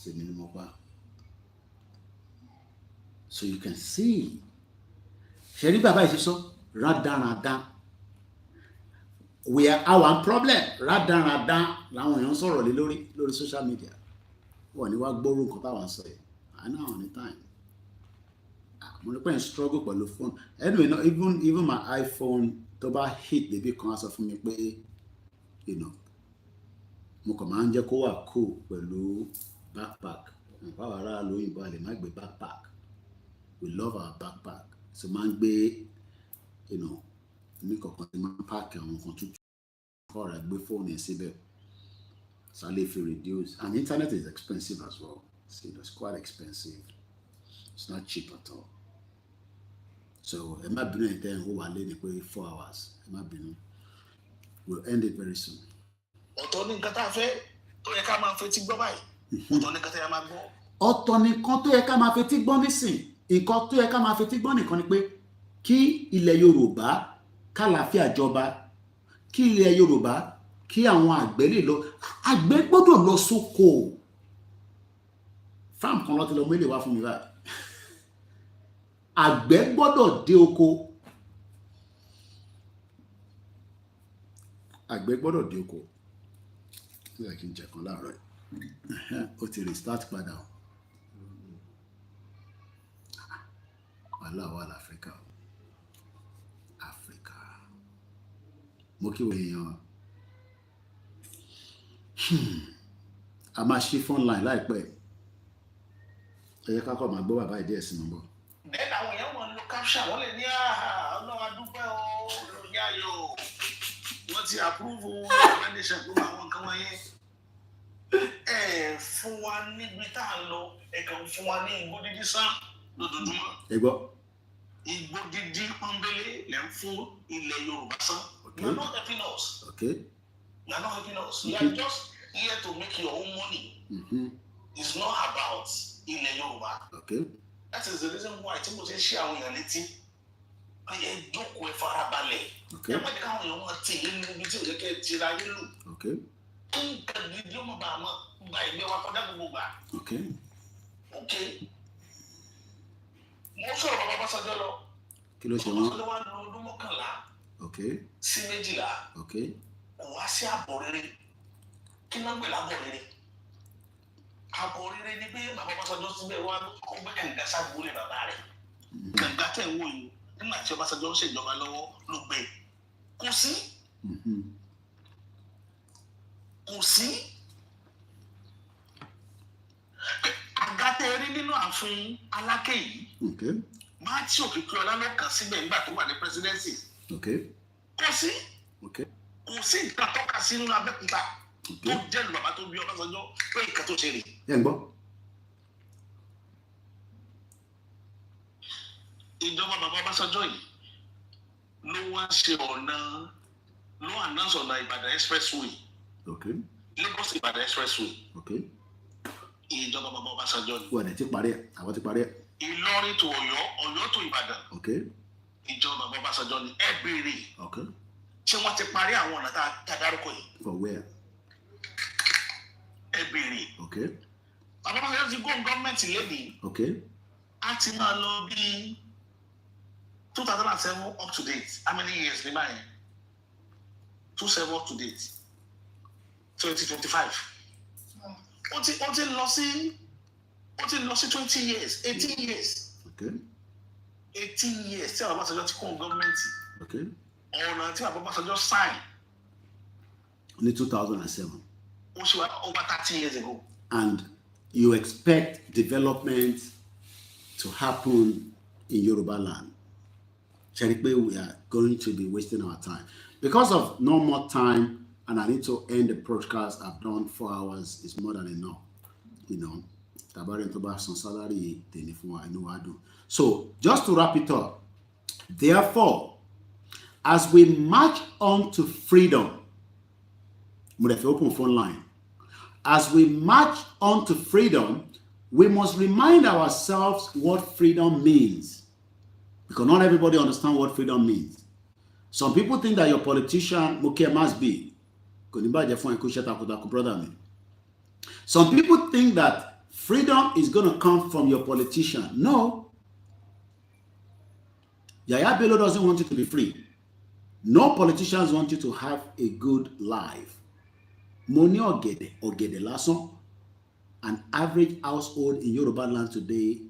Èmi ni mo pa. So you can see. Ṣé rí bàbá yìí sọ rádaràdá. We are our problem. Rádaràdá làwọn èèyàn sọ̀rọ̀ lé lórí social media. Wọ́n ní wá gbọ́rú nǹkan táwọn sọ yìí. I know any time. Mo ní pé n struggle pẹ̀lú phone. Anyway, no, even my iPhone tó bá hit baby kan á sọ fún mi pé, you know, mo kàn máa ń jẹ́ kó wà cool pẹ̀lú backpack. Báwo ará lóyìnbó a lè má gbé backpack. We love our backpack. So máa ń gbé, you know, ní kọ̀ọ̀kan tí máa ń pack àwọn nǹkan tuntun. Kọ́ ọ̀rẹ́ gbé phone yẹn síbẹ̀. So if you reduce, and internet is expensive as well. See, it's quite expensive. It's not cheap at all. So it might be then who are lady for 4 hours. It might be. We'll end it very soon.
Ọ̀tọ̀ ní nǹkan tá a fẹ́ tó yẹ ká máa fetí gbọ́ báyìí. Ọ̀tọ̀ ní nǹkan tá a máa gbọ́.
Ọ̀tọ̀ nìkan tó yẹ ká máa fetí gbọ́ nísìn. Nǹkan tó yẹ ká máa fetí gbọ́ nìkan ni pé kí ilẹ̀ Yorùbá kálàáfíà jọba, kí ilẹ̀ Yorùbá kí àwọn àgbẹ̀ lè lọ. Àgbẹ̀ gbọ́dọ̀ lọ sóko. Farm kan ló ti lọ mú ilé wá fún mi báyìí. Àgbẹ̀ gbọ́dọ̀ dé oko. Àgbẹ̀ gbọ́dọ̀ dé oko. Tí ẹ kí n jẹ kan láàárọ̀ yìí. Ó ti restart padà. Wàhálà wà l'Áfíríkà. Áfíríkà. Mo kí wọ́n èèyàn. A máa ṣí phone line láìpẹ́. Ẹ yẹ ká kọ́ máa gbọ́ bàbá ìdí ẹ̀sìn mọ́.
Bẹ́ẹ̀ ni àwọn èèyàn wọn lo caption wọ́n lè ní Ọlọ́run adúpẹ́ o lórí ayọ̀. Wọ́n ti approve organization fún àwọn nǹkan wọ̀nyẹn. Ẹ fún wa níbi tá a lọ, ẹ kàn fún wa ní igbó dídí sán lójoojúmọ́.
Ẹ gbọ́.
Igbó dídí pọ́nbélé lẹ́ ń fún ilẹ̀ Yorùbá sán. You are not helping us.
Okay.
You are not helping us. You are just here to make your own money. It's not about ilẹ̀ Yorùbá.
Okay.
That is the reason why tí mo ṣe ṣe àwọn èèyàn létí. Ẹ jókòó ẹ farabalẹ̀.
Okay.
Ẹ má jẹ́ káwọn èèyàn máa tì í níbi tí òkè kẹ́ ti ra yé lù.
Okay.
Nǹkan gidi ó mọ̀ bá a mọ̀ gba ìgbé wa kọjá gbogbo gbà.
Okay.
Okay. Mo sọ̀rọ̀ bàbá Báṣọjọ́ lọ.
Kí ló ṣe
Bàbá
wọ́n?
Báṣọjọ́ wá lo ọdún 11
Okay.
sí 12.
Okay.
Kò wá sí àbọ̀ rere. Kí ló ń gbè lábọ̀ rere? Àbọ̀ rere ni pé bàbá Báṣọjọ́ síbẹ̀ wá kó gbé kànga sábò lè bàbá rẹ̀. Kànga tẹ̀ ń wò yìí nígbà tí Ọbásanjọ́ ń ṣèjọba lọ́wọ́ ló gbé. Kò sí. Kò sí. Àga tẹ rí nínú ààfin Aláké yìí.
Okay.
Máa tí òkìkí ọlá ló kàn síbẹ̀ nígbà tó wà ní presidency.
Okay.
Kò sí.
Okay.
Kò sí nǹkan tọ́ka sí nínú Abẹ́òkúta tó jẹ́ bàbá tó bí Ọbásanjọ́ pé nǹkan tó ṣe rè.
Ẹ ń gbọ́.
Ìjọba bàbá Ọbásanjọ́ yìí ló wá ṣe ọ̀nà ló announce ọ̀nà Ìbàdàn expressway.
Okay.
Lagos Ìbàdàn expressway.
Okay.
Ìjọba bàbá Ọbásanjọ́ ni.
Wọ́n ẹ̀ ti parí ẹ̀. Àwọn ti parí ẹ̀.
Ìlọrin tó Ọ̀yọ́, Ọ̀yọ́ tó Ìbàdàn.
Okay.
Ìjọba bàbá Ọbásanjọ́ ni. Ẹ béèrè
Okay.
ṣé wọ́n ti parí àwọn ọ̀nà tá a dárúkọ yìí.
For where?
Ẹ béèrè.
Okay.
Bàbá Ọbásanjọ́ ti gómìnà gọ́ọ̀mẹ̀ntì lẹ́nìí.
Okay.
A ti máa lọ bí 2007 up to date. How many years ní báyìí? 27 up to date. 2025. Ó ti lọ sí 20 years, 18 years.
Okay.
18 years tí àwọn Ọbásanjọ́ ti kún gọ́ọ̀mẹ̀ntì.
Okay.
Ọ̀nà tí àwọn Ọbásanjọ́ sign.
Ní 2007.
Ó ṣe wá over 30 years ago.
And you expect development to happen in Yoruba land. Cheripe, we are going to be wasting our time. Because of no more time, and I need to end the broadcast, I've done 4 hours, it's more than enough. You know, some salary, I know I do. So, just to wrap it up, therefore, as we march on to freedom, we have open phone line. as we march on to freedom, we must remind ourselves what freedom means. Because not everybody understands what freedom means. Some people think that your politician, must be. Some people think that freedom is going to come from your politician. No. Yaya Bello doesn't want you to be free. No politicians want you to have a good life. Money ogede lason. An average household in Yoruba land today,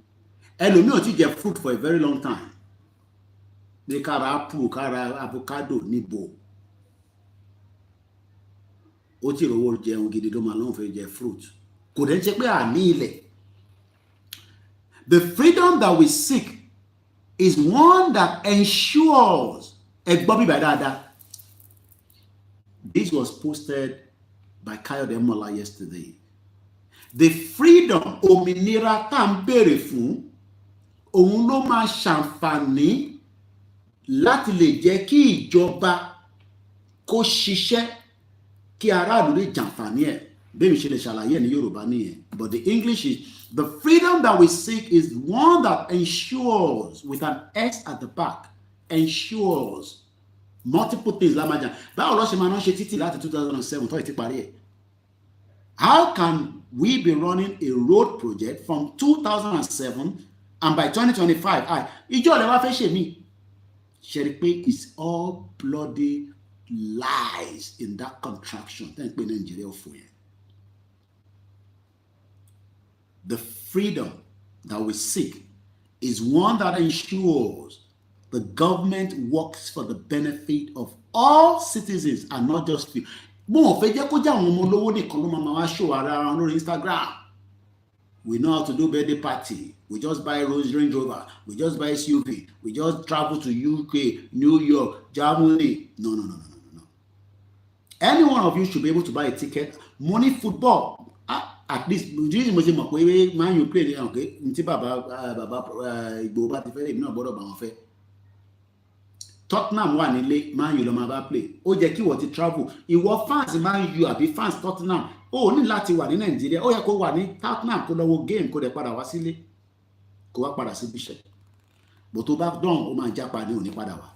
elomi ò ti jẹ fruit for a very long time. They kara apple, kara avocado, nibo. Ó ti rówó jẹun gidi ló máa lóun fẹ́ jẹ fruit. Kò dẹ̀ ṣe pé àní ilẹ̀. The freedom that we seek is one that ensures ẹgbọ́n bíbá dáadáa. This was posted by Kayode Mola yesterday. The freedom òmìnira tá ń béèrè fún òun ló máa ṣàǹfààní láti lè jẹ́ kí ìjọba kó ṣiṣẹ́ kí aráàlú lè jàǹfààní ẹ̀. Bẹ́ẹ̀ ṣe lè ṣàlàyé ní Yorùbá nìyẹn. But the English is, the freedom that we seek is one that ensures, with an S at the back, ensures multiple things. Báwo ló ṣe máa ń ṣe títì láti 2007 tó ti parí ẹ̀? How can we be running a road project from 2007 and by 2025, ìjọ lè wá fẹ́ ṣe mí? Ṣe rí pé it's all bloody lies in that contraction. Tẹ́ ń pè Nàìjíríà fún yẹn. The freedom that we seek is one that ensures the government works for the benefit of all citizens and not just few. Mo fẹ́ jẹ́ kó jẹ́ àwọn ọmọ olówó nìkan ló máa wá show ara wọn lórí Instagram. We know how to do birthday party. We just buy Range Rover. We just buy SUV. We just travel to UK, New York, Germany. No. Any one of you should be able to buy a ticket. Money football. At least, Man U play okay. Igbo bá ti fẹ́ èmi náà gbọ́dọ̀ bá wọn fẹ́. Tottenham wà nílé, Man U ló máa bá play. Ó jẹ́ kí wọ́n ti travel. Ìwọ fans Man U àbí fans Tottenham, ó ní láti wà ní Nàìjíríà. Ó yẹ kó wà ní Tottenham kó lọ wo game kó dẹ̀ padà wá sílé. Kó wá padà sí bishop. Bó tó bá dán, ó máa jápa ní òní padà wá.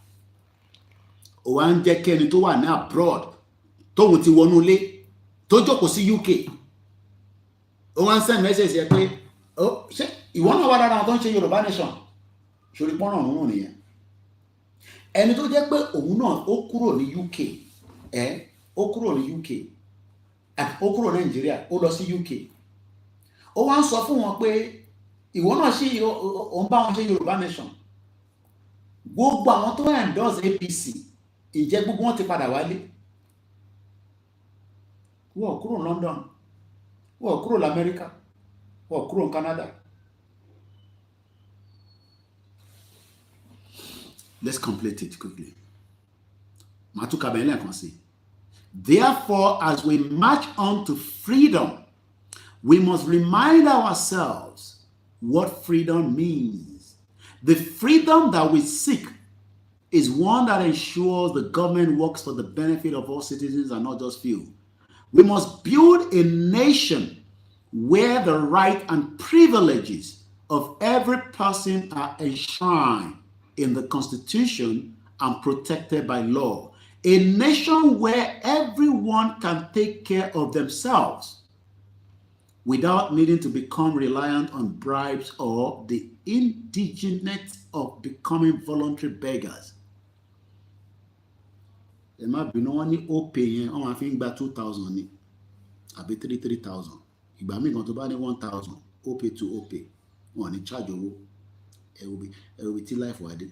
Ó wá ń jẹ́ kẹ́ni tó wà ní abroad, tóun ti wọnú ilé, tó jókòó sí UK. Ó wá ń send message yẹ pé, ṣé ìwọ náà wà lára àwọn tó ń ṣe Yorùbá nation? Ṣorí pọ́nrán òun nìyẹn. Ẹni tó jẹ́ pé òun náà ó kúrò ní UK, ó kúrò ní UK, ó kúrò Nàìjíríà, ó lọ sí UK. Ó wá ń sọ fún wọn pé ìwọ náà ṣe òun bá wọn ṣe Yorùbá nation. Gbogbo àwọn tó endorse APC, ìjẹ́ gbogbo wọn ti padà wálé. Wọ́n kúrò London, wọ́n kúrò l'Amẹ́ríkà, wọ́n kúrò Canada. Let's complete it quickly. Therefore, as we march on to freedom, we must remind ourselves what freedom means. The freedom that we seek is one that ensures the government works for the benefit of all citizens and not just few. We must build a nation where the rights and privileges of every person are enshrined in the Constitution and protected by law. A nation where everyone can take care of themselves without needing to become reliant on bribes or the indigent of becoming voluntary beggars. Ẹ má bínú, wọ́n ní ó pè yẹn, wọ́n máa fi ń gba 2,000 ní àbí 3,000. Ìgbà míì kan tó bá ní 1,000, ó pè to ó pè. Wọ́n ní charge owó. Ẹ wo bí tí life wà dé.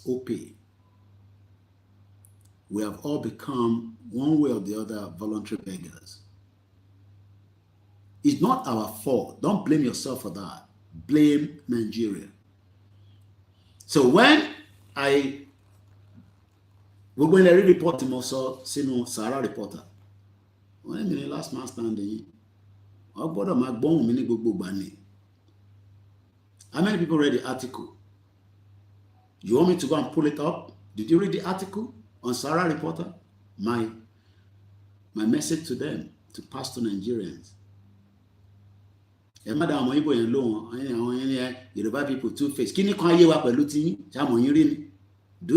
Ó pè. We have all become, one way or the other, voluntary beggars. It's not our fault. Don't blame yourself for that. Blame Nigeria. So when we're going to report him also, Sarah reporter. When I'm in the last man standing, how many people read the article? You want me to go and pull it up? Did you read the article on Sarah reporter? My message to them, to pass to Nigerians. Yoruba people two-faced. Do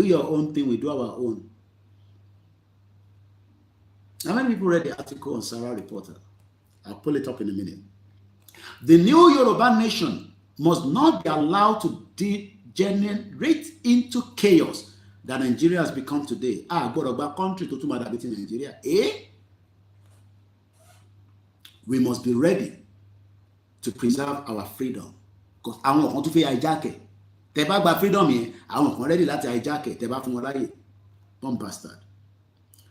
your own thing, we do our own. How many people read the article on Sarah Reporter? I'll pull it up in a minute. The new Yoruba nation must not be allowed to degenerate into chaos that Nigeria has become today. But country to Nigeria. We must be ready to preserve our freedom. Because I want to feel hijack. They back freedom here. I want ready to hijack it. They back from what bomb bastard.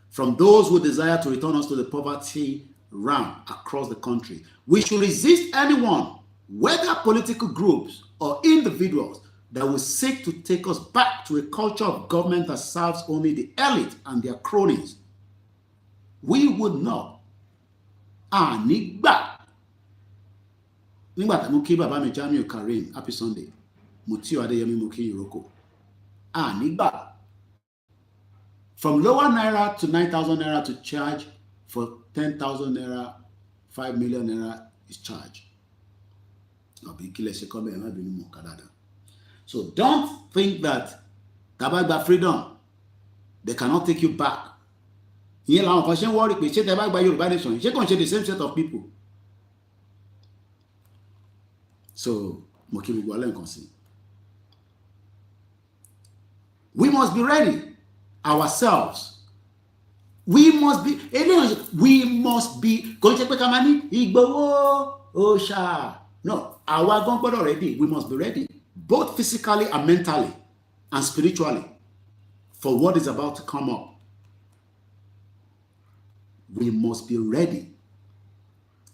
From those who desire to return us to the poverty realm across the country, we should resist anyone, whether political groups or individuals, that will seek to take us back to a culture of government that serves only the elite and their cronies. We would not. Nígbà tí mo kí bàbá mi Jamiu Karim, happy Sunday. Mutio Adeyemi mo kí Iroko. Nígbà. From lower naira to 9,000 naira to charge for 10,000 naira, 5 million naira is charged. So don't think that Tabagba freedom, they cannot take you back. The same set of people. So we must be ready ourselves. We must be no, our God already. We must be ready, both physically and mentally and spiritually, for what is about to come up. We must be ready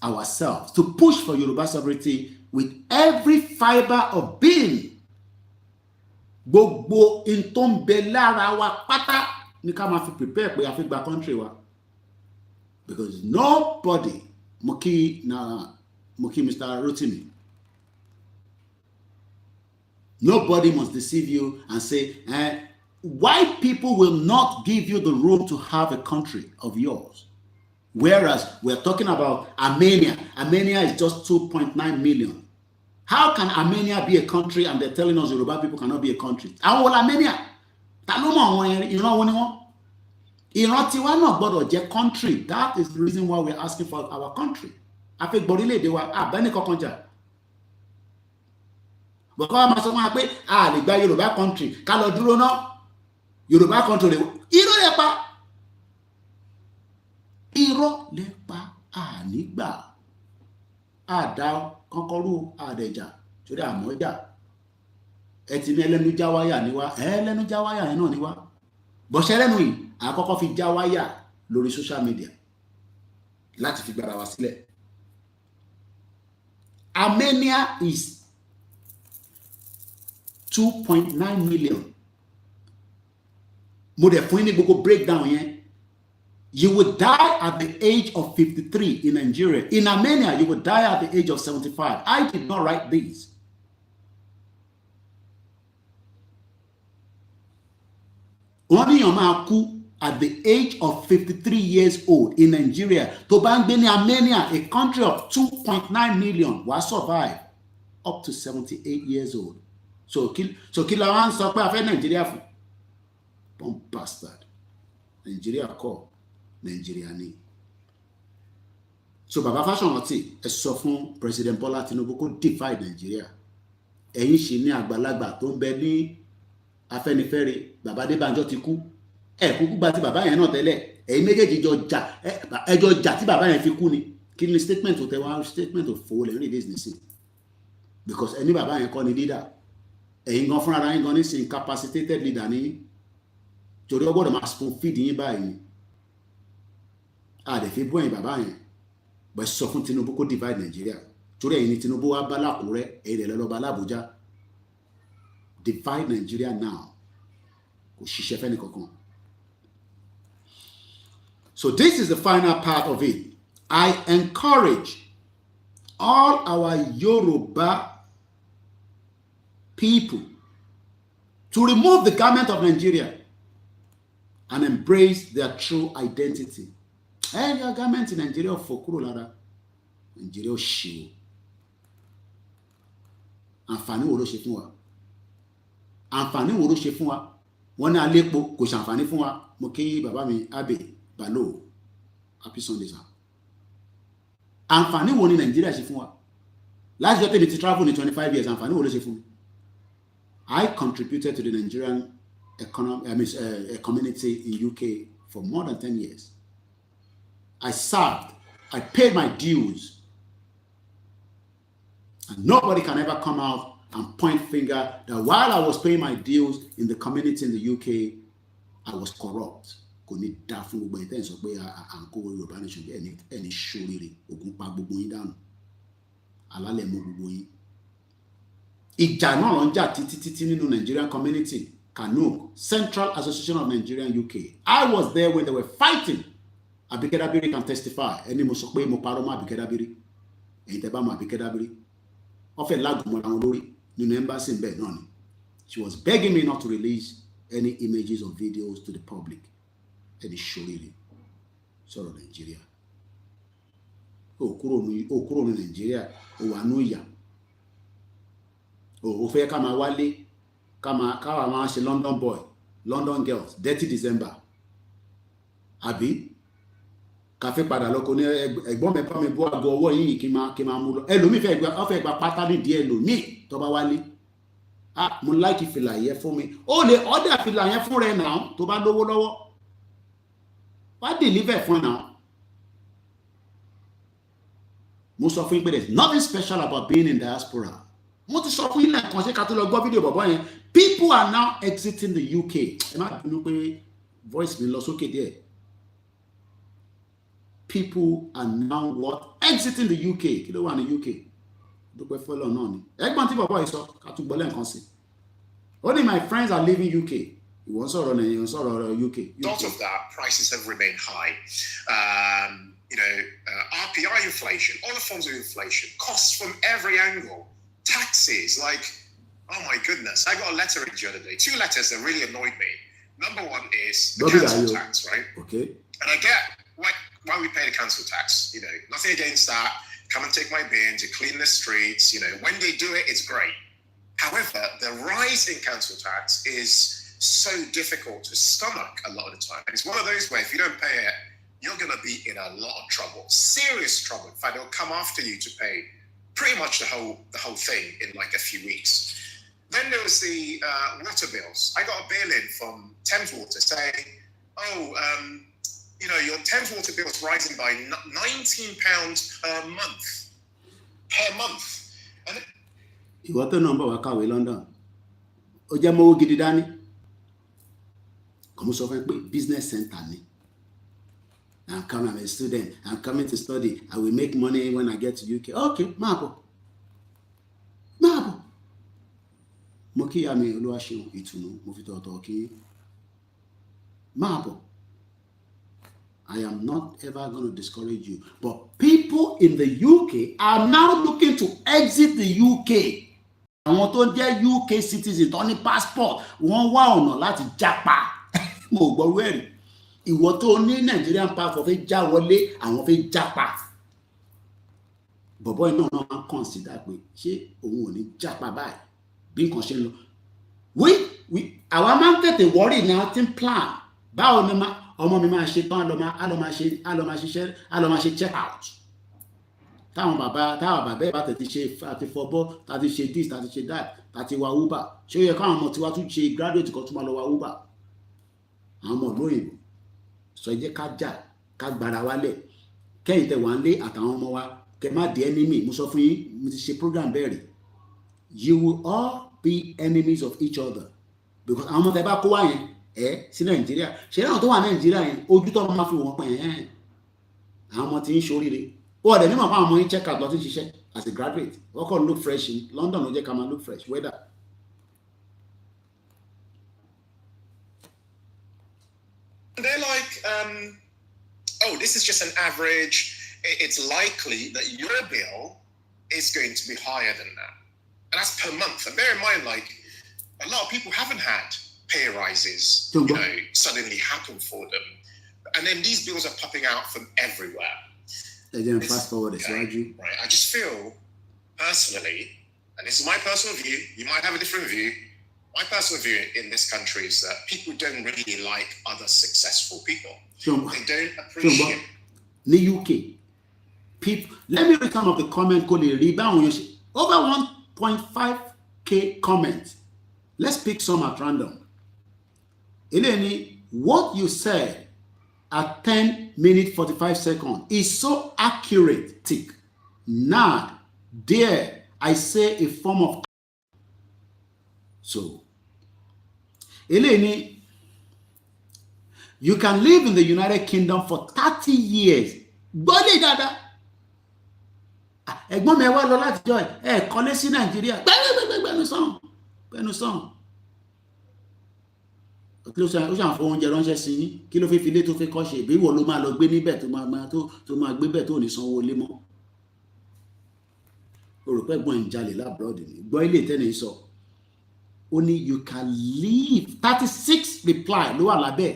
ourselves to push for Yoruba sovereignty with every fiber of being. Gbogbo inton belara wa pata ni ká máa fi prepare pé a fi gba country wa, because nobody moki Mr. Rotimi, nobody must deceive you and say white people will not give you the room to have a country of yours. Whereas we're talking about Armenia. Armenia is just 2.9 million. How can Armenia be a country and they're telling us Yoruba people cannot be a country? Àwọn Armenia, ìran tiwa náà gbọ́dọ̀ jẹ́ country. That is the reason why we're asking for our country. A fẹ́ gbọ́rílẹ̀-èdè wa, àbẹ́ni kankan jà. Bọ̀kọ́ wa máa sọ fún wa pé a lè gba Yorùbá country, ká lọ dúró ná. Yorùbá country rẹ̀ irọ́ lẹ pa. Irọ́ lẹ pa, nígbà. Àdá kankanrú àdẹ̀jà, sórí àmọ́jà. Ẹ ti ní ẹlẹ́nu já wáyà ni wá, ẹlẹ́nu já wáyà yẹn náà ni wá. Bọ̀ṣẹ́ lẹ́nu yìí, àkọ́kọ́ fi já wáyà lórí social media láti fi gbára wa sílẹ̀. Armenia is 2.9 million. Mo dẹ̀ fún yín ní gbogbo breakdown yẹn. You would die at the age of 53 in Nigeria. In Armenia, you would die at the age of 75. I did not write this. Only your man kú at the age of 53 years old in Nigeria. To bá ń gbé ní Armenia, a country of 2.9 million, will survive up to 78 years old. So kí la wá ń sọ pé a fẹ́ Nigeria fún? Bomb bastard. Nigeria kọ́. Nigeria ni. So Baba Fáṣọ̀rántì ẹ sọ fún President Bola Tinubu kó divide Nigeria. Ẹ̀yin ṣì ní àgbàlagbà tó ń bẹ ní Afẹ́nifẹ́re, Baba Adébánjọ ti kú. Kúkú gba ti bàbá yẹn náà tẹ́lẹ̀. Ẹ̀yin méjèèjì jọ jà, ẹjọ́ jà tí bàbá yẹn fi kú ni. Kí ni statement tó tẹ wá? Statement of fowó lẹ́yìn this nísìn. Because ẹni bàbá yẹn kọ́ ni leader. Ẹ̀yin gan fúnra yín gan nísìn incapacitated leader ni. Torí ó gbọ́dọ̀ máa spoon feed yín báyìí. Dẹ̀ fi bú ẹ̀yin bàbá yẹn. Bọ̀ sọ fún Tinubu kó divide Nigeria. Torí ẹ̀yin ni Tinubu wá bá l'Àkúrẹ́, ẹ̀yin rẹ̀ lọ bá l'Àbújá. Divide Nigeria now. Kò ṣiṣẹ́ fẹ́ni kankan. So this is the final part of it. I encourage all our Yoruba people to remove the garment of Nigeria and embrace their true identity. Your government in Nigeria for kúrò lára Nigeria ò ṣe o. Àǹfààní wo ló ṣe fún wa? Àǹfààní wo ló ṣe fún wa? Wọ́n ní alépo kò ṣàǹfààní fún wa. Mo kí bàbá mi Abe Balo, happy Sunday sir. Àǹfààní wo ni Nigeria ṣe fún wa? Last year tèmi ti travel in 25 years. Àǹfààní wo ló ṣe fún mi? I contributed to the Nigerian community in UK for more than 10 years. I served. I paid my dues. And nobody can ever come out and point finger that while I was paying my dues in the community in the UK, I was corrupt. Kò ní dá fún gbogbo ẹ̀yin tẹ́ ń sọ pé à ń kó Yorùbá nation bí ẹni ṣoríire ogun pa gbogbo yín dànù. Alálẹ̀ mú gbogbo yín. Ìjà náà ló ń jà títí nínú Nigerian community. Kano, Central Association of Nigerian UK. I was there when they were fighting. Abike Dabiri can testify. Ẹni mo sọ pé mo parọ́ mọ́ Abike Dabiri. Ẹ̀yin tẹ́ bá mọ̀ Abike Dabiri. Wọ́n fẹ́ lágùnmọ́ àwọn olórí nínú embassy bẹ́ẹ̀ náà ni. She was begging me not to release any images or videos to the public. Ẹni ṣoríire sọ̀rọ̀ Nàìjíríà. Ó kúrò ní Nàìjíríà, ó wà nú ìyà. Ó fẹ́ ká máa wálé, ká máa ṣe London boy, London girls, dirty December. Àbí ká fẹ́ padà lọ kó ní ẹ̀gbọ́n mi bá mi bọ́ àgọ́ ọwọ́ yìí kí máa mú lọ. Ẹlòmíì fẹ́ gba pátá nídìí ẹlòmíì tó bá wálé. Mo like fìlà yẹn fún mi. Ó lè order fìlà yẹn fún rẹ náà tó bá lówó lọ́wọ́. Wá deliver fún náà. Mo sọ fún yín pé there's nothing special about being in diaspora. Mo ti sọ fún yín lẹ́ẹ̀kan ṣé ká tó lọ gbọ́ fídíò bọ̀bọ̀ yẹn. People are now exiting the UK. Ẹ má bínú pé voice mi lọ sókè díẹ̀. People are now what? Exiting the UK. Kí ló wà ní UK? Dúpẹ́ fọ́lọ́ náà ni. Ẹgbọ́n tí bọ̀bọ̀ yìí sọ ká tún gbọ́ lẹ́ẹ̀kan sí. Only my friends are leaving UK. Ìwọ ń sọ̀rọ̀ Nàìjíríà, ń sọ̀rọ̀ UK.
Lot of that, prices have remained high. RPI inflation, other forms of inflation, costs from every angle, taxes, like, oh my goodness. I got a letter in the other day, 2 letters that really annoyed me. Number one is the council tax, right?
Okay.
And I get why we pay the council tax, nothing against that. Come and take my bin to clean the streets, when they do it, it's great. However, the rise in council tax is so difficult to stomach a lot of the time. And it's one of those where if you don't pay it, you're going to be in a lot of trouble, serious trouble. In fact, they'll come after you to pay pretty much the whole thing in like a few weeks. Then there was the water bills. I got a bill in from Thames Water saying, your Thames Water bill is rising by £19 per month. And
ìwọ tó nọ́mbà wá kàwé London. Ó jẹ́ mọ́wó gidi dání. Kọ̀mú sọ fún pé business center ni. I'm a student. I'm coming to study. I will make money when I get to UK. Okay, máa bọ̀. Mo kí ìyá mi Olúwaṣeun Ìtùnú, mo fi tọ̀ọ̀tọ̀ kí. Máa bọ̀. I am not ever going to discourage you. But people in the UK are now looking to exit the UK. Àwọn tó jẹ́ UK citizens tó ní passport, wọ́n wá ọ̀nà láti jápa. Mo gbọ́ wẹ́rì. Ìwọ tó ní Nigerian passport fẹ́ já wọlé, àwọn fẹ́ jápa. Bọ̀bọ́ iná náà máa ń consider pé ṣé òun ò ní jápa báyìí bí nǹkan ṣe ń lọ. Àwa máa ń tètè worry náà tí ń plan. Báwo ni ọmọ mi máa ṣe tán á lọ máa ṣe check out. Táwọn bàbá ẹ̀ bá tètè ṣe àti fọbọ́, tàti ṣe this, tàti ṣe that, tàti wa Uber. Ṣé ó yẹ káwọn ọmọ tiwa tún ṣe graduate kan tún máa lọ wa Uber? Àwọn ọmọ lóyìnbó. Sọ jẹ́ ká jà, ká gbára wálẹ̀. Kẹ́yìn tẹ́ wà ń lé àtàwọn ọmọ wa, kẹ́ má di enemy. Mo sọ fún yín, mo ti ṣe program bẹ́ẹ̀rẹ̀. You will all be enemies of each other. Because àwọn ọmọ tẹ́ bá kó wá yẹn, sí Nàìjíríà. Ṣé náà tó wà Nàìjíríà yẹn, ojú tó máa fi wọ́n pẹ̀ àwọn ọmọ tí ń ṣoríire. Ó ọ̀dẹ̀ nímọ̀ fún àwọn ọmọ yín check out lọ sí ṣiṣẹ́ as a graduate. Wọ́n kọ́ look fresh in London ló jẹ́ ká máa look fresh weather.
They're like, this is just an average. It's likely that your bill is going to be higher than that. And that's per month. And bear in mind, like, a lot of people haven't had pay rises, suddenly happen for them. And then these bills are popping out from everywhere.
Again, fast forward,
right? I just feel personally, and this is my personal view, you might have a different view. My personal view in this country is that people don't really like other successful people. They don't appreciate.
The UK, people, let me read some of the comments. Over 1.5k comments. Let's pick some at random. Eleni, what you said at 10 minutes 45 seconds is so accurate. Tick. Now, there, I say a form of. So, Eleni, you can live in the United Kingdom for 30 years. Bọ́lé dáadáa. Ẹ̀gbọ́n mi wá lọ láti jọ ẹ̀ kọ́lé sí Nàìjíríà. Gbẹ́nu sàn. Kí ló ṣàn fún oúnjẹ ránṣẹ́ sí yín? Kí ló fi ilé tó fẹ́ kọ́ ṣe? Ìbí wo ló máa lọ gbé níbẹ̀ tó máa gbé bẹ̀ tó ní sanwó lé mọ́? O rò pé ẹ̀gbọ́n ń jalè lábúrọ̀dì ni. Gbọ́ ilé ìtẹ́ni sọ. Ó ní you can live 36 reply ló wà lábẹ́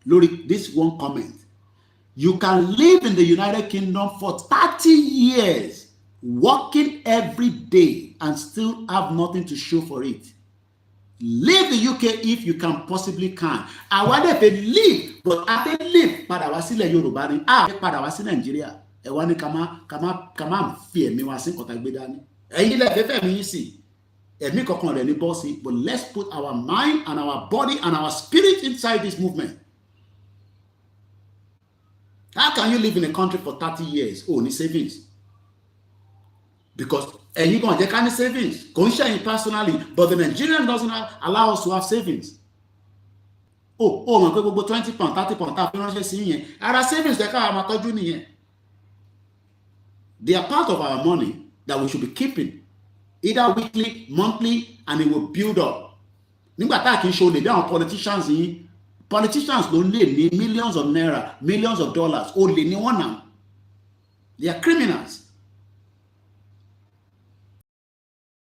lórí this one comment. You can live in the United Kingdom for 30 years, working every day and still have nothing to show for it. Leave the UK if you can possibly can. Àwa dẹ̀ fẹ́ leave, but a fẹ́ leave padà wá sílẹ̀ Yorùbá ni. A fẹ́ padà wá sí Nàìjíríà. Ẹ wá ní ká má fi ẹ̀mí wa sí kọ̀tà gbé dání. Ẹ̀yin lẹ fẹ́ mi yín sí. Ẹ̀mí kankan rẹ̀ ní bọ́ọ̀sì. But let's put our mind and our body and our spirit inside this movement. How can you live in a country for 30 years? Oh, ní savings. Because ẹ̀yin kan jẹ́ ká ní savings. Kò ń ṣe personally, but the Nigerian doesn't allow us to have savings. Oh, mọ̀ pé gbogbo 20 pound, 30 pound tá a fi ránṣẹ́ sí yẹn. Ara savings tẹ́ ká máa tọ́jú nìyẹn. They are part of our money that we should be keeping, either weekly, monthly, and it will build up. Nígbà tá a kì í ṣe olè bí àwọn politicians yìí. Politicians don't lè ní millions of naira, millions of dollars. Olè ní wọ́n náà. They are criminals.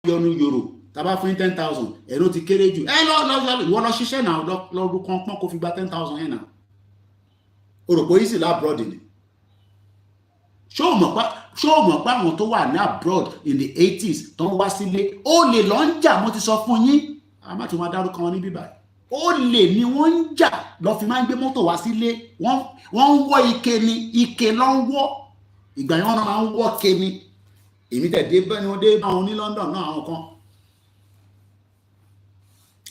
Yọnu yòrò, tàbá fún 10,000, ẹ̀rọ ti kéré jù. Ìwọ lọ ṣiṣẹ́ náà lọ́dún kan pọ́n kó fi gba 10,000 yẹn náà. O rò pé yìí sì lábroad ni. Ṣé o mọ̀ pé àwọn tó wà ní abroad in the 80s tó ń wá sílé, ó lè lọ ń jà, mo ti sọ fún yín. A má ti wọn dárúkọ wọn ní bíbá. Ó lè ní wọ́n ń jà lọ fi máa ń gbé mọ́tò wá sílé. Wọ́n ń wọ́ ike ni, ike ló ń wọ́. Ìgbà yẹn wọ́n máa ń wọ́ ike ni. Èmi tẹ̀ dé bẹ́ẹ̀ ni wọ́n dé bá wọn ní London náà àwọn kan.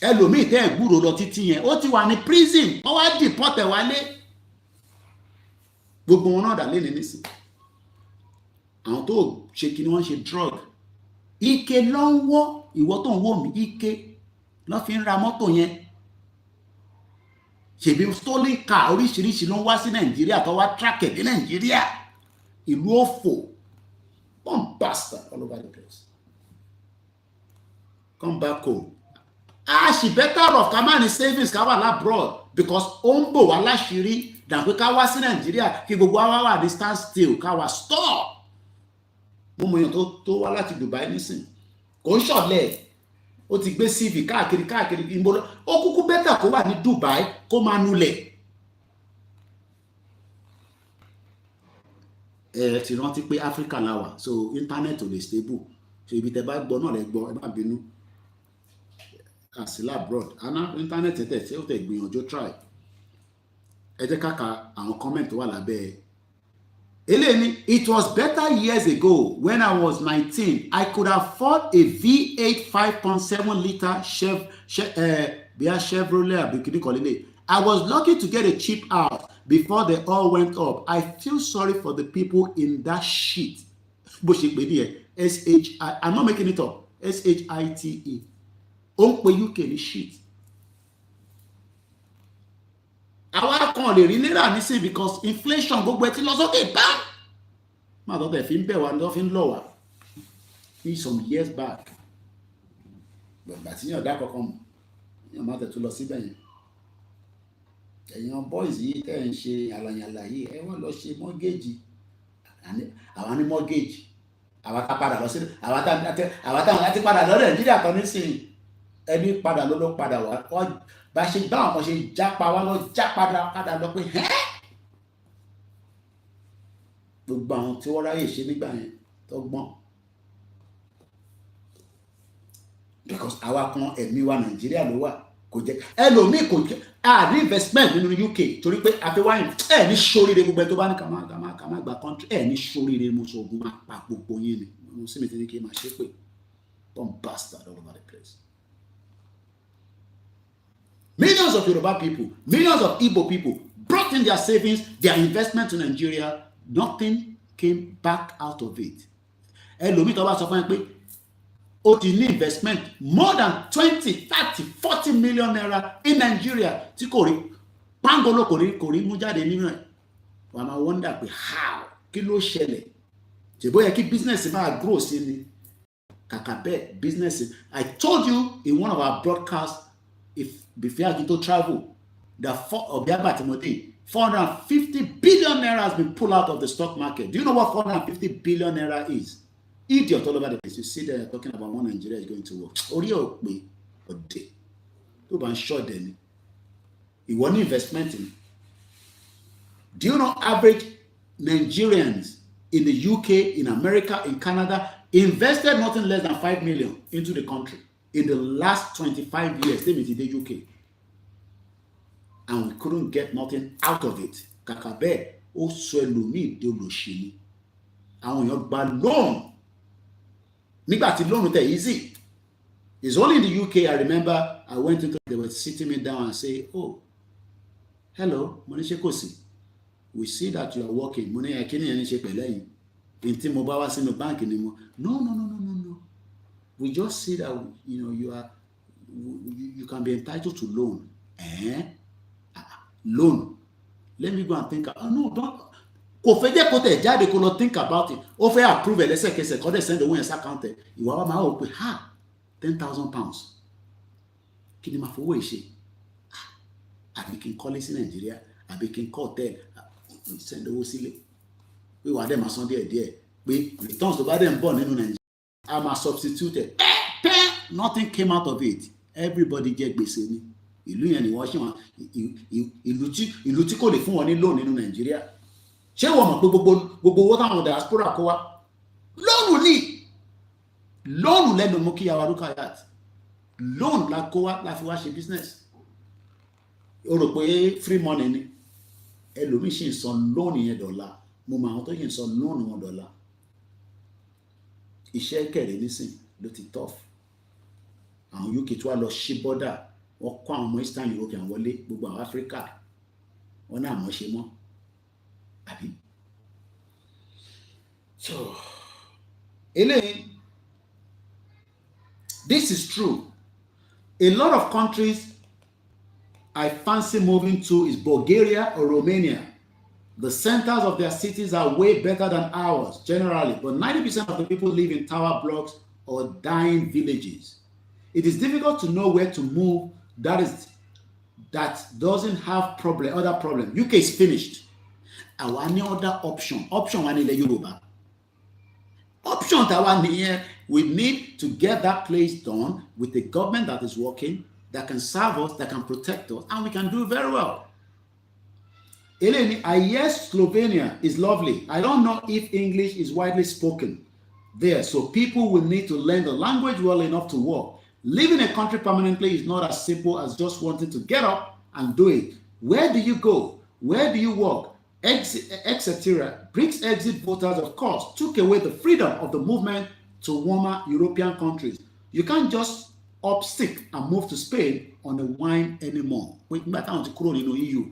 Ẹlòmíì tẹ́ ẹ̀ gbúrò lọ títí yẹn, ó ti wà ní prison, wọ́n wá deport ẹ̀ wálé. Gbogbo wọn náà dà lé ní nísìn. Àwọn tó ṣe kí ni wọ́n ṣe drug. Ike ló ń wọ́, ìwọ tó ń wò mí, ike ló fi ń ra mọ́tò yẹn. Ṣèbí stolen car oríṣiríṣi ló ń wá sí Nàìjíríà tó wá track ẹ̀ ní Nàìjíríà. Ìlú òfò. One bastard all over the place. Come back home. She better off come on savings ká wà abroad because ó ń bò wá láṣìírí than pé ká wá sí Nàìjíríà kí gbogbo wa wà ní stand still ká wà stop. Mo mọ̀ èèyàn tó wá láti Dubai nísìn. Kò ń ṣọ̀lẹ. Ó ti gbé CV káàkiri ìgboro. Ó kúkú better kó wà ní Dubai kó máa nulẹ̀. Ti rántí pé Africa la wà, so internet ò lè stable. So ibi tẹ́ bá gbọ́ náà lẹ gbọ́, ẹ má bínú. Àsìlá abroad. Àná internet tẹ̀ ó tẹ̀ gbìyànjú try. Ẹ jẹ́ ká ka àwọn comment tó wà lábẹ́. Eléyìí, it was better years ago when I was 19. I could afford a V8 5.7 liter Chevrolet àbíkíní kọ́lélẹ̀. I was lucky to get a cheap house before they all went up. I feel sorry for the people in that shit. Bó ṣe pè ní ẹ̀ I'm not making it up. SHITE. Ó ń pe UK ní shit. Àwa kan lè rí náírà nísìn because inflation gbogbo ẹ̀ ti lọ sókè bá. Má tó tẹ̀ fi ń bẹ̀ wá ní tó fi ń lọ wá. Ní some years back. Bàbá tí yàn dá kankan mọ̀. Yàn má tẹ̀ tó lọ síbẹ̀ yẹn. Ẹ̀yin boys yìí tẹ́ ń ṣe àlàyàlà yìí ẹ wọ́n lọ ṣe mortgage. Àwa ní mortgage. Àwa ká padà lọ sí àwa táwọn láti padà lọ Nàìjíríà kan nísìnyí. Ẹni padà ló padà wá. Bá ṣe bá àwọn ṣe jápa wá lọ já padà lọ pé gbogbo àwọn tí wọ́n ráyè ṣe nígbà yẹn tó gbọ́n. Because àwa kan ẹ̀mí wa Nàìjíríà ló wà kò jẹ́ ẹlòmíì kò jẹ́ àrí investment nínú UK torí pé àfiwáyìn ẹ̀ ní sóríire gbogbo ẹ̀ tó bá ní ká má gba country ẹ̀ ní sóríire mo sọ ogun máa pa gbogbo yín ni mo sì mi ti ní kí n máa ṣe pé don't bastard all over the place. Millions of Yoruba people, millions of Igbo people brought in their savings, their investment to Nigeria. Nothing came back out of it. Ẹlòmíì tó bá sọ fún ẹ pé ó ti ní investment more than 20, 30, 40 million naira in Nigeria tí kò rí pangolo kò rí mú jáde nínú ẹ̀. Wàá máa wonder pé how kí ló ṣẹlẹ̀? Ṣèbó yẹ kí business máa grow sí ni. Kàkà bẹ́ẹ̀ business. I told you in one of our broadcasts before I to travel that Obiagba Timothy 450 billion naira has been pulled out of the stock market. Do you know what 450 billion naira is? Idiot all over the place. You see they're talking about when Nigeria is going to work. Orio pe ode. To ban short then. You want investment in. Do you know average Nigerians in the UK, in America, in Canada invested nothing less than 5 million into the country in the last 25 years? They in the UK. And we couldn't get nothing out of it. Kakabe o so ẹlòmíì de olóṣèlú. Àwọn èèyàn gba loan. Nígbà tí loan tẹ easy. It's only in the UK I remember I went into they were sitting me down and say, "Oh, hello, mo ní ṣé kò sí. We see that you are working. Mo ní kíni yẹn ní ṣe pẹ̀lẹ́ yín. Ntí mo bá wá sínú báǹkì ni mo. No. We just see that you can be entitled to loan. Loan. Let me go and think. Oh no, don't. Kò fẹ́ jẹ́ kó tẹ̀ jáde kó lọ think about it. Ó fẹ́ approve ẹ̀ lẹ́sẹ̀kẹsẹ̀ kó dẹ̀ send owó yẹn account ẹ̀. Ìwà wa máa wò pé £10,000. Kí ni màá fowó ìṣe? Àbí kí n kọ́lé sí Nàìjíríà, àbí kí n kọ́ hotel, send owó sílé. Pé wàá dẹ̀ máa san díẹ̀ pé returns tó bá dẹ̀ ń bọ̀ nínú Nàìjíríà. A máa substitute ẹ̀. Nothing came out of it. Everybody jẹ gbèsè ni. Ìlú yẹn ni wọ́n ṣe wọn ìlú tí kò lè fún wọn ní loan nínú Nàìjíríà. Ṣé wọ́n mọ̀ pé gbogbo owó táwọn diaspora kó wá lóòrùn ní lóòrùn lẹ́nu mú kí yàwá rúkà yàt lóòrùn la kó wá la fi wá ṣe business. O rò pé free money ni ẹlòmíì ṣì ń san loan yẹn dọ́là mo mọ àwọn tó yìí ń san loan wọn dọ́là. Iṣẹ́ kẹ̀rẹ́ nísìn ló ti tough. Àwọn UK tí wàá lọ ṣí bọ́dà wọ́n kọ́ àwọn ọmọ Eastern European wọlé gbogbo àwọn Africa wọ́n náà mọ̀ ṣe mọ́ àbí. So eléyìí this is true. A lot of countries I fancy moving to is Bulgaria or Romania. The centers of their cities are way better than ours generally, but 90% of the people live in tower blocks or dying villages. It is difficult to know where to move that doesn't have other problem. UK is finished. Our any other option one in the Yoruba. Option that one here, we need to get that place done with a government that is working, that can serve us, that can protect us, and we can do very well. Eleni, yes, Slovenia is lovely. I don't know if English is widely spoken there, so people will need to learn the language well enough to work. Living a country permanently is not as simple as just wanting to get up and do it. Where do you go? Where do you work? Etc. British exit voters, of course, took away the freedom of the movement to warmer European countries. You can't just up sick and move to Spain on a whim anymore. EU.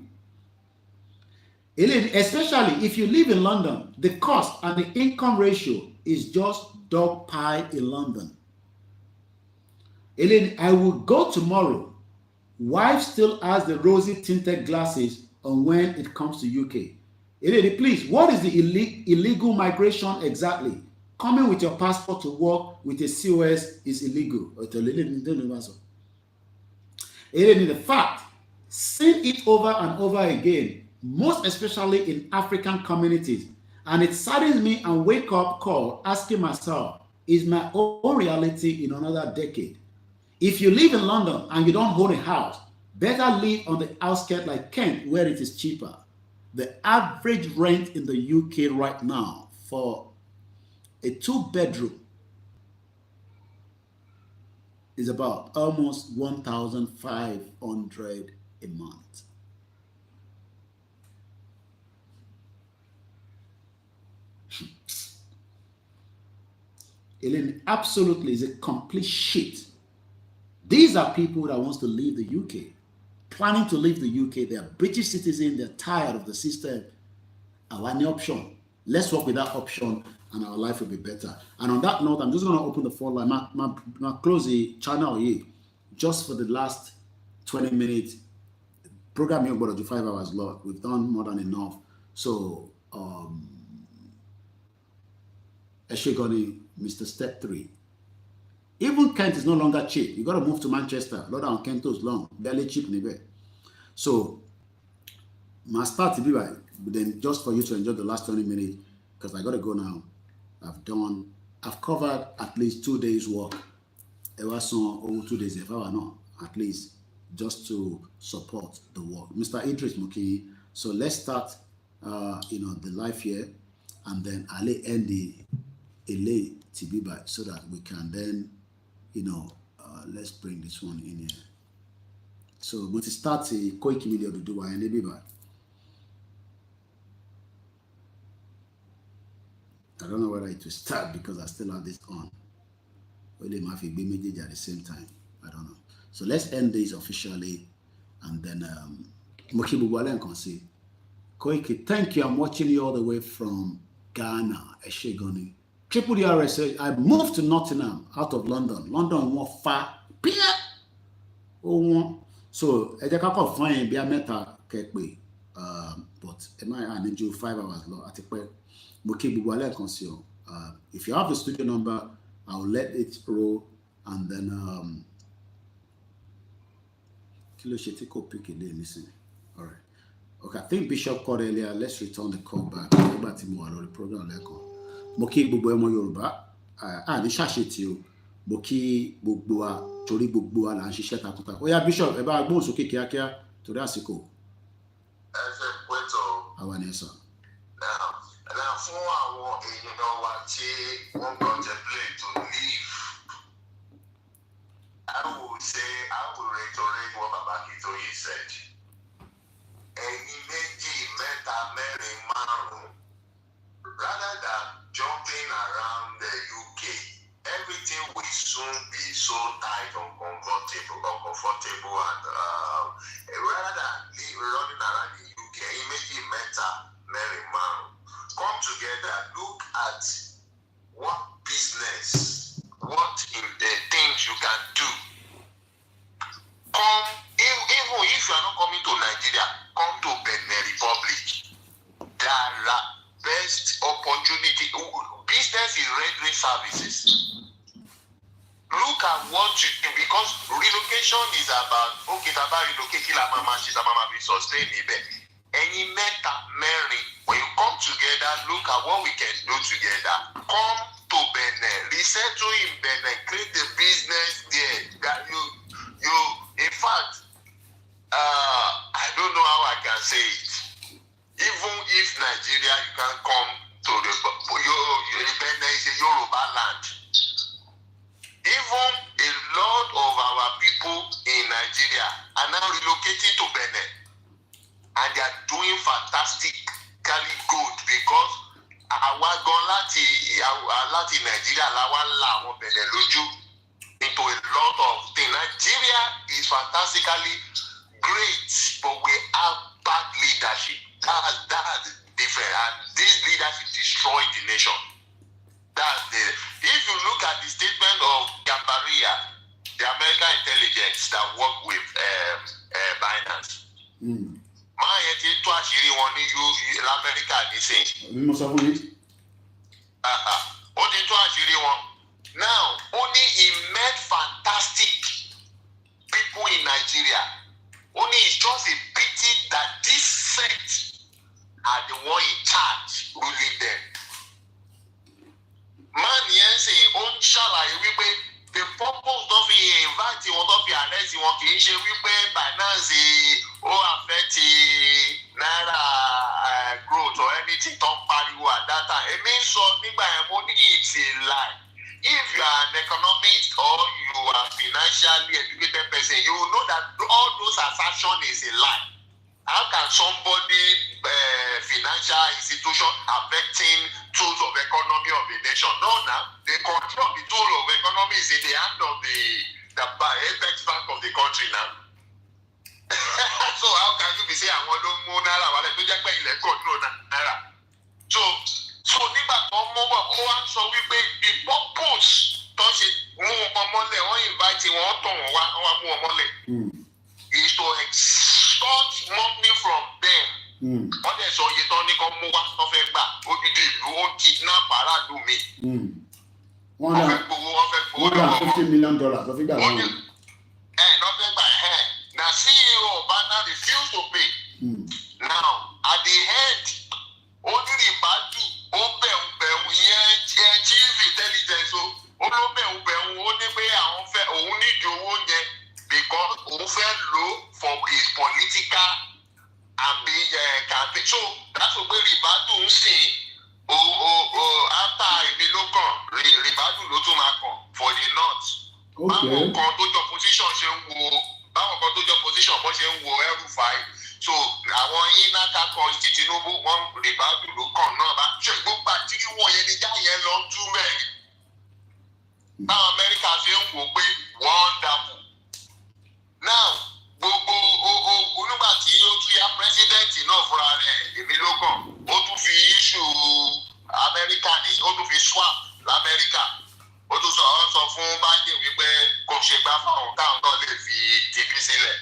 Especially if you live in London, the cost and the income ratio is just dog pie in London. Elaine, I will go tomorrow. Wife still has the rosy tinted glasses on when it comes to UK. Elaine, please, what is the illegal migration exactly? Coming with your passport to work with a COS is illegal. Elaine, the fact, seen it over and over again, most especially in African communities, and it saddens me and wake up call asking myself, is my own reality in another decade? If you live in London and you don't own a house, better live on the outskirts like Kent where it is cheaper. The average rent in the UK right now for a 2-bedroom is about almost 1,500 a month. It absolutely is a complete shit. These are people that wants to leave the UK, planning to leave the UK. They are British citizens. They're tired of the system. Our new option. Let's work with that option, and our life will be better. And on that note, I'm just going to open the phone line. My close the channel here just for the last 20 minutes. Program here about 5 hours long. We've done more than enough. So, Eshegoni, Mr. Step 3. Even Kent is no longer cheap. You got to move to Manchester. Lord and Kent is long. Barely cheap in the So, my start to be right. But then just for you to enjoy the last 20 minutes, because I got to go now. I've covered at least 2 days work. Ever so 2 days, if I not, at least just to support the work. Mr. Idris Muki. So let's start, the live here, and then I'll end the LA TB by so that we can then, let's bring this one in here. So we'll start the Koikimedia to do and LA by. I don't know whether it will start because I still have this on. Or they might be immediately at the same time. I don't know. So let's end this officially, and then Mokibu Walen can see. Koiki, thank you. I'm watching you all the way from Ghana, Eshegoni. Triple DRS. I moved to Nottingham out of London. London more far. So I just can't find be a meta kekwe. But I need you 5 hours long. I think if you have the studio number, I'll let it roll, and then listen. All right. Okay, I think Bishop called earlier. Let's return the call back. The program Moki Bubu Yoruba. Ni shashiti o. Moki Bubua, Tori Bubua la ṣiṣẹ́ takuntakun. Oya Bishop, ẹ bá gbóhùn sókè kíákíá torí àsìkò. Àwa ni sir.
Now, for our one contemplate to leave, I would say I will reiterate what Babakito said. Rather than jumping around the UK, everything will soon be so tight and uncomfortable, and rather than running around the UK, come together, look at what business, what things you can do. Come, even if you are not coming to Nigeria, come to Benin Republic. There are best opportunity. Business is rendering services. Look at what you do, because relocation is about, okay, relocate, mama be sustained. Any meta, Mary, when you come together, look at what we can do together. Come to Benin, resettle in Benin, create the business there. That you, in fact, I don't know how I can say it. Even if Nigeria, you can come to the Benin is a Yoruba land. Even a lot of our people in Nigeria are now relocating to Benin. And they are doing fantastically good, because our gone láti Nigeria into a lot of things. Nigeria is fantastically great, but we have bad leadership. That's different, and this leadership destroyed the nation. If you look at the statement of Gambaria, the American intelligence that work with Binance. Máa yẹn ti tó àṣírí wọn ní Lamẹ́ríkà nísìnyí.
Mo sọ fún yín.
Ó ti tó àṣírí wọn. Now, only he met fantastic people in Nigeria. Only it's just a pity that this sect are the one in charge ruling them. Man yẹn ṣe ó ń ṣàlàyé wípé the purpose tó fi invite wọn tó fi arrest wọn kì í ṣe wípé Binance ó affect Naira it means so it's a lie. If you are an economist or you are financially educated person, you will know that all those assertions is a lie. How can somebody financial institution affecting tools of economy of a nation? No, now the control of the tool of economy is in the hand of the apex bank of the country now. So how can you be saying I want to move naira while I don't get control naira? So nígbà tó mú bọ̀ ó wá sọ wípé the purpose tó ṣe mú wọn mọ́lẹ̀ wọ́n invite wọn tọ̀ wọ́n wá wọ́n mú wọn mọ́lẹ̀ is to extort money from them. Wọ́n dẹ̀ sọ iye tán ní kan mú wá tó fẹ́ gbà odidi ìlú ó kidnap aráàlú mi. Wọ́n fẹ́ gbowó
$150 million tó fi gbà wọ́n.
Náà fẹ́ gbà na CEO ọba náà refuse to pay. Now at the end only Ribadu ó bẹ̀rù yẹn chief intelligence ó ló bẹ̀rù ó ní pé àwọn fẹ́ òun nídìí owó yẹn because òun fẹ́ lò for his political campaign. So that's why Ribadu ń sìn after èmi ló kàn Ribadu ló tún máa kàn for the north. Báwọn kan tó jọ position ṣe ń wo El-Rufai. So àwọn iná kakọ ti Tinubu wọn Ribadu ló kàn náà bá ṣe gbogbo àtìrí wọn yẹn ní jáyẹn lọ tú mẹ́rin. Báwọn Amẹ́ríkà ṣe ń wò pé wonderful. Now gbogbo onígbà tí ó tún ya president náà fúnra rẹ̀ èmi ló kàn ó tún fi issue Amẹ́ríkà ní ó tún fi swap l'Amẹ́ríkà ó tún sọ fún báńkì wípé kò ṣe gbá fáwọn káwọn náà lè fi tìbí sílẹ̀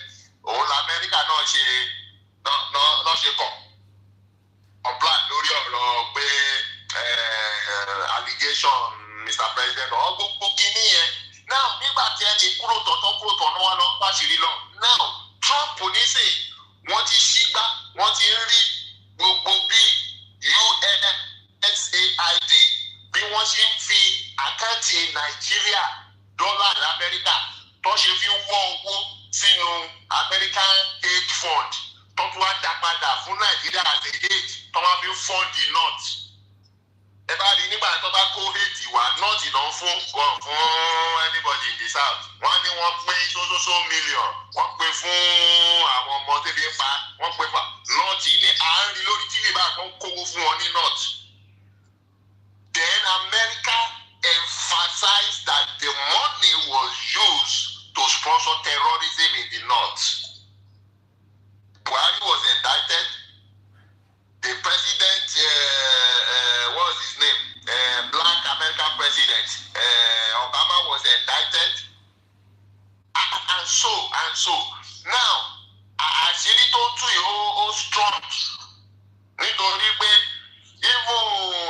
òun l'Amẹ́ríkà náà ṣe kàn comply lórí ọ̀rọ̀ pé allegation Mr. President ọ̀ gbogbo kìíní yẹn. Now nígbà tí ẹni kúrò tọ̀tọ̀ náà wá lọ pàṣírí lọ. Now Trump oníṣe wọ́n ti ṣígbá wọ́n ti ń rí gbogbo bí USAID bí wọ́n ṣe ń fi àkáǹtì Nàìjíríà dọ́là l'Amẹ́ríkà tó ṣe fi wọ́ owó sínú American aid fund tó tún wá dá padà fún Nàìjíríà as a aid tó wá fi fund the north. Ẹ bá rí nígbà tó bá kó aid wá north náà fún anybody in the south. Wọ́n ní wọ́n pín so million wọ́n pín fún àwọn ọmọ tẹ́lẹ̀ ń pa wọ́n pín fún north ní àárín lórí tv bá kan kówó fún wọn ní north. Then America emphasized that the money was used to sponsor terrorism in the north. Buhari was indicted. The president, what was his name? Black American president, Obama was indicted. And so. Now, àṣírí tó tú ó strong. Nítorí pé even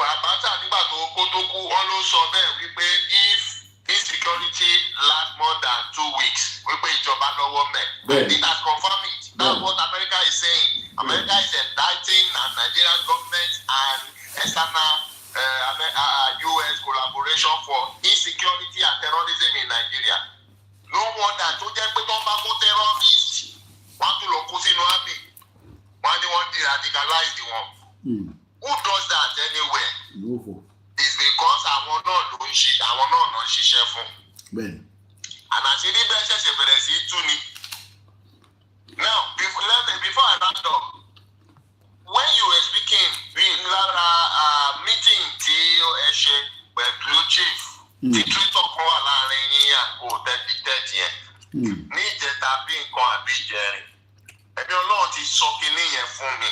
Abacha nígbà tó kú wọ́n ló sọ bẹ́ẹ̀ wípé if insecurity last more than 2 weeks wípé ìjọba lọ́wọ́ mẹ́. It has confirmed it. That's what America is saying. America is indicting the Nigerian government and external US collaboration for insecurity and terrorism in Nigeria. No wonder tó jẹ́ pé tó ń bá mú terrorist wọ́n tún lọ kú sínú army wọ́n ní wọ́n de-radicalize wọn. Who does that anywhere? It's because àwọn náà ń ṣiṣẹ́ fún. And àṣírí bẹ́ẹ̀ ṣẹ̀ṣẹ̀ bẹ̀rẹ̀ sí tú ni. Now, before I round up, when you were speaking, lára meeting tí ẹ ṣe pẹ̀lú chief, tí twitter kan wà láàrin yín àpò 30 yẹn, ní ìjẹta bí nǹkan àbí ìjẹrin. Ẹ̀mí Ọlọ́run ti sọ kinní yẹn fún mi,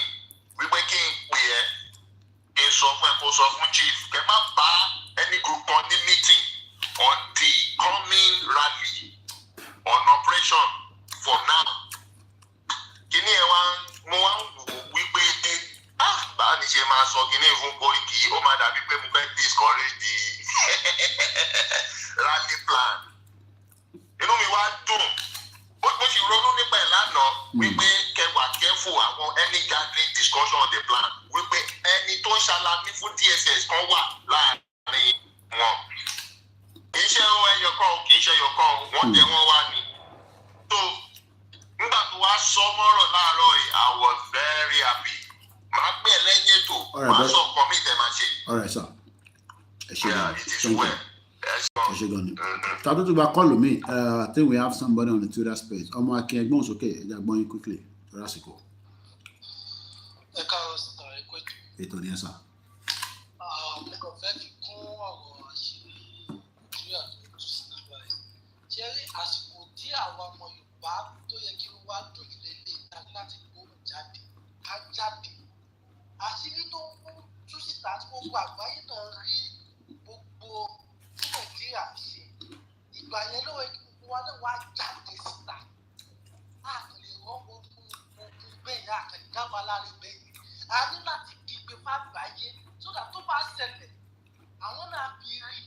wípé kí n pè ẹ́, kí n sọ fún ẹ kó sọ fún chief, kẹ́ má bá any group kan ní meeting on the coming rally on operation for now. Kíní ẹ mo wá ń wò wípé báwo ni ṣe máa sọ kíní fún Koiki ó máa dàbí pé mo fẹ́ discourage the rally plan. Inú mi wá dùn bó ṣe ronú nípa ẹ̀ lánàá wípé kẹwàá kẹfù àwọn any gathering discussion on the plan wípé ẹni tó ń ṣalamí fún DSS kan wà láàrin wọn. Kì í ṣe ẹyọkan wọ́n jẹ́ wọ́n wá ní. So nígbà tó wá sọ mọ́rọ̀ láàárọ̀ yìí I was very happy. Màá pè lẹ́yìn ètò máa sọ nǹkan mi tẹ̀ máa ṣe.
All right, sir.
Yeah, it is well.
Tadu to back call me. I think we have somebody on the Twitter space. Omo Akin Egbon okay. Eja gbon yin quickly. Rasiko.
Ẹ káàárọ̀ sir, ẹ kú ètò.
Ètò ni sir.
Mo kàn fẹ́ fi kún ọ̀rọ̀ àṣírí Nàìjíríà tó tú sí nàgbà yìí. Ṣé rí àsìkò tí àwọn ọmọ Yorùbá tó yẹ kí wá dójú lélẹ̀ ìdáni láti gbóhùn jáde, á jáde. Àṣírí tó ń tú síta tí gbogbo àgbáyé náà rí gbogbo tí Nàìjíríà ṣe. Ìgbà yẹn ló yẹ kí gbogbo wa náà wá jáde síta. A kò lè rán ogun bẹ́ẹ̀ àkànníkàwá láre bẹ́ẹ̀. A ní láti kígbe fágbáyé sódà tó bá ṣẹlẹ̀ àwọn náà fi rí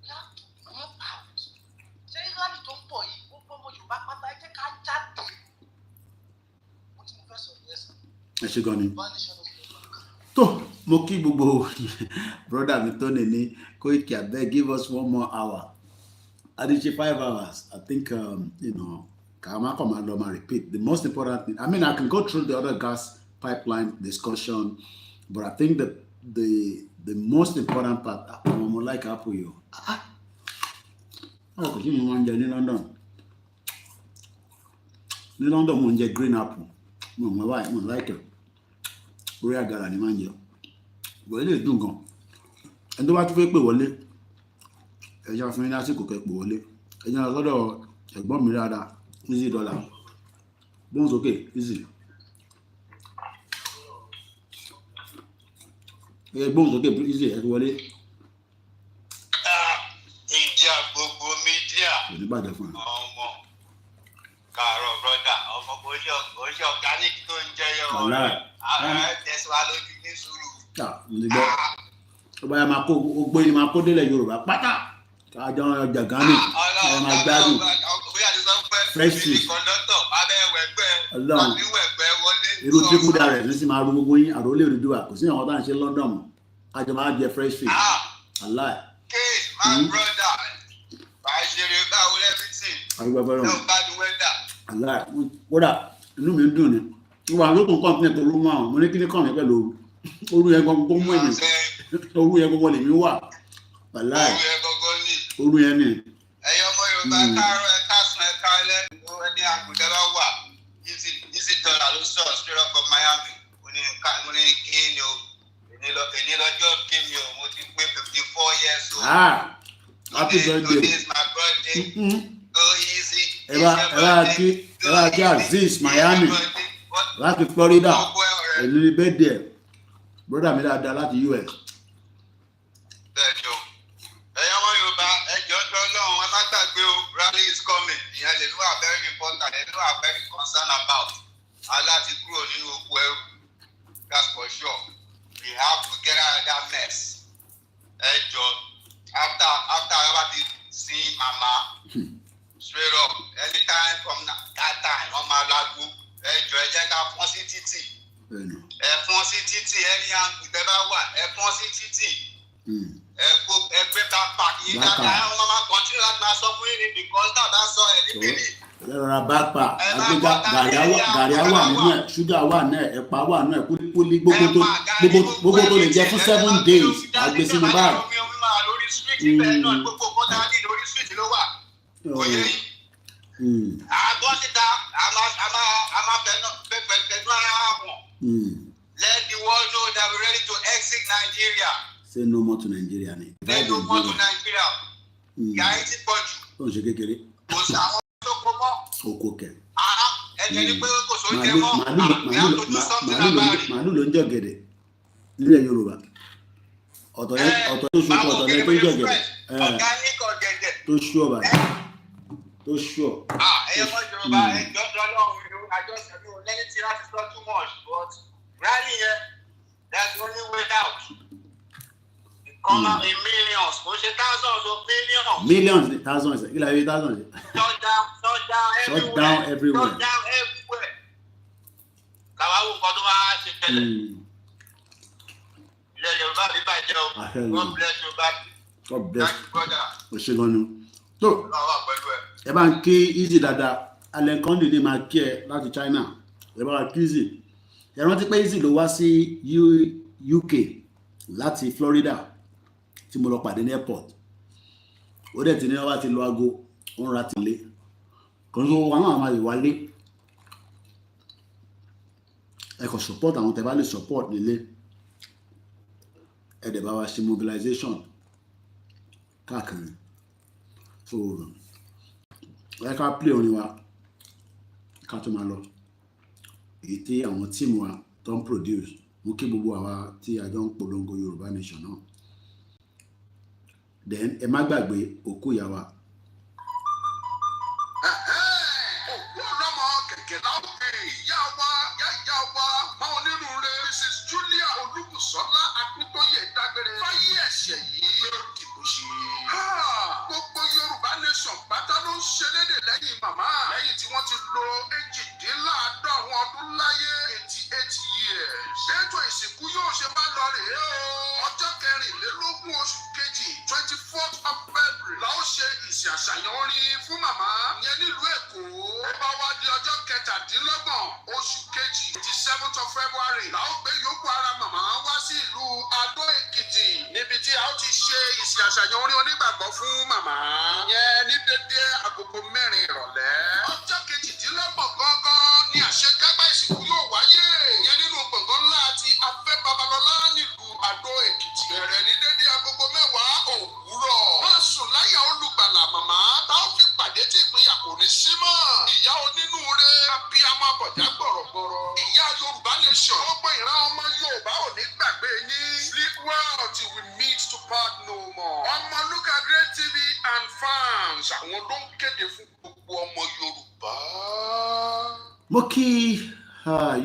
láti come out. Ṣé ìrálì tó ń bọ̀ yìí gbogbo ọmọ Yorùbá pátá ẹ jẹ́ ká jáde. Mo ti mo fẹ́ sọ ìyẹn sọ.
Ẹ ṣé gan ni. Tó mo kí gbogbo brother mi tó ní Koiki abeg give us 1 more hour. I did 5 hours. I think you know Kama repeat the most important thing. I mean, I can go through the other gas pipeline discussion, but I think that the most important part, I'm like Apple you. Oh, because you want in London. In London, you want green apple. My wife, I like it. Real girl, ni manje. But it is doing gone. And the what to pay wọlé. Ẹ jẹ́ fún yín lásìkò kẹ́ pè wọlé. Ẹ jẹ́ lọ́dọ̀ ẹ̀gbọ́n mi dáadáa. Easy dollar. Bones okay, easy. Yeah, bones okay, easy. Ẹ wọlé.
Ìjà gbogbo mídíà.
Òní bàjẹ́ fún ẹ.
Ọmọ kàárọ̀ brother, ọmọ oṣù organic tó ń jẹ́ yọ.
Ọ̀la.
Tẹ̀síwá lójú ní sùúrù.
Mo ti gbọ́. Ọba yẹn máa kó ogbó yìí máa kó délẹ̀ Yorùbá pátá. Kájọ ọjà Gánì. Ẹ máa gbádùn. Fresh fish. Ọlọ́run. Irú triple direct ní sì máa ru gbogbo yín àròlé Odùduwà kò sí àwọn tá à ń ṣe London mọ́. Kájọ máa jẹ fresh fish. Allah.
Okay, my brother. Bàṣẹ̀rẹ̀ báwo everything.
Àgbẹ̀fẹ́ rẹ̀.
No bad weather.
Allah. Kódà inú mi ń dùn ni. Ìwà ló kún kọ́ńtínẹ̀ tó rú mọ́ àwọn. Mo ní kí ni kàn mí pẹ̀lú oru yẹn gbọ́n gbọ́n mú ẹ̀mí. Oru yẹn gbọ́n lèmi wà. Allah.
Oru yẹn gbọ́n ní.
Oru yẹn ni.
Ẹ̀yọ́ ọmọ Yorùbá káàárọ̀ ẹ̀ káàsán ẹ̀ káalẹ́ ẹni àgùntàn bá wà. Easy dollar ló sọ straight up of Miami. Mo ní kí ni o. Èní lọ́jọ́ kí mi o. Mo ti pé 54 years old.
Happy birthday.
Today is my birthday. Go easy.
Ẹ bá kí Aziz Miami láti Florida. Èlú ni birthday. Brother mi dáadáa láti US.
Bẹ́ẹ̀ni o. Ẹ̀yọ́ ọmọ Yorùbá ẹjọ́ tó lọ́hùn ẹ má gbàgbé o. Rally is coming. Ìyẹn lè ló wà very important. Ẹ ló wà very concerned about. Aláti kúrò nínú oko ẹrú. That's for sure. We have to get out of that mess. Ẹjọ́ after everybody see mama straight up anytime from that time wọ́n máa lágbo. Ẹjọ́ ẹ jẹ́ ká fọ́n sí títì. Ẹ fọ́n sí títì ẹni àǹkù tẹ́ bá wà ẹ fọ́n sí títì. Ẹ gbé ká pàkì yín dáadáa ẹ wọ́n máa continue láti máa sọ fún yín ní because náà bá sọ ẹ̀ níbìrì.
Ẹ̀rọra backpa àgbéga gàrí wà nínú ẹ̀ ṣúgà wà náà ẹ̀pà wà náà kúlíkúlí gbogbo tó lè jẹ fún 7 days àgbé sínú báyìí.
Omi máa lórí street ibẹ̀ náà gbogbo kọ́tà ní lórí street ló wà. Oyè yìí. Àbọ̀ síta a máa fẹ̀nu ara wọn. Let the world know that we're ready to exit Nigeria.
Say no more to Nigeria ni.
Say no more to Nigeria. Yàrá ti pọ̀ jù.
Ó ń ṣe kékeré.
Kò sí àwọn tó kó mọ́.
Oko kẹ̀.
Ẹ̀jẹ̀ ni pé kò sóúnjẹ mọ́.
Màálù ló ń jẹ ọ̀gẹ̀dẹ̀ nílẹ̀ Yorùbá. Ọ̀tọ̀ tó ṣú ọ̀tọ̀ lẹ́ tó ń jẹ ọ̀gẹ̀dẹ̀.
Organic ọ̀gẹ̀dẹ̀.
Tó ṣú ọ̀bà. Tó ṣú ọ̀.
Ẹ̀yọ́ mọ́ Yorùbá ẹ̀jọ́ tó lọ́rùn àjọṣẹ́bí ò lẹ́ni tí láti sọ too much but rally yẹn that's the only way out. Come out in millions, kò ṣe thousands of millions.
Millions, thousands, kí la yẹ thousands.
Shut down everywhere. Kàwá wo nǹkan tó máa ṣe tẹ́lẹ̀. Ilẹ̀ Yorùbá mi bàjẹ́ o. God bless Yorùbá.
God bless.
Thank you, brother.
O ṣe gan ni. Tó ẹ bá ń kí easy dáadáa, alẹ́ kan dìde máa kí ẹ láti China. Ẹ bá wa kí easy. ẹ rántí pé easy ló wá sí UK láti Florida tí mo lọ pàdé ní airport ó dẹ̀ ti ní wá ti lo aago ó ń ra tìlé kan tó wà náà máa lè wálé ẹ kàn support àwọn tẹ́ bá lè support nílé ẹ dẹ̀ bá wa ṣe mobilization káàkiri so ẹ ká play orin wa ká tó máa lọ èyí tí àwọn tíìmù wa tó ń produce mú kí gbogbo àwa tí a jọ ń polongo Yorùbá Nation náà then ẹ má gbàgbé òkú ìyá wa.
òkú ọlọ́mọ kẹ̀kẹ́ láwùjọ ìyá wa máa onírúurú Mrs. Julia Olúbùsọ́lá Akíntóyè dágbére fáyé ẹ̀ṣẹ̀ yìí ló dìbò sí. gbogbo Yorùbá Nation pátá ló ń ṣe lédè lẹ́yìn màmá lẹ́yìn tí wọ́n ti lo 18 ọdún láyé 88 years. ètò ìsìnkú yóò ṣe bá lọ rèé o. ọjọ́ 24 oṣù kejì 24th of February la ó ṣe ìsìn àṣàyàn orin fún màmá yẹn nílùú Èkó. ó bá wá di ọjọ́ 27 oṣù kejì 27th of February la ó gbé yòókù ara màmá wá sí ìlú Adó Èkìtì níbi tí a ó ti ṣe ìsìn àṣàyàn orin onígbàgbọ́ fún màmá yẹn ní dédé agogo 4 ìrọ̀lẹ́. ọjọ́ 28 gangan ni àṣekágbá ìsìnkú yóò wáyé yẹn nínú gbọ̀ngàn ńlá àti Afẹ́ Babalọ́lá nílùú Adó Èkìtì bẹ̀rẹ̀ ní dédé agogo 10 òwúrọ̀. máa sùn láyà olùgbàlà màmá tá ó fi pàdé tí ìpínyà kò ní sí mọ́. ìyá onínúure abiyamọ abọ̀já gbọ̀rọ̀gbọ̀rọ̀. ìyá Yorùbá Nation gbogbo ìran ọmọ Yorùbá ò ní gbàgbé yín. sleep well till we meet to part no more. Ọmọlúkà Great TV and fans àwọn ló ń kéde fún gbogbo ọmọ Yorùbá.
mo kí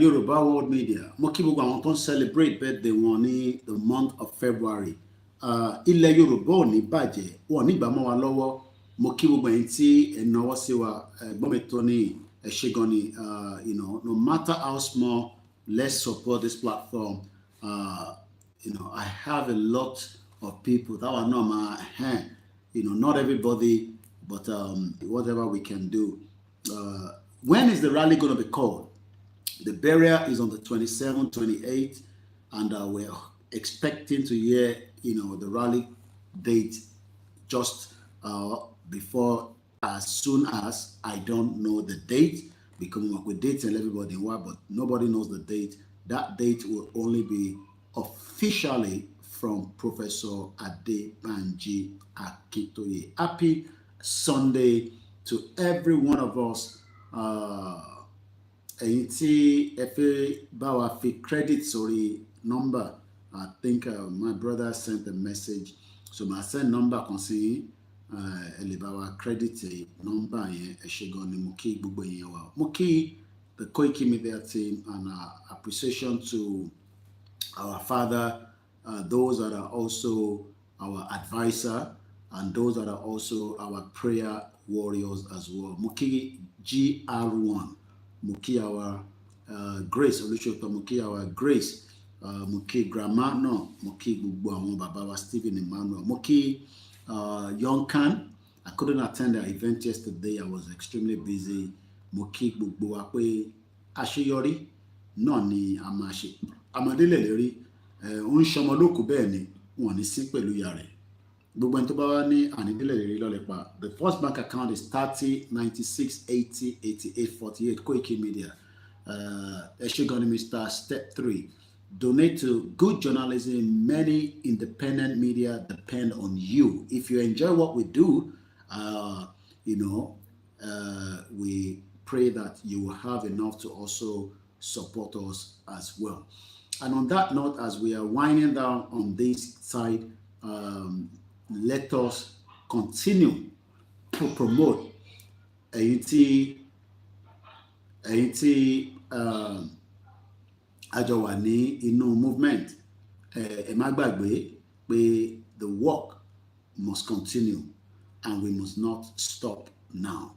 Yorùbá World Media mo kí gbogbo àwọn tó ń celebrate birthday wọn ní the month of February ilẹ̀ Yorùbá ò ní bàjẹ́ wọn nígbà mọ́ wa lọ́wọ́ mo kí gbogbo ẹ̀yin tí ẹ náwó sí wa ẹ̀gbọ́n mi tó ní ẹ ṣé gan ni no matter how small let's support this platform I have a lot of people that are not my not everybody but whatever we can do. When is the rally going to be called? The burial is on the 27th, 28th, and we're expecting to hear, the rally date just before, as soon as I don't know the date, because we did tell everybody why, but nobody knows the date. That date will only be officially from Professor Adebanji Akintoye. Happy Sunday to every one of us. Ẹ̀yin tí ẹ fẹ́ bá wa fi credit sórí number, I think my brother sent a message, so my send number kan sí ẹ lè bá wa credit number yẹn. ẹ ṣé gan ni mo kí gbogbo yẹn wá. Mo kí the Koikimedia team and appreciation to our father, those that are also our advisor and those that are also our prayer warriors as well. Mo kí GR1, mo kí our Grace Olúṣọ̀tọ̀, mo kí our Grace, mo kí grandma náà, mo kí gbogbo àwọn bàbá wa Stephen Emmanuel, mo kí Young Khan. I couldn't attend the event yesterday, I was extremely busy. Mo kí gbogbo wa pé àṣeyọrí náà ni a máa ṣe. Amadélé lérí ó ń ṣọmọ lókù bẹ́ẹ̀ ni wọ́n ní sí pẹ̀lú ìyá rẹ̀. Gbogbo ẹni tó bá wá ní ànídélé lérí lọ́lẹ́pa. The first bank account is 3096808848 Koikimedia. Ẹ ṣé gan ni Mr. Step 3. Donate to good journalism. Many independent media depend on you. If you enjoy what we do, we pray that you will have enough to also support us as well. And on that note, as we are winding down on this side, let us continue to promote ẹ̀yin tí àjọ wà ní inú movement. Ẹ má gbàgbé pé the work must continue and we must not stop now.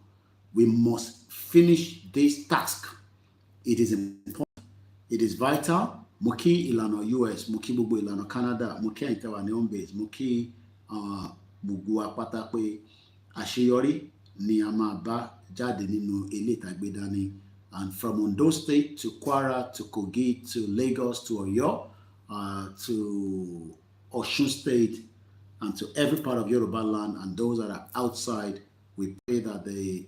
We must finish this task. It is important. It is vital. Mo kí ìlànà US, mo kí gbogbo ìlànà Canada, mo kí ẹ̀yin tí wà ní home base, mo kí gbogbo apáta pé àṣeyọrí ni a máa bá jáde nínú ilé ìtàgbé dání. And from Ondo State to Kwara to Kogi to Lagos to Oyo to Osun State and to every part of Yoruba land and those that are outside, we pray that the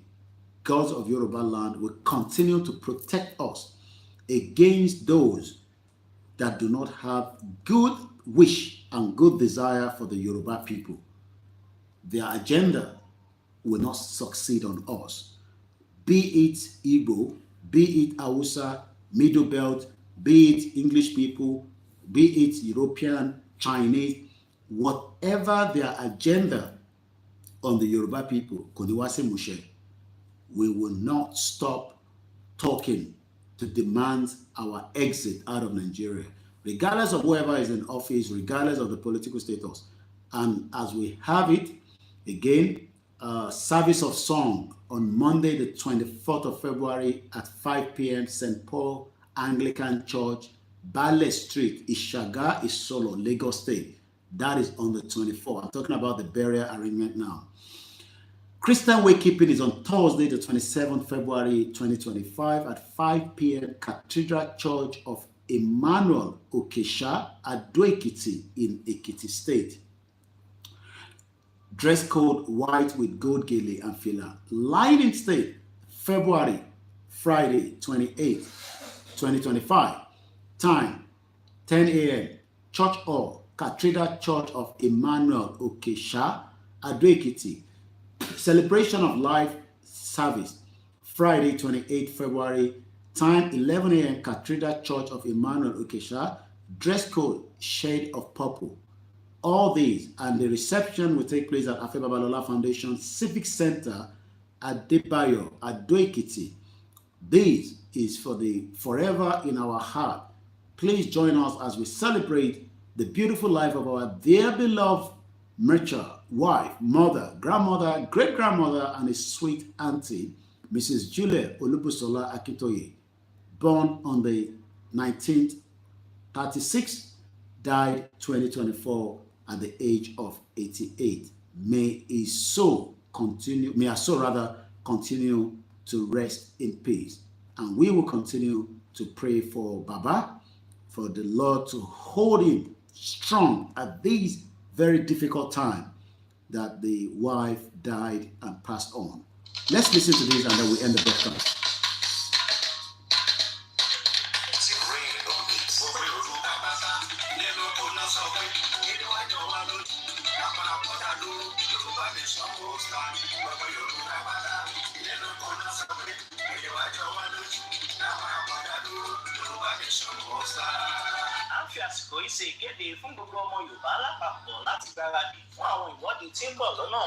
gods of Yoruba land will continue to protect us against those that do not have good wish and good desire for the Yoruba people. Their agenda will not succeed on us. Be it Igbo, be it Hausa, Middle Belt, be it English people, be it European, Chinese, whatever their agenda on the Yoruba people, Kodiwase Mushe, we will not stop talking to demand our exit out of Nigeria, regardless of whoever is in office, regardless of the political status. And as we have it, again, service of song on Monday, the 24th of February at 5 p.m. St. Paul Anglican Church, Bale Street, Ishaga, Isolo, Lagos State. That is on the 24th. I'm talking about the burial arrangement now. Christian Wakekeeping is on Thursday, the 27th February 2025 at 5 p.m. Cathedral Church of Emmanuel Okesha at Ado-Ekiti in Ekiti State. Dress code white with gold gele and fila. Lighting State, February, Friday, 28th, 2025. Time, 10 a.m. Church Hall, Cathedral Church of Emmanuel Okesha, Ado-Ekiti. Celebration of Life service, Friday, 28th February. Time, 11 a.m. Cathedral Church of Emmanuel Okesha. Dress code, shade of purple. All these and the reception will take place at Afe Babalola Foundation Civic Center at Debayo, Ado-Ekiti. This is for the forever in our heart. Please join us as we celebrate the beautiful life of our dear beloved Mercha, wife, mother, grandmother, great-grandmother, and a sweet auntie, Mrs. Julia Olubusola Akintoye, born on the 19th, 36, died 2024 at the age of 88. May her soul continue to rest in peace. And we will continue to pray for Baba, for the Lord to hold him strong at this very difficult time that the wife died and passed on. Let's listen to this and then we end the broadcast.
À ń fi àsìkò yìí ṣe ìkéde fún gbogbo ọmọ Yorùbá lápapọ̀ láti gbáradì fún àwọn ìwọ́de tí ń bọ̀ lọ́nà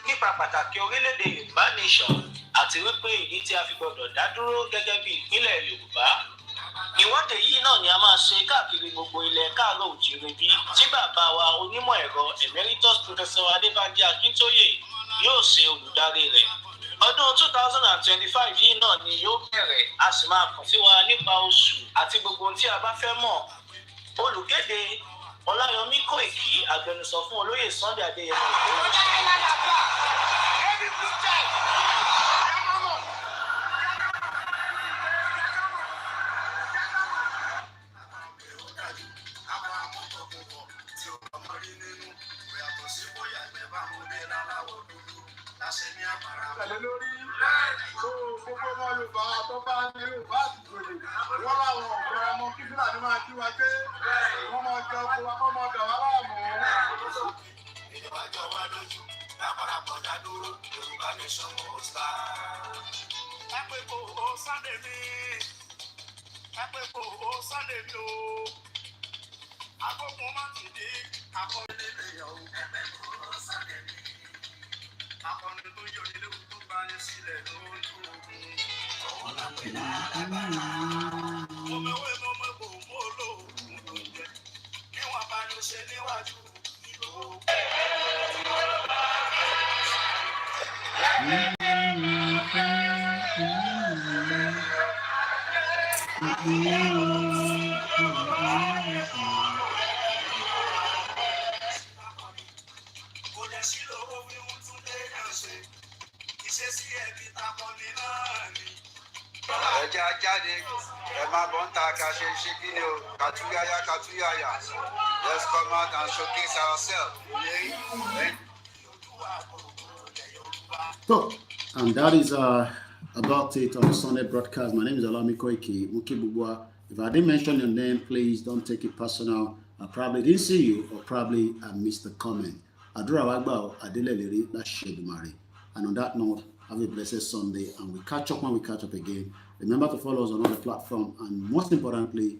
nípa pàtàkì orílẹ̀-èdè Yorùbá nation àti wípé ìdí tí a fi gbọdọ̀ dá dúró gẹ́gẹ́ bí ìpínlẹ̀ Yorùbá. Ìwọ́de yìí náà ni a máa ṣe káàkiri gbogbo ilẹ̀ káàárọ̀ òjìrè bí tí bàbá wa onímọ̀ ẹ̀rọ Emeritus Professor Adébánjí Akíntóyè yóò ṣe olùdarí rẹ̀. Ọdún 2025 yìí náà ni yóò bẹ̀rẹ̀, a sì máa kàn sí wa nípa oṣù àti gbogbo ohun tí a bá fẹ́ mọ̀. Olùkéde Ọláyọmí Kóìkì, agbẹnusọ fún olóyè Sunday Adéyẹmọ Ìgbòho.
Tẹ̀lé lórí tó gbogbo ọmọ Yorùbá tó bá ní Yorùbá àtìgbòye wọ́n láwọn ọ̀gbọ́n ọmọ kí Fúlàní máa kí wa pé wọ́n máa jẹ ọkọ wa kọ́ máa dà wá láàmú. Ìjọba jọ wá lójú lápárapọ̀ dá dúró Yorùbá nation ó sá. Kápẹ́ kò ó Sunday mi, kápẹ́ kò ó Sunday mi o. Akókun máa ti di akọ́lé lèyàn o. Kápẹ́ kò ó Sunday mi. Akọni tó yọ nílé tó bá ní sílẹ̀ lójú ogun. Ọwọ́ lápẹ̀ dáadáa. Mo mẹ́wé mo mẹ́bò mo lò ó ló jẹ. Níwọ̀n bá ló ṣe níwájú ìlú. Kò dẹ̀ sí lówó bí wọ́n tún lé náà ṣe. Ìṣesí ẹ̀bí takọni náà ni. Let's come out and showcase ourselves.
So, and that is about it on the Sunday broadcast. My name is OLAYOMI KOIKI, Mukibubwa. If I didn't mention your name, please don't take it personal. I probably didn't see you, or probably I missed the comment. Adura Wagbao, Adeleliri, Lashedumari. And on that note, have a blessed Sunday, and we catch up when we catch up again. Remember to follow us on all the platforms, and most importantly,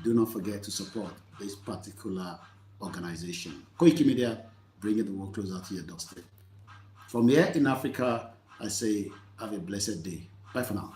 do not forget to support this particular organization. Koikimedia, bringing the world closer to your doorstep. From here in Africa, I say, have a blessed day. Bye for now.